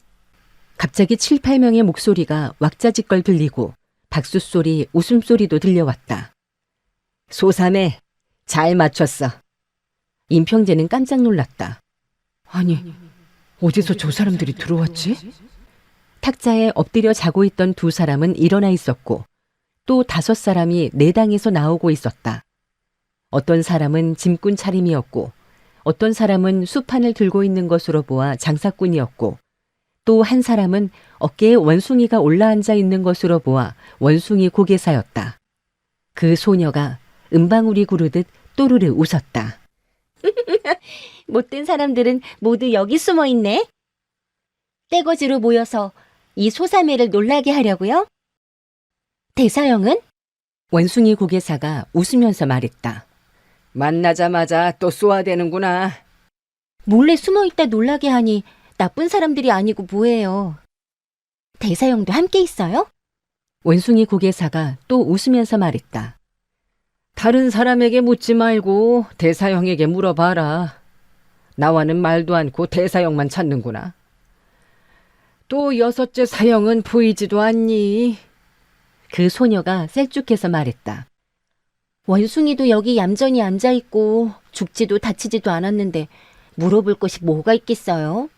갑자기 7, 8명의 목소리가 왁자지껄 들리고 박수 소리, 웃음소리도 들려왔다. 소삼에 잘 맞췄어. 임평재는 깜짝 놀랐다. 아니, 어디서 저 사람들이 들어왔지? 탁자에 엎드려 자고 있던 두 사람은 일어나 있었고 또 5사람이 내당에서 나오고 있었다. 어떤 사람은 짐꾼 차림이었고 어떤 사람은 수판을 들고 있는 것으로 보아 장사꾼이었고 또 한 사람은 어깨에 원숭이가 올라앉아 있는 것으로 보아 원숭이 고개사였다. 그 소녀가 은방울이 구르듯 또르르 웃었다. 못된 사람들은 모두 여기 숨어 있네. 떼거지로 모여서 이 소사매를 놀라게 하려고요? 대사형은? 원숭이 고개사가 웃으면서 말했다. 만나자마자 또 쏘아대는구나. 몰래 숨어 있다 놀라게 하니 나쁜 사람들이 아니고 뭐예요. 대사형도 함께 있어요? 원숭이 고개사가 또 웃으면서 말했다. 다른 사람에게 묻지 말고 대사형에게 물어봐라. 나와는 말도 않고 대사형만 찾는구나. 또 6째 사형은 보이지도 않니? 그 소녀가 셀쭉해서 말했다. 원숭이도 여기 얌전히 앉아있고 죽지도 다치지도 않았는데 물어볼 것이 뭐가 있겠어요?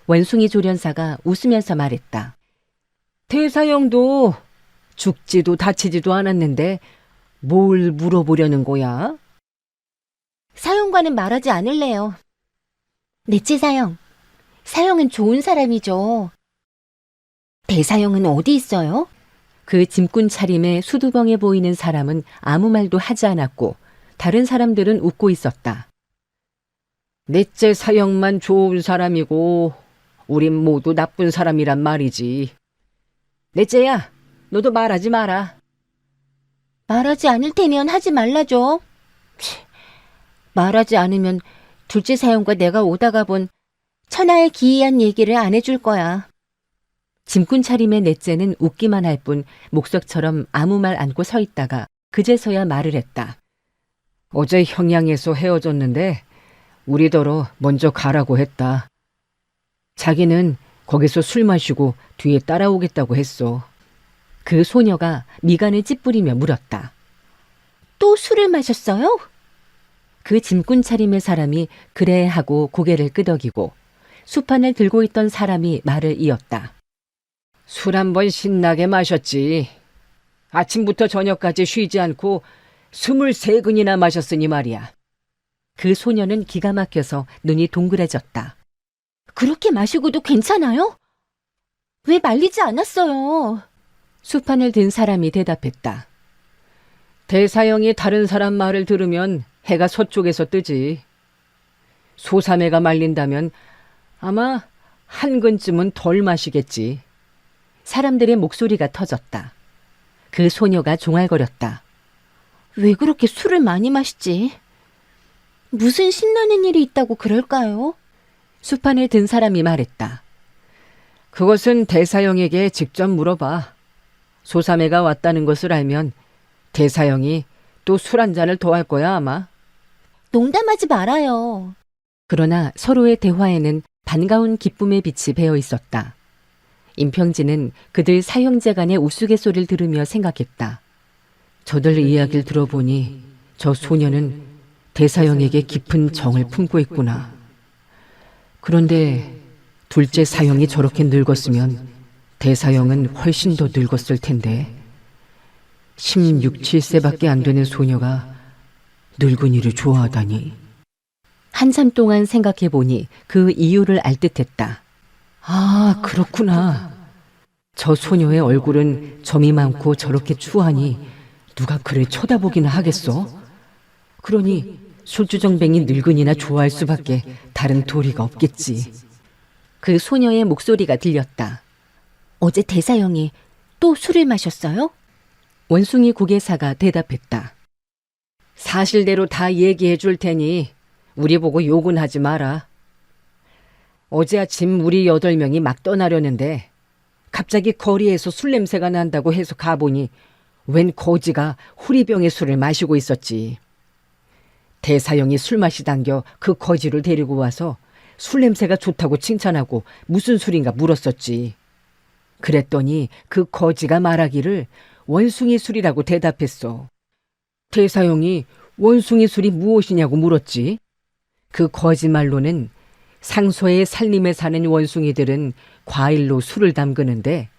원숭이 조련사가 웃으면서 말했다. 대사형도 죽지도 다치지도 않았는데 뭘 물어보려는 거야? 사형과는 말하지 않을래요. 넷째 사형. 사형은 좋은 사람이죠. 대사형은 어디 있어요? 그 짐꾼 차림에 수두벙해 보이는 사람은 아무 말도 하지 않았고 다른 사람들은 웃고 있었다. 넷째 사형만 좋은 사람이고 우린 모두 나쁜 사람이란 말이지. 넷째야, 너도 말하지 마라. 말하지 않을 테면 하지 말라죠. 말하지 않으면 둘째 사형과 내가 오다가 본 천하의 기이한 얘기를 안 해줄 거야. 짐꾼 차림의 넷째는 웃기만 할 뿐 목석처럼 아무 말 않고 서 있다가 그제서야 말을 했다. 어제 형양에서 헤어졌는데 우리더러 먼저 가라고 했다. 자기는 거기서 술 마시고 뒤에 따라오겠다고 했어. 그 소녀가 미간을 찌푸리며 물었다. 또 술을 마셨어요? 그 짐꾼 차림의 사람이 그래 하고 고개를 끄덕이고 수판을 들고 있던 사람이 말을 이었다. 술 한 번 신나게 마셨지. 아침부터 저녁까지 쉬지 않고 23근이나 마셨으니 말이야. 그 소녀는 기가 막혀서 눈이 동그래졌다. 그렇게 마시고도 괜찮아요? 왜 말리지 않았어요? 수판을 든 사람이 대답했다. 대사형이 다른 사람 말을 들으면 해가 서쪽에서 뜨지. 소사매가 말린다면 아마 한 근쯤은 덜 마시겠지. 사람들의 목소리가 터졌다. 그 소녀가 종알거렸다. 왜 그렇게 술을 많이 마시지? 무슨 신나는 일이 있다고 그럴까요? 수판을 든 사람이 말했다. 그것은 대사형에게 직접 물어봐. 소사매가 왔다는 것을 알면 대사형이 또 술 한 잔을 더 할 거야 아마. 농담하지 말아요. 그러나 서로의 대화에는 반가운 기쁨의 빛이 배어 있었다. 임평진은 그들 사형제 간의 우스갯소리를 들으며 생각했다. 저들 이야기를 들어보니 저 소녀는 대사형에게 깊은 정을 품고 있구나. 그런데 둘째 사형이 저렇게 늙었으면 대사형은 훨씬 더 늙었을 텐데 16, 17세밖에 안 되는 소녀가 늙은이를 좋아하다니. 한참 동안 생각해 보니 그 이유를 알 듯했다. 아, 그렇구나. 저 소녀의 얼굴은 점이 많고 저렇게 추하니 누가 그를 쳐다보기나 하겠어? 그러니 술주정뱅이 늙은이나 좋아할 수밖에 다른 도리가 없겠지. 그 소녀의 목소리가 들렸다. 어제 대사형이 또 술을 마셨어요? 원숭이 고개사가 대답했다. 사실대로 다 얘기해 줄 테니 우리 보고 욕은 하지 마라. 어제 아침 우리 8명이 막 떠나려는데 갑자기 거리에서 술 냄새가 난다고 해서 가보니 웬 거지가 후리병의 술을 마시고 있었지. 대사형이 술 마시당겨 그 거지를 데리고 와서 술 냄새가 좋다고 칭찬하고 무슨 술인가 물었었지. 그랬더니 그 거지가 말하기를 원숭이 술이라고 대답했어. 대사형이 원숭이 술이 무엇이냐고 물었지. 그 거짓말로는 상소의 산림에 사는 원숭이들은 과일로 술을 담그는데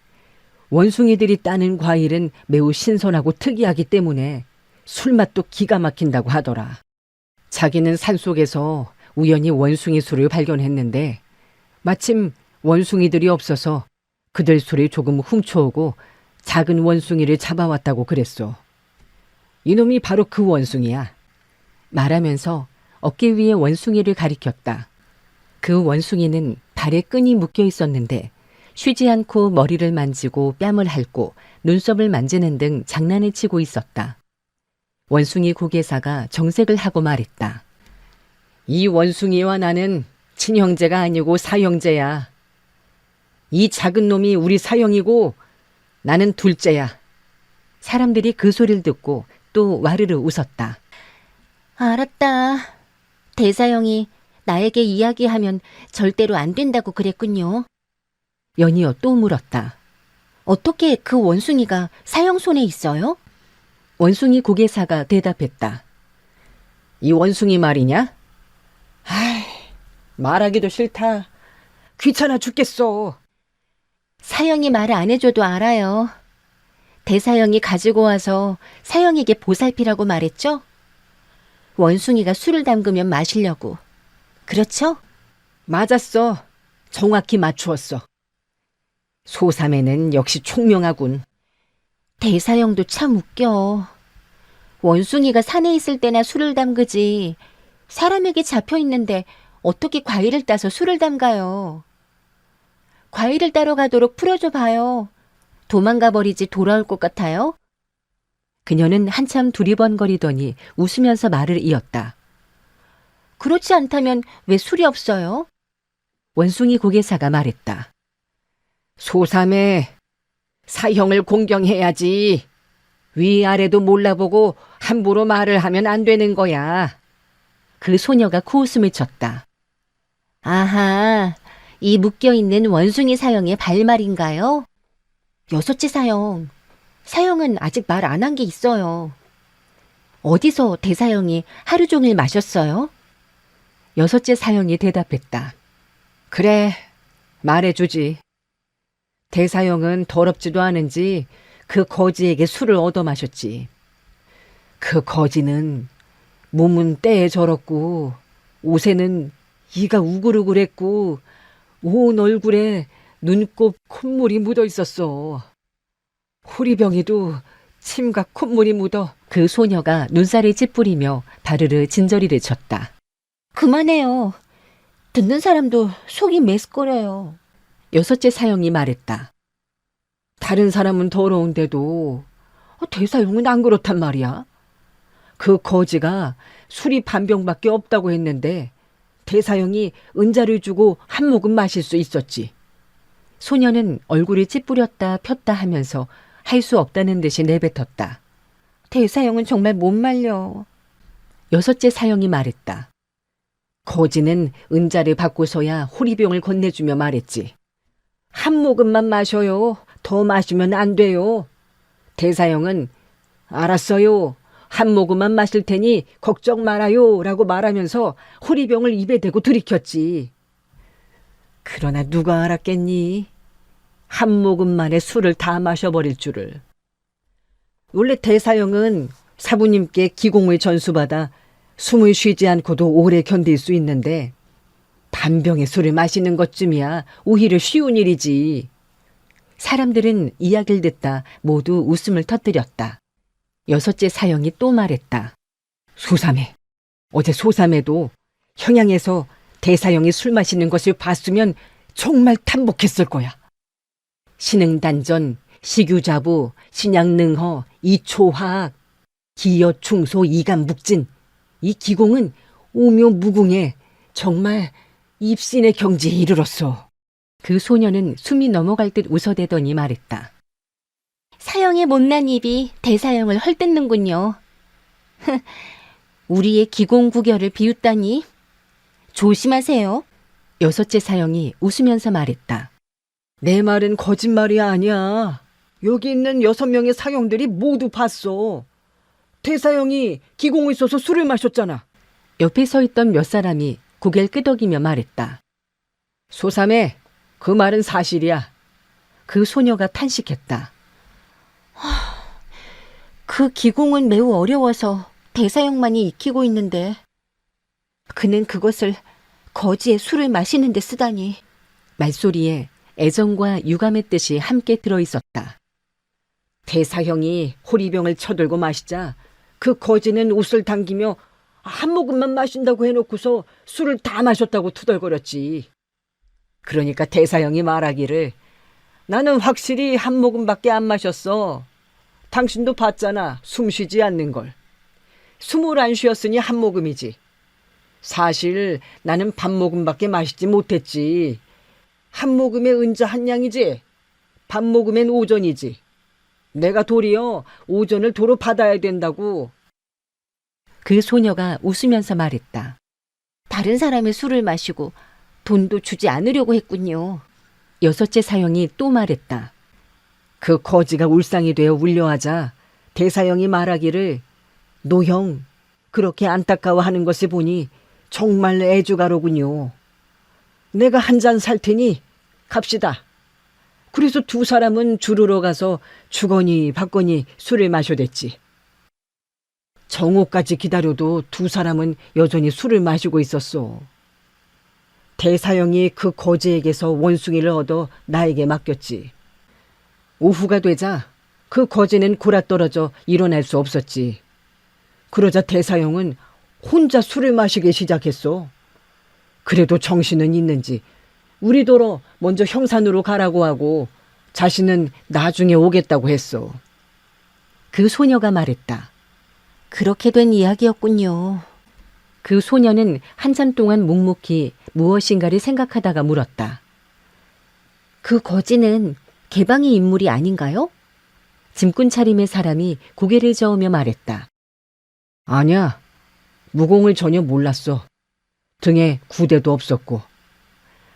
원숭이들이 따는 과일은 매우 신선하고 특이하기 때문에 술맛도 기가 막힌다고 하더라. 자기는 산속에서 우연히 원숭이 술을 발견했는데 마침 원숭이들이 없어서 그들 술을 조금 훔쳐오고 작은 원숭이를 잡아왔다고 그랬어. 이놈이 바로 그 원숭이야. 말하면서 어깨 위에 원숭이를 가리켰다. 그 원숭이는 발에 끈이 묶여 있었는데 쉬지 않고 머리를 만지고 뺨을 핥고 눈썹을 만지는 등 장난을 치고 있었다. 원숭이 고개사가 정색을 하고 말했다. 이 원숭이와 나는 친형제가 아니고 사형제야. 이 작은 놈이 우리 사형이고 나는 둘째야. 사람들이 그 소리를 듣고 또 와르르 웃었다. 알았다. 대사형이 나에게 이야기하면 절대로 안 된다고 그랬군요. 연이어 또 물었다. 어떻게 그 원숭이가 사형 손에 있어요? 원숭이 고개사가 대답했다. 이 원숭이 말이냐? 아이, 말하기도 싫다. 귀찮아 죽겠어. 사형이 말을 안 해줘도 알아요. 대사형이 가지고 와서 사형에게 보살피라고 말했죠? 원숭이가 술을 담그면 마시려고. 그렇죠? 맞았어. 정확히 맞추었어. 소삼에는 역시 총명하군. 대사형도 참 웃겨. 원숭이가 산에 있을 때나 술을 담그지 사람에게 잡혀 있는데 어떻게 과일을 따서 술을 담가요? 과일을 따러 가도록 풀어줘 봐요. 도망가 버리지 돌아올 것 같아요? 그녀는 한참 두리번거리더니 웃으면서 말을 이었다. 그렇지 않다면 왜 술이 없어요? 원숭이 고개사가 말했다. 소삼에 사형을 공경해야지. 위아래도 몰라보고 함부로 말을 하면 안 되는 거야. 그 소녀가 코웃음을 쳤다. 아하, 이 묶여있는 원숭이 사형의 발말인가요? 여섯째 사형. 사형은 아직 말 안 한 게 있어요. 어디서 대사형이 하루 종일 마셨어요? 여섯째 사형이 대답했다. 그래, 말해주지. 대사형은 더럽지도 않은지 그 거지에게 술을 얻어 마셨지. 그 거지는 몸은 때에 절었고 옷에는 이가 우글우글했고 온 얼굴에 눈곱 콧물이 묻어 있었어. 호리병에도 침과 콧물이 묻어. 그 소녀가 눈살을 찌푸리며 바르르 진저리를 쳤다. 그만해요. 듣는 사람도 속이 메스꺼려요. 여섯째 사형이 말했다. 다른 사람은 더러운데도 대사용은 안 그렇단 말이야. 그 거지가 술이 반병밖에 없다고 했는데 대사형이 은자를 주고 한 모금 마실 수 있었지. 소녀는 얼굴을 찌푸렸다 폈다 하면서 할 수 없다는 듯이 내뱉었다. 대사형은 정말 못 말려. 여섯째 사형이 말했다. 거지는 은자를 받고서야 호리병을 건네주며 말했지. 한 모금만 마셔요. 더 마시면 안 돼요. 대사형은 알았어요. 한 모금만 마실 테니 걱정 말아요 라고 말하면서 호리병을 입에 대고 들이켰지. 그러나 누가 알았겠니? 한 모금 만에 술을 다 마셔버릴 줄을. 원래 대사형은 사부님께 기공을 전수받아 숨을 쉬지 않고도 오래 견딜 수 있는데 반병의 술을 마시는 것쯤이야 오히려 쉬운 일이지. 사람들은 이야기를 듣다 모두 웃음을 터뜨렸다. 여섯째 사형이 또 말했다. 소삼해. 어제 소삼해도 형양에서 대사형이 술 마시는 것을 봤으면 정말 탐복했을 거야. 신흥단전, 식유자부, 신양능허, 이초화학, 기여충소, 이감묵진. 이 기공은 오묘무궁해 정말 입신의 경지에 이르렀어. 그 소녀는 숨이 넘어갈 듯 웃어대더니 말했다. 사형의 못난 입이 대사형을 헐뜯는군요. 우리의 기공구결을 비웃다니. 조심하세요. 여섯째 사형이 웃으면서 말했다. 내 말은 거짓말이 아니야. 여기 있는 6명의 사형들이 모두 봤어. 대사형이 기공을 써서 술을 마셨잖아. 옆에 서 있던 몇 사람이 고개를 끄덕이며 말했다. 소삼해, 그 말은 사실이야. 그 소녀가 탄식했다. 그 기공은 매우 어려워서 대사형만이 익히고 있는데 그는 그것을 거지의 술을 마시는 데 쓰다니. 말소리에 애정과 유감의 뜻이 함께 들어있었다. 대사형이 호리병을 쳐들고 마시자 그 거지는 옷을 당기며 한 모금만 마신다고 해놓고서 술을 다 마셨다고 투덜거렸지. 그러니까 대사형이 말하기를 나는 확실히 한 모금밖에 안 마셨어. 당신도 봤잖아. 숨 쉬지 않는 걸. 숨을 안 쉬었으니 한 모금이지. 사실 나는 반 모금밖에 마시지 못했지. 한 모금에 은자 한 양이지. 반 모금엔 오전이지. 내가 도리어 오전을 도로 받아야 된다고. 그 소녀가 웃으면서 말했다. 다른 사람의 술을 마시고 돈도 주지 않으려고 했군요. 여섯째 사형이 또 말했다. 그 거지가 울상이 되어 울려하자 대사형이 말하기를 노형 그렇게 안타까워하는 것을 보니 정말 애주가로군요. 내가 한 잔 살 테니 갑시다. 그래서 두 사람은 주르러 가서 주거니 받거니 술을 마셔댔지. 정오까지 기다려도 두 사람은 여전히 술을 마시고 있었어. 대사형이 그 거지에게서 원숭이를 얻어 나에게 맡겼지. 오후가 되자 그 거지는 골아떨어져 일어날 수 없었지. 그러자 대사형은 혼자 술을 마시기 시작했어. 그래도 정신은 있는지 우리더러 먼저 형산으로 가라고 하고 자신은 나중에 오겠다고 했어. 그 소녀가 말했다. 그렇게 된 이야기였군요. 그 소녀는 한참 동안 묵묵히 무엇인가를 생각하다가 물었다. 그 거지는 개방의 인물이 아닌가요? 짐꾼 차림의 사람이 고개를 저으며 말했다. 아니야. 무공을 전혀 몰랐어. 등에 구대도 없었고.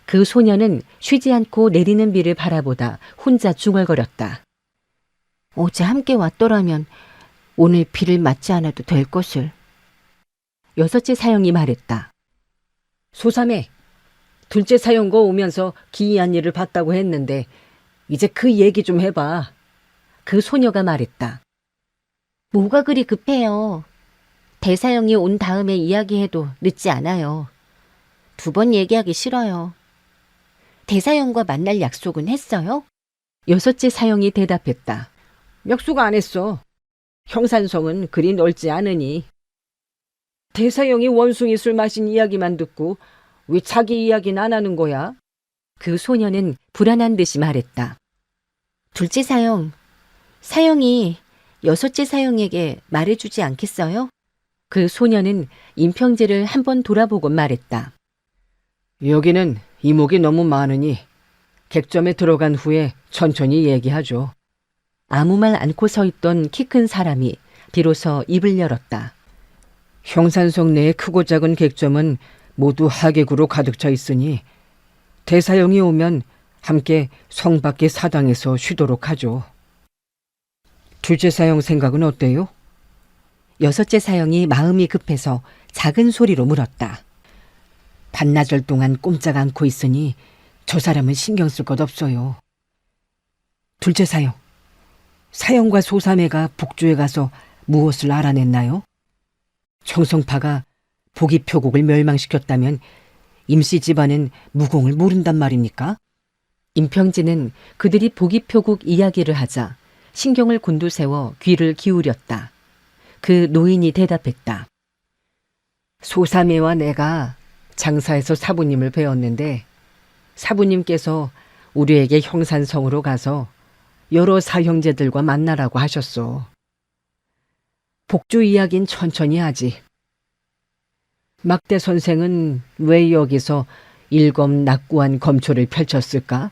그 소녀는 쉬지 않고 내리는 비를 바라보다 혼자 중얼거렸다. 어제 함께 왔더라면 오늘 비를 맞지 않아도 될 것을. 여섯째 사형이 말했다. 소삼해. 둘째 사형거 오면서 기이한 일을 봤다고 했는데 이제 그 얘기 좀 해봐. 그 소녀가 말했다. 뭐가 그리 급해요. 대사형이 온 다음에 이야기해도 늦지 않아요. 2번 얘기하기 싫어요. 대사형과 만날 약속은 했어요? 6째 사형이 대답했다. 약속 안 했어. 형산성은 그리 넓지 않으니. 대사형이 원숭이 술 마신 이야기만 듣고 왜 자기 이야기는 안 하는 거야? 그 소녀는 불안한 듯이 말했다. 둘째 사형, 사형이 6째 사형에게 말해주지 않겠어요? 그 소녀는 임평재를 한번 돌아보고 말했다. 여기는 이목이 너무 많으니 객점에 들어간 후에 천천히 얘기하죠. 아무 말 않고 서 있던 키 큰 사람이 비로소 입을 열었다. 형산성 내의 크고 작은 객점은 모두 하객으로 가득 차 있으니 대사형이 오면 함께 성 밖의 사당에서 쉬도록 하죠. 둘째 사형 생각은 어때요? 6째 사형이 마음이 급해서 작은 소리로 물었다. 반나절 동안 꼼짝 않고 있으니 저 사람은 신경 쓸 것 없어요. 둘째 사형, 사형과 소사매가 북주에 가서 무엇을 알아냈나요? 청성파가 보기표국을 멸망시켰다면 임씨 집안은 무공을 모른단 말입니까? 임평진은 그들이 보기표국 이야기를 하자 신경을 곤두세워 귀를 기울였다. 그 노인이 대답했다. 소사매와 내가 장사에서 사부님을 배웠는데 사부님께서 우리에게 형산성으로 가서 여러 사형제들과 만나라고 하셨어. 복주 이야긴 천천히 하지. 막대 선생은 왜 여기서 일검낙구한 검초를 펼쳤을까?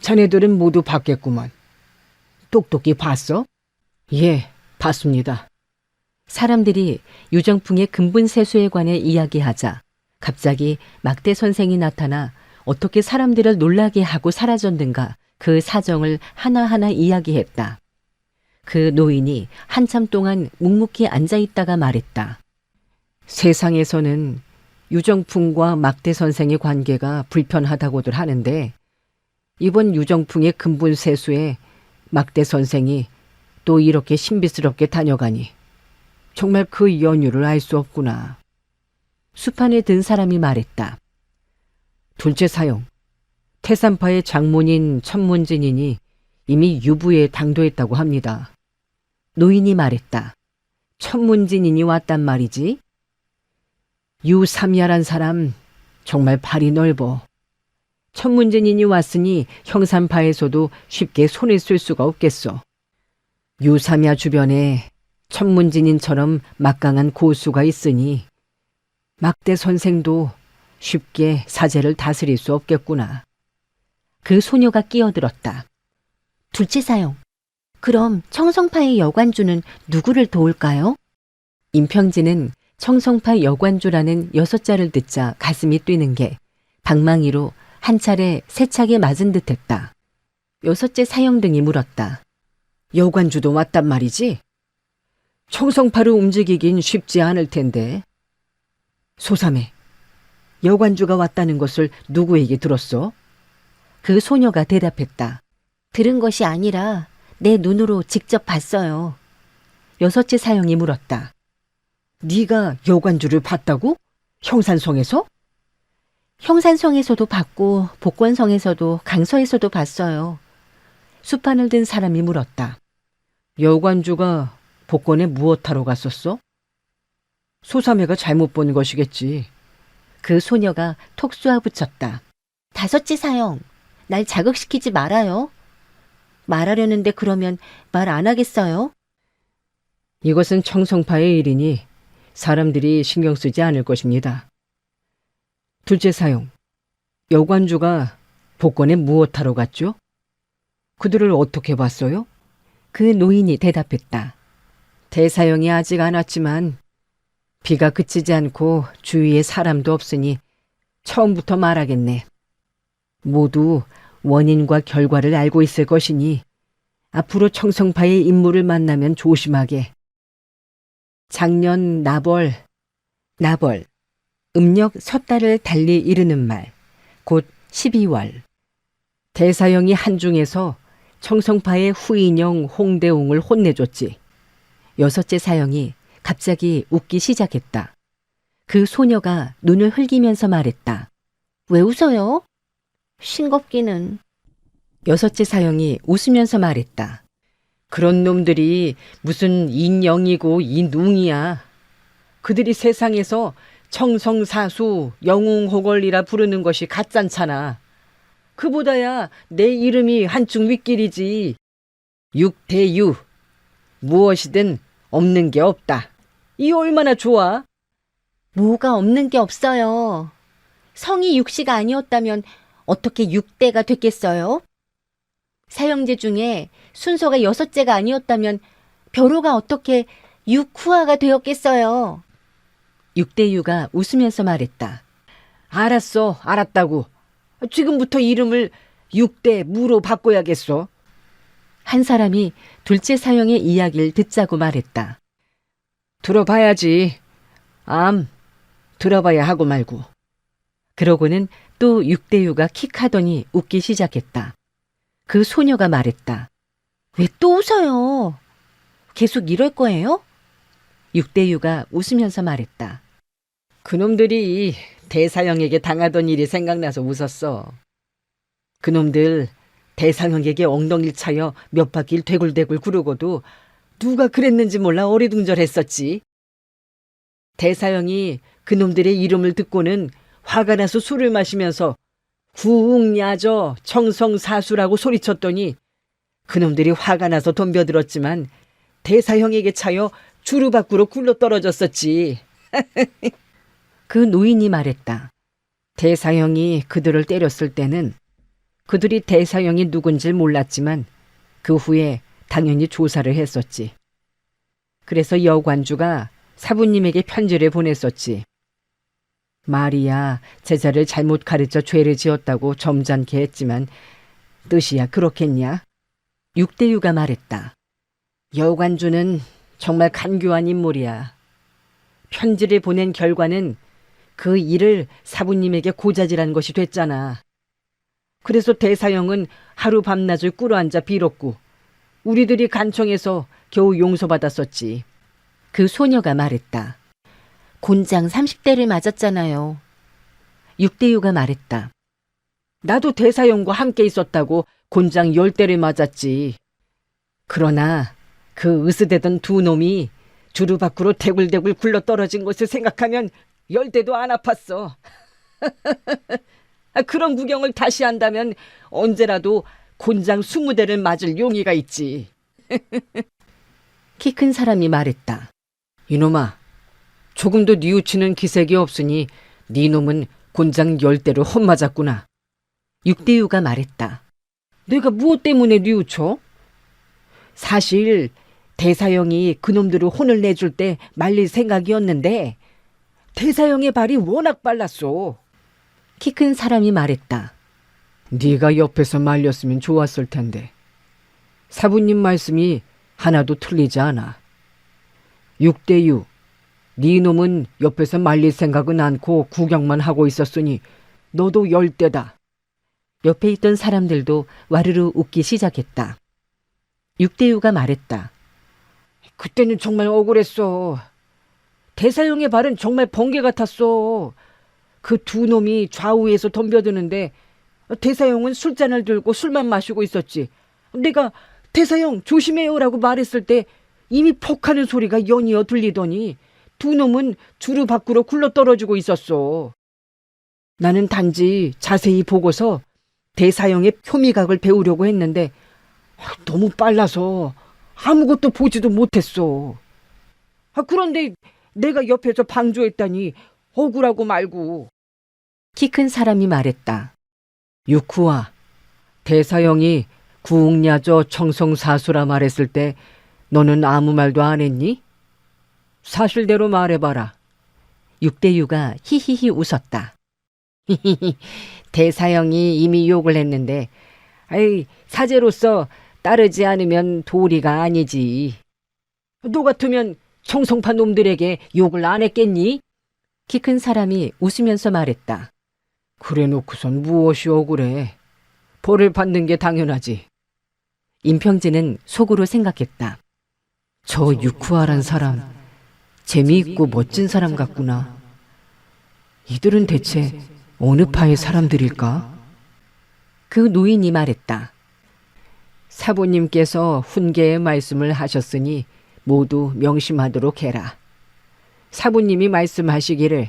자네들은 모두 봤겠구먼. 똑똑히 봤어? 예, 봤습니다. 사람들이 유정풍의 근분세수에 관해 이야기하자 갑자기 막대 선생이 나타나 어떻게 사람들을 놀라게 하고 사라졌는가 그 사정을 하나하나 이야기했다. 그 노인이 한참 동안 묵묵히 앉아있다가 말했다. 세상에서는 유정풍과 막대 선생의 관계가 불편하다고들 하는데 이번 유정풍의 근분세수에 막대 선생이 또 이렇게 신비스럽게 다녀가니 정말 그 연유를 알 수 없구나. 수판에 든 사람이 말했다. 둘째 사형, 태산파의 장모인 천문진인이 이미 유부에 당도했다고 합니다. 노인이 말했다. 천문진인이 왔단 말이지? 유삼야란 사람 정말 발이 넓어. 천문진인이 왔으니 형산파에서도 쉽게 손을 쓸 수가 없겠어. 유삼야 주변에 천문진인처럼 막강한 고수가 있으니 막대 선생도 쉽게 사제를 다스릴 수 없겠구나. 그 소녀가 끼어들었다. 둘째 사형, 그럼 청성파의 여관주는 누구를 도울까요? 임평진은 청성파 여관주라는 6자를 듣자 가슴이 뛰는 게 방망이로 한 차례 세차게 맞은 듯했다. 6째 사형등이 물었다. 여관주도 왔단 말이지? 청성파를 움직이긴 쉽지 않을 텐데. 소삼해, 여관주가 왔다는 것을 누구에게 들었어? 그 소녀가 대답했다. 들은 것이 아니라 내 눈으로 직접 봤어요. 6째 사형이 물었다. 네가 여관주를 봤다고? 형산성에서? 형산성에서도 봤고 복권성에서도 강서에서도 봤어요. 수판을 든 사람이 물었다. 여관주가 복권에 무엇하러 갔었어? 소삼해가 잘못 본 것이겠지. 그 소녀가 톡 쏘아붙였다. 5째 사형, 날 자극시키지 말아요. 말하려는데 그러면 말 안 하겠어요? 이것은 청성파의 일이니 사람들이 신경 쓰지 않을 것입니다. 둘째 사형, 여관주가 복권에 무엇하러 갔죠? 그들을 어떻게 봤어요? 그 노인이 대답했다. 대사형이 아직 안 왔지만 비가 그치지 않고 주위에 사람도 없으니 처음부터 말하겠네. 모두 원인과 결과를 알고 있을 것이니 앞으로 청성파의 인물을 만나면 조심하게. 작년 나벌, 음력 섣달을 달리 이르는 말, 곧 12월. 대사형이 한중에서 청성파의 후인형 홍대웅을 혼내줬지. 여섯째 사형이 갑자기 웃기 시작했다. 그 소녀가 눈을 흘기면서 말했다. 왜 웃어요? 싱겁기는. 여섯째 사형이 웃으면서 말했다. 그런 놈들이 무슨 인영이고 인웅이야. 그들이 세상에서 청성사수, 영웅호걸이라 부르는 것이 가짠잖아. 그보다야 내 이름이 한층 윗길이지. 육대유. 무엇이든 없는 게 없다. 이 얼마나 좋아? 뭐가 없는 게 없어요. 성이 육씨가 아니었다면 어떻게 육대가 됐겠어요? 사형제 중에 순서가 여섯째가 아니었다면 벼로가 어떻게 육후아가 되었겠어요? 육대유가 웃으면서 말했다. 알았어, 알았다고. 지금부터 이름을 육대 무로 바꿔야겠어. 한 사람이 둘째 사형의 이야기를 듣자고 말했다. 들어봐야지. 들어봐야 하고 말고. 그러고는 또 육대유가 킥하더니 웃기 시작했다. 그 소녀가 말했다. 왜 또 웃어요? 계속 이럴 거예요? 육대유가 웃으면서 말했다. 그놈들이 대사형에게 당하던 일이 생각나서 웃었어. 그놈들 대사형에게 엉덩이를 차여 몇 바퀴를 대굴대굴 구르고도 누가 그랬는지 몰라 어리둥절했었지. 대사형이 그놈들의 이름을 듣고는 화가 나서 술을 마시면서 구웅야저 청성사수라고 소리쳤더니 그놈들이 화가 나서 덤벼들었지만 대사형에게 차여 주루 밖으로 굴러 떨어졌었지. 그 노인이 말했다. 대사형이 그들을 때렸을 때는 그들이 대사형이 누군지 몰랐지만 그 후에 당연히 조사를 했었지. 그래서 여관주가 사부님에게 편지를 보냈었지. 마리아 제자를 잘못 가르쳐 죄를 지었다고 점잖게 했지만 뜻이야 그렇겠냐? 육대유가 말했다. 여관주는 정말 간교한 인물이야. 편지를 보낸 결과는 그 일을 사부님에게 고자질한 것이 됐잖아. 그래서 대사형은 하루 밤낮을 꿇어앉아 빌었고 우리들이 간청해서 겨우 용서받았었지. 그 소녀가 말했다. 곤장 30대를 맞았잖아요. 육대유가 말했다. 나도 대사형과 함께 있었다고 곤장 10대를 맞았지. 그러나 그 으스대던 두 놈이 주루 밖으로 대굴대굴 굴러 떨어진 것을 생각하면 10대도 안 아팠어. 그런 구경을 다시 한다면 언제라도 곤장 20대를 맞을 용의가 있지. 키 큰 사람이 말했다. 이놈아, 조금도 뉘우치는 기색이 없으니 네 놈은 곤장 10대로 헛맞았구나. 육대유가 말했다. 내가 무엇 때문에 뉘우쳐? 사실 대사형이 그놈들을 혼을 내줄 때 말릴 생각이었는데 대사형의 발이 워낙 빨랐어. 키 큰 사람이 말했다. 네가 옆에서 말렸으면 좋았을 텐데. 사부님 말씀이 하나도 틀리지 않아. 6대6. 네 놈은 옆에서 말릴 생각은 않고 구경만 하고 있었으니 너도 10대다. 옆에 있던 사람들도 와르르 웃기 시작했다. 육대유가 말했다. 그때는 정말 억울했어. 대사형의 발은 정말 번개 같았어. 그 두 놈이 좌우에서 덤벼드는데 대사형은 술잔을 들고 술만 마시고 있었지. 내가 대사형 조심해요라고 말했을 때 이미 폭하는 소리가 연이어 들리더니 두 놈은 주루 밖으로 굴러 떨어지고 있었어. 나는 단지 자세히 보고서 대사형의 표미각을 배우려고 했는데 너무 빨라서 아무것도 보지도 못했어. 그런데 내가 옆에서 방조했다니 억울하고 말고. 키 큰 사람이 말했다. 육후아, 대사형이 구웅야저 청성사수라 말했을 때 너는 아무 말도 안 했니? 사실대로 말해봐라. 육대유가 히히히 웃었다. 대사형이 이미 욕을 했는데 사제로서 따르지 않으면 도리가 아니지. 너 같으면 청성파 놈들에게 욕을 안 했겠니? 키 큰 사람이 웃으면서 말했다. 그래 놓고선 무엇이 억울해. 벌을 받는 게 당연하지. 임평진은 속으로 생각했다. 저 유쿠아란 사람 재미있고 멋진 사람 같구나. 이들은 대체 어느 파의 사람들일까? 그 노인이 말했다. 사부님께서 훈계의 말씀을 하셨으니 모두 명심하도록 해라. 사부님이 말씀하시기를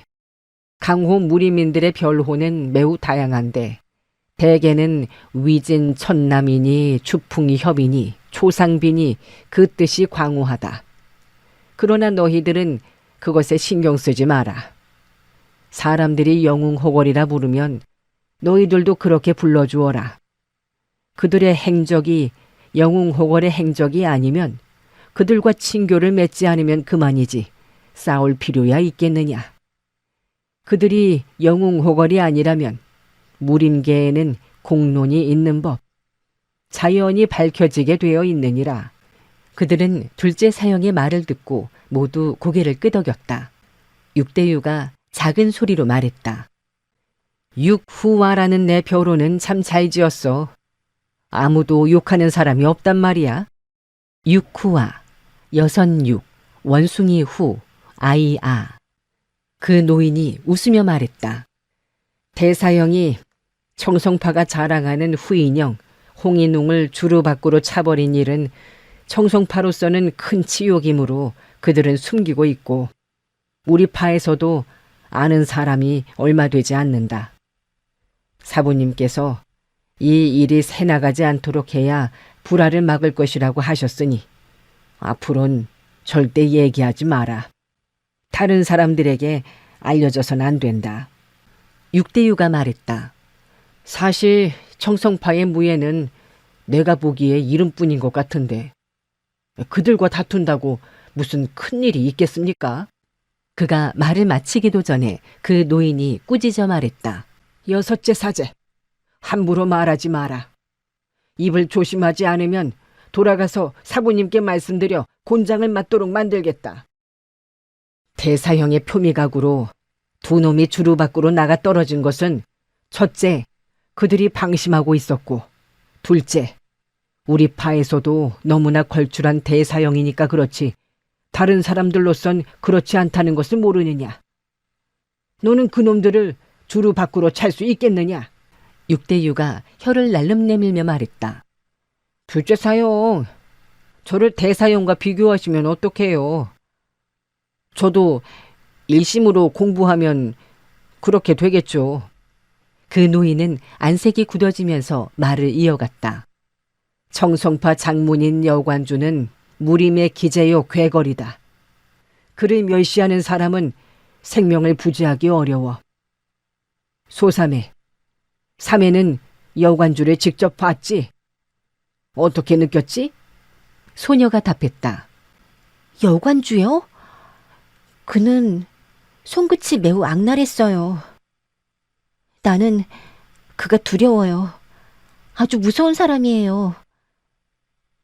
강호 무리민들의 별호는 매우 다양한데 대개는 위진 천남이니 추풍이 협이니 초상비니 그 뜻이 광호하다. 그러나 너희들은 그것에 신경 쓰지 마라. 사람들이 영웅호걸이라 부르면 너희들도 그렇게 불러주어라. 그들의 행적이 영웅호걸의 행적이 아니면 그들과 친교를 맺지 않으면 그만이지 싸울 필요야 있겠느냐. 그들이 영웅호걸이 아니라면 무림계에는 공론이 있는 법, 자연이 밝혀지게 되어 있느니라. 그들은 둘째 사형의 말을 듣고 모두 고개를 끄덕였다. 육대유가 작은 소리로 말했다. 육후와라는 내 벼로는 참 잘 지었어. 아무도 욕하는 사람이 없단 말이야. 육후와, 여선육, 원숭이 후, 아이아. 그 노인이 웃으며 말했다. 대사형이 청성파가 자랑하는 후인형 홍인웅을 주루 밖으로 차버린 일은 청성파로서는 큰 치욕이므로 그들은 숨기고 있고 우리 파에서도 아는 사람이 얼마 되지 않는다. 사부님께서 이 일이 새나가지 않도록 해야 불화를 막을 것이라고 하셨으니 앞으로는 절대 얘기하지 마라. 다른 사람들에게 알려져선 안 된다. 육대유가 말했다. 사실 청성파의 무예는 내가 보기에 이름뿐인 것 같은데 그들과 다툰다고 무슨 큰일이 있겠습니까? 그가 말을 마치기도 전에 그 노인이 꾸짖어 말했다. 여섯째 사제, 함부로 말하지 마라. 입을 조심하지 않으면 돌아가서 사부님께 말씀드려 곤장을 맞도록 만들겠다. 대사형의 표미각으로 두 놈이 주루 밖으로 나가 떨어진 것은 첫째, 그들이 방심하고 있었고 둘째, 우리 파에서도 너무나 걸출한 대사형이니까 그렇지 다른 사람들로선 그렇지 않다는 것을 모르느냐. 너는 그놈들을 주루 밖으로 찰 수 있겠느냐? 육대유가 혀를 날름 내밀며 말했다. 둘째 사형, 저를 대사형과 비교하시면 어떡해요? 저도 일심으로 공부하면 그렇게 되겠죠. 그 노인은 안색이 굳어지면서 말을 이어갔다. 청성파 장문인 여관주는 무림의 기재요 괴걸이다. 그를 멸시하는 사람은 생명을 부지하기 어려워. 소삼해, 삼해는 여관주를 직접 봤지? 어떻게 느꼈지? 소녀가 답했다. 여관주요? 그는 손끝이 매우 악랄했어요. 나는 그가 두려워요. 아주 무서운 사람이에요.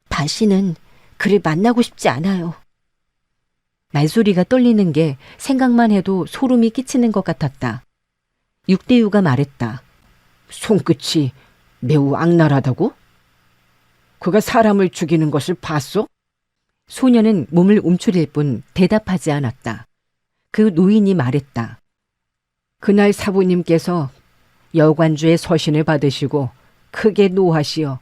다시는 그를 만나고 싶지 않아요. 말소리가 떨리는 게 생각만 해도 소름이 끼치는 것 같았다. 육대유가 말했다. 손끝이 매우 악랄하다고? 그가 사람을 죽이는 것을 봤어? 소녀는 몸을 움츠릴 뿐 대답하지 않았다. 그 노인이 말했다. 그날 사부님께서 여관주의 서신을 받으시고 크게 노하시어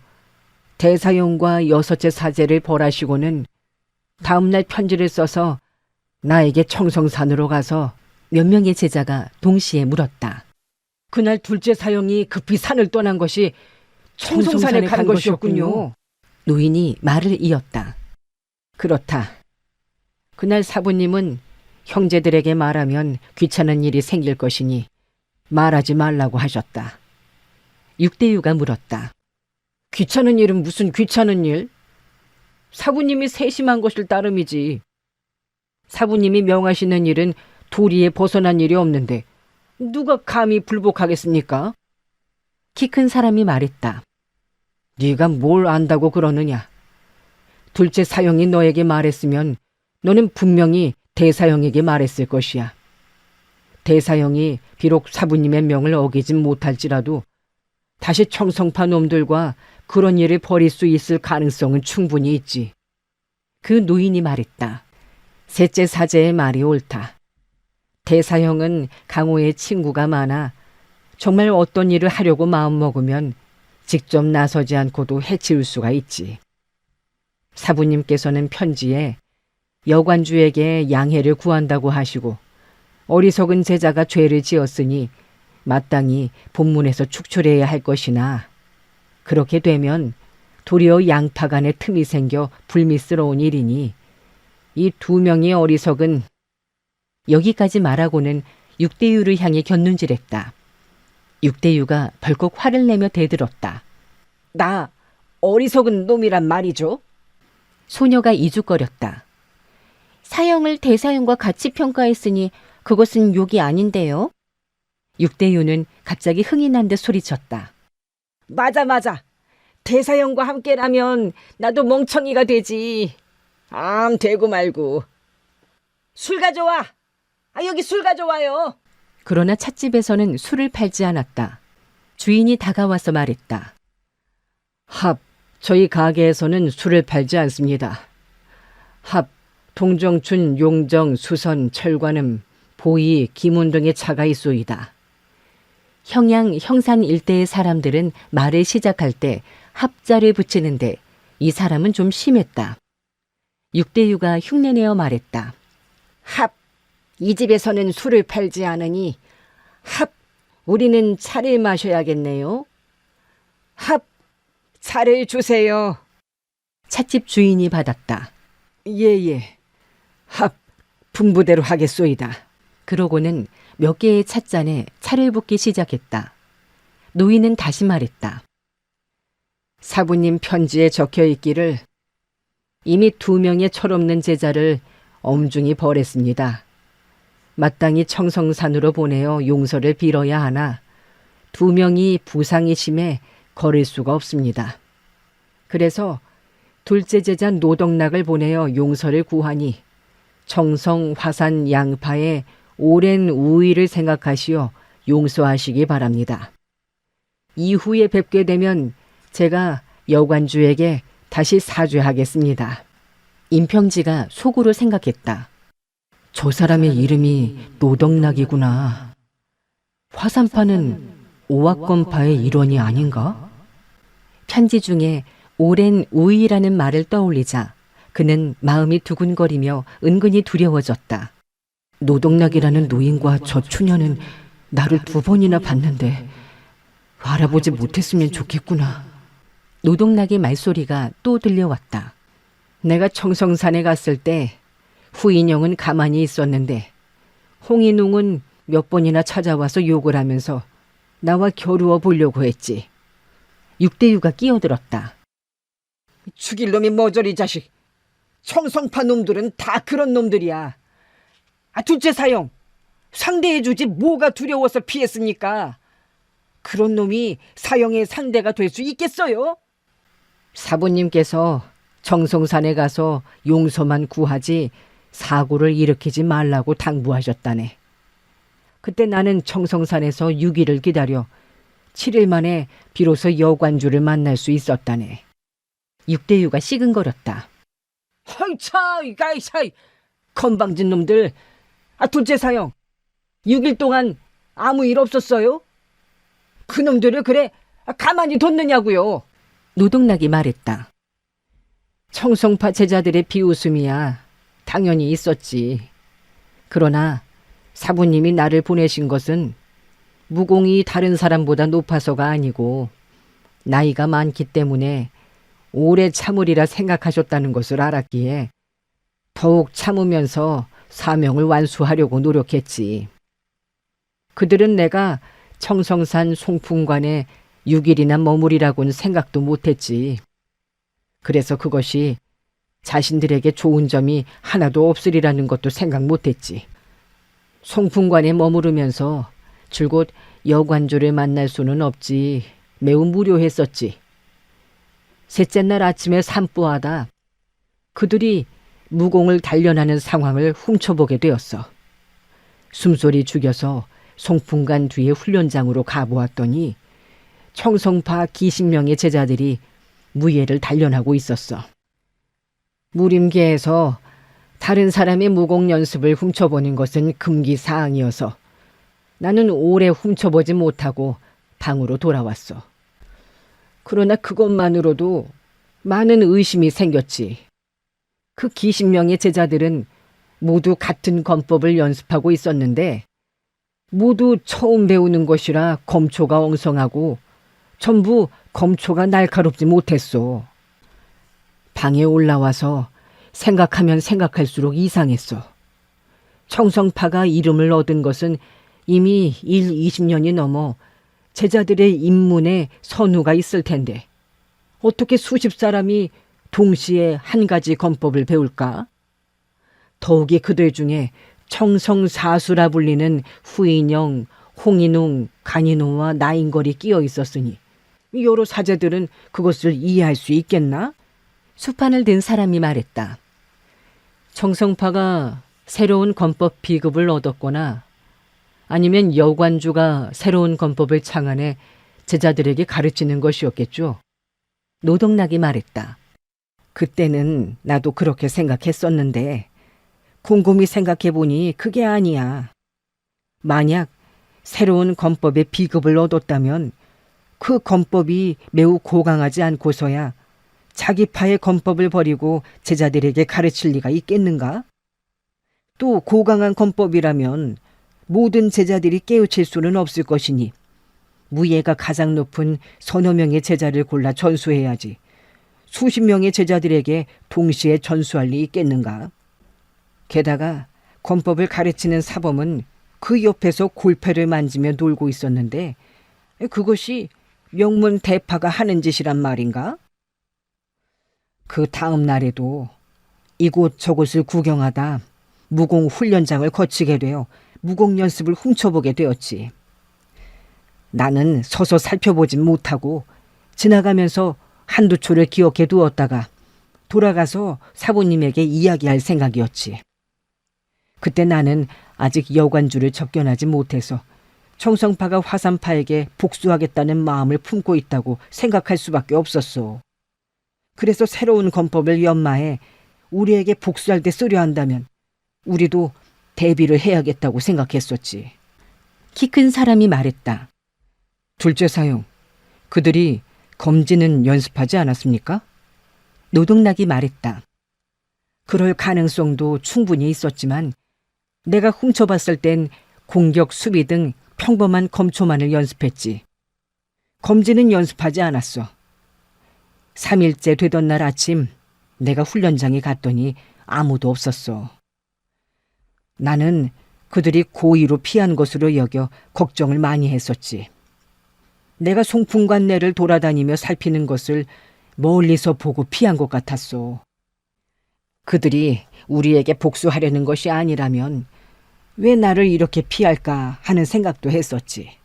대사용과 여섯째 사제를 벌하시고는 다음날 편지를 써서 나에게 청성산으로 가서 몇 명의 제자가 동시에 물었다. 그날 둘째 사형이 급히 산을 떠난 것이 청성산에 간 것이었군요. 노인이 말을 이었다. 그렇다. 그날 사부님은 형제들에게 말하면 귀찮은 일이 생길 것이니 말하지 말라고 하셨다. 육대유가 물었다. 귀찮은 일은 무슨 귀찮은 일? 사부님이 세심한 것일 따름이지. 사부님이 명하시는 일은 도리에 벗어난 일이 없는데 누가 감히 불복하겠습니까? 키 큰 사람이 말했다. 네가 뭘 안다고 그러느냐. 둘째 사형이 너에게 말했으면 너는 분명히 대사형에게 말했을 것이야. 대사형이 비록 사부님의 명을 어기진 못할지라도 다시 청성파 놈들과 그런 일을 벌일 수 있을 가능성은 충분히 있지. 그 노인이 말했다. 셋째 사제의 말이 옳다. 대사형은 강호의 친구가 많아 정말 어떤 일을 하려고 마음먹으면 직접 나서지 않고도 해치울 수가 있지. 사부님께서는 편지에 여관주에게 양해를 구한다고 하시고 어리석은 제자가 죄를 지었으니 마땅히 본문에서 축출해야 할 것이나 그렇게 되면 도리어 양파 간에 틈이 생겨 불미스러운 일이니 이 두 명의 어리석은 여기까지 말하고는 육대유를 향해 곁눈질했다. 육대유가 벌컥 화를 내며 대들었다. 나 어리석은 놈이란 말이죠? 소녀가 이죽거렸다. 사형을 대사형과 같이 평가했으니 그것은 욕이 아닌데요. 육대유는 갑자기 흥이 난 듯 소리쳤다. 맞아. 대사형과 함께라면 나도 멍청이가 되지. 되고 말고. 술 가져와. 여기 술 가져와요. 그러나 찻집에서는 술을 팔지 않았다. 주인이 다가와서 말했다. 저희 가게에서는 술을 팔지 않습니다. 동정춘, 용정, 수선, 철관음, 보이, 김운 등의 차가 있소이다. 형양, 형산 일대의 사람들은 말을 시작할 때 합자를 붙이는데 이 사람은 좀 심했다. 육대유가 흉내내어 말했다. 이 집에서는 술을 팔지 않으니 우리는 차를 마셔야겠네요. 차를 주세요. 찻집 주인이 받았다. 예. 분부대로 하겠소이다. 그러고는 몇 개의 찻잔에 차를 붓기 시작했다. 노인은 다시 말했다. 사부님 편지에 적혀 있기를 이미 2명의 철없는 제자를 엄중히 벌했습니다. 마땅히 청성산으로 보내어 용서를 빌어야 하나 2명이 부상이 심해 걸을 수가 없습니다. 그래서 둘째 제자 노덕락을 보내어 용서를 구하니 청성, 화산, 양파에 오랜 우의를 생각하시어 용서하시기 바랍니다. 이후에 뵙게 되면 제가 여관주에게 다시 사죄하겠습니다. 임평지가 속으로 생각했다. 저 사람의 이름이 노덕락이구나. 화산파는 오악건파의 일원이 아닌가? 편지 중에 오랜 우의라는 말을 떠올리자 그는 마음이 두근거리며 은근히 두려워졌다. 노덕락이라는 노인과 저 추녀는 나를 2번이나 봤는데 알아보지 못했으면 좋겠구나. 노덕락의 말소리가 또 들려왔다. 내가 청성산에 갔을 때 후인영은 가만히 있었는데 홍인웅은 몇 번이나 찾아와서 욕을 하면서 나와 겨루어 보려고 했지. 육대유가 끼어들었다. 죽일 놈이 뭐저리 자식. 청성파 놈들은 다 그런 놈들이야. 둘째 사형. 상대해주지 뭐가 두려워서 피했습니까? 그런 놈이 사형의 상대가 될 수 있겠어요? 사부님께서 정성산에 가서 용서만 구하지 사고를 일으키지 말라고 당부하셨다네. 그때 나는 정성산에서 6일을 기다려 7일 만에 비로소 여관주를 만날 수 있었다네. 육대유가 시근거렸다. 이가이차이 건방진 놈들. 둘째 사형. 6일 동안 아무 일 없었어요? 그놈들을 그래 가만히 뒀느냐고요. 노덕락이 말했다. 청성파 제자들의 비웃음이야 당연히 있었지. 그러나 사부님이 나를 보내신 것은 무공이 다른 사람보다 높아서가 아니고 나이가 많기 때문에 오래 참으리라 생각하셨다는 것을 알았기에 더욱 참으면서 사명을 완수하려고 노력했지. 그들은 내가 청성산 송풍관에 6일이나 머무리라고는 생각도 못했지. 그래서 그것이 자신들에게 좋은 점이 하나도 없으리라는 것도 생각 못했지. 송풍관에 머무르면서 줄곧 여관주를 만날 수는 없지 매우 무료했었지. 셋째 날 아침에 산보하다 그들이 무공을 단련하는 상황을 훔쳐보게 되었어. 숨소리 죽여서 송풍관 뒤에 훈련장으로 가보았더니 청성파 기신명의 제자들이 무예를 단련하고 있었어. 무림계에서 다른 사람의 무공 연습을 훔쳐보는 것은 금기 사항이어서 나는 오래 훔쳐보지 못하고 방으로 돌아왔어. 그러나 그것만으로도 많은 의심이 생겼지. 그 기십 명의 제자들은 모두 같은 검법을 연습하고 있었는데 모두 처음 배우는 것이라 검초가 엉성하고 전부 검초가 날카롭지 못했어. 방에 올라와서 생각하면 생각할수록 이상했어. 청성파가 이름을 얻은 것은 이미 20년이 넘어 제자들의 입문에 선우가 있을 텐데 어떻게 수십 사람이 동시에 한 가지 검법을 배울까? 더욱이 그들 중에 청성사수라 불리는 후인영, 홍인웅, 간인호와 나인걸이 끼어 있었으니 여러 사제들은 그것을 이해할 수 있겠나? 수판을 든 사람이 말했다. 청성파가 새로운 검법 비급을 얻었거나 아니면 여관주가 새로운 검법을 창안해 제자들에게 가르치는 것이었겠죠. 노동락이 말했다. 그때는 나도 그렇게 생각했었는데 곰곰이 생각해보니 그게 아니야. 만약 새로운 검법의 비급을 얻었다면 그 검법이 매우 고강하지 않고서야 자기 파의 검법을 버리고 제자들에게 가르칠 리가 있겠는가? 또 고강한 검법이라면 모든 제자들이 깨우칠 수는 없을 것이니 무예가 가장 높은 서너 명의 제자를 골라 전수해야지 수십 명의 제자들에게 동시에 전수할 리 있겠는가? 게다가 검법을 가르치는 사범은 그 옆에서 골패를 만지며 놀고 있었는데 그것이 명문 대파가 하는 짓이란 말인가? 그 다음 날에도 이곳저곳을 구경하다 무공 훈련장을 거치게 되어 무공 연습을 훔쳐보게 되었지. 나는 서서 살펴보진 못하고 지나가면서 한두 초를 기억해 두었다가 돌아가서 사부님에게 이야기할 생각이었지. 그때 나는 아직 여관주를 접견하지 못해서 청성파가 화산파에게 복수하겠다는 마음을 품고 있다고 생각할 수밖에 없었어. 그래서 새로운 검법을 연마해 우리에게 복수할 때 쓰려 한다면 우리도 대비를 해야겠다고 생각했었지. 키 큰 사람이 말했다. 둘째 사용, 그들이 검지는 연습하지 않았습니까? 노동락이 말했다. 그럴 가능성도 충분히 있었지만 내가 훔쳐봤을 땐 공격, 수비 등 평범한 검초만을 연습했지. 검지는 연습하지 않았어. 3일째 되던 날 아침 내가 훈련장에 갔더니 아무도 없었어. 나는 그들이 고의로 피한 것으로 여겨 걱정을 많이 했었지. 내가 송풍관 내를 돌아다니며 살피는 것을 멀리서 보고 피한 것 같았어. 그들이 우리에게 복수하려는 것이 아니라면 왜 나를 이렇게 피할까 하는 생각도 했었지.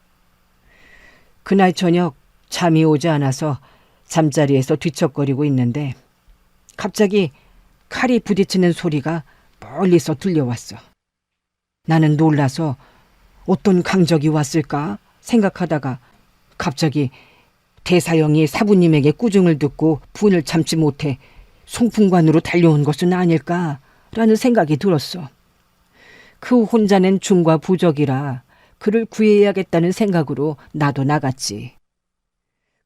그날 저녁 잠이 오지 않아서 잠자리에서 뒤척거리고 있는데 갑자기 칼이 부딪히는 소리가 멀리서 들려왔어. 나는 놀라서 어떤 강적이 왔을까 생각하다가 갑자기 대사형이 사부님에게 꾸중을 듣고 분을 참지 못해 송풍관으로 달려온 것은 아닐까라는 생각이 들었어. 그 혼자는 중과 부적이라 그를 구해야겠다는 생각으로 나도 나갔지.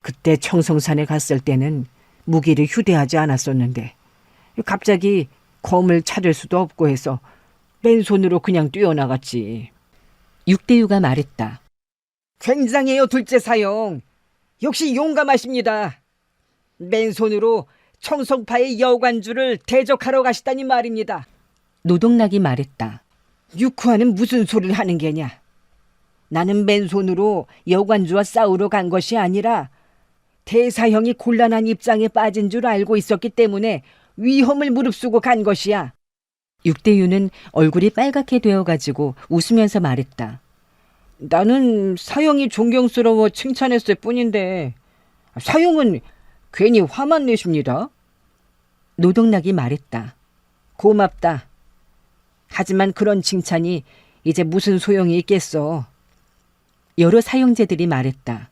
그때 청성산에 갔을 때는 무기를 휴대하지 않았었는데 갑자기 검을 찾을 수도 없고 해서 맨손으로 그냥 뛰어나갔지. 육대유가 말했다. 굉장해요, 둘째 사용. 역시 용감하십니다. 맨손으로 청성파의 여관주를 대적하러 가시다니 말입니다. 노동락이 말했다. 육후하는 무슨 소리를 하는 게냐? 나는 맨손으로 여관주와 싸우러 간 것이 아니라 대사형이 곤란한 입장에 빠진 줄 알고 있었기 때문에 위험을 무릅쓰고 간 것이야. 육대유는 얼굴이 빨갛게 되어가지고 웃으면서 말했다. 나는 사형이 존경스러워 칭찬했을 뿐인데 사형은 괜히 화만 내십니다. 노동락이 말했다. 고맙다. 하지만 그런 칭찬이 이제 무슨 소용이 있겠어. 여러 사형제들이 말했다.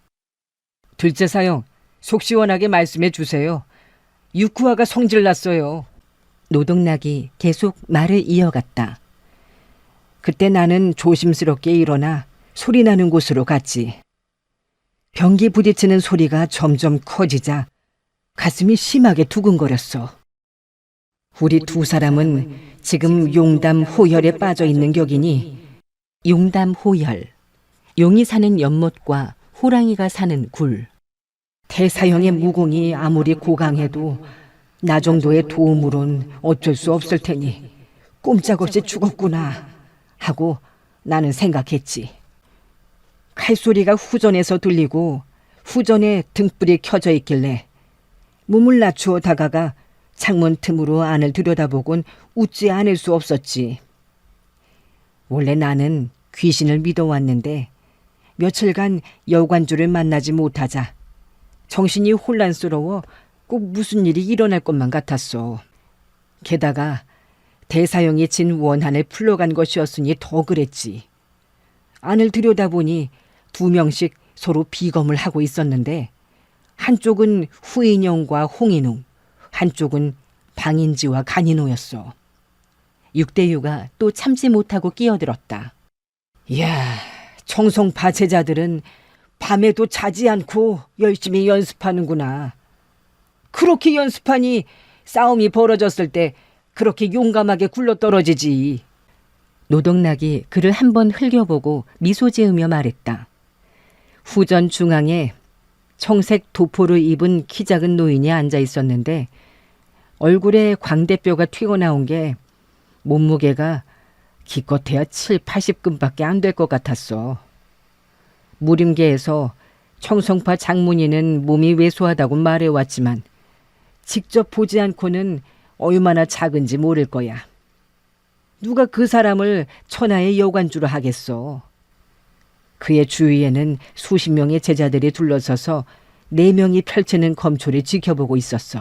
둘째 사형, 속 시원하게 말씀해 주세요. 육후화가 성질났어요. 노동락이 계속 말을 이어갔다. 그때 나는 조심스럽게 일어나 소리 나는 곳으로 갔지. 변기 부딪히는 소리가 점점 커지자 가슴이 심하게 두근거렸어. 우리 두 사람은 지금 용담 호혈에 빠져 있는 격이니 용담호열. 용이 사는 연못과 호랑이가 사는 굴. 대사형의 무공이 아무리 고강해도 나 정도의 도움으론 어쩔 수 없을 테니 꼼짝없이 죽었구나 하고 나는 생각했지. 칼소리가 후전에서 들리고 후전에 등불이 켜져 있길래 몸을 낮추어 다가가 창문 틈으로 안을 들여다보곤 웃지 않을 수 없었지. 원래 나는 귀신을 믿어왔는데 며칠간 여관주를 만나지 못하자 정신이 혼란스러워 꼭 무슨 일이 일어날 것만 같았어. 게다가 대사형이 진 원한을 풀러간 것이었으니 더 그랬지. 안을 들여다보니 2명씩 서로 비검을 하고 있었는데 한쪽은 후인영과 홍인웅, 한쪽은 방인지와 간인호였어. 육대유가 또 참지 못하고 끼어들었다. 이야, 청송파 제자들은 밤에도 자지 않고 열심히 연습하는구나. 그렇게 연습하니 싸움이 벌어졌을 때 그렇게 용감하게 굴러떨어지지. 노동락이 그를 한번 흘겨보고 미소 지으며 말했다. 후전 중앙에 청색 도포를 입은 키 작은 노인이 앉아 있었는데 얼굴에 광대뼈가 튀어나온 게 몸무게가 기껏해야 7, 80금밖에 안 될 것 같았어. 무림계에서 청송파 장문이는 몸이 왜소하다고 말해왔지만 직접 보지 않고는 얼마나 작은지 모를 거야. 누가 그 사람을 천하의 여관주로 하겠어. 그의 주위에는 수십 명의 제자들이 둘러서서 4명이 펼치는 검초를 지켜보고 있었어.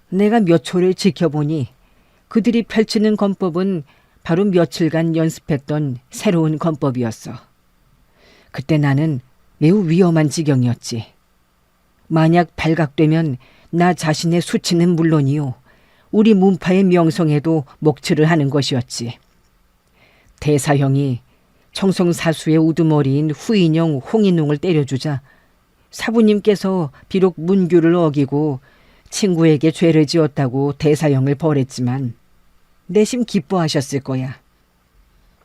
내가 몇 초를 지켜보니 그들이 펼치는 검법은 바로 며칠간 연습했던 새로운 검법이었어. 그때 나는 매우 위험한 지경이었지. 만약 발각되면 나 자신의 수치는 물론이요, 우리 문파의 명성에도 목치를 하는 것이었지. 대사형이 청송사수의 우두머리인 후인영 홍인웅을 때려주자 사부님께서 비록 문규를 어기고 친구에게 죄를 지었다고 대사형을 벌했지만 내심 기뻐하셨을 거야.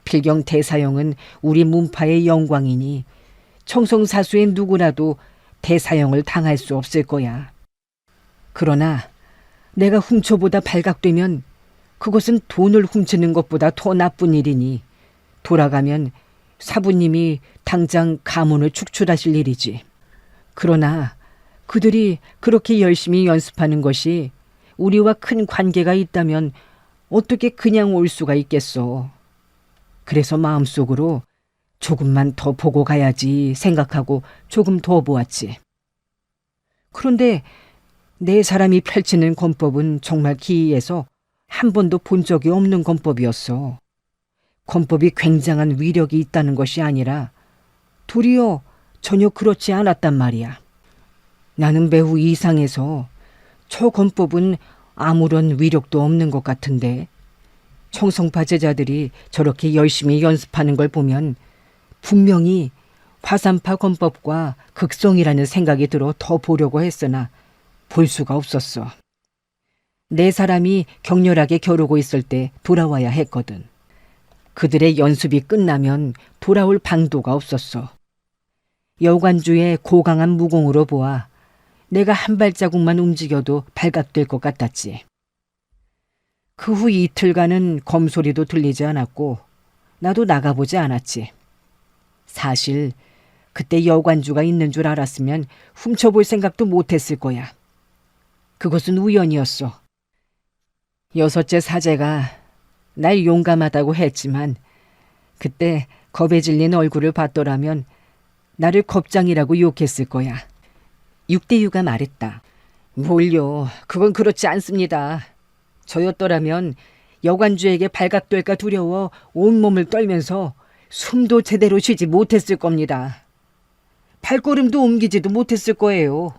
필경 대사형은 우리 문파의 영광이니 청송사수의 누구라도 대사형을 당할 수 없을 거야. 그러나 내가 훔쳐보다 발각되면 그것은 돈을 훔치는 것보다 더 나쁜 일이니 돌아가면 사부님이 당장 가문을 축출하실 일이지. 그러나 그들이 그렇게 열심히 연습하는 것이 우리와 큰 관계가 있다면 어떻게 그냥 올 수가 있겠어. 그래서 마음속으로 조금만 더 보고 가야지 생각하고 조금 더 보았지. 그런데 4사람이 펼치는 검법은 정말 기이해서 한 번도 본 적이 없는 검법이었어. 검법이 굉장한 위력이 있다는 것이 아니라 도리어 전혀 그렇지 않았단 말이야. 나는 매우 이상해서 저 검법은 아무런 위력도 없는 것 같은데 청송파 제자들이 저렇게 열심히 연습하는 걸 보면 분명히 화산파 검법과 극성이라는 생각이 들어 더 보려고 했으나 볼 수가 없었어. 4사람이 격렬하게 겨루고 있을 때 돌아와야 했거든. 그들의 연습이 끝나면 돌아올 방도가 없었어. 여관주의 고강한 무공으로 보아 내가 한 발자국만 움직여도 발각될 것 같았지. 그 후 이틀간은 검소리도 들리지 않았고 나도 나가보지 않았지. 사실 그때 여관주가 있는 줄 알았으면 훔쳐볼 생각도 못했을 거야. 그것은 우연이었어. 6째 사제가 날 용감하다고 했지만 그때 겁에 질린 얼굴을 봤더라면 나를 겁장이라고 욕했을 거야. 육대유가 말했다. 뭘요, 그건 그렇지 않습니다. 저였더라면 여관주에게 발각될까 두려워 온몸을 떨면서 숨도 제대로 쉬지 못했을 겁니다. 발걸음도 옮기지도 못했을 거예요.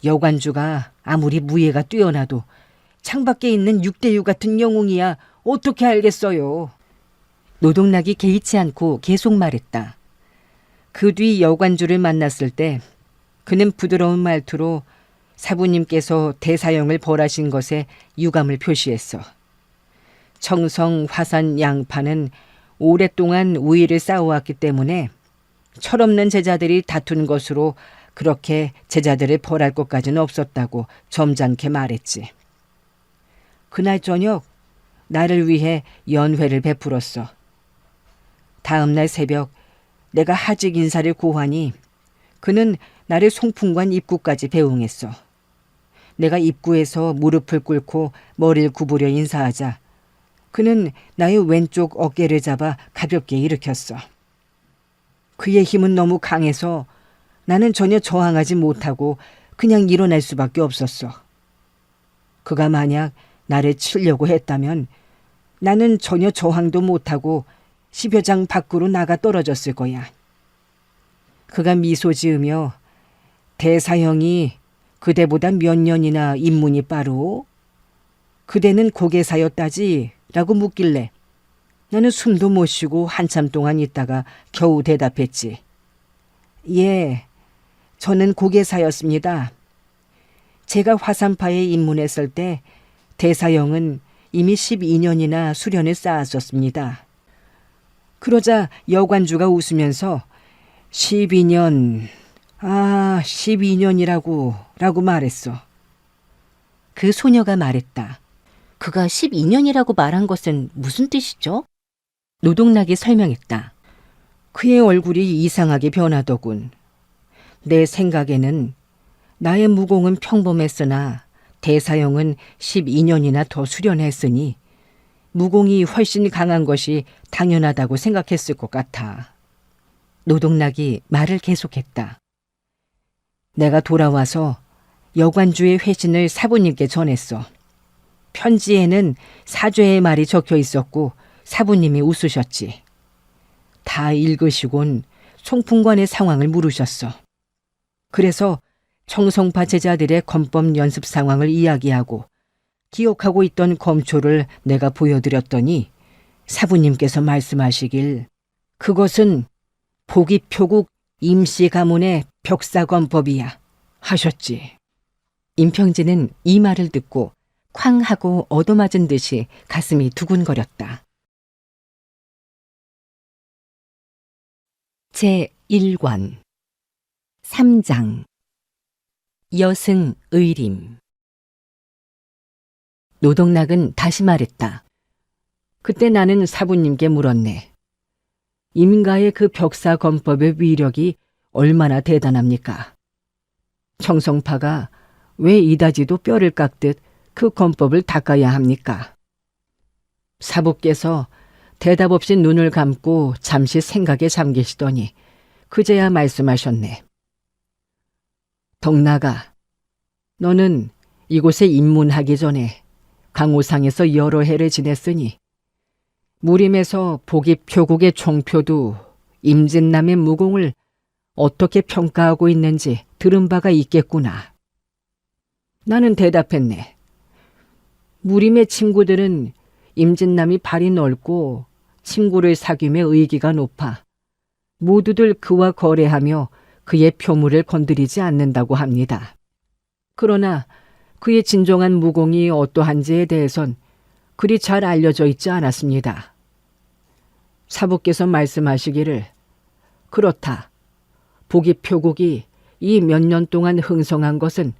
여관주가 아무리 무예가 뛰어나도 창밖에 있는 육대유 같은 영웅이야 어떻게 알겠어요. 노동락이 개의치 않고 계속 말했다. 그 뒤 여관주를 만났을 때 그는 부드러운 말투로 사부님께서 대사형을 벌하신 것에 유감을 표시했어. 청성, 화산, 양파는 오랫동안 우위를 쌓아왔기 때문에 철없는 제자들이 다툰 것으로 그렇게 제자들을 벌할 것까지는 없었다고 점잖게 말했지. 그날 저녁 나를 위해 연회를 베풀었어. 다음 날 새벽 내가 하직 인사를 고하니 그는 나를 송풍관 입구까지 배웅했어. 내가 입구에서 무릎을 꿇고 머리를 구부려 인사하자 그는 나의 왼쪽 어깨를 잡아 가볍게 일으켰어. 그의 힘은 너무 강해서 나는 전혀 저항하지 못하고 그냥 일어날 수밖에 없었어. 그가 만약 나를 치려고 했다면 나는 전혀 저항도 못하고 10여 장 밖으로 나가 떨어졌을 거야. 그가 미소 지으며 대사형이 그대보다 몇 년이나 입문이 빠르오? 그대는 고개사였다지? 라고 묻길래 나는 숨도 못 쉬고 한참 동안 있다가 겨우 대답했지. 예, 저는 고개사였습니다. 제가 화산파에 입문했을 때 대사형은 이미 12년이나 수련을 쌓았었습니다. 그러자 여관주가 웃으면서 12년, 12년이라고 라고 말했어. 그 소녀가 말했다. 그가 12년이라고 말한 것은 무슨 뜻이죠? 노동락이 설명했다. 그의 얼굴이 이상하게 변하더군. 내 생각에는 나의 무공은 평범했으나 대사형은 12년이나 더 수련했으니 무공이 훨씬 강한 것이 당연하다고 생각했을 것 같아. 노동락이 말을 계속했다. 내가 돌아와서 여관주의 회신을 사부님께 전했어. 편지에는 사죄의 말이 적혀 있었고 사부님이 웃으셨지. 다 읽으시곤 송풍관의 상황을 물으셨어. 그래서 청성파 제자들의 검법 연습 상황을 이야기하고 기억하고 있던 검초를 내가 보여드렸더니 사부님께서 말씀하시길 그것은 보기표국 임시가문의 벽사검법이야 하셨지. 임평진은 이 말을 듣고 쾅 하고 얻어맞은 듯이 가슴이 두근거렸다. 제1관 3장 여승 의림. 노동락은 다시 말했다. 그때 나는 사부님께 물었네. 임가의 그 벽사검법의 위력이 얼마나 대단합니까? 청성파가 왜 이다지도 뼈를 깎듯 그 검법을 닦아야 합니까? 사부께서 대답 없이 눈을 감고 잠시 생각에 잠기시더니 그제야 말씀하셨네. 덕나가, 너는 이곳에 입문하기 전에 강호상에서 여러 해를 지냈으니 무림에서 보기표국의 총표도 임진남의 무공을 어떻게 평가하고 있는지 들은 바가 있겠구나. 나는 대답했네. 무림의 친구들은 임진남이 발이 넓고 친구를 사귐에 의기가 높아 모두들 그와 거래하며 그의 표물을 건드리지 않는다고 합니다. 그러나 그의 진정한 무공이 어떠한지에 대해선 그리 잘 알려져 있지 않았습니다. 사부께서 말씀하시기를 그렇다. 보기표국이 이 몇 년 동안 흥성한 것은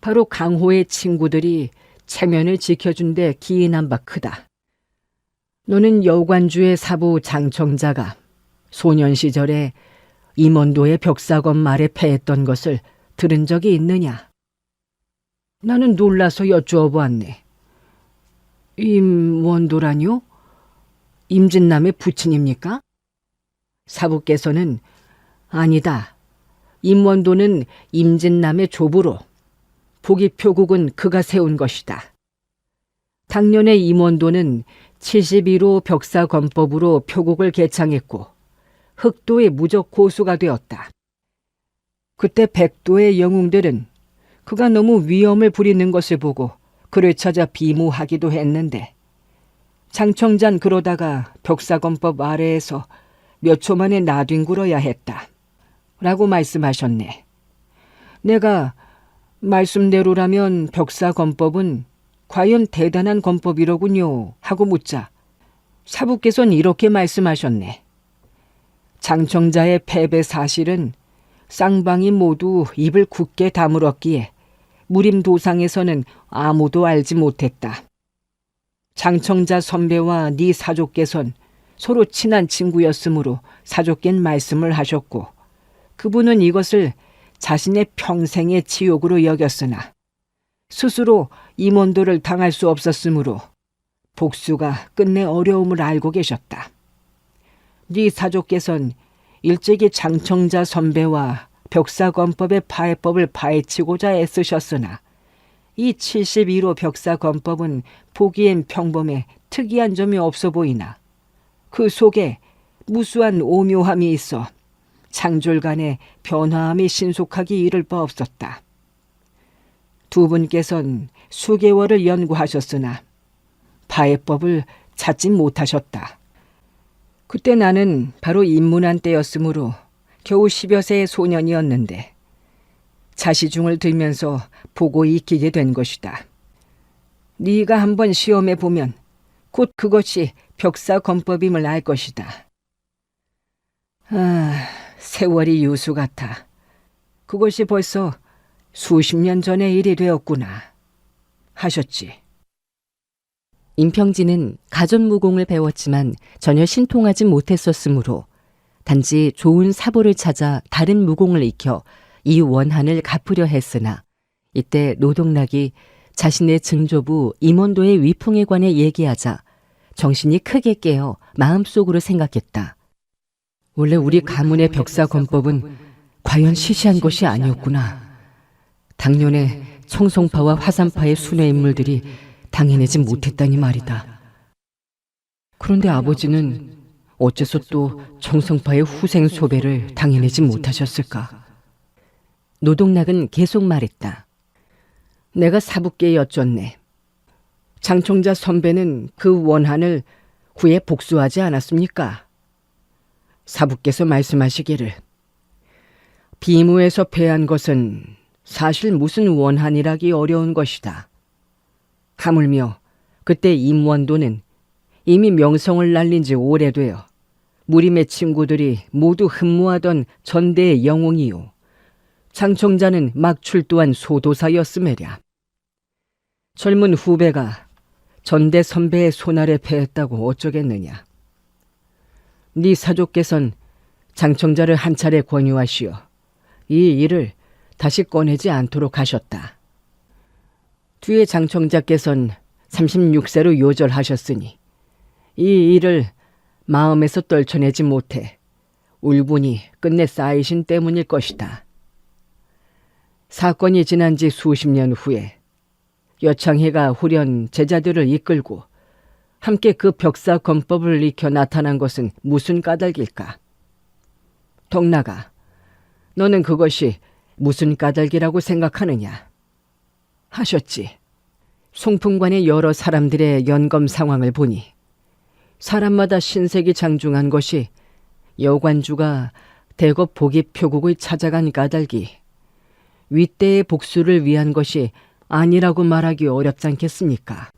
바로 강호의 친구들이 체면을 지켜준 데 기인한 바 크다. 너는 여관주의 사부 장청자가 소년 시절에 임원도의 벽사검 말에 패했던 것을 들은 적이 있느냐? 나는 놀라서 여쭈어 보았네. 임원도라뇨? 임진남의 부친입니까? 사부께서는 아니다. 임원도는 임진남의 조부로 보기표국은 그가 세운 것이다. 당년에 임원도는 71호 벽사검법으로 표국을 개창했고 흑도의 무적 고수가 되었다. 그때 백도의 영웅들은 그가 너무 위험을 부리는 것을 보고 그를 찾아 비무하기도 했는데 장청자는 그러다가 벽사건법 아래에서 몇 초 만에 나뒹굴어야 했다. 라고 말씀하셨네. 내가 말씀대로라면 벽사건법은 과연 대단한 건법이로군요 하고 묻자 사부께서는 이렇게 말씀하셨네. 장청자의 패배 사실은 쌍방이 모두 입을 굳게 다물었기에 무림도상에서는 아무도 알지 못했다. 장청자 선배와 네 사족께선 서로 친한 친구였으므로 사족겐 말씀을 하셨고 그분은 이것을 자신의 평생의 지옥으로 여겼으나 스스로 임원도를 당할 수 없었으므로 복수가 끝내 어려움을 알고 계셨다. 네 사족께선 일찍이 장청자 선배와 벽사건법의 파해법을 파헤치고자 애쓰셨으나 이 72로 벽사건법은 보기엔 평범해 특이한 점이 없어 보이나 그 속에 무수한 오묘함이 있어 창졸간의 변화함이 신속하기 이를 바 없었다. 두 분께선 수개월을 연구하셨으나 파해법을 찾지 못하셨다. 그때 나는 바로 입문한 때였으므로 겨우 10여 세의 소년이었는데 자시중을 들면서 보고 익히게 된 것이다. 네가 한번 시험해 보면 곧 그것이 벽사건법임을 알 것이다. 세월이 유수 같아. 그것이 벌써 수십 년 전의 일이 되었구나. 하셨지. 임평진은 가전무공을 배웠지만 전혀 신통하지 못했었으므로 단지 좋은 사보를 찾아 다른 무공을 익혀 이 원한을 갚으려 했으나 이때 노동락이 자신의 증조부 임원도의 위풍에 관해 얘기하자 정신이 크게 깨어 마음속으로 생각했다. 원래 우리 가문의 벽사건법은 과연 시시한 것이 아니었구나. 당년에 청송파와 화산파의 순회 인물들이 당해내지 못했다니 말이다. 그런데 아버지는 어째서 또 청송파의 후생 소배를 당해내지 못하셨을까? 노동락은 계속 말했다. 내가 사부께 여쭙네. 장청자 선배는 그 원한을 후에 복수하지 않았습니까? 사부께서 말씀하시기를 비무에서 패한 것은 사실 무슨 원한이라기 어려운 것이다. 하물며 그때 임원도는 이미 명성을 날린 지 오래되어 무림의 친구들이 모두 흠모하던 전대의 영웅이요. 장청자는 막 출두한 소도사였음에랴. 젊은 후배가 전대 선배의 손아래 패했다고 어쩌겠느냐. 네 사족께선 장청자를 한 차례 권유하시어 이 일을 다시 꺼내지 않도록 하셨다. 뒤에 장청자께선 36세로 요절하셨으니 이 일을 마음에서 떨쳐내지 못해 울분이 끝내 쌓이신 때문일 것이다. 사건이 지난 지 수십 년 후에 여창해가 후련 제자들을 이끌고 함께 그 벽사건법을 익혀 나타난 것은 무슨 까닭일까? 덕나가, 너는 그것이 무슨 까닭이라고 생각하느냐? 하셨지. 송풍관의 여러 사람들의 연검 상황을 보니 사람마다 신색이 장중한 것이 여관주가 대거 복이 표국을 찾아간 까닭이 윗대의 복수를 위한 것이 아니라고 말하기 어렵지 않겠습니까?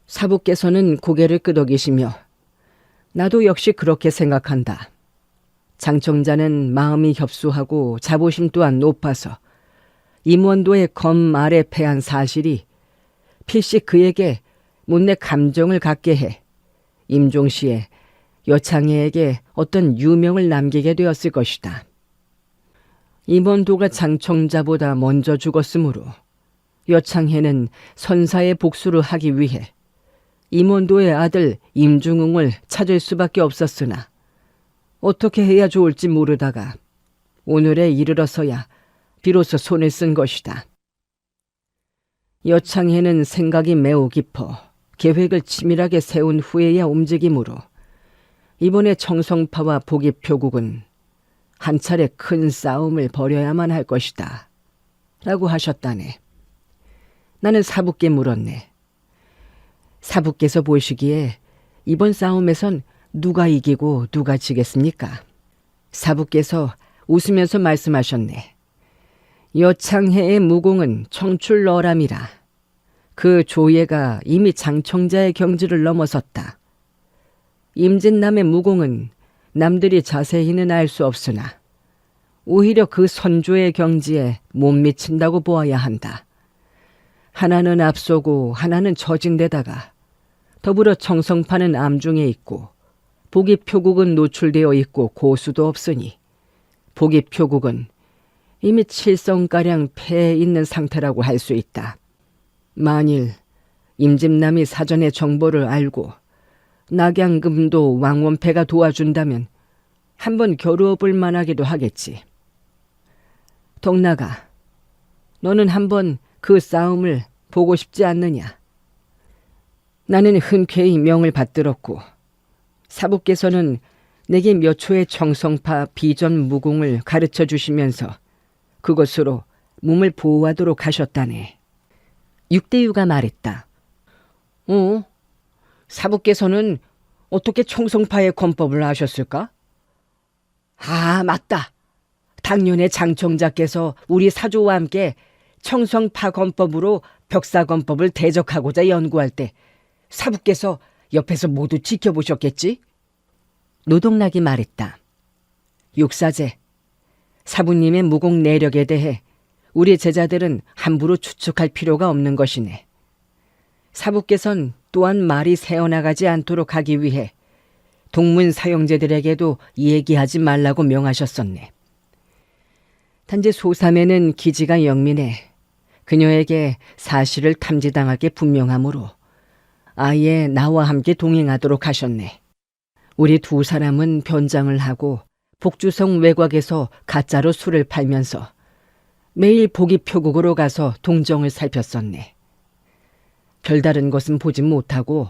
사부께서는 고개를 끄덕이시며 나도 역시 그렇게 생각한다. 장청자는 마음이 협소하고 자부심 또한 높아서 임원도의 검 아래 패한 사실이 필시 그에게 못내 감정을 갖게 해 임종시에 여창해에게 어떤 유명을 남기게 되었을 것이다. 임원도가 장청자보다 먼저 죽었으므로 여창해는 선사의 복수를 하기 위해 임원도의 아들 임중응을 찾을 수밖에 없었으나 어떻게 해야 좋을지 모르다가 오늘에 이르러서야 비로소 손을 쓴 것이다. 여창해는 생각이 매우 깊어 계획을 치밀하게 세운 후에야 움직이므로 이번에 청성파와 복입표국은 한 차례 큰 싸움을 벌여야만 할 것이다. 라고 하셨다네. 나는 사부께 물었네. 사부께서 보시기에 이번 싸움에선 누가 이기고 누가 지겠습니까? 사부께서 웃으면서 말씀하셨네. 여창해의 무공은 청출너람이라. 그 조예가 이미 장청자의 경지를 넘어섰다. 임진남의 무공은 남들이 자세히는 알 수 없으나 오히려 그 선조의 경지에 못 미친다고 보아야 한다. 하나는 앞서고 하나는 처진데다가 더불어 청성파는 암중에 있고 보기표국은 노출되어 있고 고수도 없으니 보기표국은 이미 7성가량 패해 있는 상태라고 할 수 있다. 만일 임진남이 사전에 정보를 알고 낙양금도 왕원패가 도와준다면 한번 겨루어볼 만하기도 하겠지. 동나가, 너는 한번 그 싸움을 보고 싶지 않느냐? 나는 흔쾌히 명을 받들었고 사부께서는 내게 몇 초의 청성파 비전 무공을 가르쳐 주시면서 그것으로 몸을 보호하도록 하셨다네. 육대유가 말했다. 사부께서는 어떻게 청성파의 권법을 아셨을까? 아, 맞다. 당년에 장청자께서 우리 사조와 함께 청성파 권법으로 벽사권법을 대적하고자 연구할 때 사부께서 옆에서 모두 지켜보셨겠지? 노동락이 말했다. 육사제, 사부님의 무공 내력에 대해 우리 제자들은 함부로 추측할 필요가 없는 것이네. 사부께선 또한 말이 새어나가지 않도록 하기 위해 동문 사형제들에게도 얘기하지 말라고 명하셨었네. 단지 소삼에는 기지가 영민해 그녀에게 사실을 탐지당하게 분명하므로 아예 나와 함께 동행하도록 하셨네. 우리 두 사람은 변장을 하고 복주성 외곽에서 가짜로 술을 팔면서 매일 보기표국으로 가서 동정을 살폈었네. 별다른 것은 보지 못하고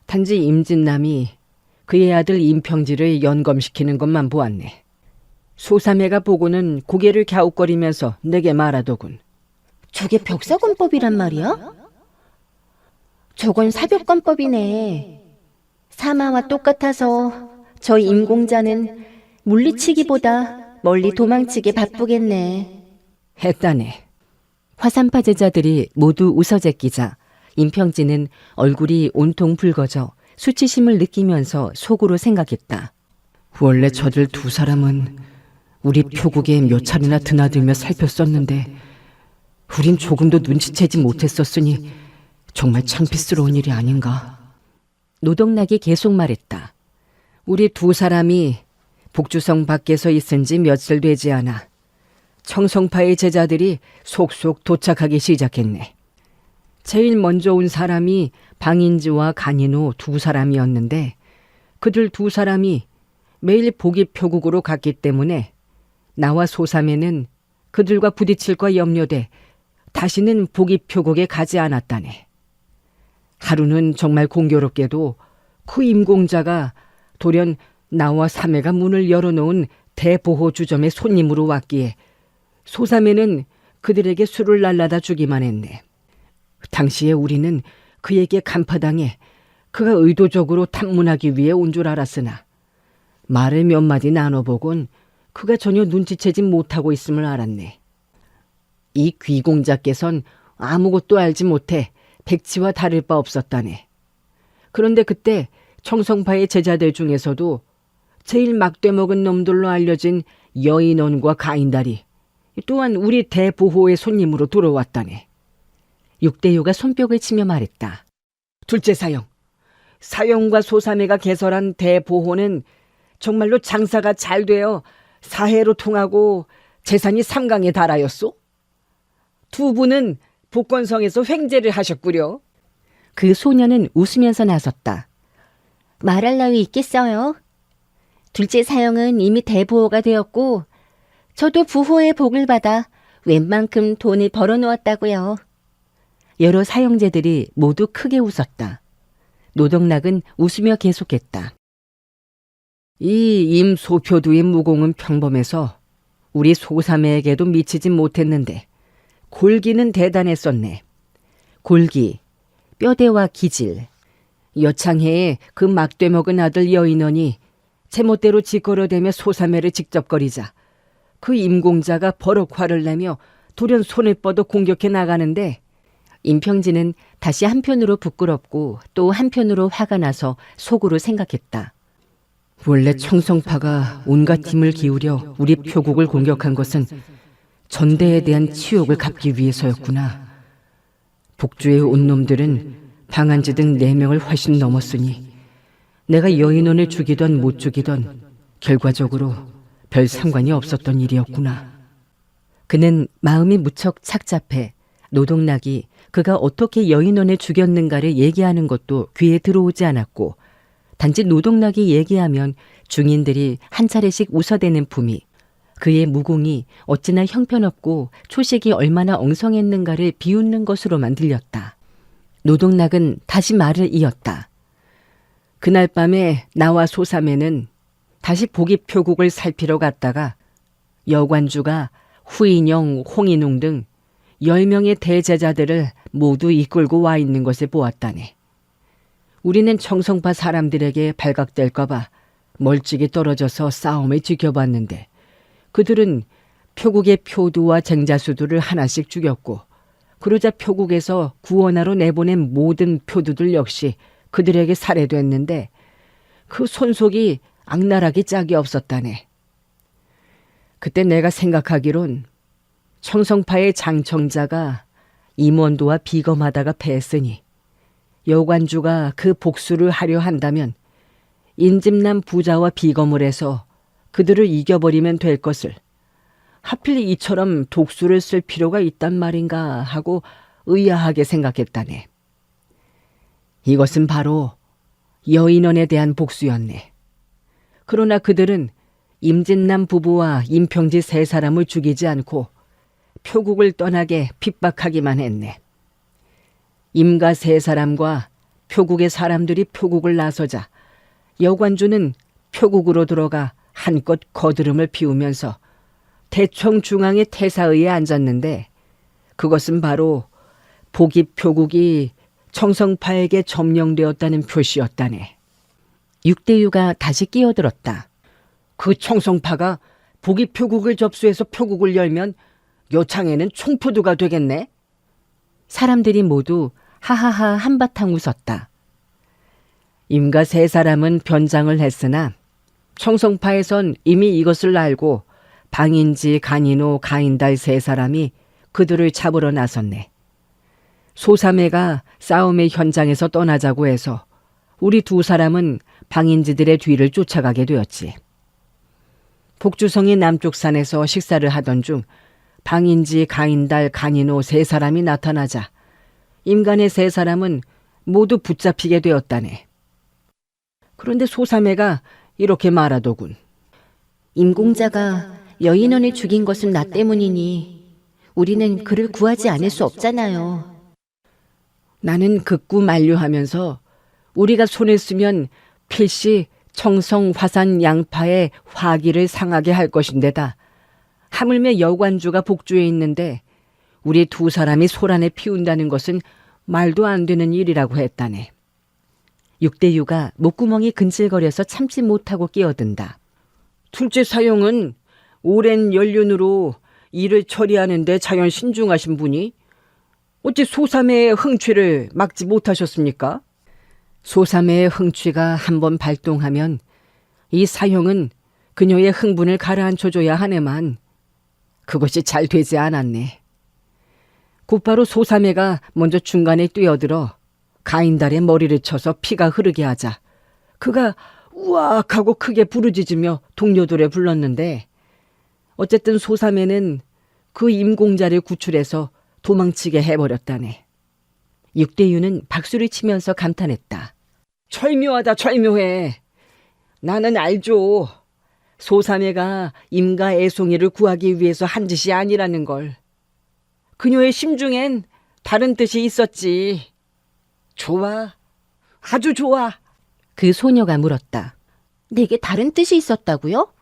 단지 임진남이 그의 아들 임평지를 연검시키는 것만 보았네. 소삼애가 보고는 고개를 갸웃거리면서 내게 말하더군. 저게 벽사권법이란 말이야? 저건 사벽권법이네. 사마와 똑같아서 저 임공자는 물리치기보다 멀리 도망치기 바쁘겠네. 했다네. 화산파 제자들이 모두 웃어 제끼자 임평지는 얼굴이 온통 붉어져 수치심을 느끼면서 속으로 생각했다. 원래 저들 두 사람은 우리 표국에 몇 차례나 드나들며 살폈었는데 우린 조금도 눈치채지 못했었으니 정말 창피스러운 일이 아닌가. 노동락이 계속 말했다. 우리 두 사람이 복주성 밖에서 있은 지 며칠 되지 않아 청성파의 제자들이 속속 도착하기 시작했네. 제일 먼저 온 사람이 방인지와 간인호 두 사람이었는데 그들 두 사람이 매일 보기표국으로 갔기 때문에 나와 소삼에는 그들과 부딪힐까 염려돼 다시는 보기표국에 가지 않았다네. 하루는 정말 공교롭게도 그 임공자가 돌연 나와 삼애가 문을 열어놓은 대보호주점의 손님으로 왔기에 소삼애는 그들에게 술을 날라다 주기만 했네. 당시에 우리는 그에게 간파당해 그가 의도적으로 탐문하기 위해 온 줄 알았으나 말을 몇 마디 나눠보곤 그가 전혀 눈치채지 못하고 있음을 알았네. 이 귀공자께선 아무것도 알지 못해 백치와 다를 바 없었다네. 그런데 그때 청성파의 제자들 중에서도 제일 막되먹은 놈들로 알려진 여인원과 가인달이 또한 우리 대보호의 손님으로 들어왔다네. 육대유가 손뼉을 치며 말했다. 둘째 사형, 사형과 소삼애가 개설한 대보호는 정말로 장사가 잘 되어 사해로 통하고 재산이 삼강에 달하였소? 두 분은 복권성에서 횡재를 하셨구려. 그 소녀는 웃으면서 나섰다. 말할 나위 있겠어요? 둘째 사형은 이미 대보호가 되었고 저도 부호의 복을 받아 웬만큼 돈을 벌어놓았다고요. 여러 사형제들이 모두 크게 웃었다. 노동락은 웃으며 계속했다. 이 임소표두의 무공은 평범해서 우리 소삼애에게도 미치지 못했는데 골기는 대단했었네. 골기, 뼈대와 기질, 여창해에 그 막돼 먹은 아들 여인원이 제멋대로 짓걸어대며 소사매를 직접거리자 그 임공자가 버럭 화를 내며 돌연 손을 뻗어 공격해 나가는데 임평진은 다시 한편으로 부끄럽고 또 한편으로 화가 나서 속으로 생각했다. 원래 청성파가 온갖 힘을 기울여 우리 표국을 공격한 것은 전대에 대한 치욕을 갚기 위해서였구나. 북주의 온놈들은 방한지 등 4명을 훨씬 넘었으니 내가 여인원을 죽이던 못 죽이던 결과적으로 별 상관이 없었던 일이었구나. 그는 마음이 무척 착잡해 노동락이 그가 어떻게 여인원을 죽였는가를 얘기하는 것도 귀에 들어오지 않았고 단지 노동락이 얘기하면 중인들이 한 차례씩 웃어대는 품이 그의 무공이 어찌나 형편없고 초식이 얼마나 엉성했는가를 비웃는 것으로만 들렸다. 노동락은 다시 말을 이었다. 그날 밤에 나와 소사매는 다시 보기표국을 살피러 갔다가 여관주가 후인영, 홍인웅 등 10명의 대제자들을 모두 이끌고 와 있는 것을 보았다네. 우리는 청성파 사람들에게 발각될까봐 멀찍이 떨어져서 싸움을 지켜봤는데 그들은 표국의 표두와 쟁자수들을 하나씩 죽였고 그러자 표국에서 구원하러 내보낸 모든 표두들 역시 그들에게 살해됐는데 그 손속이 악랄하기 짝이 없었다네. 그때 내가 생각하기론 청성파의 장청자가 임원도와 비검하다가 패했으니 여관주가 그 복수를 하려 한다면 인집남 부자와 비검을 해서 그들을 이겨버리면 될 것을 하필 이처럼 독수를 쓸 필요가 있단 말인가 하고 의아하게 생각했다네. 이것은 바로 여인원에 대한 복수였네. 그러나 그들은 임진남 부부와 임평지 3사람을 죽이지 않고 표국을 떠나게 핍박하기만 했네. 임가 3사람과 표국의 사람들이 표국을 나서자 여관주는 표국으로 들어가 한껏 거드름을 피우면서 대청 중앙의 태사의에 앉았는데 그것은 바로 보기표국이 청성파에게 점령되었다는 표시였다네. 육대유가 다시 끼어들었다. 그 청성파가 보기표국을 접수해서 표국을 열면 여창에는 총표두가 되겠네. 사람들이 모두 하하하 한바탕 웃었다. 임가 3사람은 변장을 했으나 청성파에선 이미 이것을 알고 방인지, 간인호, 가인달 3사람이 그들을 잡으러 나섰네. 소사매가 싸움의 현장에서 떠나자고 해서 우리 2사람은 방인지들의 뒤를 쫓아가게 되었지. 복주성의 남쪽 산에서 식사를 하던 중 방인지, 가인달, 간인호 3사람이 나타나자 임간의 3사람은 모두 붙잡히게 되었다네. 그런데 소사매가 이렇게 말하더군. 임공자가 여인원을 죽인 것은 나 때문이니 우리는 그를 구하지 않을 수 없잖아요. 나는 극구 만류하면서 우리가 손을 쓰면 필시 청성 화산 양파의 화기를 상하게 할 것인데다 하물며 여관주가 복주에 있는데 우리 2사람이 소란에 피운다는 것은 말도 안 되는 일이라고 했다네. 육대유가 목구멍이 근질거려서 참지 못하고 끼어든다. 둘째 사형은 오랜 연륜으로 일을 처리하는데 자연 신중하신 분이 어찌 소사매의 흥취를 막지 못하셨습니까? 소사매의 흥취가 한번 발동하면 이 사형은 그녀의 흥분을 가라앉혀줘야 하네만 그것이 잘 되지 않았네. 곧바로 소사매가 먼저 중간에 뛰어들어 가인달의 머리를 쳐서 피가 흐르게 하자 그가 우악 하고 크게 부르짖으며 동료들에 불렀는데 어쨌든 소사매는 그 임공자를 구출해서 도망치게 해버렸다네. 육대유는 박수를 치면서 감탄했다. 철묘하다 철묘해. 나는 알죠. 소사매가 임가 애송이를 구하기 위해서 한 짓이 아니라는 걸. 그녀의 심중엔 다른 뜻이 있었지. 좋아. 아주 좋아. 그 소녀가 물었다. 내게 다른 뜻이 있었다고요?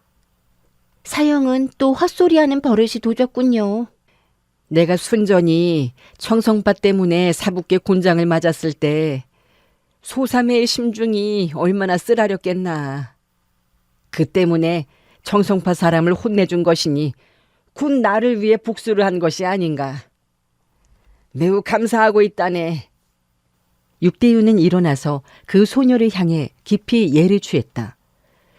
사형은 또 헛소리하는 버릇이 도졌군요. 내가 순전히 청성파 때문에 사붓게 곤장을 맞았을 때 소삼의 심중이 얼마나 쓰라렸겠나. 그 때문에 청성파 사람을 혼내준 것이니 곧 나를 위해 복수를 한 것이 아닌가. 매우 감사하고 있다네. 육대유는 일어나서 그 소녀를 향해 깊이 예를 취했다.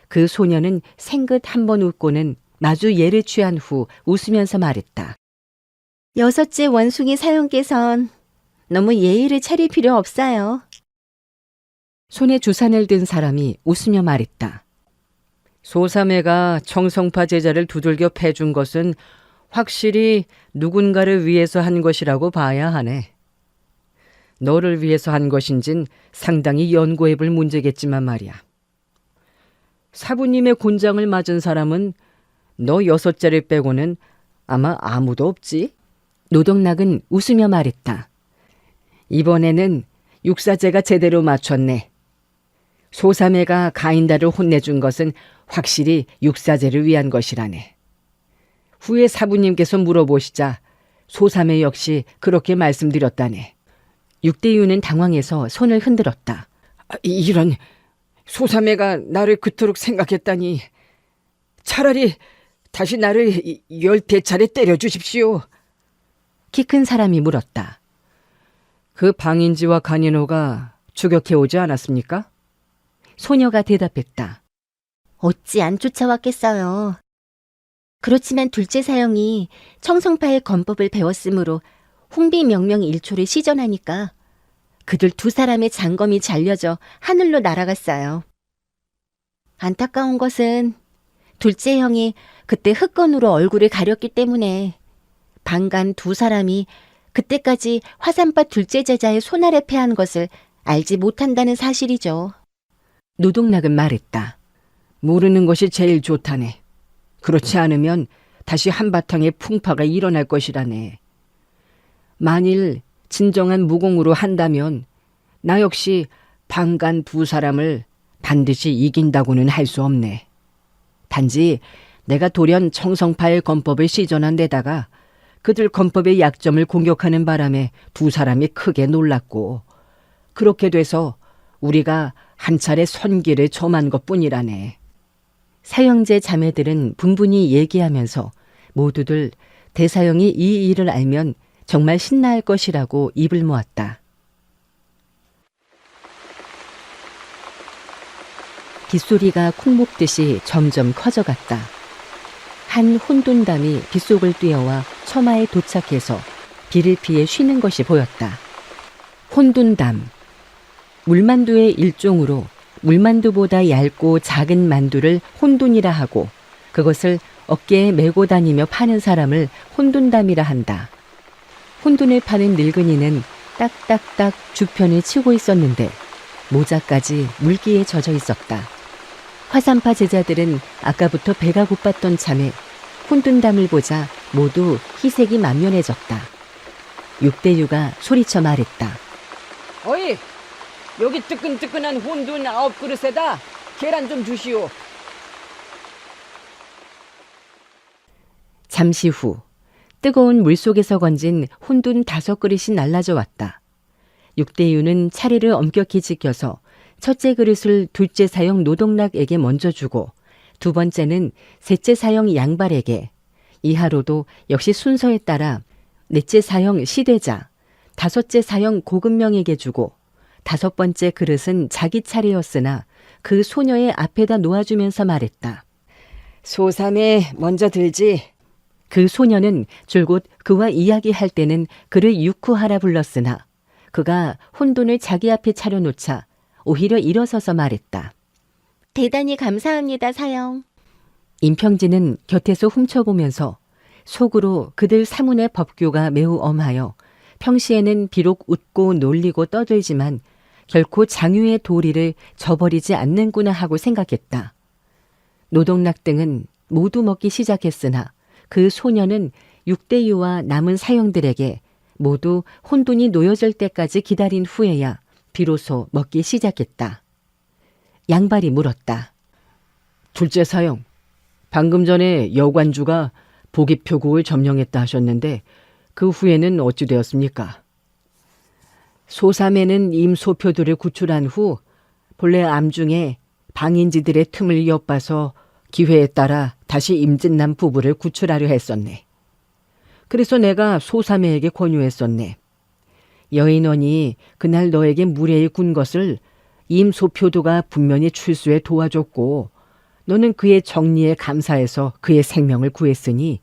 그 소녀는 생긋 한 번 웃고는 마주 예를 취한 후 웃으면서 말했다. 여섯째 원숭이 사형께선 너무 예의를 차릴 필요 없어요. 손에 주산을 든 사람이 웃으며 말했다. 소삼애가 청성파 제자를 두들겨 패준 것은 확실히 누군가를 위해서 한 것이라고 봐야 하네. 너를 위해서 한 것인진 상당히 연구해볼 문제겠지만 말이야. 사부님의 곤장을 맞은 사람은 너 여섯째를 빼고는 아마 아무도 없지? 노동락은 웃으며 말했다. 이번에는 육사제가 제대로 맞췄네. 소삼애가 가인다를 혼내준 것은 확실히 육사제를 위한 것이라네. 후에 사부님께서 물어보시자 소삼애 역시 그렇게 말씀드렸다네. 육대유는 당황해서 손을 흔들었다. 이런, 소삼애가 나를 그토록 생각했다니. 차라리 다시 나를 10대차례 때려주십시오. 키 큰 사람이 물었다. 그 방인지와 간인호가 추격해오지 않았습니까? 소녀가 대답했다. 어찌 안 쫓아왔겠어요. 그렇지만 둘째 사형이 청성파의 건법을 배웠으므로 홍비명령 1초를 시전하니까 그들 두 사람의 장검이 잘려져 하늘로 날아갔어요. 안타까운 것은 둘째 형이 그때 흑건으로 얼굴을 가렸기 때문에 방간 두 사람이 그때까지 화산파 둘째 제자의 손아래 패한 것을 알지 못한다는 사실이죠. 노동락은 말했다. 모르는 것이 제일 좋다네. 그렇지 않으면 다시 한바탕의 풍파가 일어날 것이라네. 만일 진정한 무공으로 한다면 나 역시 방간 두 사람을 반드시 이긴다고는 할 수 없네. 단지 내가 돌연 청성파의 건법을 시전한 데다가 그들 건법의 약점을 공격하는 바람에 두 사람이 크게 놀랐고 그렇게 돼서 우리가 한 차례 선기를 점한 것뿐이라네. 사형제 자매들은 분분히 얘기하면서 모두들 대사형이 이 일을 알면 정말 신나할 것이라고 입을 모았다. 빗소리가 콩 목듯이 점점 커져갔다. 한 혼돈담이 빗속을 뛰어와 처마에 도착해서 비를 피해 쉬는 것이 보였다. 혼돈담, 물만두의 일종으로 물만두보다 얇고 작은 만두를 혼돈이라 하고 그것을 어깨에 메고 다니며 파는 사람을 혼돈담이라 한다. 혼돈을 파는 늙은이는 딱딱딱 주편을 치고 있었는데 모자까지 물기에 젖어 있었다. 화산파 제자들은 아까부터 배가 고팠던 참에 혼돈담을 보자 모두 희색이 만면해졌다. 육대유가 소리쳐 말했다. 어이, 여기 뜨끈뜨끈한 혼돈 9그릇에다 계란 좀 주시오. 잠시 후 뜨거운 물속에서 건진 혼돈 5그릇이 날라져 왔다. 육대유는 차례를 엄격히 지켜서 첫째 그릇을 둘째 사형 노동락에게 먼저 주고 두 번째는 셋째 사형 양발에게, 이하로도 역시 순서에 따라 넷째 사형 시대자, 다섯째 사형 고금명에게 주고 다섯 번째 그릇은 자기 차례였으나 그 소녀의 앞에다 놓아주면서 말했다. 소삼애 먼저 들지. 그 소녀는 줄곧 그와 이야기할 때는 그를 유쿠하라 불렀으나 그가 혼돈을 자기 앞에 차려놓자 오히려 일어서서 말했다. 대단히 감사합니다, 사형. 임평진은 곁에서 훔쳐보면서 속으로 그들 사문의 법규가 매우 엄하여 평시에는 비록 웃고 놀리고 떠들지만 결코 장유의 도리를 저버리지 않는구나 하고 생각했다. 노동락 등은 모두 먹기 시작했으나 그 소녀는 육대유와 남은 사형들에게 모두 혼돈이 놓여질 때까지 기다린 후에야 비로소 먹기 시작했다. 양발이 물었다. 둘째 사형, 방금 전에 여관주가 보기표국을 점령했다 하셨는데 그 후에는 어찌 되었습니까? 소삼에는 임소표들을 구출한 후 본래 암중에 방인지들의 틈을 엿봐서 기회에 따라 다시 임진남 부부를 구출하려 했었네. 그래서 내가 소삼에에게 권유했었네. 여인원이 그날 너에게 무례히 군 것을 임소표도가 분명히 출수에 도와줬고 너는 그의 정리에 감사해서 그의 생명을 구했으니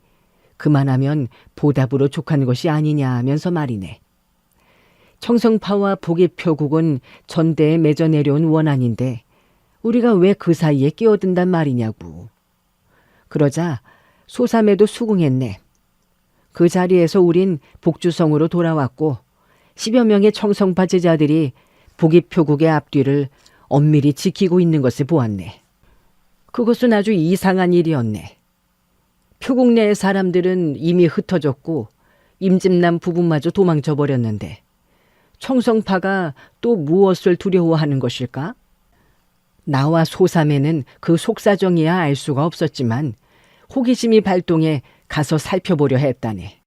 그만하면 보답으로 족한 것이 아니냐 하면서 말이네. 청성파와 북의 표국은 전대에 맺어 내려온 원한인데 우리가 왜 그 사이에 끼어든단 말이냐고. 그러자 소삼에도 수긍했네. 그 자리에서 우린 복주성으로 돌아왔고 10여 명의 청성파 제자들이 북의 표국의 앞뒤를 엄밀히 지키고 있는 것을 보았네. 그것은 아주 이상한 일이었네. 표국 내의 사람들은 이미 흩어졌고 임진남 부부마저 도망쳐 버렸는데 청성파가 또 무엇을 두려워하는 것일까? 나와 소삼에는 그 속사정이야 알 수가 없었지만 호기심이 발동해 가서 살펴보려 했다네.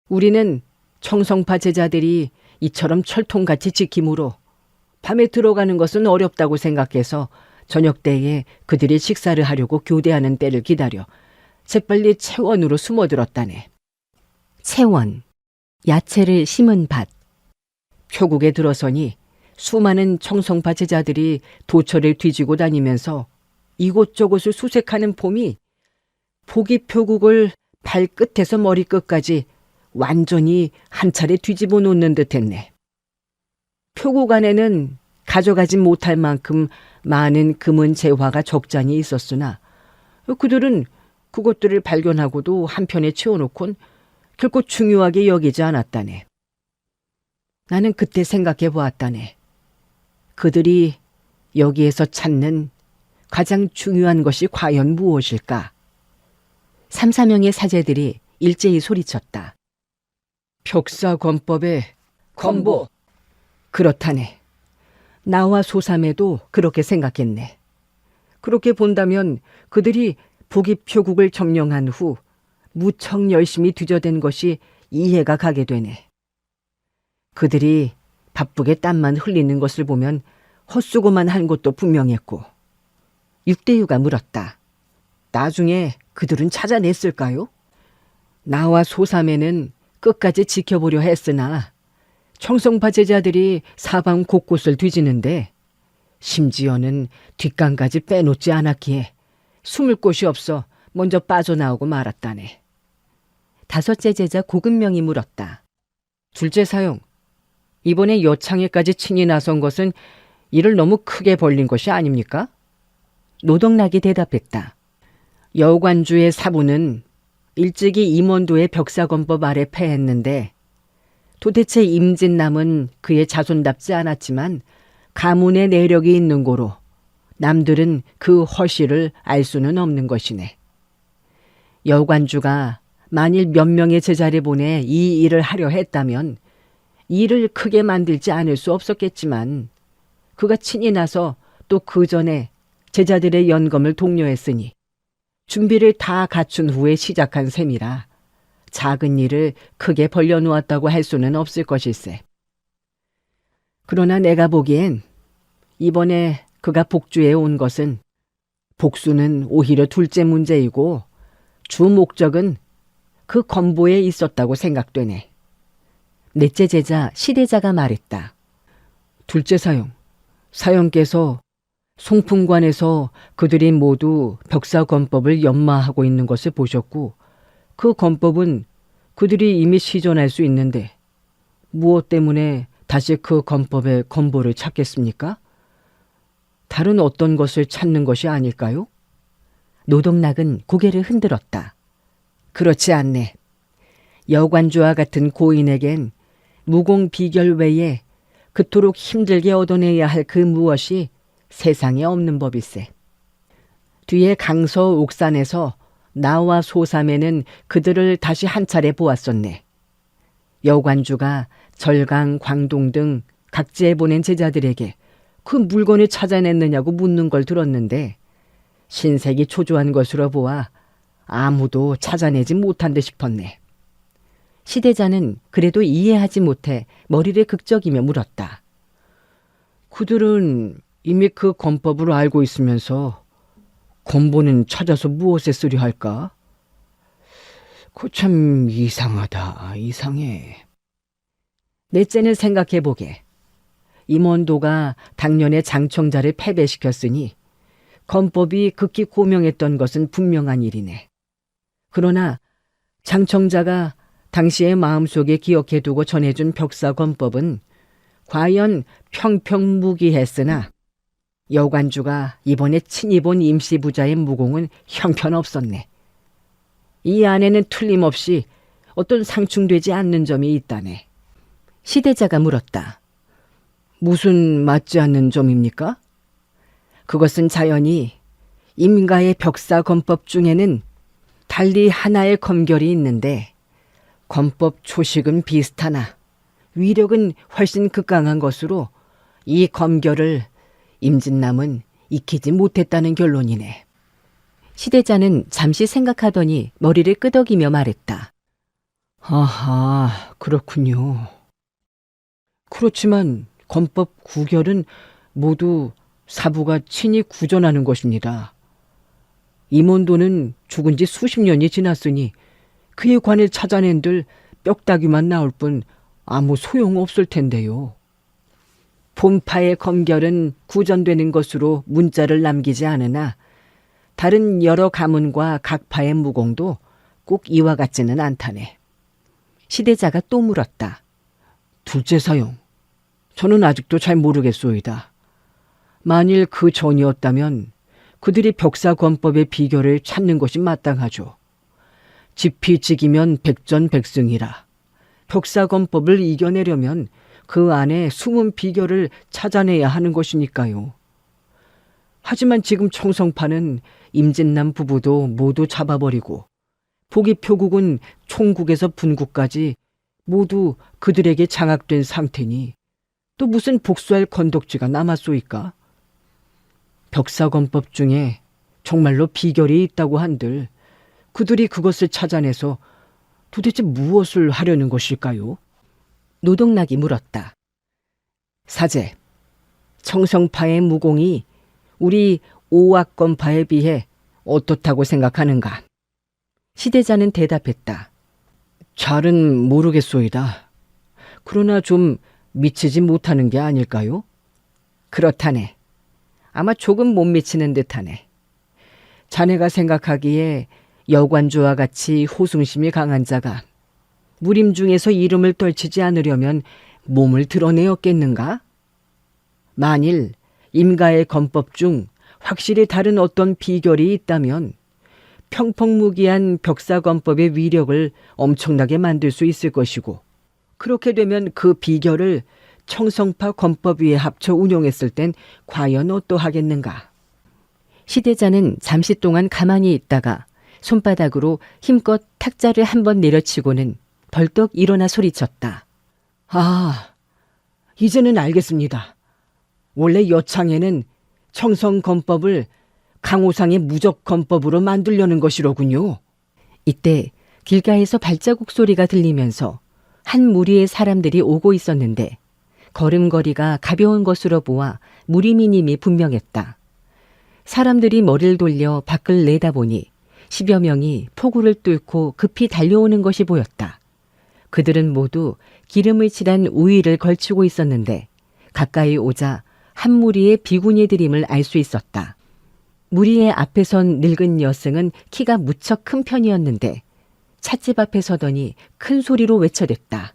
우리는 청성파 제자들이 이처럼 철통같이 지킴으로 밤에 들어가는 것은 어렵다고 생각해서 저녁 때에 그들이 식사를 하려고 교대하는 때를 기다려 재빨리 채원으로 숨어들었다네. 채원, 야채를 심은 밭. 표국에 들어서니 수많은 청성파 제자들이 도처를 뒤지고 다니면서 이곳저곳을 수색하는 봄이 포기 표국을 발끝에서 머리끝까지 완전히 한 차례 뒤집어 놓는 듯했네. 표국 안에는 가져가지 못할 만큼 많은 금은 재화가 적잖이 있었으나 그들은 그것들을 발견하고도 한편에 치워놓곤 결코 중요하게 여기지 않았다네. 나는 그때 생각해 보았다네. 그들이 여기에서 찾는 가장 중요한 것이 과연 무엇일까? 3, 4명의 사제들이 일제히 소리쳤다. 벽사권법의 권보. 그렇다네. 나와 소삼에도 그렇게 생각했네. 그렇게 본다면 그들이 북이표국을 점령한 후 무척 열심히 뒤져댄 것이 이해가 가게 되네. 그들이 바쁘게 땀만 흘리는 것을 보면 헛수고만 한 것도 분명했고. 육대유가 물었다. 나중에 그들은 찾아냈을까요? 나와 소삼에는 끝까지 지켜보려 했으나 청성파 제자들이 사방 곳곳을 뒤지는데 심지어는 뒷간까지 빼놓지 않았기에 숨을 곳이 없어 먼저 빠져나오고 말았다네. 다섯째 제자 고금명이 물었다. 둘째 사용, 이번에 여창에까지 친히 나선 것은 일을 너무 크게 벌린 것이 아닙니까? 노덕락이 대답했다. 여관주의 사부는 일찍이 임원도의 벽사권법 아래 패했는데 도대체 임진남은 그의 자손답지 않았지만 가문의 내력이 있는 고로 남들은 그 허실을 알 수는 없는 것이네. 여관주가 만일 몇 명의 제자를 보내 이 일을 하려 했다면 일을 크게 만들지 않을 수 없었겠지만 그가 친히 나서 또 그 전에 제자들의 연검을 독려했으니 준비를 다 갖춘 후에 시작한 셈이라 작은 일을 크게 벌려놓았다고 할 수는 없을 것일세. 그러나 내가 보기엔 이번에 그가 복주에 온 것은 복수는 오히려 둘째 문제이고 주 목적은 그 건보에 있었다고 생각되네. 넷째 제자 시대자가 말했다. 둘째 사용, 사형께서 송풍관에서 그들이 모두 벽사권법을 연마하고 있는 것을 보셨고 그 권법은 그들이 이미 시전할 수 있는데 무엇 때문에 다시 그 권법의 건보를 찾겠습니까? 다른 어떤 것을 찾는 것이 아닐까요? 노동락은 고개를 흔들었다. 그렇지 않네. 여관주와 같은 고인에겐 무공 비결 외에 그토록 힘들게 얻어내야 할 그 무엇이 세상에 없는 법일세. 뒤에 강서 옥산에서 나와 소삼에는 그들을 다시 한 차례 보았었네. 여관주가 절강, 광동 등 각지에 보낸 제자들에게 그 물건을 찾아냈느냐고 묻는 걸 들었는데 신색이 초조한 것으로 보아 아무도 찾아내지 못한 듯 싶었네. 시대자는 그래도 이해하지 못해 머리를 극적이며 물었다. 그들은 이미 그 권법을 알고 있으면서 권보는 찾아서 무엇에 쓰려 할까? 그 참 이상하다, 이상해. 넷째는 생각해보게. 임원도가 당년에 장청자를 패배시켰으니 권법이 극히 고명했던 것은 분명한 일이네. 그러나 장청자가 당시의 마음속에 기억해두고 전해준 벽사권법은 과연 평평무기했으나 여관주가 이번에 친히 본 임시부자의 무공은 형편없었네. 이 안에는 틀림없이 어떤 상충되지 않는 점이 있다네. 시대자가 물었다. 무슨 맞지 않는 점입니까? 그것은 자연히 임가의 벽사권법 중에는 달리 하나의 검결이 있는데 권법 초식은 비슷하나 위력은 훨씬 극강한 것으로 이 검결을 임진남은 익히지 못했다는 결론이네. 시대자는 잠시 생각하더니 머리를 끄덕이며 말했다. 아하, 그렇군요. 그렇지만 권법 구결은 모두 사부가 친히 구전하는 것입니다. 임원도는 죽은 지 수십 년이 지났으니 그에 관해 찾아낸들 뼈다귀만 나올 뿐 아무 소용없을 텐데요. 본파의 검결은 구전되는 것으로 문자를 남기지 않으나 다른 여러 가문과 각 파의 무공도 꼭 이와 같지는 않다네. 시대자가 또 물었다. 둘째 사용, 저는 아직도 잘 모르겠소이다. 만일 그 전이었다면 그들이 벽사권법의 비결을 찾는 것이 마땅하죠. 지피지기면 백전백승이라. 벽사권법을 이겨내려면 그 안에 숨은 비결을 찾아내야 하는 것이니까요. 하지만 지금 청성파는 임진남 부부도 모두 잡아버리고 포기표국은 총국에서 분국까지 모두 그들에게 장악된 상태니 또 무슨 복수할 건덕지가 남았소이까? 벽사권법 중에 정말로 비결이 있다고 한들 그들이 그것을 찾아내서 도대체 무엇을 하려는 것일까요? 노동락이 물었다. 사제, 청성파의 무공이 우리 오악권파에 비해 어떻다고 생각하는가? 시대자는 대답했다. 잘은 모르겠소이다. 그러나 좀 미치지 못하는 게 아닐까요? 그렇다네. 아마 조금 못 미치는 듯하네. 자네가 생각하기에 여관주와 같이 호승심이 강한 자가 무림 중에서 이름을 떨치지 않으려면 몸을 드러내었겠는가? 만일 임가의 권법 중 확실히 다른 어떤 비결이 있다면 평평무기한 벽사권법의 위력을 엄청나게 만들 수 있을 것이고 그렇게 되면 그 비결을 청성파 권법 위에 합쳐 운용했을 땐 과연 어떠하겠는가? 시대자는 잠시 동안 가만히 있다가 손바닥으로 힘껏 탁자를 한번 내려치고는 벌떡 일어나 소리쳤다. 아, 이제는 알겠습니다. 원래 여창에는 청성권법을 강호상의 무적권법으로 만들려는 것이로군요. 이때 길가에서 발자국 소리가 들리면서 한 무리의 사람들이 오고 있었는데 걸음걸이가 가벼운 것으로 보아 무리미님이 분명했다. 사람들이 머리를 돌려 밖을 내다보니 10여 명이 폭우를 뚫고 급히 달려오는 것이 보였다. 그들은 모두 기름을 칠한 우위를 걸치고 있었는데 가까이 오자 한 무리의 비구니들임을 알 수 있었다. 무리의 앞에 선 늙은 여승은 키가 무척 큰 편이었는데 찻집 앞에 서더니 큰 소리로 외쳐댔다.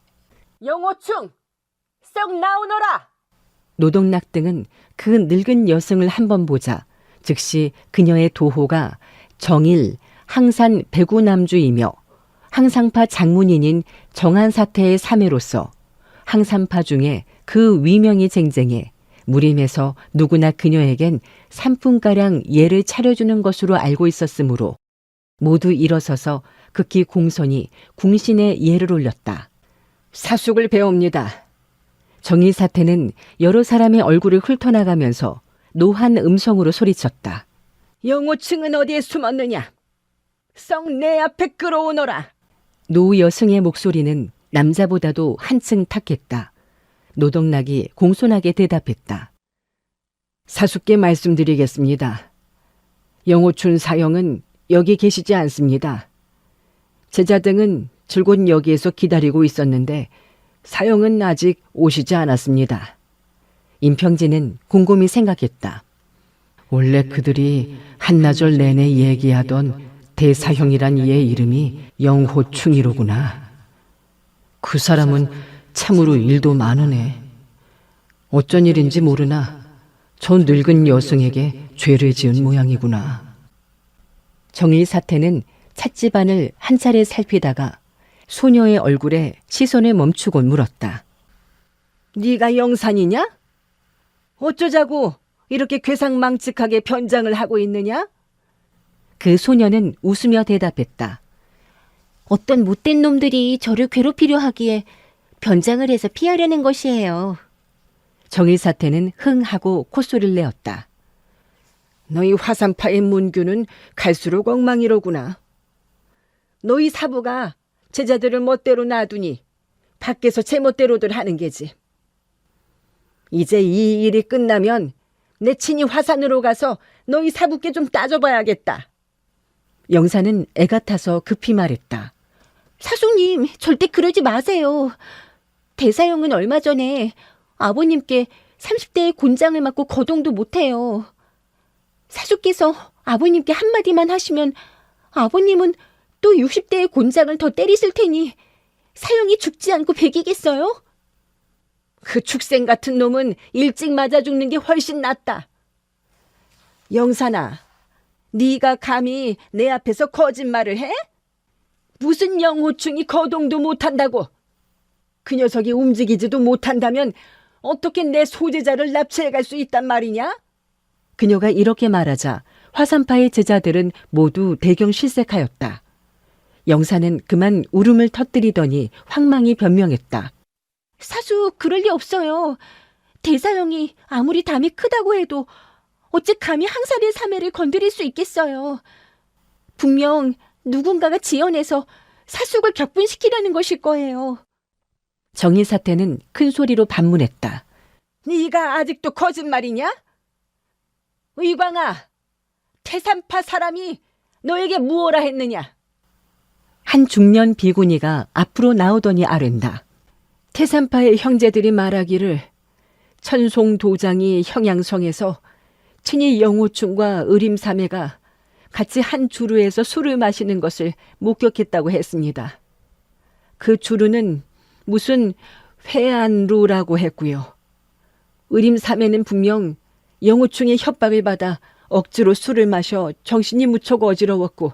영호충! 썩 나오너라! 노동락 등은 그 늙은 여승을 한번 보자 즉시 그녀의 도호가 정일 항산 배구남주이며 항상파 장문인인 정한사태의 사매로서 항산파 중에 그 위명이 쟁쟁해 무림에서 누구나 그녀에겐 3분가량 예를 차려주는 것으로 알고 있었으므로 모두 일어서서 극히 공손히 궁신의 예를 올렸다. 사숙을 배웁니다. 정일사태는 여러 사람의 얼굴을 훑어나가면서 노한 음성으로 소리쳤다. 영호층은 어디에 숨었느냐? 썩 내 앞에 끌어오너라. 노 여승의 목소리는 남자보다도 한층 탁했다. 노덕락이 공손하게 대답했다. 사숙께 말씀드리겠습니다. 영호춘 사형은 여기 계시지 않습니다. 제자 등은 줄곧 여기에서 기다리고 있었는데 사형은 아직 오시지 않았습니다. 임평진은 곰곰이 생각했다. 원래 그들이 한나절 내내 얘기하던 대사형이란 이의 이름이 영호충이로구나. 그 사람은 참으로 일도 많으네. 어쩐 일인지 모르나 저 늙은 여성에게 죄를 지은 모양이구나. 정일사태는 찻집안을 한 차례 살피다가 소녀의 얼굴에 시선을 멈추곤 물었다. 네가 영산이냐? 어쩌자고 이렇게 괴상망측하게 변장을 하고 있느냐? 그 소녀는 웃으며 대답했다. 어떤 못된 놈들이 저를 괴롭히려 하기에 변장을 해서 피하려는 것이에요. 정일사태는 흥 하고 콧소리를 내었다. 너희 화산파의 문규는 갈수록 엉망이로구나. 너희 사부가 제자들을 멋대로 놔두니 밖에서 제멋대로들 하는 게지. 이제 이 일이 끝나면 내 친히 화산으로 가서 너희 사부께 좀 따져봐야겠다. 영사는 애가 타서 급히 말했다. 사수님, 절대 그러지 마세요. 대사형은 얼마 전에 아버님께 30대의 곤장을 맞고 거동도 못해요. 사수께서 아버님께 한마디만 하시면 아버님은 또 60대의 곤장을 더 때리실 테니 사형이 죽지 않고 배기겠어요? 그 축생 같은 놈은 일찍 맞아 죽는 게 훨씬 낫다. 영산아, 네가 감히 내 앞에서 거짓말을 해? 무슨 영호충이 거동도 못한다고? 그 녀석이 움직이지도 못한다면 어떻게 내 소제자를 납치해 갈 수 있단 말이냐? 그녀가 이렇게 말하자 화산파의 제자들은 모두 대경실색하였다. 영사는 그만 울음을 터뜨리더니 황망히 변명했다. 사수, 그럴 리 없어요. 대사형이 아무리 담이 크다고 해도 어찌 감히 항사의 사매를 건드릴 수 있겠어요. 분명 누군가가 지어내서 사숙을 격분시키려는 것일 거예요. 정의사태는 큰 소리로 반문했다. 네가 아직도 거짓말이냐? 의광아, 태산파 사람이 너에게 무엇라 했느냐? 한 중년 비구니가 앞으로 나오더니 아른다. 태산파의 형제들이 말하기를 천송 도장이 형양성에서 친히 영호충과 의림사매가 같이 한 주루에서 술을 마시는 것을 목격했다고 했습니다. 그 주루는 무슨 회안루라고 했고요. 의림사매는 분명 영호충의 협박을 받아 억지로 술을 마셔 정신이 무척 어지러웠고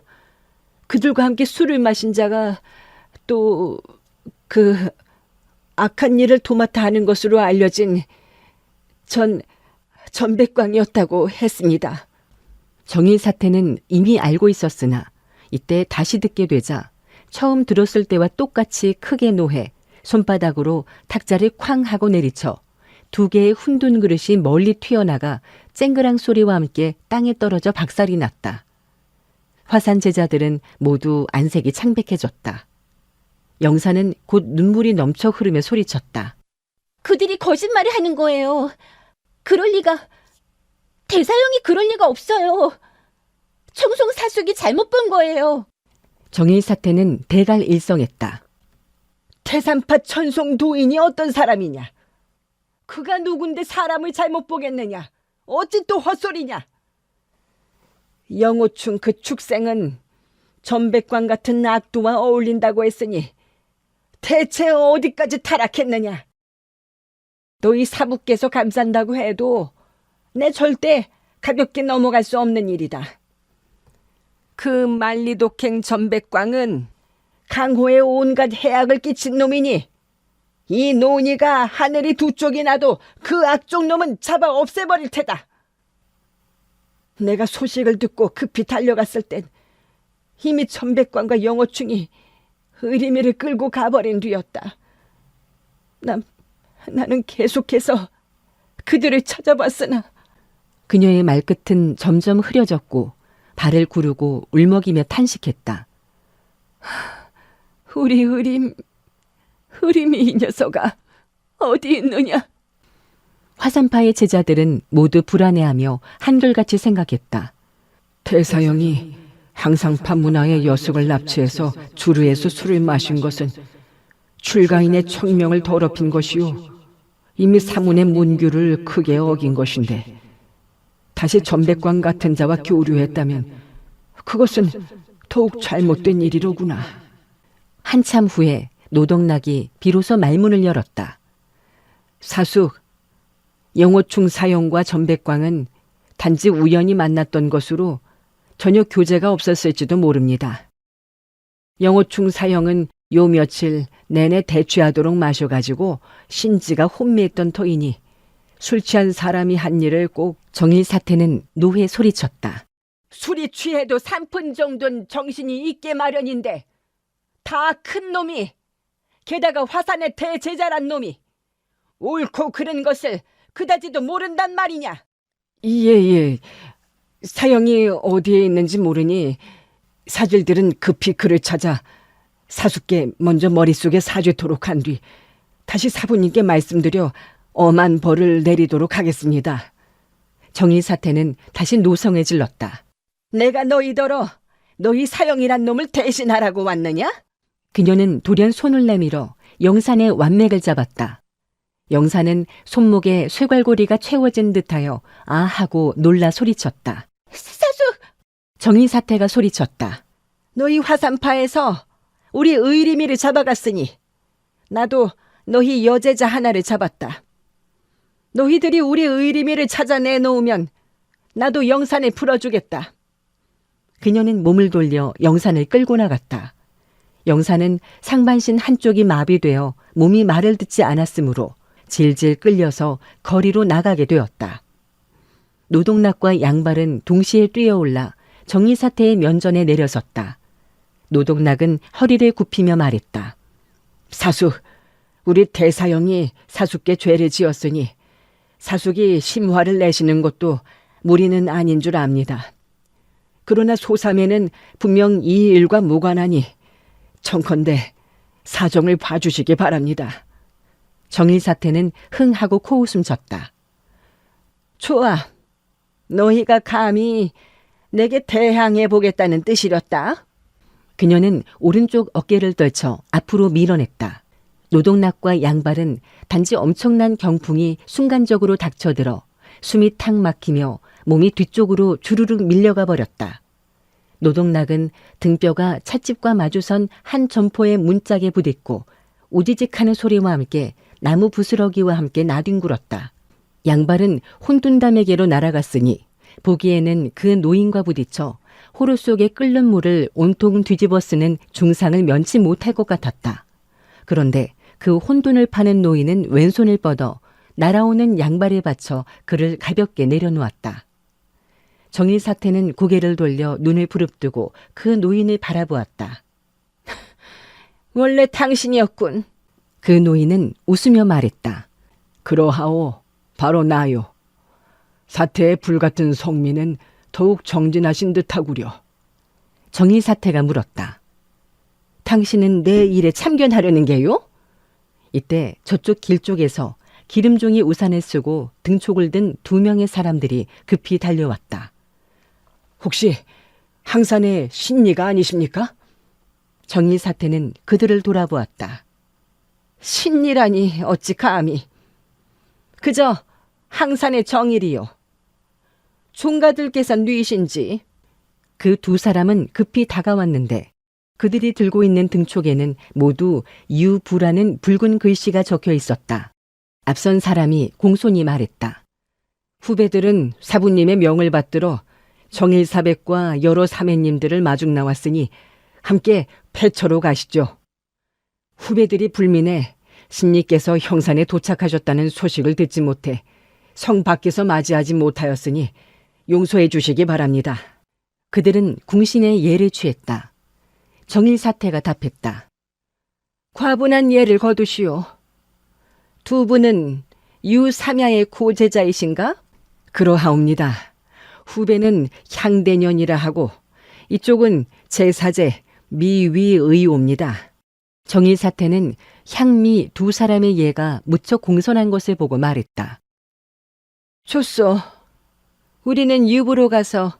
그들과 함께 술을 마신 자가 또 그 악한 일을 도맡아 하는 것으로 알려진 전백광이었다고 했습니다. 정의사태는 이미 알고 있었으나 이때 다시 듣게 되자 처음 들었을 때와 똑같이 크게 노해 손바닥으로 탁자를 쾅 하고 내리쳐 두 개의 훈둔 그릇이 멀리 튀어나가 쨍그랑 소리와 함께 땅에 떨어져 박살이 났다. 화산 제자들은 모두 안색이 창백해졌다. 영사는 곧 눈물이 넘쳐 흐르며 소리쳤다. 그들이 거짓말을 하는 거예요. 그럴 리가, 대사형이 그럴 리가 없어요. 청송 사숙이 잘못 본 거예요. 정일사태는 대갈일성했다. 태산파 천송 도인이 어떤 사람이냐? 그가 누군데 사람을 잘못 보겠느냐? 어찌 또 헛소리냐? 영호충 그 축생은 전백광 같은 악도와 어울린다고 했으니 대체 어디까지 타락했느냐? 너희 사부께서 감싼다고 해도 내 절대 가볍게 넘어갈 수 없는 일이다. 그 만리독행 전백광은 강호에 온갖 해악을 끼친 놈이니 이 논이가 하늘이 두 쪽이 나도 그 악종 놈은 잡아 없애버릴 테다. 내가 소식을 듣고 급히 달려갔을 땐 이미 전백광과 영호충이 의리미를 끌고 가버린 뒤였다. 나는 계속해서 그들을 찾아봤으나 그녀의 말끝은 점점 흐려졌고 발을 구르고 울먹이며 탄식했다. 우리 흐림이 이 녀석아, 어디 있느냐? 화산파의 제자들은 모두 불안해하며 한결같이 생각했다. 대사형이 항상 판문화의 여숙을 납치해서 주루에서 술을 마신 것은 출가인의 청명을 더럽힌 것이요, 이미 사문의 문규를 크게 어긴 것인데 다시 전백관 같은 자와 교류했다면 그것은 더욱 잘못된 일이로구나. 한참 후에 노동락이 비로소 말문을 열었다. 사숙, 영호충 사형과 전백광은 단지 우연히 만났던 것으로 전혀 교제가 없었을지도 모릅니다. 영호충 사형은 요 며칠 내내 대취하도록 마셔가지고 신지가 혼미했던 터이니 술 취한 사람이 한 일을 꼭 정일사태는 노회 소리쳤다. 술이 취해도 3분 정도는 정신이 있게 마련인데 다 큰 놈이, 게다가 화산의 대제자란 놈이 옳고 그른 것을 그다지도 모른단 말이냐? 예. 사형이 어디에 있는지 모르니 사질들은 급히 그를 찾아 사숙께 먼저 머릿속에 사죄토록 한 뒤 다시 사부님께 말씀드려 엄한 벌을 내리도록 하겠습니다. 정일사태는 다시 노성에 질렀다. 내가 너희더러 너희 사형이란 놈을 대신하라고 왔느냐? 그녀는 돌연 손을 내밀어 영산의 완맥을 잡았다. 영산은 손목에 쇠갈고리가 채워진 듯하여 아 하고 놀라 소리쳤다. 사수! 정일사태가 소리쳤다. 너희 화산파에서 우리 의리미를 잡아갔으니 나도 너희 여제자 하나를 잡았다. 너희들이 우리 의리미를 찾아내놓으면 나도 영산을 풀어주겠다. 그녀는 몸을 돌려 영산을 끌고 나갔다. 영산은 상반신 한쪽이 마비되어 몸이 말을 듣지 않았으므로 질질 끌려서 거리로 나가게 되었다. 노동락과 양발은 동시에 뛰어올라 정의사태의 면전에 내려섰다. 노동락은 허리를 굽히며 말했다. 사숙, 우리 대사형이 사숙께 죄를 지었으니 사숙이 심화를 내시는 것도 무리는 아닌 줄 압니다. 그러나 소삼에는 분명 이 일과 무관하니 청컨대 사정을 봐주시기 바랍니다. 정일사태는 흥하고 코웃음 쳤다. 좋아. 너희가 감히 내게 대항해 보겠다는 뜻이렸다. 그녀는 오른쪽 어깨를 떨쳐 앞으로 밀어냈다. 노동락과 양발은 단지 엄청난 경풍이 순간적으로 닥쳐들어 숨이 탁 막히며 몸이 뒤쪽으로 주르륵 밀려가 버렸다. 노동락은 등뼈가 찻집과 마주선 한 점포의 문짝에 부딪고 우지직하는 소리와 함께 나무 부스러기와 함께 나뒹굴었다. 양발은 혼둔담에게로 날아갔으니 보기에는 그 노인과 부딪혀 호루 속에 끓는 물을 온통 뒤집어 쓰는 중상을 면치 못할 것 같았다. 그런데 그 혼돈을 파는 노인은 왼손을 뻗어 날아오는 양발에 받쳐 그를 가볍게 내려놓았다. 정일사태는 고개를 돌려 눈을 부릅뜨고 그 노인을 바라보았다. 원래 당신이었군. 그 노인은 웃으며 말했다. 그러하오, 바로 나요. 사태의 불같은 성미는 더욱 정진하신 듯하구려. 정일사태가 물었다. 당신은 내 일에 참견하려는 게요? 이때 저쪽 길 쪽에서 기름종이 우산을 쓰고 등촉을 든 2명의 사람들이 급히 달려왔다. 혹시 항산의 신리가 아니십니까? 정일사태는 그들을 돌아보았다. 신이라니 어찌 감히. 그저 항산의 정일이요. 종가들께서 뉘신지. 그 2 사람은 급히 다가왔는데 그들이 들고 있는 등촉에는 모두 유부라는 붉은 글씨가 적혀 있었다. 앞선 사람이 공손히 말했다. 후배들은 사부님의 명을 받들어 정일사백과 여러 사매님들을 마중 나왔으니 함께 패처로 가시죠. 후배들이 불민해 신님께서 형산에 도착하셨다는 소식을 듣지 못해 성 밖에서 맞이하지 못하였으니 용서해 주시기 바랍니다. 그들은 궁신의 예를 취했다. 정일사태가 답했다. 과분한 예를 거두시오. 2 분은 유삼야의 고제자이신가? 그러하옵니다. 후배는 향대년이라 하고 이쪽은 제사제 미위의옵니다. 정일사태는 향미 두 사람의 예가 무척 공손한 것을 보고 말했다. 좋소. 우리는 유부로 가서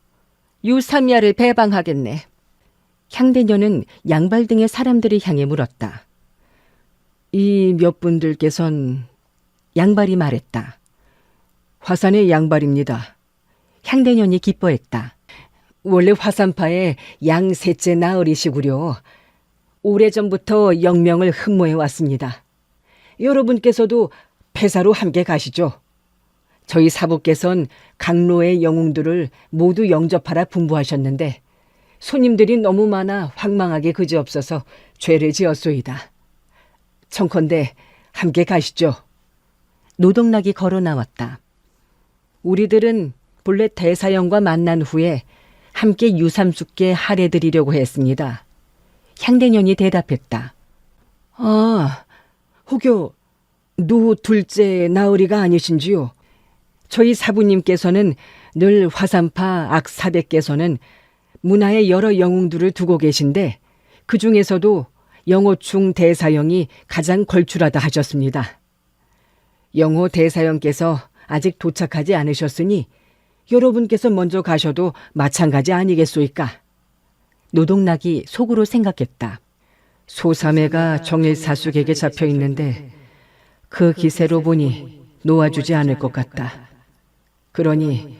유삼야를 배방하겠네. 향대녀는 양발 등의 사람들을 향해 물었다. 이 몇 분들께선 양발이 말했다. 화산의 양발입니다. 향대년이 기뻐했다. 원래 화산파의 양 셋째 나으리시구려. 오래전부터 영명을 흠모해 왔습니다. 여러분께서도 폐사로 함께 가시죠. 저희 사부께선 강로의 영웅들을 모두 영접하라 분부하셨는데 손님들이 너무 많아 황망하게 그지없어서 죄를 지었소이다. 청컨대 함께 가시죠. 노동락이 걸어 나왔다. 우리들은 본래 대사형과 만난 후에 함께 유삼숙께 할애드리려고 했습니다. 향대년이 대답했다. 아, 혹여 노 둘째 나으리가 아니신지요? 저희 사부님께서는 늘 화산파 악사백께서는 문화의 여러 영웅들을 두고 계신데 그 중에서도 영호충 대사형이 가장 걸출하다 하셨습니다. 영호 대사형께서 아직 도착하지 않으셨으니 여러분께서 먼저 가셔도 마찬가지 아니겠소이까? 노동락이 속으로 생각했다. 소삼애가 정일사숙에게 잡혀 있는데 그 기세로 보니 놓아주지 않을 것 같다. 그러니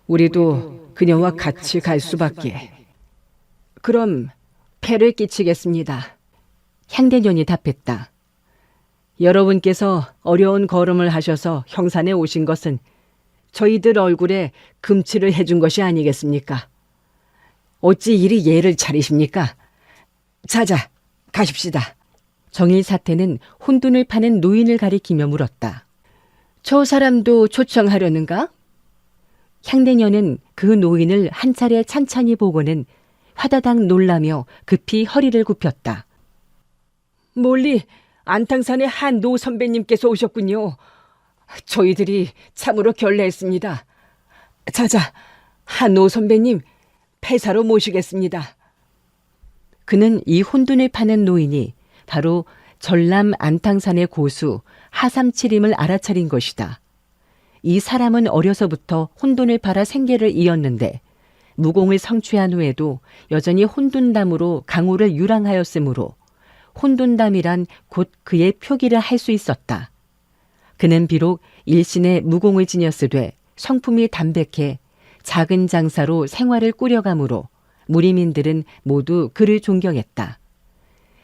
우리도 그녀와 같이 갈 수밖에. 그럼 폐를 끼치겠습니다. 향대년이 답했다. 여러분께서 어려운 걸음을 하셔서 형산에 오신 것은 저희들 얼굴에 금치를 해준 것이 아니겠습니까? 어찌 이리 예를 차리십니까? 자자, 가십시다. 정일사태는 혼돈을 파는 노인을 가리키며 물었다. 저 사람도 초청하려는가? 향대녀는 그 노인을 한 차례 찬찬히 보고는 화다닥 놀라며 급히 허리를 굽혔다. 멀리 안탕산의 한노 선배님께서 오셨군요. 저희들이 참으로 결례했습니다. 자자, 한노 선배님, 폐사로 모시겠습니다. 그는 이 혼돈을 파는 노인이 바로 전남 안탕산의 고수 하삼칠임을 알아차린 것이다. 이 사람은 어려서부터 혼돈을 팔아 생계를 이었는데 무공을 성취한 후에도 여전히 혼돈담으로 강호를 유랑하였으므로 혼돈담이란 곧 그의 표기를 할 수 있었다. 그는 비록 일신의 무공을 지녔으되 성품이 담백해 작은 장사로 생활을 꾸려가므로 무리민들은 모두 그를 존경했다.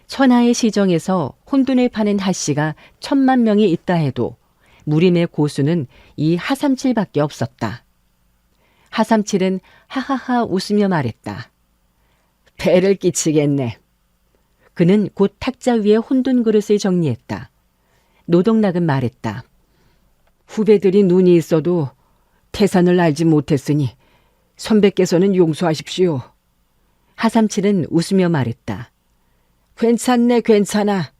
천하의 시정에서 혼돈을 파는 하씨가 1000만 명이 있다 해도 무림의 고수는 이 하삼칠밖에 없었다. 하삼칠은 하하하 웃으며 말했다. 폐를 끼치겠네. 그는 곧 탁자 위에 혼돈 그릇을 정리했다. 노동락은 말했다. 후배들이 눈이 있어도 태산을 알지 못했으니 선배께서는 용서하십시오. 하삼칠은 웃으며 말했다. 괜찮네, 괜찮아.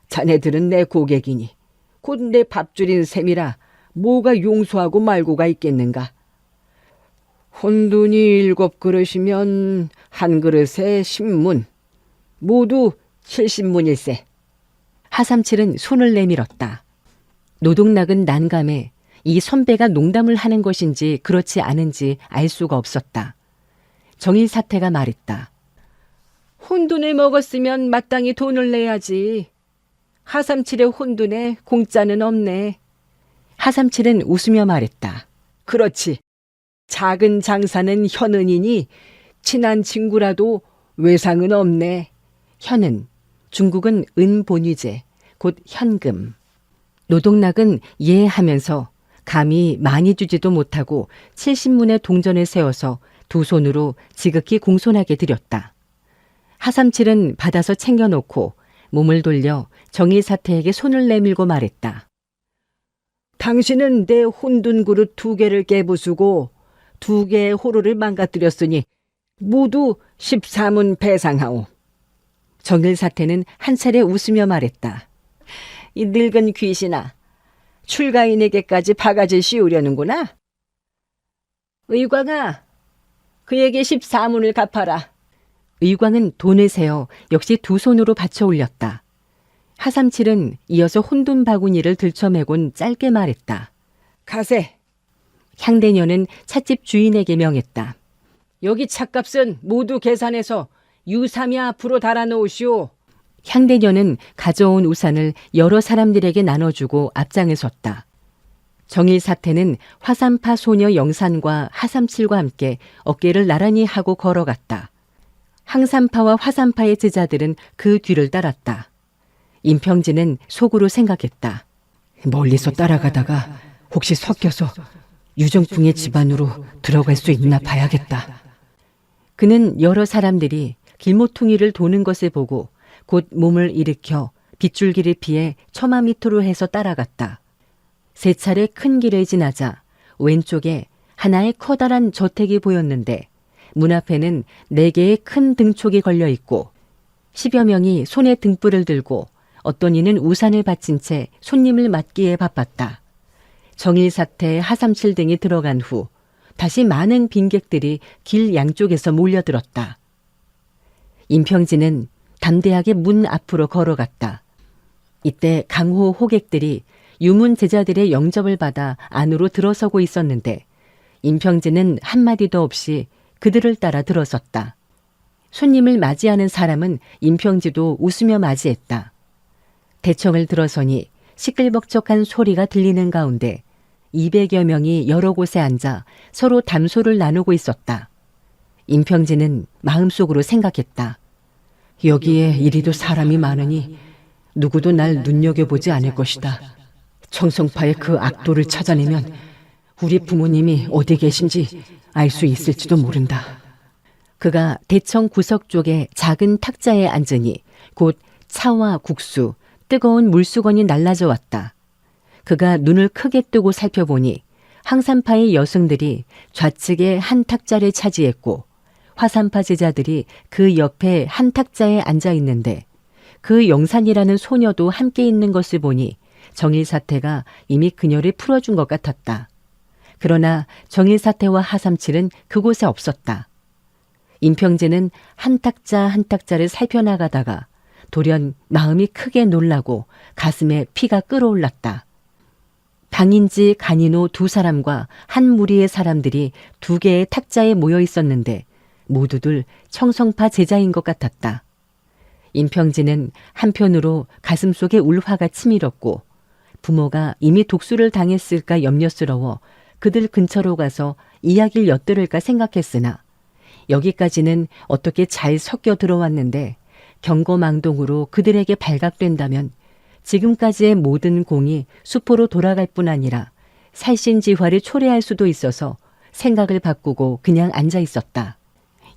자네들은 내 고객이니 곧 내 밥줄인 셈이라 뭐가 용서하고 말고가 있겠는가. 혼돈이 7그릇이면 한 그릇에 10문, 모두 70문일세. 하삼칠은 손을 내밀었다. 노동락은 난감해 이 선배가 농담을 하는 것인지 그렇지 않은지 알 수가 없었다. 정일사태가 말했다. 혼돈을 먹었으면 마땅히 돈을 내야지. 하삼칠의 혼돈에 공짜는 없네. 하삼칠은 웃으며 말했다. 그렇지. 작은 장사는 현은이니 친한 친구라도 외상은 없네. 현은, 중국은 은본위제, 곧 현금. 노동락은 예하면서 감히 많이 주지도 못하고 70문의 동전을 세워서 두 손으로 지극히 공손하게 드렸다. 하삼칠은 받아서 챙겨놓고 몸을 돌려 정일사태에게 손을 내밀고 말했다. 당신은 내 혼돈 그릇 2개를 깨부수고 2개의 호루를 망가뜨렸으니 모두 14문 배상하오. 정일사태는 한 차례 웃으며 말했다. 이 늙은 귀신아, 출가인에게까지 바가지 씌우려는구나. 의광아, 그에게 14문을 갚아라. 의광은 돈을 세어 역시 두 손으로 받쳐 올렸다. 하삼칠은 이어서 혼돈 바구니를 들쳐매곤 짧게 말했다. 가세. 향대녀는 찻집 주인에게 명했다. 여기 찻값은 모두 계산해서 유삼이 앞으로 달아놓으시오. 향대녀는 가져온 우산을 여러 사람들에게 나눠주고 앞장을 섰다. 정일사태는 화산파 소녀 영산과 하삼칠과 함께 어깨를 나란히 하고 걸어갔다. 항산파와 화산파의 제자들은 그 뒤를 따랐다. 임평진은 속으로 생각했다. 멀리서 따라가다가 혹시 섞여서 유정풍의 집안으로 들어갈 수 있나 봐야겠다. 그는 여러 사람들이 길모퉁이를 도는 것을 보고 곧 몸을 일으켜 빗줄기를 피해 처마 밑으로 해서 따라갔다. 세 차례 큰 길을 지나자 왼쪽에 하나의 커다란 저택이 보였는데 문 앞에는 4개의 큰 등촉이 걸려 있고 10여 명이 손에 등불을 들고 어떤 이는 우산을 받친 채 손님을 맞기에 바빴다. 정일사태, 하삼칠 등이 들어간 후 다시 많은 빈객들이 길 양쪽에서 몰려들었다. 임평진은 담대하게 문 앞으로 걸어갔다. 이때 강호 호객들이 유문 제자들의 영접을 받아 안으로 들어서고 있었는데 임평진은 한마디도 없이 그들을 따라 들어섰다. 손님을 맞이하는 사람은 임평지도 웃으며 맞이했다. 대청을 들어서니 시끌벅적한 소리가 들리는 가운데 200여 명이 여러 곳에 앉아 서로 담소를 나누고 있었다. 임평진은 마음속으로 생각했다. 여기에 이리도 사람이 많으니 누구도 날 눈여겨보지 않을 것이다. 청성파의 그 악도를 찾아내면 우리 부모님이 어디 계신지 알 수 있을지도 모른다. 그가 대청 구석 쪽에 작은 탁자에 앉으니 곧 차와 국수, 뜨거운 물수건이 날라져 왔다. 그가 눈을 크게 뜨고 살펴보니 항산파의 여승들이 좌측에 한 탁자를 차지했고 화산파 제자들이 그 옆에 한 탁자에 앉아 있는데 그 영산이라는 소녀도 함께 있는 것을 보니 정일사태가 이미 그녀를 풀어준 것 같았다. 그러나 정일사태와 하삼칠은 그곳에 없었다. 임평재는 한 탁자 한 탁자를 살펴나가다가 돌연 마음이 크게 놀라고 가슴에 피가 끓어올랐다. 방인지 간인호 2사람과 한 무리의 사람들이 2개의 탁자에 모여 있었는데 모두들 청성파 제자인 것 같았다. 임평진은 한편으로 가슴속에 울화가 치밀었고 부모가 이미 독수를 당했을까 염려스러워 그들 근처로 가서 이야기를 엿들을까 생각했으나 여기까지는 어떻게 잘 섞여 들어왔는데 경거망동으로 그들에게 발각된다면 지금까지의 모든 공이 수포로 돌아갈 뿐 아니라 살신지화를 초래할 수도 있어서 생각을 바꾸고 그냥 앉아 있었다.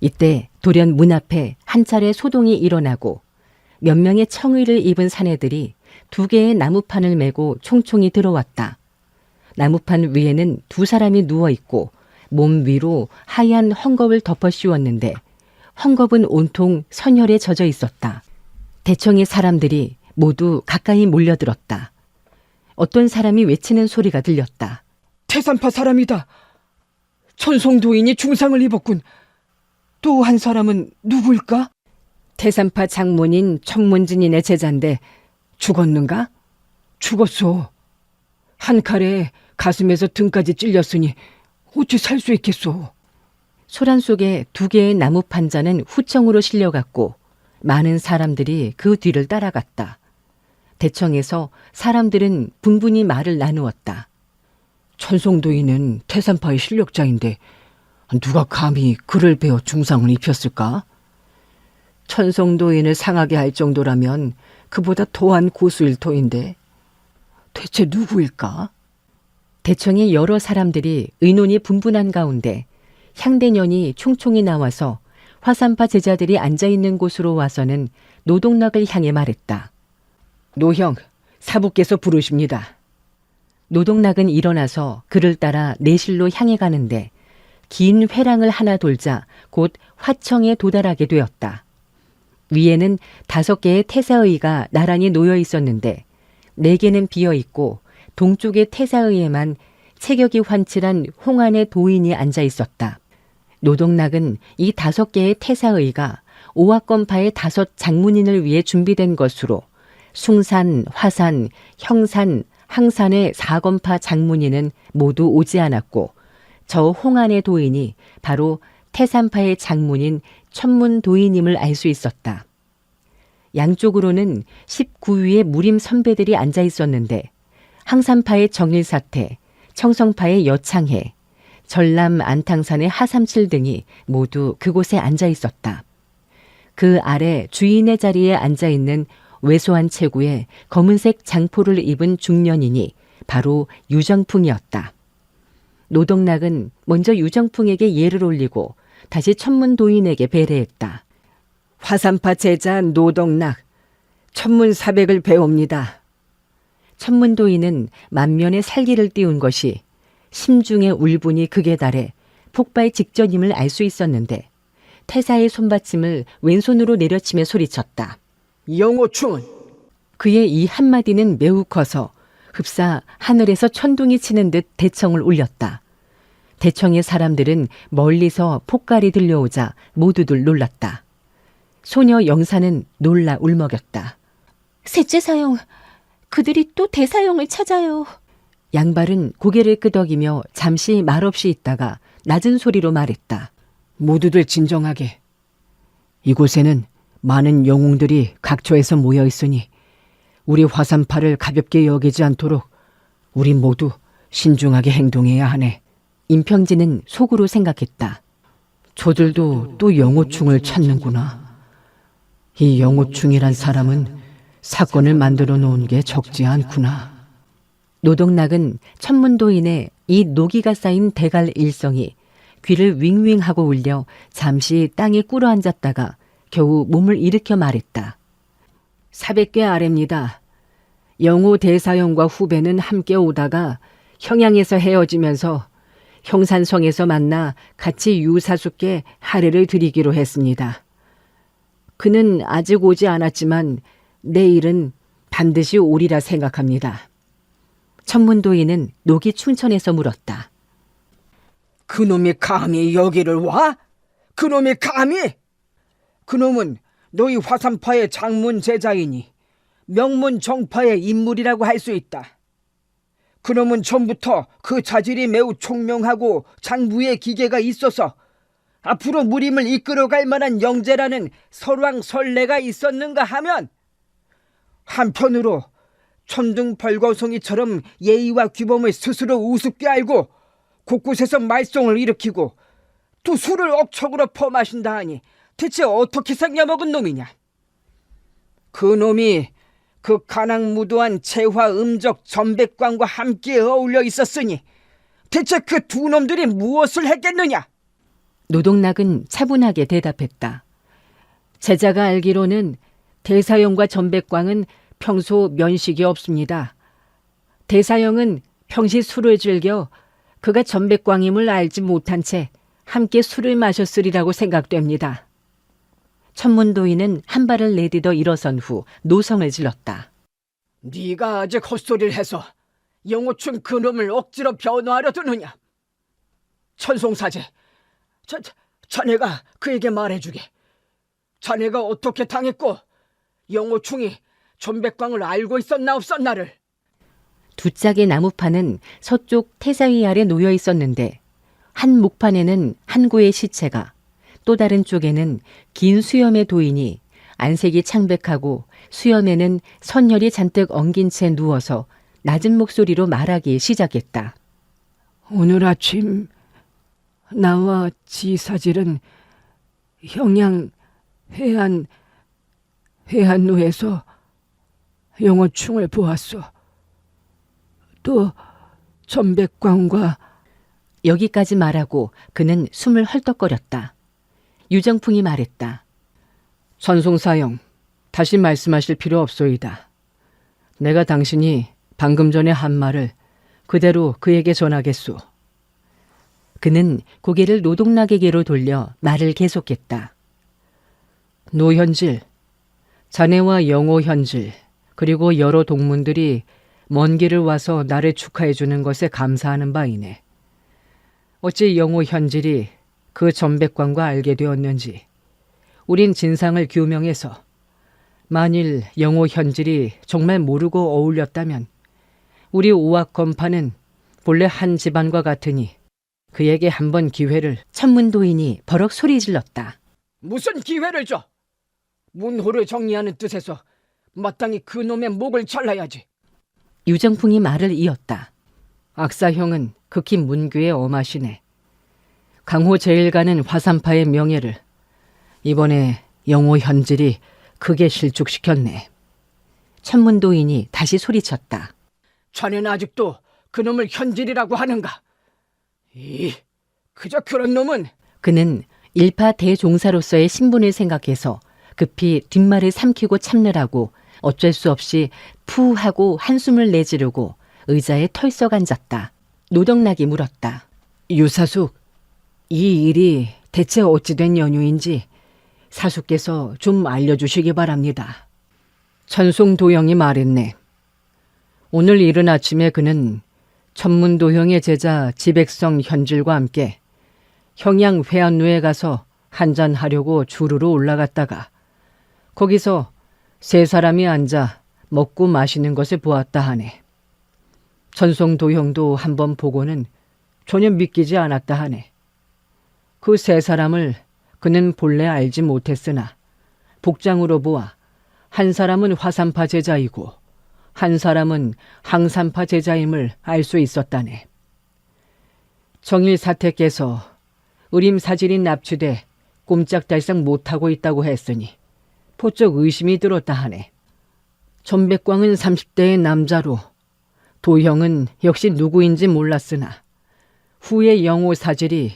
이때 돌연 문 앞에 한 차례 소동이 일어나고 몇 명의 청의를 입은 사내들이 2개의 나무판을 메고 총총히 들어왔다. 나무판 위에는 2사람이 누워있고 몸 위로 하얀 헝겊을 덮어 씌웠는데 헝겊은 온통 선혈에 젖어 있었다. 대청의 사람들이 모두 가까이 몰려들었다. 어떤 사람이 외치는 소리가 들렸다. 태산파 사람이다. 천송도인이 중상을 입었군. 또 한 사람은 누구일까? 태산파 장문인 청문진인의 제자인데 죽었는가? 죽었소. 한 칼에 가슴에서 등까지 찔렸으니 어찌 살 수 있겠소. 소란 속에 2개의 나무 판자는 후청으로 실려갔고 많은 사람들이 그 뒤를 따라갔다. 대청에서 사람들은 분분히 말을 나누었다. 천송도인은 태산파의 실력자인데 누가 감히 그를 베어 중상을 입혔을까? 천송도인을 상하게 할 정도라면 그보다 더한 고수일 터인데 대체 누구일까? 대청의 여러 사람들이 의논이 분분한 가운데 향대년이 총총히 나와서 화산파 제자들이 앉아있는 곳으로 와서는 노동락을 향해 말했다. 노형, 사부께서 부르십니다. 노동락은 일어나서 그를 따라 내실로 향해 가는데 긴 회랑을 하나 돌자 곧 화청에 도달하게 되었다. 위에는 5개의 태사의가 나란히 놓여 있었는데 4개는 비어 있고 동쪽의 태사의에만 체격이 환칠한 홍안의 도인이 앉아 있었다. 노동락은 이 5개의 태사의가 오화권파의 5 장문인을 위해 준비된 것으로 숭산, 화산, 형산, 항산의 4건파 장문인은 모두 오지 않았고 저 홍안의 도인이 바로 태산파의 장문인 천문도인임을 알 수 있었다. 양쪽으로는 19위의 무림 선배들이 앉아 있었는데 항산파의 정일사태, 청성파의 여창해, 전람 안탕산의 하삼칠 등이 모두 그곳에 앉아 있었다. 그 아래 주인의 자리에 앉아 있는 왜소한 체구에 검은색 장포를 입은 중년인이 바로 유정풍이었다. 노덕락은 먼저 유정풍에게 예를 올리고 다시 천문도인에게 배례했다. 화산파 제자 노덕락, 천문사백을 배웁니다. 천문도인은 만면에 살기를 띄운 것이 심중의 울분이 극에 달해 폭발 직전임을 알 수 있었는데 태사의 손받침을 왼손으로 내려치며 소리쳤다. 영호충은 그의 이 한마디는 매우 커서 흡사 하늘에서 천둥이 치는 듯 대청을 울렸다. 대청의 사람들은 멀리서 폭갈이 들려오자 모두들 놀랐다. 소녀 영사는 놀라 울먹였다. 셋째 사형, 그들이 또 대사형을 찾아요. 양발은 고개를 끄덕이며 잠시 말없이 있다가 낮은 소리로 말했다. 모두들 진정하게. 이곳에는 많은 영웅들이 각처에서 모여 있으니 우리 화산파를 가볍게 여기지 않도록 우리 모두 신중하게 행동해야 하네. 임평진은 속으로 생각했다. 저들도 또 영호충을 찾는구나. 이 영호충이란 사람은 사건을 만들어 놓은 게 적지 않구나. 노덕락은 천문도인의 이 노기가 쌓인 대갈 일성이 귀를 윙윙하고 울려 잠시 땅에 꿇어앉았다가 겨우 몸을 일으켜 말했다. 400개 아래입니다. 영호 대사형과 후배는 함께 오다가 형양에서 헤어지면서 형산성에서 만나 같이 유사숙께 하례를 드리기로 했습니다. 그는 아직 오지 않았지만 내일은 반드시 오리라 생각합니다. 천문도인은 노기 충천에서 물었다. 그놈이 감히 여기를 와? 그놈이 감히? 그놈은 너희 화산파의 장문 제자이니 명문 정파의 인물이라고 할 수 있다. 그놈은 전부터 그 자질이 매우 총명하고 장부의 기계가 있어서 앞으로 무림을 이끌어갈 만한 영재라는 설왕설래가 있었는가 하면, 한편으로 천둥벌거성이처럼 예의와 규범을 스스로 우습게 알고 곳곳에서 말썽을 일으키고 또 술을 억척으로 퍼마신다 하니 대체 어떻게 생겨먹은 놈이냐? 그 놈이 그 가난무도한 재화 음적 전백광과 함께 어울려 있었으니 대체 그 두 놈들이 무엇을 했겠느냐? 노동락은 차분하게 대답했다. 제자가 알기로는 대사형과 전백광은 평소 면식이 없습니다. 대사형은 평시 술을 즐겨 그가 전백광임을 알지 못한 채 함께 술을 마셨으리라고 생각됩니다. 천문도인은 한 발을 내딛어 일어선 후 노성을 질렀다. 네가 아직 헛소리를 해서 영호충 그놈을 억지로 변호하려 드느냐? 천송사제, 자네가 그에게 말해주게. 자네가 어떻게 당했고 영호충이 전백광을 알고 있었나 없었나를. 두 짝의 나무판은 서쪽 태사위 아래 놓여 있었는데 한 목판에는 한구의 시체가, 또 다른 쪽에는 긴 수염의 도인이 안색이 창백하고 수염에는 선혈이 잔뜩 엉긴 채 누워서 낮은 목소리로 말하기 시작했다. 오늘 아침 나와 지사질은 형양 해안로에서 영호충을 보았소. 또 전백광과. 여기까지 말하고 그는 숨을 헐떡거렸다. 유정풍이 말했다. 천송사형, 다시 말씀하실 필요 없소이다. 내가 당신이 방금 전에 한 말을 그대로 그에게 전하겠소. 그는 고개를 노동락에게로 돌려 말을 계속했다. 노현질, 자네와 영호현질, 그리고 여러 동문들이 먼 길을 와서 나를 축하해 주는 것에 감사하는 바이네. 어찌 영호현질이 그 전백광과 알게 되었는지 우린 진상을 규명해서 만일 영호 현질이 정말 모르고 어울렸다면 우리 오악건파는 본래 한 집안과 같으니 그에게 한번 기회를. 천문도인이 버럭 소리 질렀다. 무슨 기회를 줘? 문호를 정리하는 뜻에서 마땅히 그 놈의 목을 잘라야지. 유정풍이 말을 이었다. 악사형은 극히 문교의 엄하시네. 강호 제일가는 화산파의 명예를 이번에 영호 현질이 크게 실축시켰네. 천문도인이 다시 소리쳤다. 자네는 아직도 그놈을 현질이라고 하는가? 그저 그런 놈은. 그는 일파 대종사로서의 신분을 생각해서 급히 뒷말을 삼키고 참느라고 어쩔 수 없이 푸 하고 한숨을 내지르고 의자에 털썩 앉았다. 노덕락이 물었다. 유사숙, 이 일이 대체 어찌 된 연유인지 사숙께서 좀 알려주시기 바랍니다. 천송도형이 말했네. 오늘 이른 아침에 그는 천문도형의 제자 지백성 현질과 함께 형양 회안루에 가서 한잔하려고 주르러 올라갔다가 거기서 세 사람이 앉아 먹고 마시는 것을 보았다 하네. 천송도형도 한번 보고는 전혀 믿기지 않았다 하네. 그 세 사람을 그는 본래 알지 못했으나 복장으로 보아 한 사람은 화산파 제자이고 한 사람은 항산파 제자임을 알 수 있었다네. 정일사태께서 의림사질이 납치돼 꼼짝달싹 못하고 있다고 했으니 포쩍 의심이 들었다 하네. 전백광은 30대의 남자로 도형은 역시 누구인지 몰랐으나 후에 영호 사질이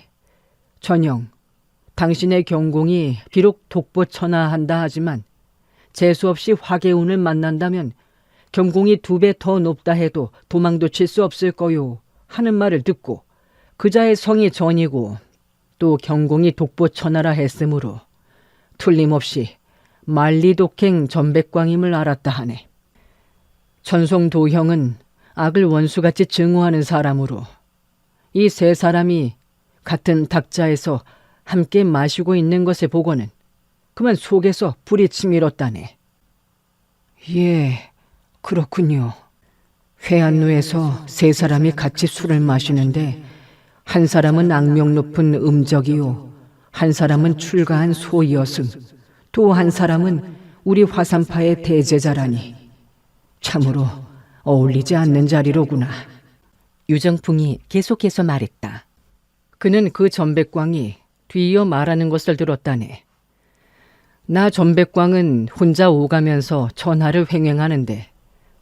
전형, 당신의 경공이 비록 독보천하한다 하지만 재수없이 화계운을 만난다면 경공이 2배 더 높다 해도 도망도 칠 수 없을 거요 하는 말을 듣고 그자의 성이 전이고 또 경공이 독보천하라 했으므로 틀림없이 만리독행 전백광임을 알았다 하네. 천송도형은 악을 원수같이 증오하는 사람으로 이 세 사람이 같은 닭자에서 함께 마시고 있는 것을 보고는 그만 속에서 불이 치밀었다네. 예, 그렇군요. 회안루에서 세 사람이 같이 술을 마시는데 한 사람은 악명 높은 음적이요, 한 사람은 출가한 소여승, 또 한 사람은 우리 화산파의 대제자라니 참으로 어울리지 않는 자리로구나. 유정풍이 계속해서 말했다. 그는 그 전백광이 뒤이어 말하는 것을 들었다네. 나 전백광은 혼자 오가면서 천하를 횡행하는데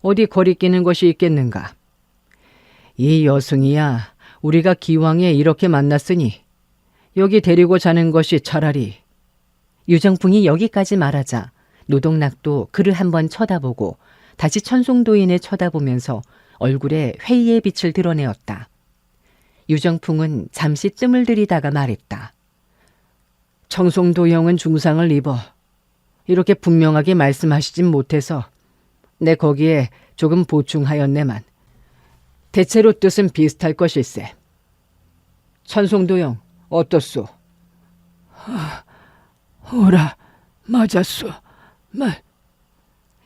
어디 거리끼는 것이 있겠는가. 이 여승이야 우리가 기왕에 이렇게 만났으니 여기 데리고 자는 것이 차라리. 유정풍이 여기까지 말하자 노동락도 그를 한번 쳐다보고 다시 천송도인을 쳐다보면서 얼굴에 회의의 빛을 드러내었다. 유정풍은 잠시 뜸을 들이다가 말했다. 청송도형은 중상을 입어 이렇게 분명하게 말씀하시진 못해서 내 거기에 조금 보충하였네만 대체로 뜻은 비슷할 것일세. 천송도형 어떻소? 오라 맞았소.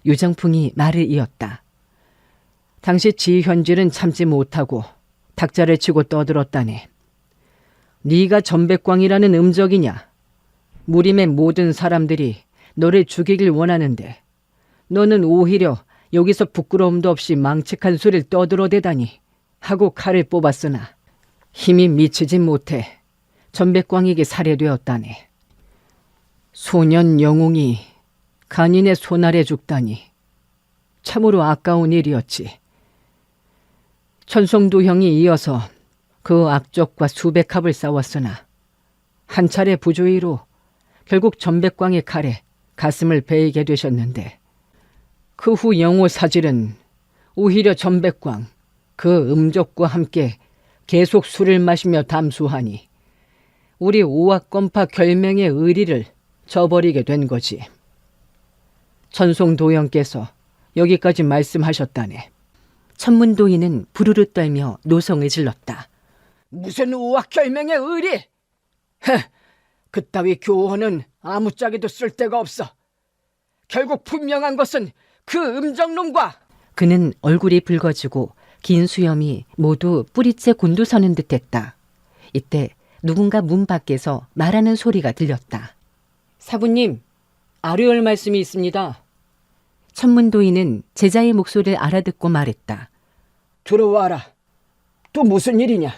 유정풍이 말을 이었다. 당시 지현질은 참지 못하고 탁자를 치고 떠들었다네. 네가 전백광이라는 음적이냐? 무림의 모든 사람들이 너를 죽이길 원하는데 너는 오히려 여기서 부끄러움도 없이 망측한 소리를 떠들어대다니 하고 칼을 뽑았으나 힘이 미치지 못해 전백광에게 살해되었다네. 소년 영웅이 간인의 손아래 죽다니 참으로 아까운 일이었지. 천송도형이 이어서 그 악적과 수백합을 싸웠으나 한 차례 부주의로 결국 전백광의 칼에 가슴을 베이게 되셨는데 그 후 영호 사질은 오히려 전백광 그 음적과 함께 계속 술을 마시며 담수하니 우리 오악건파 결명의 의리를 저버리게 된 거지. 천송도형께서 여기까지 말씀하셨다네. 천문도인은 부르르 떨며 노성을 질렀다. 무슨 우악결명의 의리? 그따위 교훈은 아무짝에도 쓸데가 없어. 결국 분명한 것은 그 음정놈과 그는 얼굴이 붉어지고 긴 수염이 모두 뿌리째 곤두서는 듯했다. 이때 누군가 문 밖에서 말하는 소리가 들렸다. 사부님, 아뢰올 말씀이 있습니다. 천문도인은 제자의 목소리를 알아듣고 말했다. 들어와라. 또 무슨 일이냐?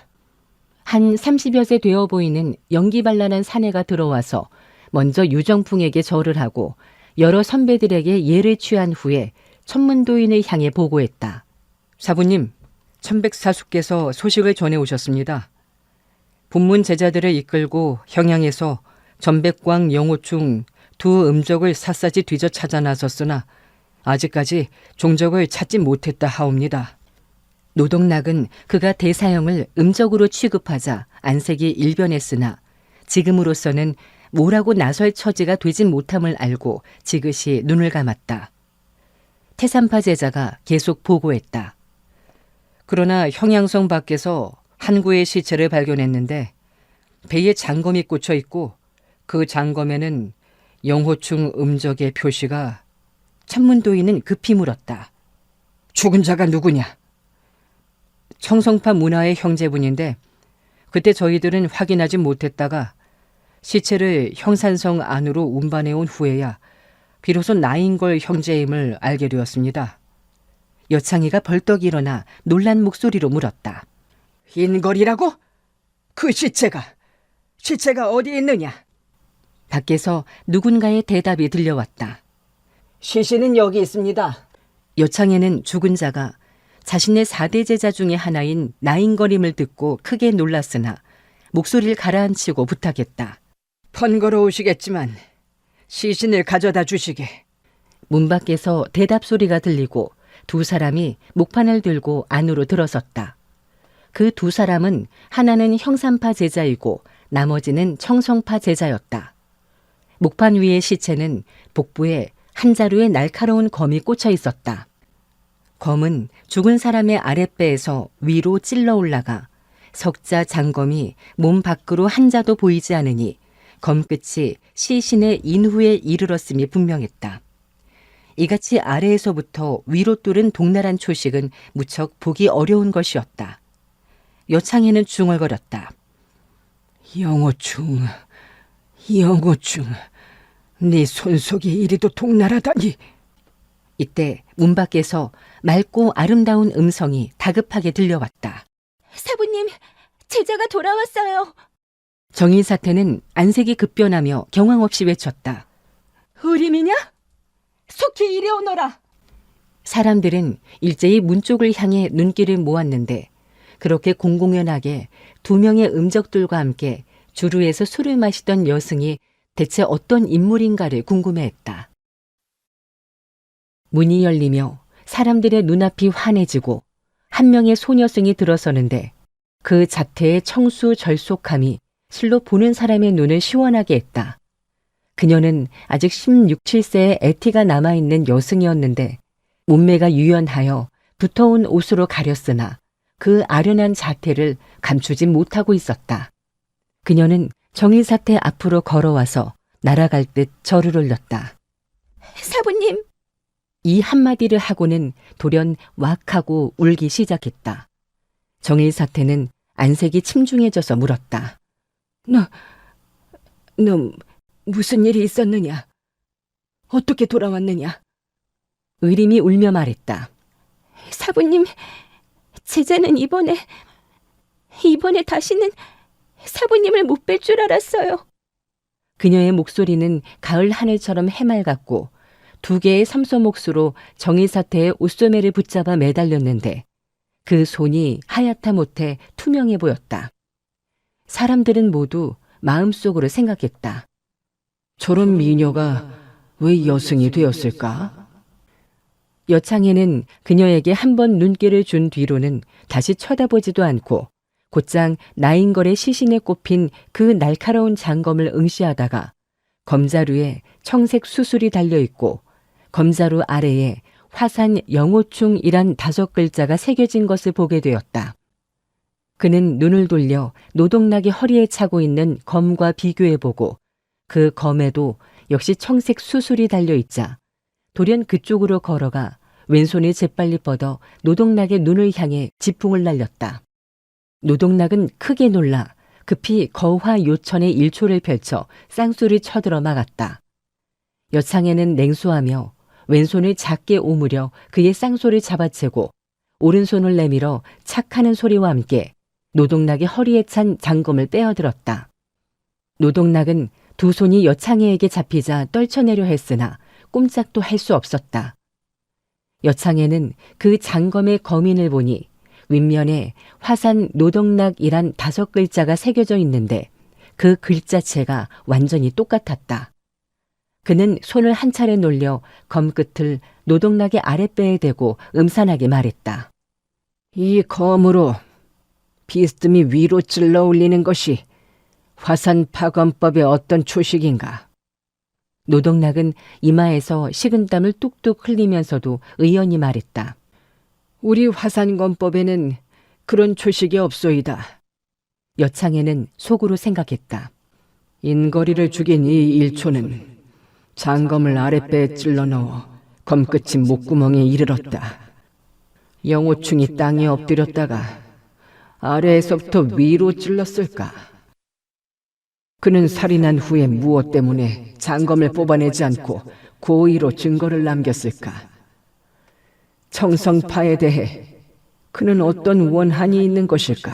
한 30여 세 되어 보이는 연기발랄한 사내가 들어와서 먼저 유정풍에게 절을 하고 여러 선배들에게 예를 취한 후에 천문도인을 향해 보고했다. 사부님, 천백사수께서 소식을 전해 오셨습니다. 본문 제자들을 이끌고 형양에서 전백광 영호충 두 음적을 샅샅이 뒤져 찾아 나섰으나 아직까지 종적을 찾지 못했다 하옵니다. 노동락은 그가 대사형을 음적으로 취급하자 안색이 일변했으나 지금으로서는 뭐라고 나설 처지가 되진 못함을 알고 지그시 눈을 감았다. 태산파 제자가 계속 보고했다. 그러나 형양성 밖에서 한 구의 시체를 발견했는데 배에 장검이 꽂혀 있고 그 장검에는 영호충 음적의 표시가. 천문도인은 급히 물었다. 죽은 자가 누구냐? 청성파 문화의 형제분인데 그때 저희들은 확인하지 못했다가 시체를 형산성 안으로 운반해온 후에야 비로소 나인걸 형제임을 알게 되었습니다. 여창이가 벌떡 일어나 놀란 목소리로 물었다. 인걸이라고? 그 시체가 어디 있느냐? 밖에서 누군가의 대답이 들려왔다. 시신은 여기 있습니다. 여창에는 죽은 자가 자신의 4대 제자 중의 하나인 나인거림을 듣고 크게 놀랐으나 목소리를 가라앉히고 부탁했다. 번거로우시겠지만 시신을 가져다 주시게. 문 밖에서 대답 소리가 들리고 두 사람이 목판을 들고 안으로 들어섰다. 그 두 사람은 하나는 형산파 제자이고 나머지는 청성파 제자였다. 목판 위의 시체는 복부에 한 자루의 날카로운 검이 꽂혀 있었다. 검은 죽은 사람의 아랫배에서 위로 찔러 올라가 석자 장검이 몸 밖으로 한 자도 보이지 않으니 검끝이 시신의 인후에 이르렀음이 분명했다. 이같이 아래에서부터 위로 뚫은 동나란 초식은 무척 보기 어려운 것이었다. 여창에는 중얼거렸다. 영호충, 네 손속이 이리도 동날하다니. 이때 문 밖에서 맑고 아름다운 음성이 다급하게 들려왔다. 사부님, 제자가 돌아왔어요. 정인사태는 안색이 급변하며 경황 없이 외쳤다. 의림이냐? 속히 이리 오너라. 사람들은 일제히 문 쪽을 향해 눈길을 모았는데 그렇게 공공연하게 두 명의 음적들과 함께 주루에서 술을 마시던 여승이 대체 어떤 인물인가를 궁금해했다. 문이 열리며 사람들의 눈앞이 환해지고 한 명의 소녀승이 들어서는데 그 자태의 청수절속함이 실로 보는 사람의 눈을 시원하게 했다. 그녀는 아직 16, 17세의 애티가 남아있는 여승이었는데 몸매가 유연하여 두터운 옷으로 가렸으나 그 아련한 자태를 감추지 못하고 있었다. 그녀는 정의사태 앞으로 걸어와서 날아갈 듯 절을 올렸다. 사부님, 이 한마디를 하고는 돌연 왁하고 울기 시작했다. 정일사태는 안색이 침중해져서 물었다. 너 무슨 일이 있었느냐? 어떻게 돌아왔느냐? 의림이 울며 말했다. 사부님, 제자는 이번에 다시는 사부님을 못 뵐 줄 알았어요. 그녀의 목소리는 가을 하늘처럼 해맑았고 두 개의 삼소목수로 정의사태의 옷소매를 붙잡아 매달렸는데 그 손이 하얗다 못해 투명해 보였다. 사람들은 모두 마음속으로 생각했다. 저런 미녀가 왜 여승이 되었을까? 여창에는 그녀에게 한 번 눈길을 준 뒤로는 다시 쳐다보지도 않고 곧장 나인걸의 시신에 꼽힌 그 날카로운 장검을 응시하다가 검자루에 청색 수술이 달려있고 검자루 아래에 화산 영호충이란 5글자가 새겨진 것을 보게 되었다. 그는 눈을 돌려 노동락이 허리에 차고 있는 검과 비교해보고 그 검에도 역시 청색 수술이 달려있자 돌연 그쪽으로 걸어가 왼손이 재빨리 뻗어 노동락의 눈을 향해 지풍을 날렸다. 노동락은 크게 놀라 급히 거화 요천의 일초를 펼쳐 쌍수를 쳐들어 막았다. 여창에는 냉소하며 왼손을 작게 오므려 그의 쌍소를 잡아채고 오른손을 내밀어 착하는 소리와 함께 노동락의 허리에 찬 장검을 빼어들었다. 노동락은 두 손이 여창애에게 잡히자 떨쳐내려 했으나 꼼짝도 할 수 없었다. 여창애는 그 장검의 검인을 보니 윗면에 화산 노동락이란 5글자가 새겨져 있는데 그 글자체가 완전히 똑같았다. 그는 손을 한 차례 놀려 검끝을 노동락의 아랫배에 대고 음산하게 말했다. 이 검으로 비스듬히 위로 찔러 올리는 것이 화산 파검법의 어떤 초식인가? 노동락은 이마에서 식은땀을 뚝뚝 흘리면서도 의연히 말했다. 우리 화산검법에는 그런 초식이 없소이다. 여창애는 속으로 생각했다. 인거리를 죽인 이 일초는 장검을 아랫배에 찔러 넣어 검끝이 목구멍에 이르렀다. 영호충이 땅에 엎드렸다가 아래에서부터 위로 찔렀을까? 그는 살인한 후에 무엇 때문에 장검을 뽑아내지 않고 고의로 증거를 남겼을까? 청성파에 대해 그는 어떤 원한이 있는 것일까?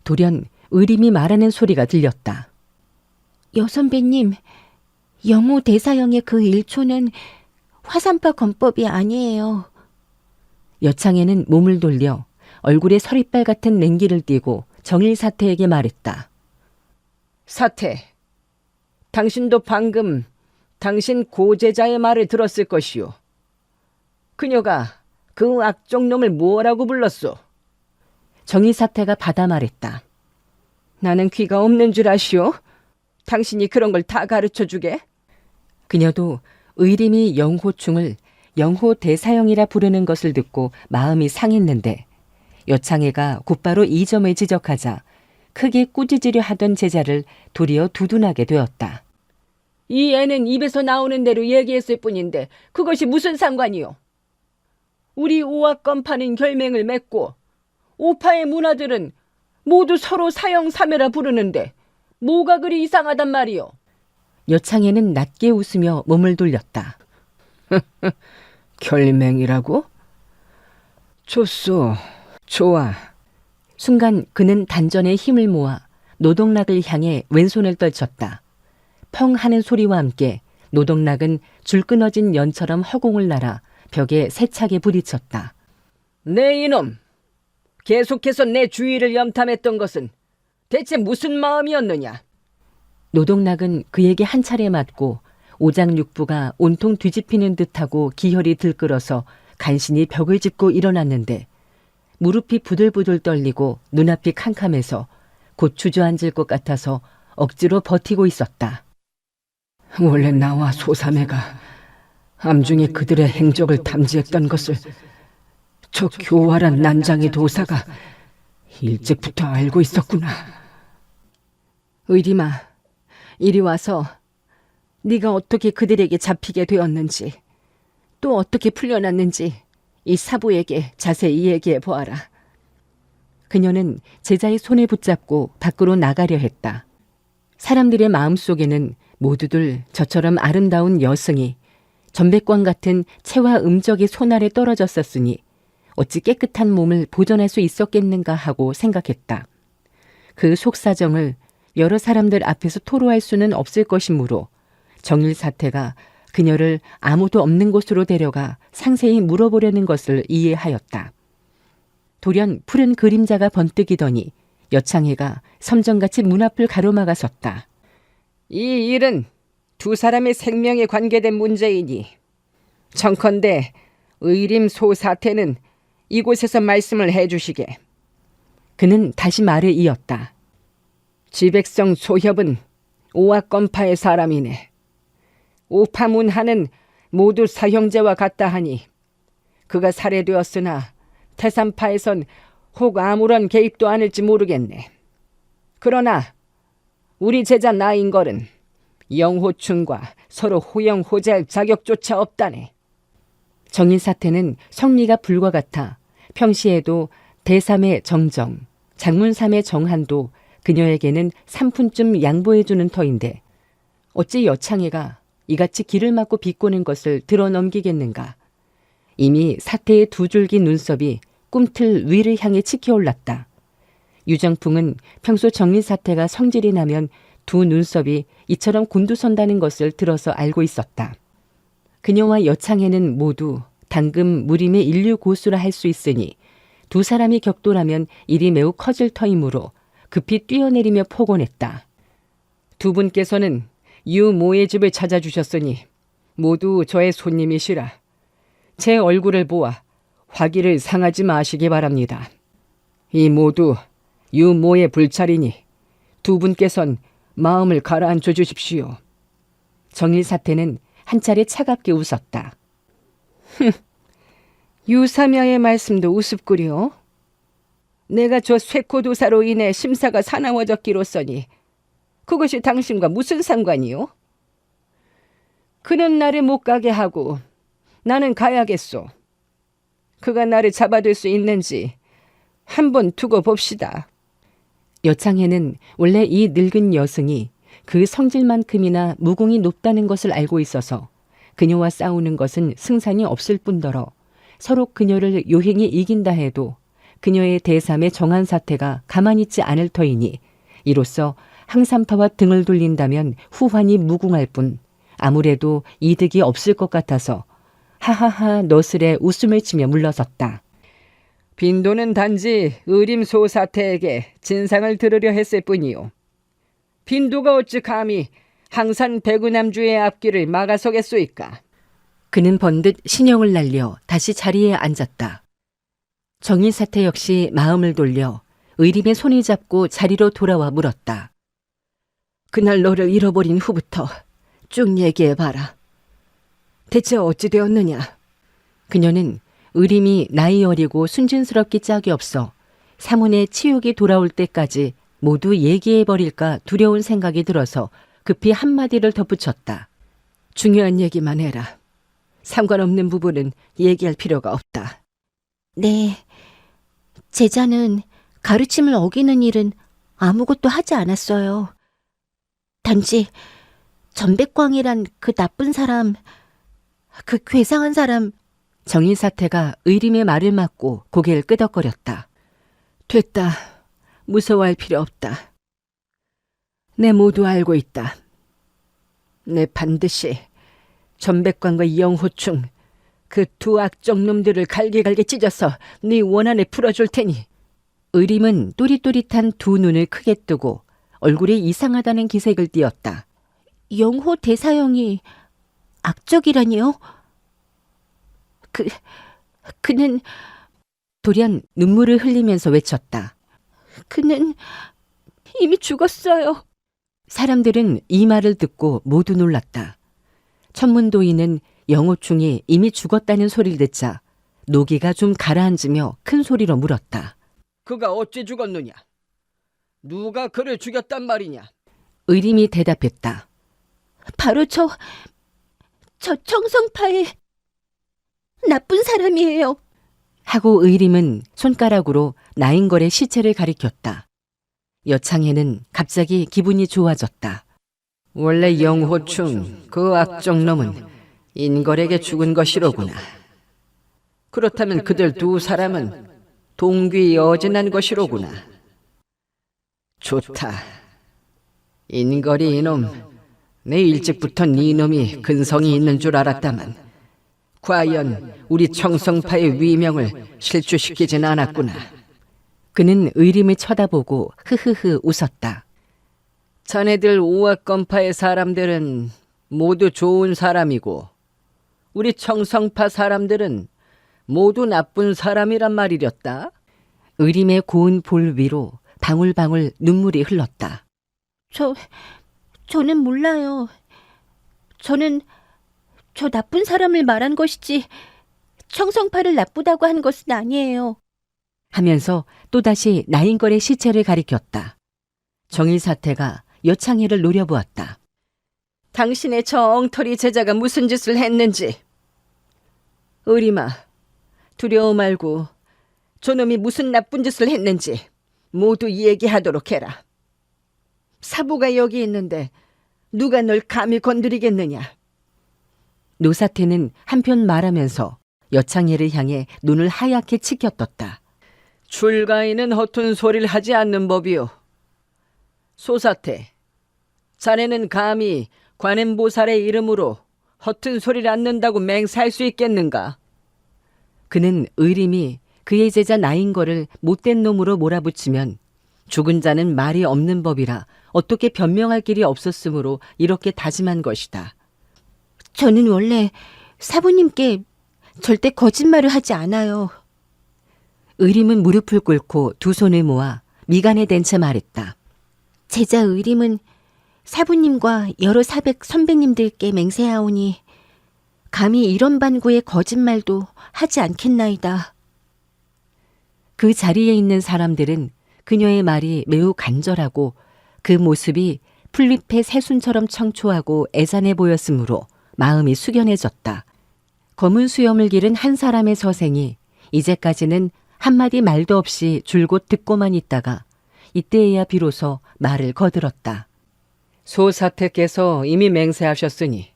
돌연 의림이 말하는 소리가 들렸다. 여선배님, 영호 대사형의 그 일초는 화산파 검법이 아니에요. 여창애는 몸을 돌려 얼굴에 서리빨 같은 냉기를 띠고 정일사태에게 말했다. 사태, 당신도 방금 당신 고제자의 말을 들었을 것이오. 그녀가 그 악종놈을 뭐라고 불렀소? 정일사태가 받아 말했다. 나는 귀가 없는 줄 아시오? 당신이 그런 걸 다 가르쳐주게? 그녀도 의림이 영호충을 영호 대사형이라 부르는 것을 듣고 마음이 상했는데 여창애가 곧바로 이 점을 지적하자 크게 꾸짖으려 하던 제자를 도리어 두둔하게 되었다. 이 애는 입에서 나오는 대로 얘기했을 뿐인데 그것이 무슨 상관이요? 우리 오악검파는 결맹을 맺고 오파의 문화들은 모두 서로 사형사매라 부르는데 뭐가 그리 이상하단 말이요? 여창애는 낮게 웃으며 몸을 돌렸다. 결맹이라고? 좋소, 좋아. 순간 그는 단전에 힘을 모아 노동락을 향해 왼손을 떨쳤다. 펑 하는 소리와 함께 노동락은 줄 끊어진 연처럼 허공을 날아 벽에 세차게 부딪혔다. 네 이놈, 계속해서 내 주위를 염탐했던 것은 대체 무슨 마음이었느냐? 노동락은 그에게 한 차례 맞고 오장육부가 온통 뒤집히는 듯하고 기혈이 들끓어서 간신히 벽을 짚고 일어났는데 무릎이 부들부들 떨리고 눈앞이 캄캄해서 곧 주저앉을 것 같아서 억지로 버티고 있었다. 원래 나와 소사매가 암중에 그들의 행적을 탐지했던 것을 저 교활한 난장의 도사가 일찍부터 알고 있었구나. 의리마, 이리 와서 네가 어떻게 그들에게 잡히게 되었는지 또 어떻게 풀려났는지 이 사부에게 자세히 얘기해 보아라. 그녀는 제자의 손을 붙잡고 밖으로 나가려 했다. 사람들의 마음속에는 모두들 저처럼 아름다운 여승이 전백광 같은 체와 음적의 손 아래 떨어졌었으니 어찌 깨끗한 몸을 보존할 수 있었겠는가 하고 생각했다. 그 속사정을 여러 사람들 앞에서 토로할 수는 없을 것이므로 정일사태가 그녀를 아무도 없는 곳으로 데려가 상세히 물어보려는 것을 이해하였다. 돌연 푸른 그림자가 번뜩이더니 여창애가 섬정같이 문 앞을 가로막아 섰다. 이 일은 두 사람의 생명에 관계된 문제이니 청컨대 의림 소사태는 이곳에서 말씀을 해주시게. 그는 다시 말을 이었다. 지백성 소협은 오악검파의 사람이네. 오파문하는 모두 사형제와 같다 하니 그가 살해되었으나 태산파에선 혹 아무런 개입도 않을지 모르겠네. 그러나 우리 제자 나인걸은 영호충과 서로 호영호재할 자격조차 없다네. 정일 사태는 성미가 불과 같아 평시에도 대삼의 정정, 장문삼의 정한도 그녀에게는 3푼쯤 양보해주는 터인데 어찌 여창애가 이같이 길을 막고 비꼬는 것을 들어넘기겠는가. 이미 사태의 두 줄기 눈썹이 꿈틀 위를 향해 치켜올랐다. 유정풍은 평소 정일 사태가 성질이 나면 두 눈썹이 이처럼 곤두선다는 것을 들어서 알고 있었다. 그녀와 여창애는 모두 당금 무림의 인류 고수라 할 수 있으니 두 사람이 격돌하면 일이 매우 커질 터이므로 급히 뛰어내리며 포곤했다. 두 분께서는 유모의 집을 찾아주셨으니 모두 저의 손님이시라. 제 얼굴을 보아 화기를 상하지 마시기 바랍니다. 이 모두 유모의 불찰이니 두 분께선 마음을 가라앉혀 주십시오. 정일 사태는 한 차례 차갑게 웃었다. 유사며의 말씀도 우습구려. 내가 저 쇠코도사로 인해 심사가 사나워졌기로써니 그것이 당신과 무슨 상관이요? 그는 나를 못 가게 하고 나는 가야겠소. 그가 나를 잡아둘 수 있는지 한번 두고 봅시다. 여창애는 원래 이 늙은 여승이 그 성질만큼이나 무공이 높다는 것을 알고 있어서 그녀와 싸우는 것은 승산이 없을 뿐더러 서로 그녀를 요행히 이긴다 해도 그녀의 대삼의 정한 사태가 가만히 있지 않을 터이니 이로써 항산파와 등을 돌린다면 후환이 무궁할 뿐 아무래도 이득이 없을 것 같아서 하하하 너스레 웃음을 치며 물러섰다. 빈도는 단지 의림소 사태에게 진상을 들으려 했을 뿐이요. 빈도가 어찌 감히 항산 배구남주의 앞길을 막아서겠소이까. 그는 번듯 신형을 날려 다시 자리에 앉았다. 정일 사태 역시 마음을 돌려 의림의 손을 잡고 자리로 돌아와 물었다. 그날 너를 잃어버린 후부터 쭉 얘기해봐라. 대체 어찌 되었느냐? 그녀는 의림이 나이 어리고 순진스럽기 짝이 없어 사문의 치욕이 돌아올 때까지 모두 얘기해버릴까 두려운 생각이 들어서 급히 한마디를 덧붙였다. 중요한 얘기만 해라. 상관없는 부분은 얘기할 필요가 없다. 네, 제자는 가르침을 어기는 일은 아무것도 하지 않았어요. 단지 전백광이란 그 나쁜 사람, 그 괴상한 사람. 정일 사태가 의림의 말을 막고 고개를 끄덕거렸다. 됐다. 무서워할 필요 없다. 내 모두 알고 있다. 내 반드시 전백광과 영호충 그 두 악적 놈들을 갈게갈게 찢어서 네 원한을 풀어줄 테니. 의림은 또릿또릿한 두 눈을 크게 뜨고 얼굴이 이상하다는 기색을 띠었다. 영호 대사형이 악적이라니요? 그는 돌연 눈물을 흘리면서 외쳤다. 그는 이미 죽었어요. 사람들은 이 말을 듣고 모두 놀랐다. 천문도인은 영호충이 이미 죽었다는 소리를 듣자 노기가 좀 가라앉으며 큰 소리로 물었다. 그가 어찌 죽었느냐? 누가 그를 죽였단 말이냐? 의림이 대답했다. 바로 저 청성파의 나쁜 사람이에요. 하고 의림은 손가락으로 나인걸의 시체를 가리켰다. 여창애는 갑자기 기분이 좋아졌다. 원래 영호충 그 악적 놈은 인걸에게 죽은 것이로구나. 그렇다면 그들 두 사람은 동귀여진한 것이로구나. 좋다. 인걸이 이놈, 내 일찍부터 네 놈이 근성이 있는 줄 알았다만 과연 우리 청성파의 위명을 실추시키진 않았구나. 그는 의림을 쳐다보고 흐흐흐 웃었다. 자네들 오악건파의 사람들은 모두 좋은 사람이고 우리 청성파 사람들은 모두 나쁜 사람이란 말이렸다. 의림의 고운 볼 위로 방울방울 눈물이 흘렀다. 저는 몰라요. 저는 저 나쁜 사람을 말한 것이지 청성파를 나쁘다고 한 것은 아니에요. 하면서 또다시 나인걸의 시체를 가리켰다. 정일 사태가 여창애를 노려보았다. 당신의 저 엉터리 제자가 무슨 짓을 했는지. 의리마, 두려워 말고 저놈이 무슨 나쁜 짓을 했는지 모두 얘기하도록 해라. 사부가 여기 있는데 누가 널 감히 건드리겠느냐? 노사태는 한편 말하면서 여창희를 향해 눈을 하얗게 치켜떴다. 출가인은 허튼 소리를 하지 않는 법이오. 소사태, 자네는 감히 관음보살의 이름으로 허튼 소리를 않는다고 맹세할 수 있겠는가? 그는 의림이 그의 제자 나인 거를 못된 놈으로 몰아붙이면 죽은 자는 말이 없는 법이라 어떻게 변명할 길이 없었으므로 이렇게 다짐한 것이다. 저는 원래 사부님께 절대 거짓말을 하지 않아요. 의림은 무릎을 꿇고 두 손을 모아 미간에 댄 채 말했다. 제자 의림은 사부님과 여러 사백 선배님들께 맹세하오니 감히 이런 반구의 거짓말도 하지 않겠나이다. 그 자리에 있는 사람들은 그녀의 말이 매우 간절하고 그 모습이 풀잎의 새순처럼 청초하고 애잔해 보였으므로 마음이 숙연해졌다. 검은 수염을 기른 한 사람의 서생이 이제까지는 한마디 말도 없이 줄곧 듣고만 있다가 이때에야 비로소 말을 거들었다. 소사태께서 이미 맹세하셨으니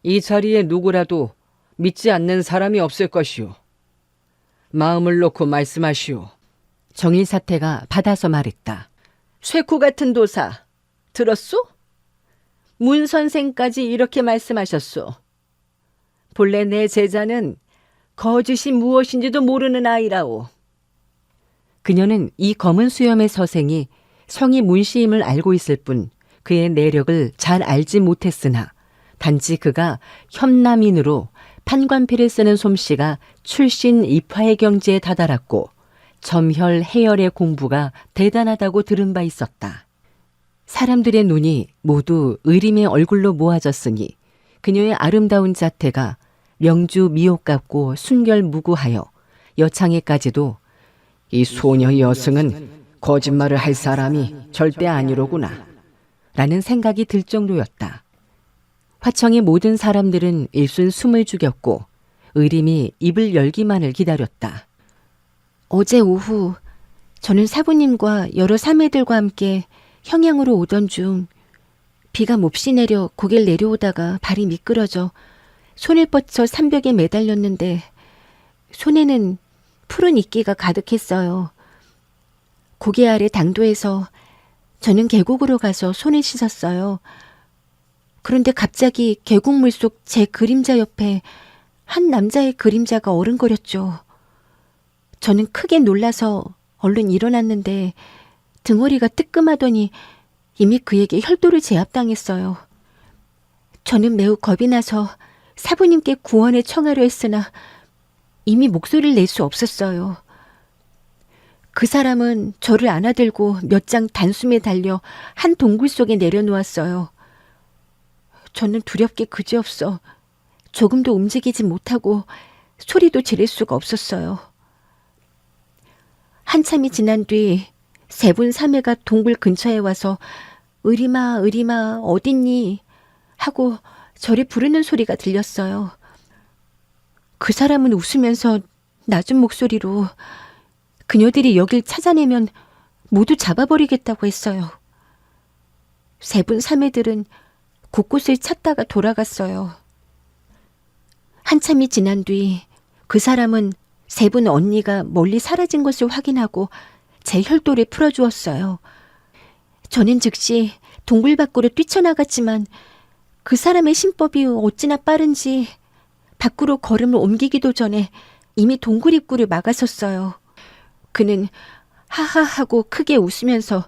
이 자리에 누구라도 믿지 않는 사람이 없을 것이오. 마음을 놓고 말씀하시오. 정일사태가 받아서 말했다. 쇠코 같은 도사, 들었소? 문 선생까지 이렇게 말씀하셨소. 본래 내 제자는 거짓이 무엇인지도 모르는 아이라오. 그녀는 이 검은 수염의 서생이 성이 문씨임을 알고 있을 뿐 그의 내력을 잘 알지 못했으나 단지 그가 현남인으로 판관필을 쓰는 솜씨가 출신 입화의 경지에 다다랐고 점혈, 해열의 공부가 대단하다고 들은 바 있었다. 사람들의 눈이 모두 의림의 얼굴로 모아졌으니 그녀의 아름다운 자태가 명주 미옥 같고 순결무구하여 여창에까지도 이 소녀 여승은 거짓말을 할 사람이 절대 아니로구나 라는 생각이 들 정도였다. 화청의 모든 사람들은 일순 숨을 죽였고 의림이 입을 열기만을 기다렸다. 어제 오후 저는 사부님과 여러 사매들과 함께 형양으로 오던 중 비가 몹시 내려 고개를 내려오다가 발이 미끄러져 손을 뻗쳐 산벽에 매달렸는데 손에는 푸른 이끼가 가득했어요. 고개 아래 당도에서 저는 계곡으로 가서 손을 씻었어요. 그런데 갑자기 계곡물 속 제 그림자 옆에 한 남자의 그림자가 어른거렸죠. 저는 크게 놀라서 얼른 일어났는데 등허리가 뜨끔하더니 이미 그에게 혈도를 제압당했어요. 저는 매우 겁이 나서 사부님께 구원을 청하려 했으나 이미 목소리를 낼 수 없었어요. 그 사람은 저를 안아들고 몇 장 단숨에 달려 한 동굴 속에 내려놓았어요. 저는 두렵게 그지없어 조금도 움직이지 못하고 소리도 지를 수가 없었어요. 한참이 지난 뒤 세 분 사매가 동굴 근처에 와서 의리마 의리마 어딨니 하고 저를 부르는 소리가 들렸어요. 그 사람은 웃으면서 낮은 목소리로 그녀들이 여길 찾아내면 모두 잡아버리겠다고 했어요. 세 분 사매들은 곳곳을 찾다가 돌아갔어요. 한참이 지난 뒤 그 사람은 세 분 언니가 멀리 사라진 것을 확인하고 제 혈도를 풀어주었어요. 저는 즉시 동굴 밖으로 뛰쳐나갔지만 그 사람의 신법이 어찌나 빠른지 밖으로 걸음을 옮기기도 전에 이미 동굴 입구를 막아섰어요. 그는 하하 하고 크게 웃으면서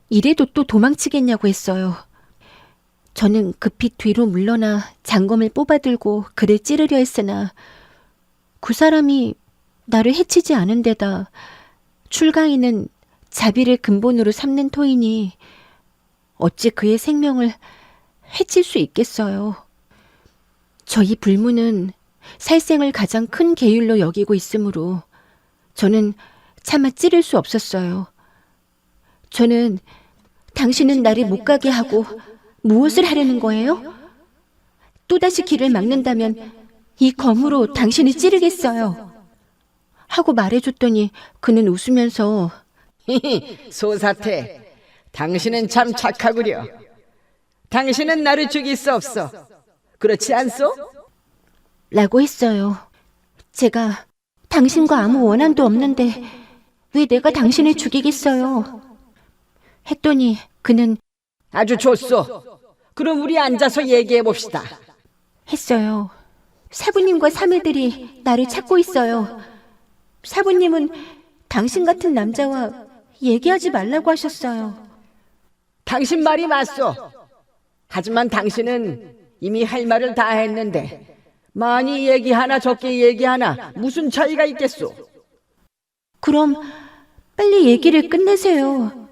이래도 또 도망치겠냐고 했어요. 저는 급히 뒤로 물러나 장검을 뽑아들고 그를 찌르려 했으나 그 사람이 나를 해치지 않은 데다 출가인은 자비를 근본으로 삼는 터이니 어찌 그의 생명을 해칠 수 있겠어요. 저희 불문은 살생을 가장 큰 계율로 여기고 있으므로 저는 차마 찌를 수 없었어요. 저는 당신은 나를 못 가게 하고 무엇을 하려는 거예요? 또다시 길을 막는다면 이 검으로 당신을 찌르겠어요. 하고 말해줬더니 그는 웃으면서 소사태, 당신은 참 착하구려. 당신은 나를 죽일 수 없어. 그렇지 않소? 라고 했어요. 제가 당신과 아무 원한도 없는데 왜 내가 당신을 죽이겠어요? 했더니 그는 아주 좋소. 그럼 우리 앉아서 얘기해 봅시다. 했어요. 사부님과 사매들이 나를 찾고 있어요. 사부님은 당신 같은 남자와 얘기하지 말라고 하셨어요. 당신 말이 맞소. 하지만 당신은 이미 할 말을 다 했는데 많이 얘기하나 적게 얘기하나 무슨 차이가 있겠소? 그럼 빨리 얘기를 끝내세요.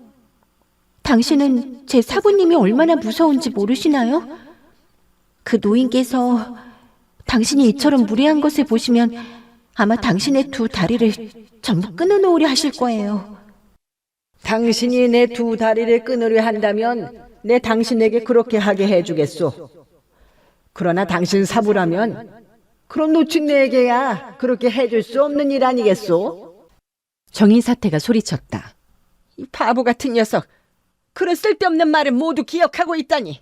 당신은 제 사부님이 얼마나 무서운지 모르시나요? 그 노인께서 당신이 이처럼 무례한 것을 보시면 아마 당신의 두 다리를 전부 끊어놓으려 하실 거예요. 당신이 내 두 다리를 끊으려 한다면 내 당신에게 그렇게 하게 해주겠소. 그러나 당신 사부라면 그런 노친네에게야 그렇게 해줄 수 없는 일 아니겠소? 정의사태가 소리쳤다. 이 바보 같은 녀석. 그런 쓸데없는 말을 모두 기억하고 있다니.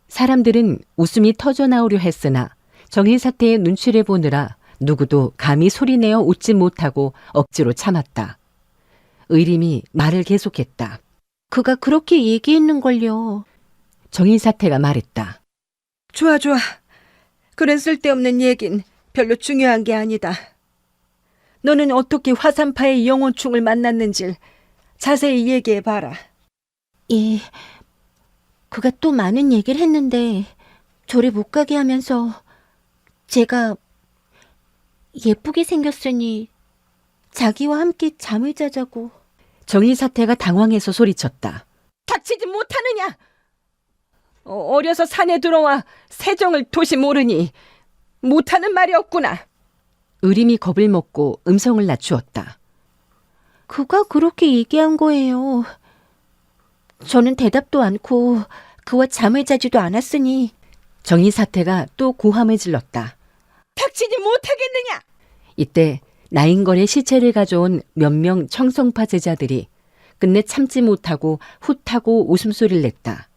사람들은 웃음이 터져나오려 했으나 정의사태의 눈치를 보느라 누구도 감히 소리내어 웃지 못하고 억지로 참았다. 의림이 말을 계속했다. 그가 그렇게 얘기했는걸요. 정의사태가 말했다. 좋아. 그런 쓸데없는 얘긴 별로 중요한 게 아니다. 너는 어떻게 화산파의 영혼충을 만났는지 자세히 얘기해봐라. 예, 그가 또 많은 얘기를 했는데 저를 못 가게 하면서 제가 예쁘게 생겼으니 자기와 함께 잠을 자자고. 정의사태가 당황해서 소리쳤다. 닥치지 못하느냐? 어려서 산에 들어와 세정을 도시 모르니 못하는 말이 없구나. 의림이 겁을 먹고 음성을 낮추었다. 그가 그렇게 얘기한 거예요. 저는 대답도 않고 그와 잠을 자지도 않았으니. 정의사태가 또 고함을 질렀다. 닥치지 못하겠느냐? 이때 나인걸의 시체를 가져온 몇 명 청성파 제자들이 끝내 참지 못하고 훗하고 웃음소리를 냈다.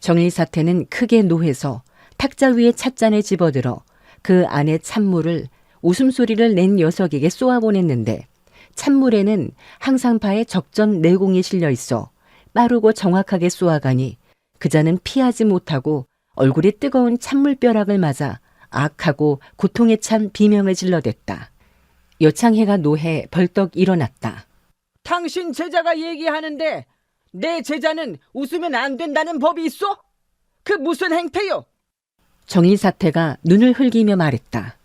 정의사태는 크게 노해서 탁자 위에 찻잔을 집어들어 그 안에 찬물을 웃음소리를 낸 녀석에게 쏘아보냈는데 찬물에는 항상파의 적전 내공이 실려 있어 빠르고 정확하게 쏘아가니 그자는 피하지 못하고 얼굴에 뜨거운 찬물벼락을 맞아 악하고 고통에 찬 비명을 질러댔다. 여창해가 노해 벌떡 일어났다. 당신 제자가 얘기하는데 내 제자는 웃으면 안 된다는 법이 있어? 그 무슨 행패요? 정의사태가 눈을 흘기며 말했다.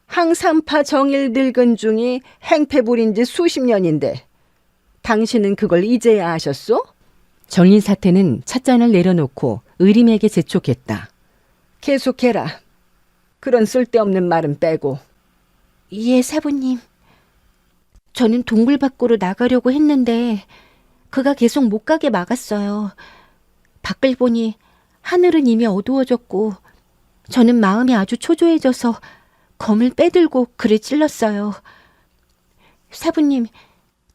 항산파 정일 늙은 중이 행패 부린 지 수십 년인데 당신은 그걸 이제야 아셨소? 정의사태는 찻잔을 내려놓고 의림에게 재촉했다. 계속해라. 그런 쓸데없는 말은 빼고. 예, 사부님. 저는 동굴 밖으로 나가려고 했는데 그가 계속 못 가게 막았어요. 밖을 보니 하늘은 이미 어두워졌고 저는 마음이 아주 초조해져서 검을 빼들고 그를 찔렀어요. 사부님,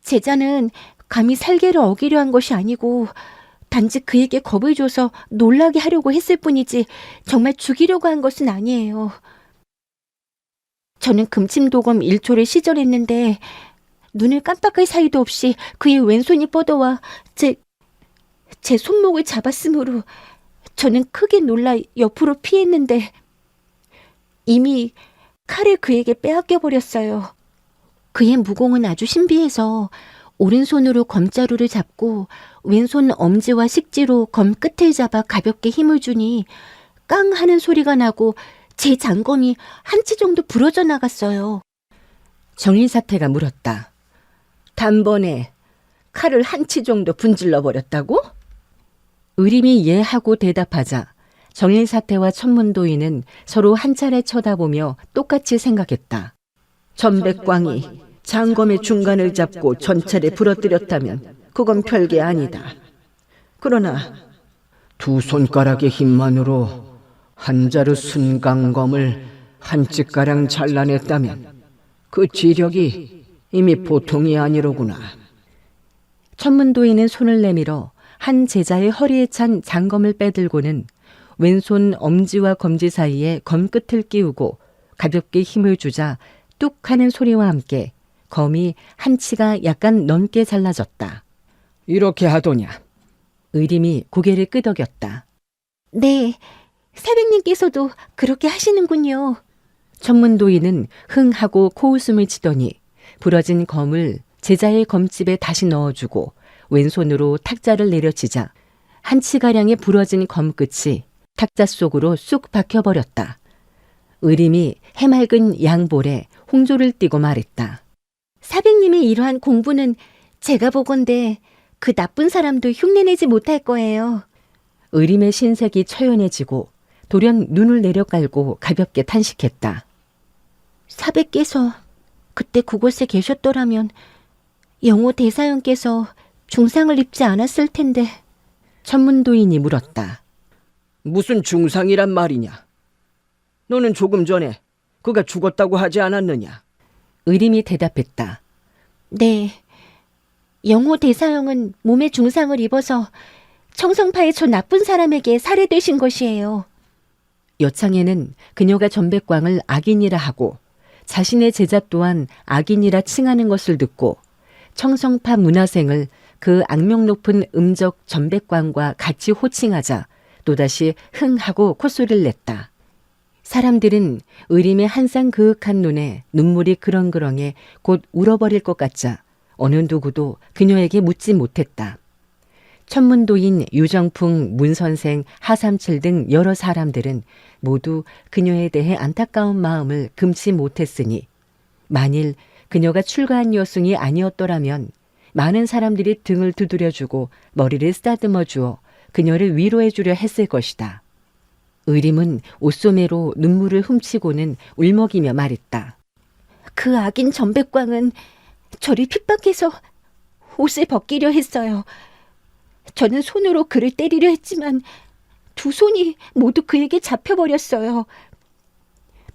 제자는 감히 살계를 어기려 한 것이 아니고 단지 그에게 겁을 줘서 놀라게 하려고 했을 뿐이지 정말 죽이려고 한 것은 아니에요. 저는 금침도검 1초를 시전했는데 눈을 깜빡할 사이도 없이 그의 왼손이 뻗어와 제 손목을 잡았으므로 저는 크게 놀라 옆으로 피했는데 이미 칼을 그에게 빼앗겨 버렸어요. 그의 무공은 아주 신비해서 오른손으로 검자루를 잡고 왼손 엄지와 식지로 검 끝을 잡아 가볍게 힘을 주니 깡 하는 소리가 나고 제 장검이 한 치 정도 부러져 나갔어요. 정의사태가 물었다. 단번에 칼을 한 치 정도 분질러 버렸다고? 의림이 예 하고 대답하자 정의사태와 천문도인은 서로 한 차례 쳐다보며 똑같이 생각했다. 전백광이 장검의 중간을 잡고 전체를 부러뜨렸다면 그건 별게 아니다. 그러나 두 손가락의 힘만으로 한 자루 순강검을 한 찌가량 잘라냈다면 그 지력이 이미 보통이 아니로구나. 천문도인은 손을 내밀어 한 제자의 허리에 찬 장검을 빼들고는 왼손 엄지와 검지 사이에 검끝을 끼우고 가볍게 힘을 주자 뚝 하는 소리와 함께 검이 한 치가 약간 넘게 잘라졌다. 이렇게 하더냐? 의림이 고개를 끄덕였다. 네, 사백님께서도 그렇게 하시는군요. 천문도인은 흥 하고 코웃음을 치더니 부러진 검을 제자의 검집에 다시 넣어주고 왼손으로 탁자를 내려치자 한 치가량의 부러진 검끝이 탁자 속으로 쑥 박혀버렸다. 의림이 해맑은 양볼에 홍조를 띠고 말했다. 사백님의 이러한 공부는 제가 보건대 그 나쁜 사람도 흉내내지 못할 거예요. 의림의 신색이 처연해지고 돌연 눈을 내려깔고 가볍게 탄식했다. 사백께서 그때 그곳에 계셨더라면 영호 대사형께서 중상을 입지 않았을 텐데. 천문도인이 물었다. 무슨 중상이란 말이냐? 너는 조금 전에 그가 죽었다고 하지 않았느냐? 의림이 대답했다. 네, 영호 대사형은 몸에 중상을 입어서 청성파의 저 나쁜 사람에게 살해되신 것이에요. 여창에는 그녀가 전백광을 악인이라 하고 자신의 제자 또한 악인이라 칭하는 것을 듣고 청성파 문화생을 그 악명 높은 음적 전백광과 같이 호칭하자 또다시 흥하고 콧소리를 냈다. 사람들은 의림의 한상 그윽한 눈에 눈물이 그렁그렁해 곧 울어버릴 것 같자 어느 누구도 그녀에게 묻지 못했다. 천문도인 유정풍, 문선생, 하삼칠 등 여러 사람들은 모두 그녀에 대해 안타까운 마음을 금치 못했으니 만일 그녀가 출가한 여승이 아니었더라면 많은 사람들이 등을 두드려주고 머리를 쓰다듬어 주어 그녀를 위로해 주려 했을 것이다. 의림은 옷소매로 눈물을 훔치고는 울먹이며 말했다. 그 악인 전백광은 저를 핍박해서 옷을 벗기려 했어요. 저는 손으로 그를 때리려 했지만 두 손이 모두 그에게 잡혀버렸어요.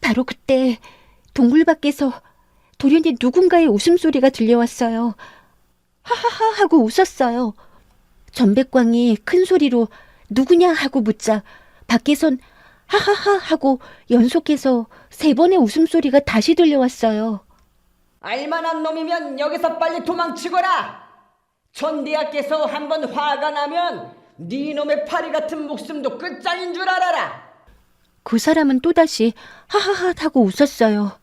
바로 그때 동굴 밖에서 돌연히 누군가의 웃음소리가 들려왔어요. 하하하 하고 웃었어요. 전백광이 큰 소리로 누구냐 하고 묻자 밖에선 하하하 하고 연속해서 3번의 웃음소리가 다시 들려왔어요. 알만한 놈이면 여기서 빨리 도망치거라. 전대하께서 한번 화가 나면 네 놈의 파리 같은 목숨도 끝장인 줄 알아라. 그 사람은 또다시 하하하 하고 웃었어요.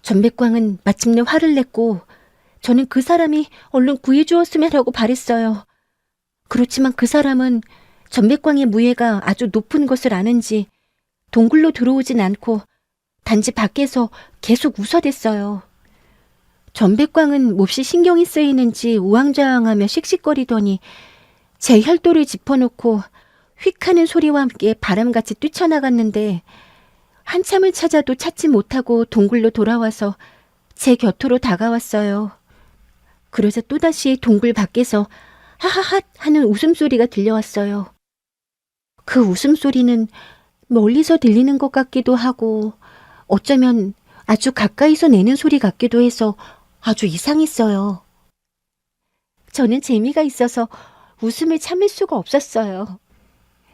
전백광은 마침내 화를 냈고 저는 그 사람이 얼른 구해주었으면 하고 바랬어요. 그렇지만 그 사람은 전백광의 무예가 아주 높은 것을 아는지 동굴로 들어오진 않고 단지 밖에서 계속 웃어댔어요. 전백광은 몹시 신경이 쓰이는지 우왕좌왕하며 씩씩거리더니 제 혈도를 짚어놓고 휙 하는 소리와 함께 바람같이 뛰쳐나갔는데 한참을 찾아도 찾지 못하고 동굴로 돌아와서 제 곁으로 다가왔어요. 그러자 또다시 동굴 밖에서 하하하 하는 웃음소리가 들려왔어요. 그 웃음소리는 멀리서 들리는 것 같기도 하고 어쩌면 아주 가까이서 내는 소리 같기도 해서 아주 이상했어요. 저는 재미가 있어서 웃음을 참을 수가 없었어요.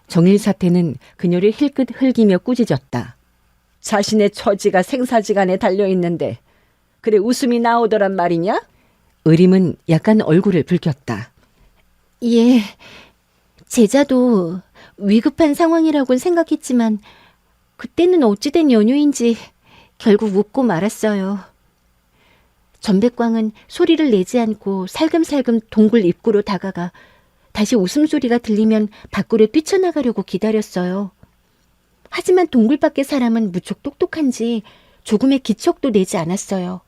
정일사태는 그녀를 힐끗 흘기며 꾸짖었다. 자신의 처지가 생사지간에 달려있는데 그래 웃음이 나오더란 말이냐? 의림은 약간 얼굴을 붉혔다. 예, 제자도 위급한 상황이라고는 생각했지만 그때는 어찌된 연유인지 결국 웃고 말았어요. 전백광은 소리를 내지 않고 살금살금 동굴 입구로 다가가 다시 웃음소리가 들리면 밖으로 뛰쳐나가려고 기다렸어요. 하지만 동굴 밖의 사람은 무척 똑똑한지 조금의 기척도 내지 않았어요.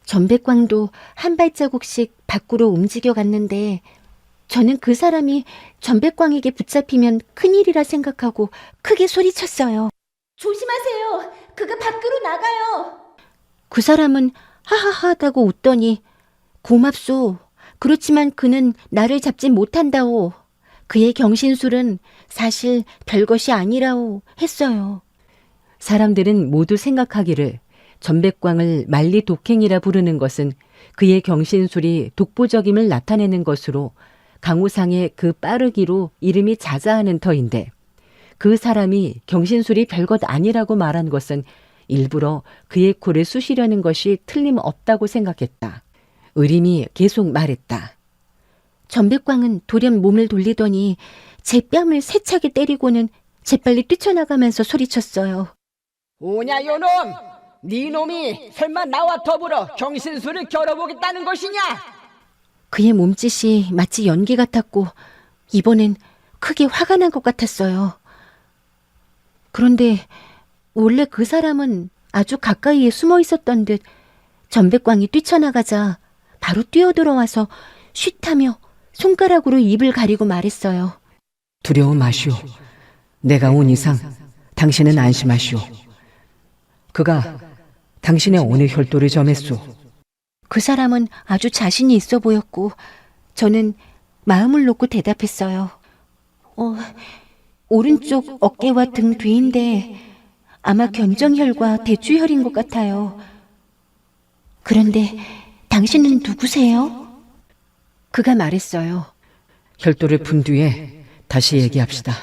전백광도 한 발자국씩 밖으로 움직여 갔는데 저는 그 사람이 전백광에게 붙잡히면 큰일이라 생각하고 크게 소리쳤어요. 조심하세요. 그가 밖으로 나가요. 그 사람은 하하하 하다고 웃더니 고맙소. 그렇지만 그는 나를 잡지 못한다오. 그의 경신술은 사실 별것이 아니라오 했어요. 사람들은 모두 생각하기를 전백광을 만리독행이라 부르는 것은 그의 경신술이 독보적임을 나타내는 것으로 강우상의 그 빠르기로 이름이 자자하는 터인데, 그 사람이 경신술이 별것 아니라고 말한 것은 일부러 그의 코를 쑤시려는 것이 틀림없다고 생각했다. 의림이 계속 말했다. 전백광은 돌연 몸을 돌리더니 제 뺨을 세차게 때리고는 재빨리 뛰쳐나가면서 소리쳤어요. 오냐 요놈! 네 놈이 설마 나와 더불어 경신술을 겨뤄보겠다는 것이냐? 그의 몸짓이 마치 연기 같았고 이번엔 크게 화가 난 것 같았어요. 그런데 원래 그 사람은 아주 가까이에 숨어 있었던 듯 전백광이 뛰쳐나가자 바로 뛰어들어와서 쉿하며 손가락으로 입을 가리고 말했어요. 두려워 마시오. 내가 온 이상 당신은 안심하시오. 그가 당신의 어느 혈도를 점했소? 그 사람은 아주 자신이 있어 보였고 저는 마음을 놓고 대답했어요. 오른쪽 어깨와 등 뒤인데 아마 견정혈과 대추혈인 것 같아요. 그런데 당신은 누구세요? 그가 말했어요. 혈도를 푼 뒤에 다시 얘기합시다.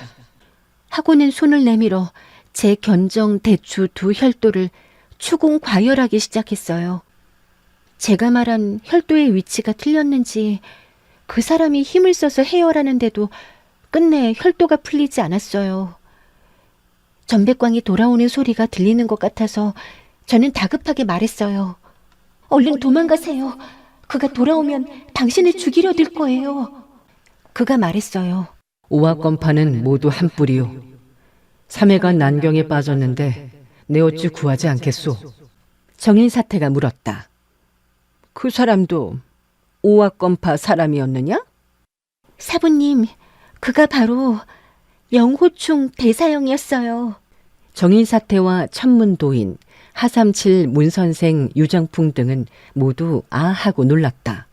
하고는 손을 내밀어 제 견정, 대추 두 혈도를 추궁과열하기 시작했어요. 제가 말한 혈도의 위치가 틀렸는지 그 사람이 힘을 써서 해열하는데도 끝내 혈도가 풀리지 않았어요. 전백광이 돌아오는 소리가 들리는 것 같아서 저는 다급하게 말했어요. 얼른 도망가세요. 그가 돌아오면 당신을 죽이려 들 거예요. 그가 말했어요. 오화건파는 모두 한 뿌리요. 3회간 난경에 빠졌는데 내 어찌 구하지 않겠소? 정일사태가 물었다. 그 사람도 오화건파 사람이었느냐? 사부님, 그가 바로 영호충 대사형이었어요. 정일사태와 천문도인, 하삼칠 문선생, 유정풍 등은 모두 아 하고 놀랐다.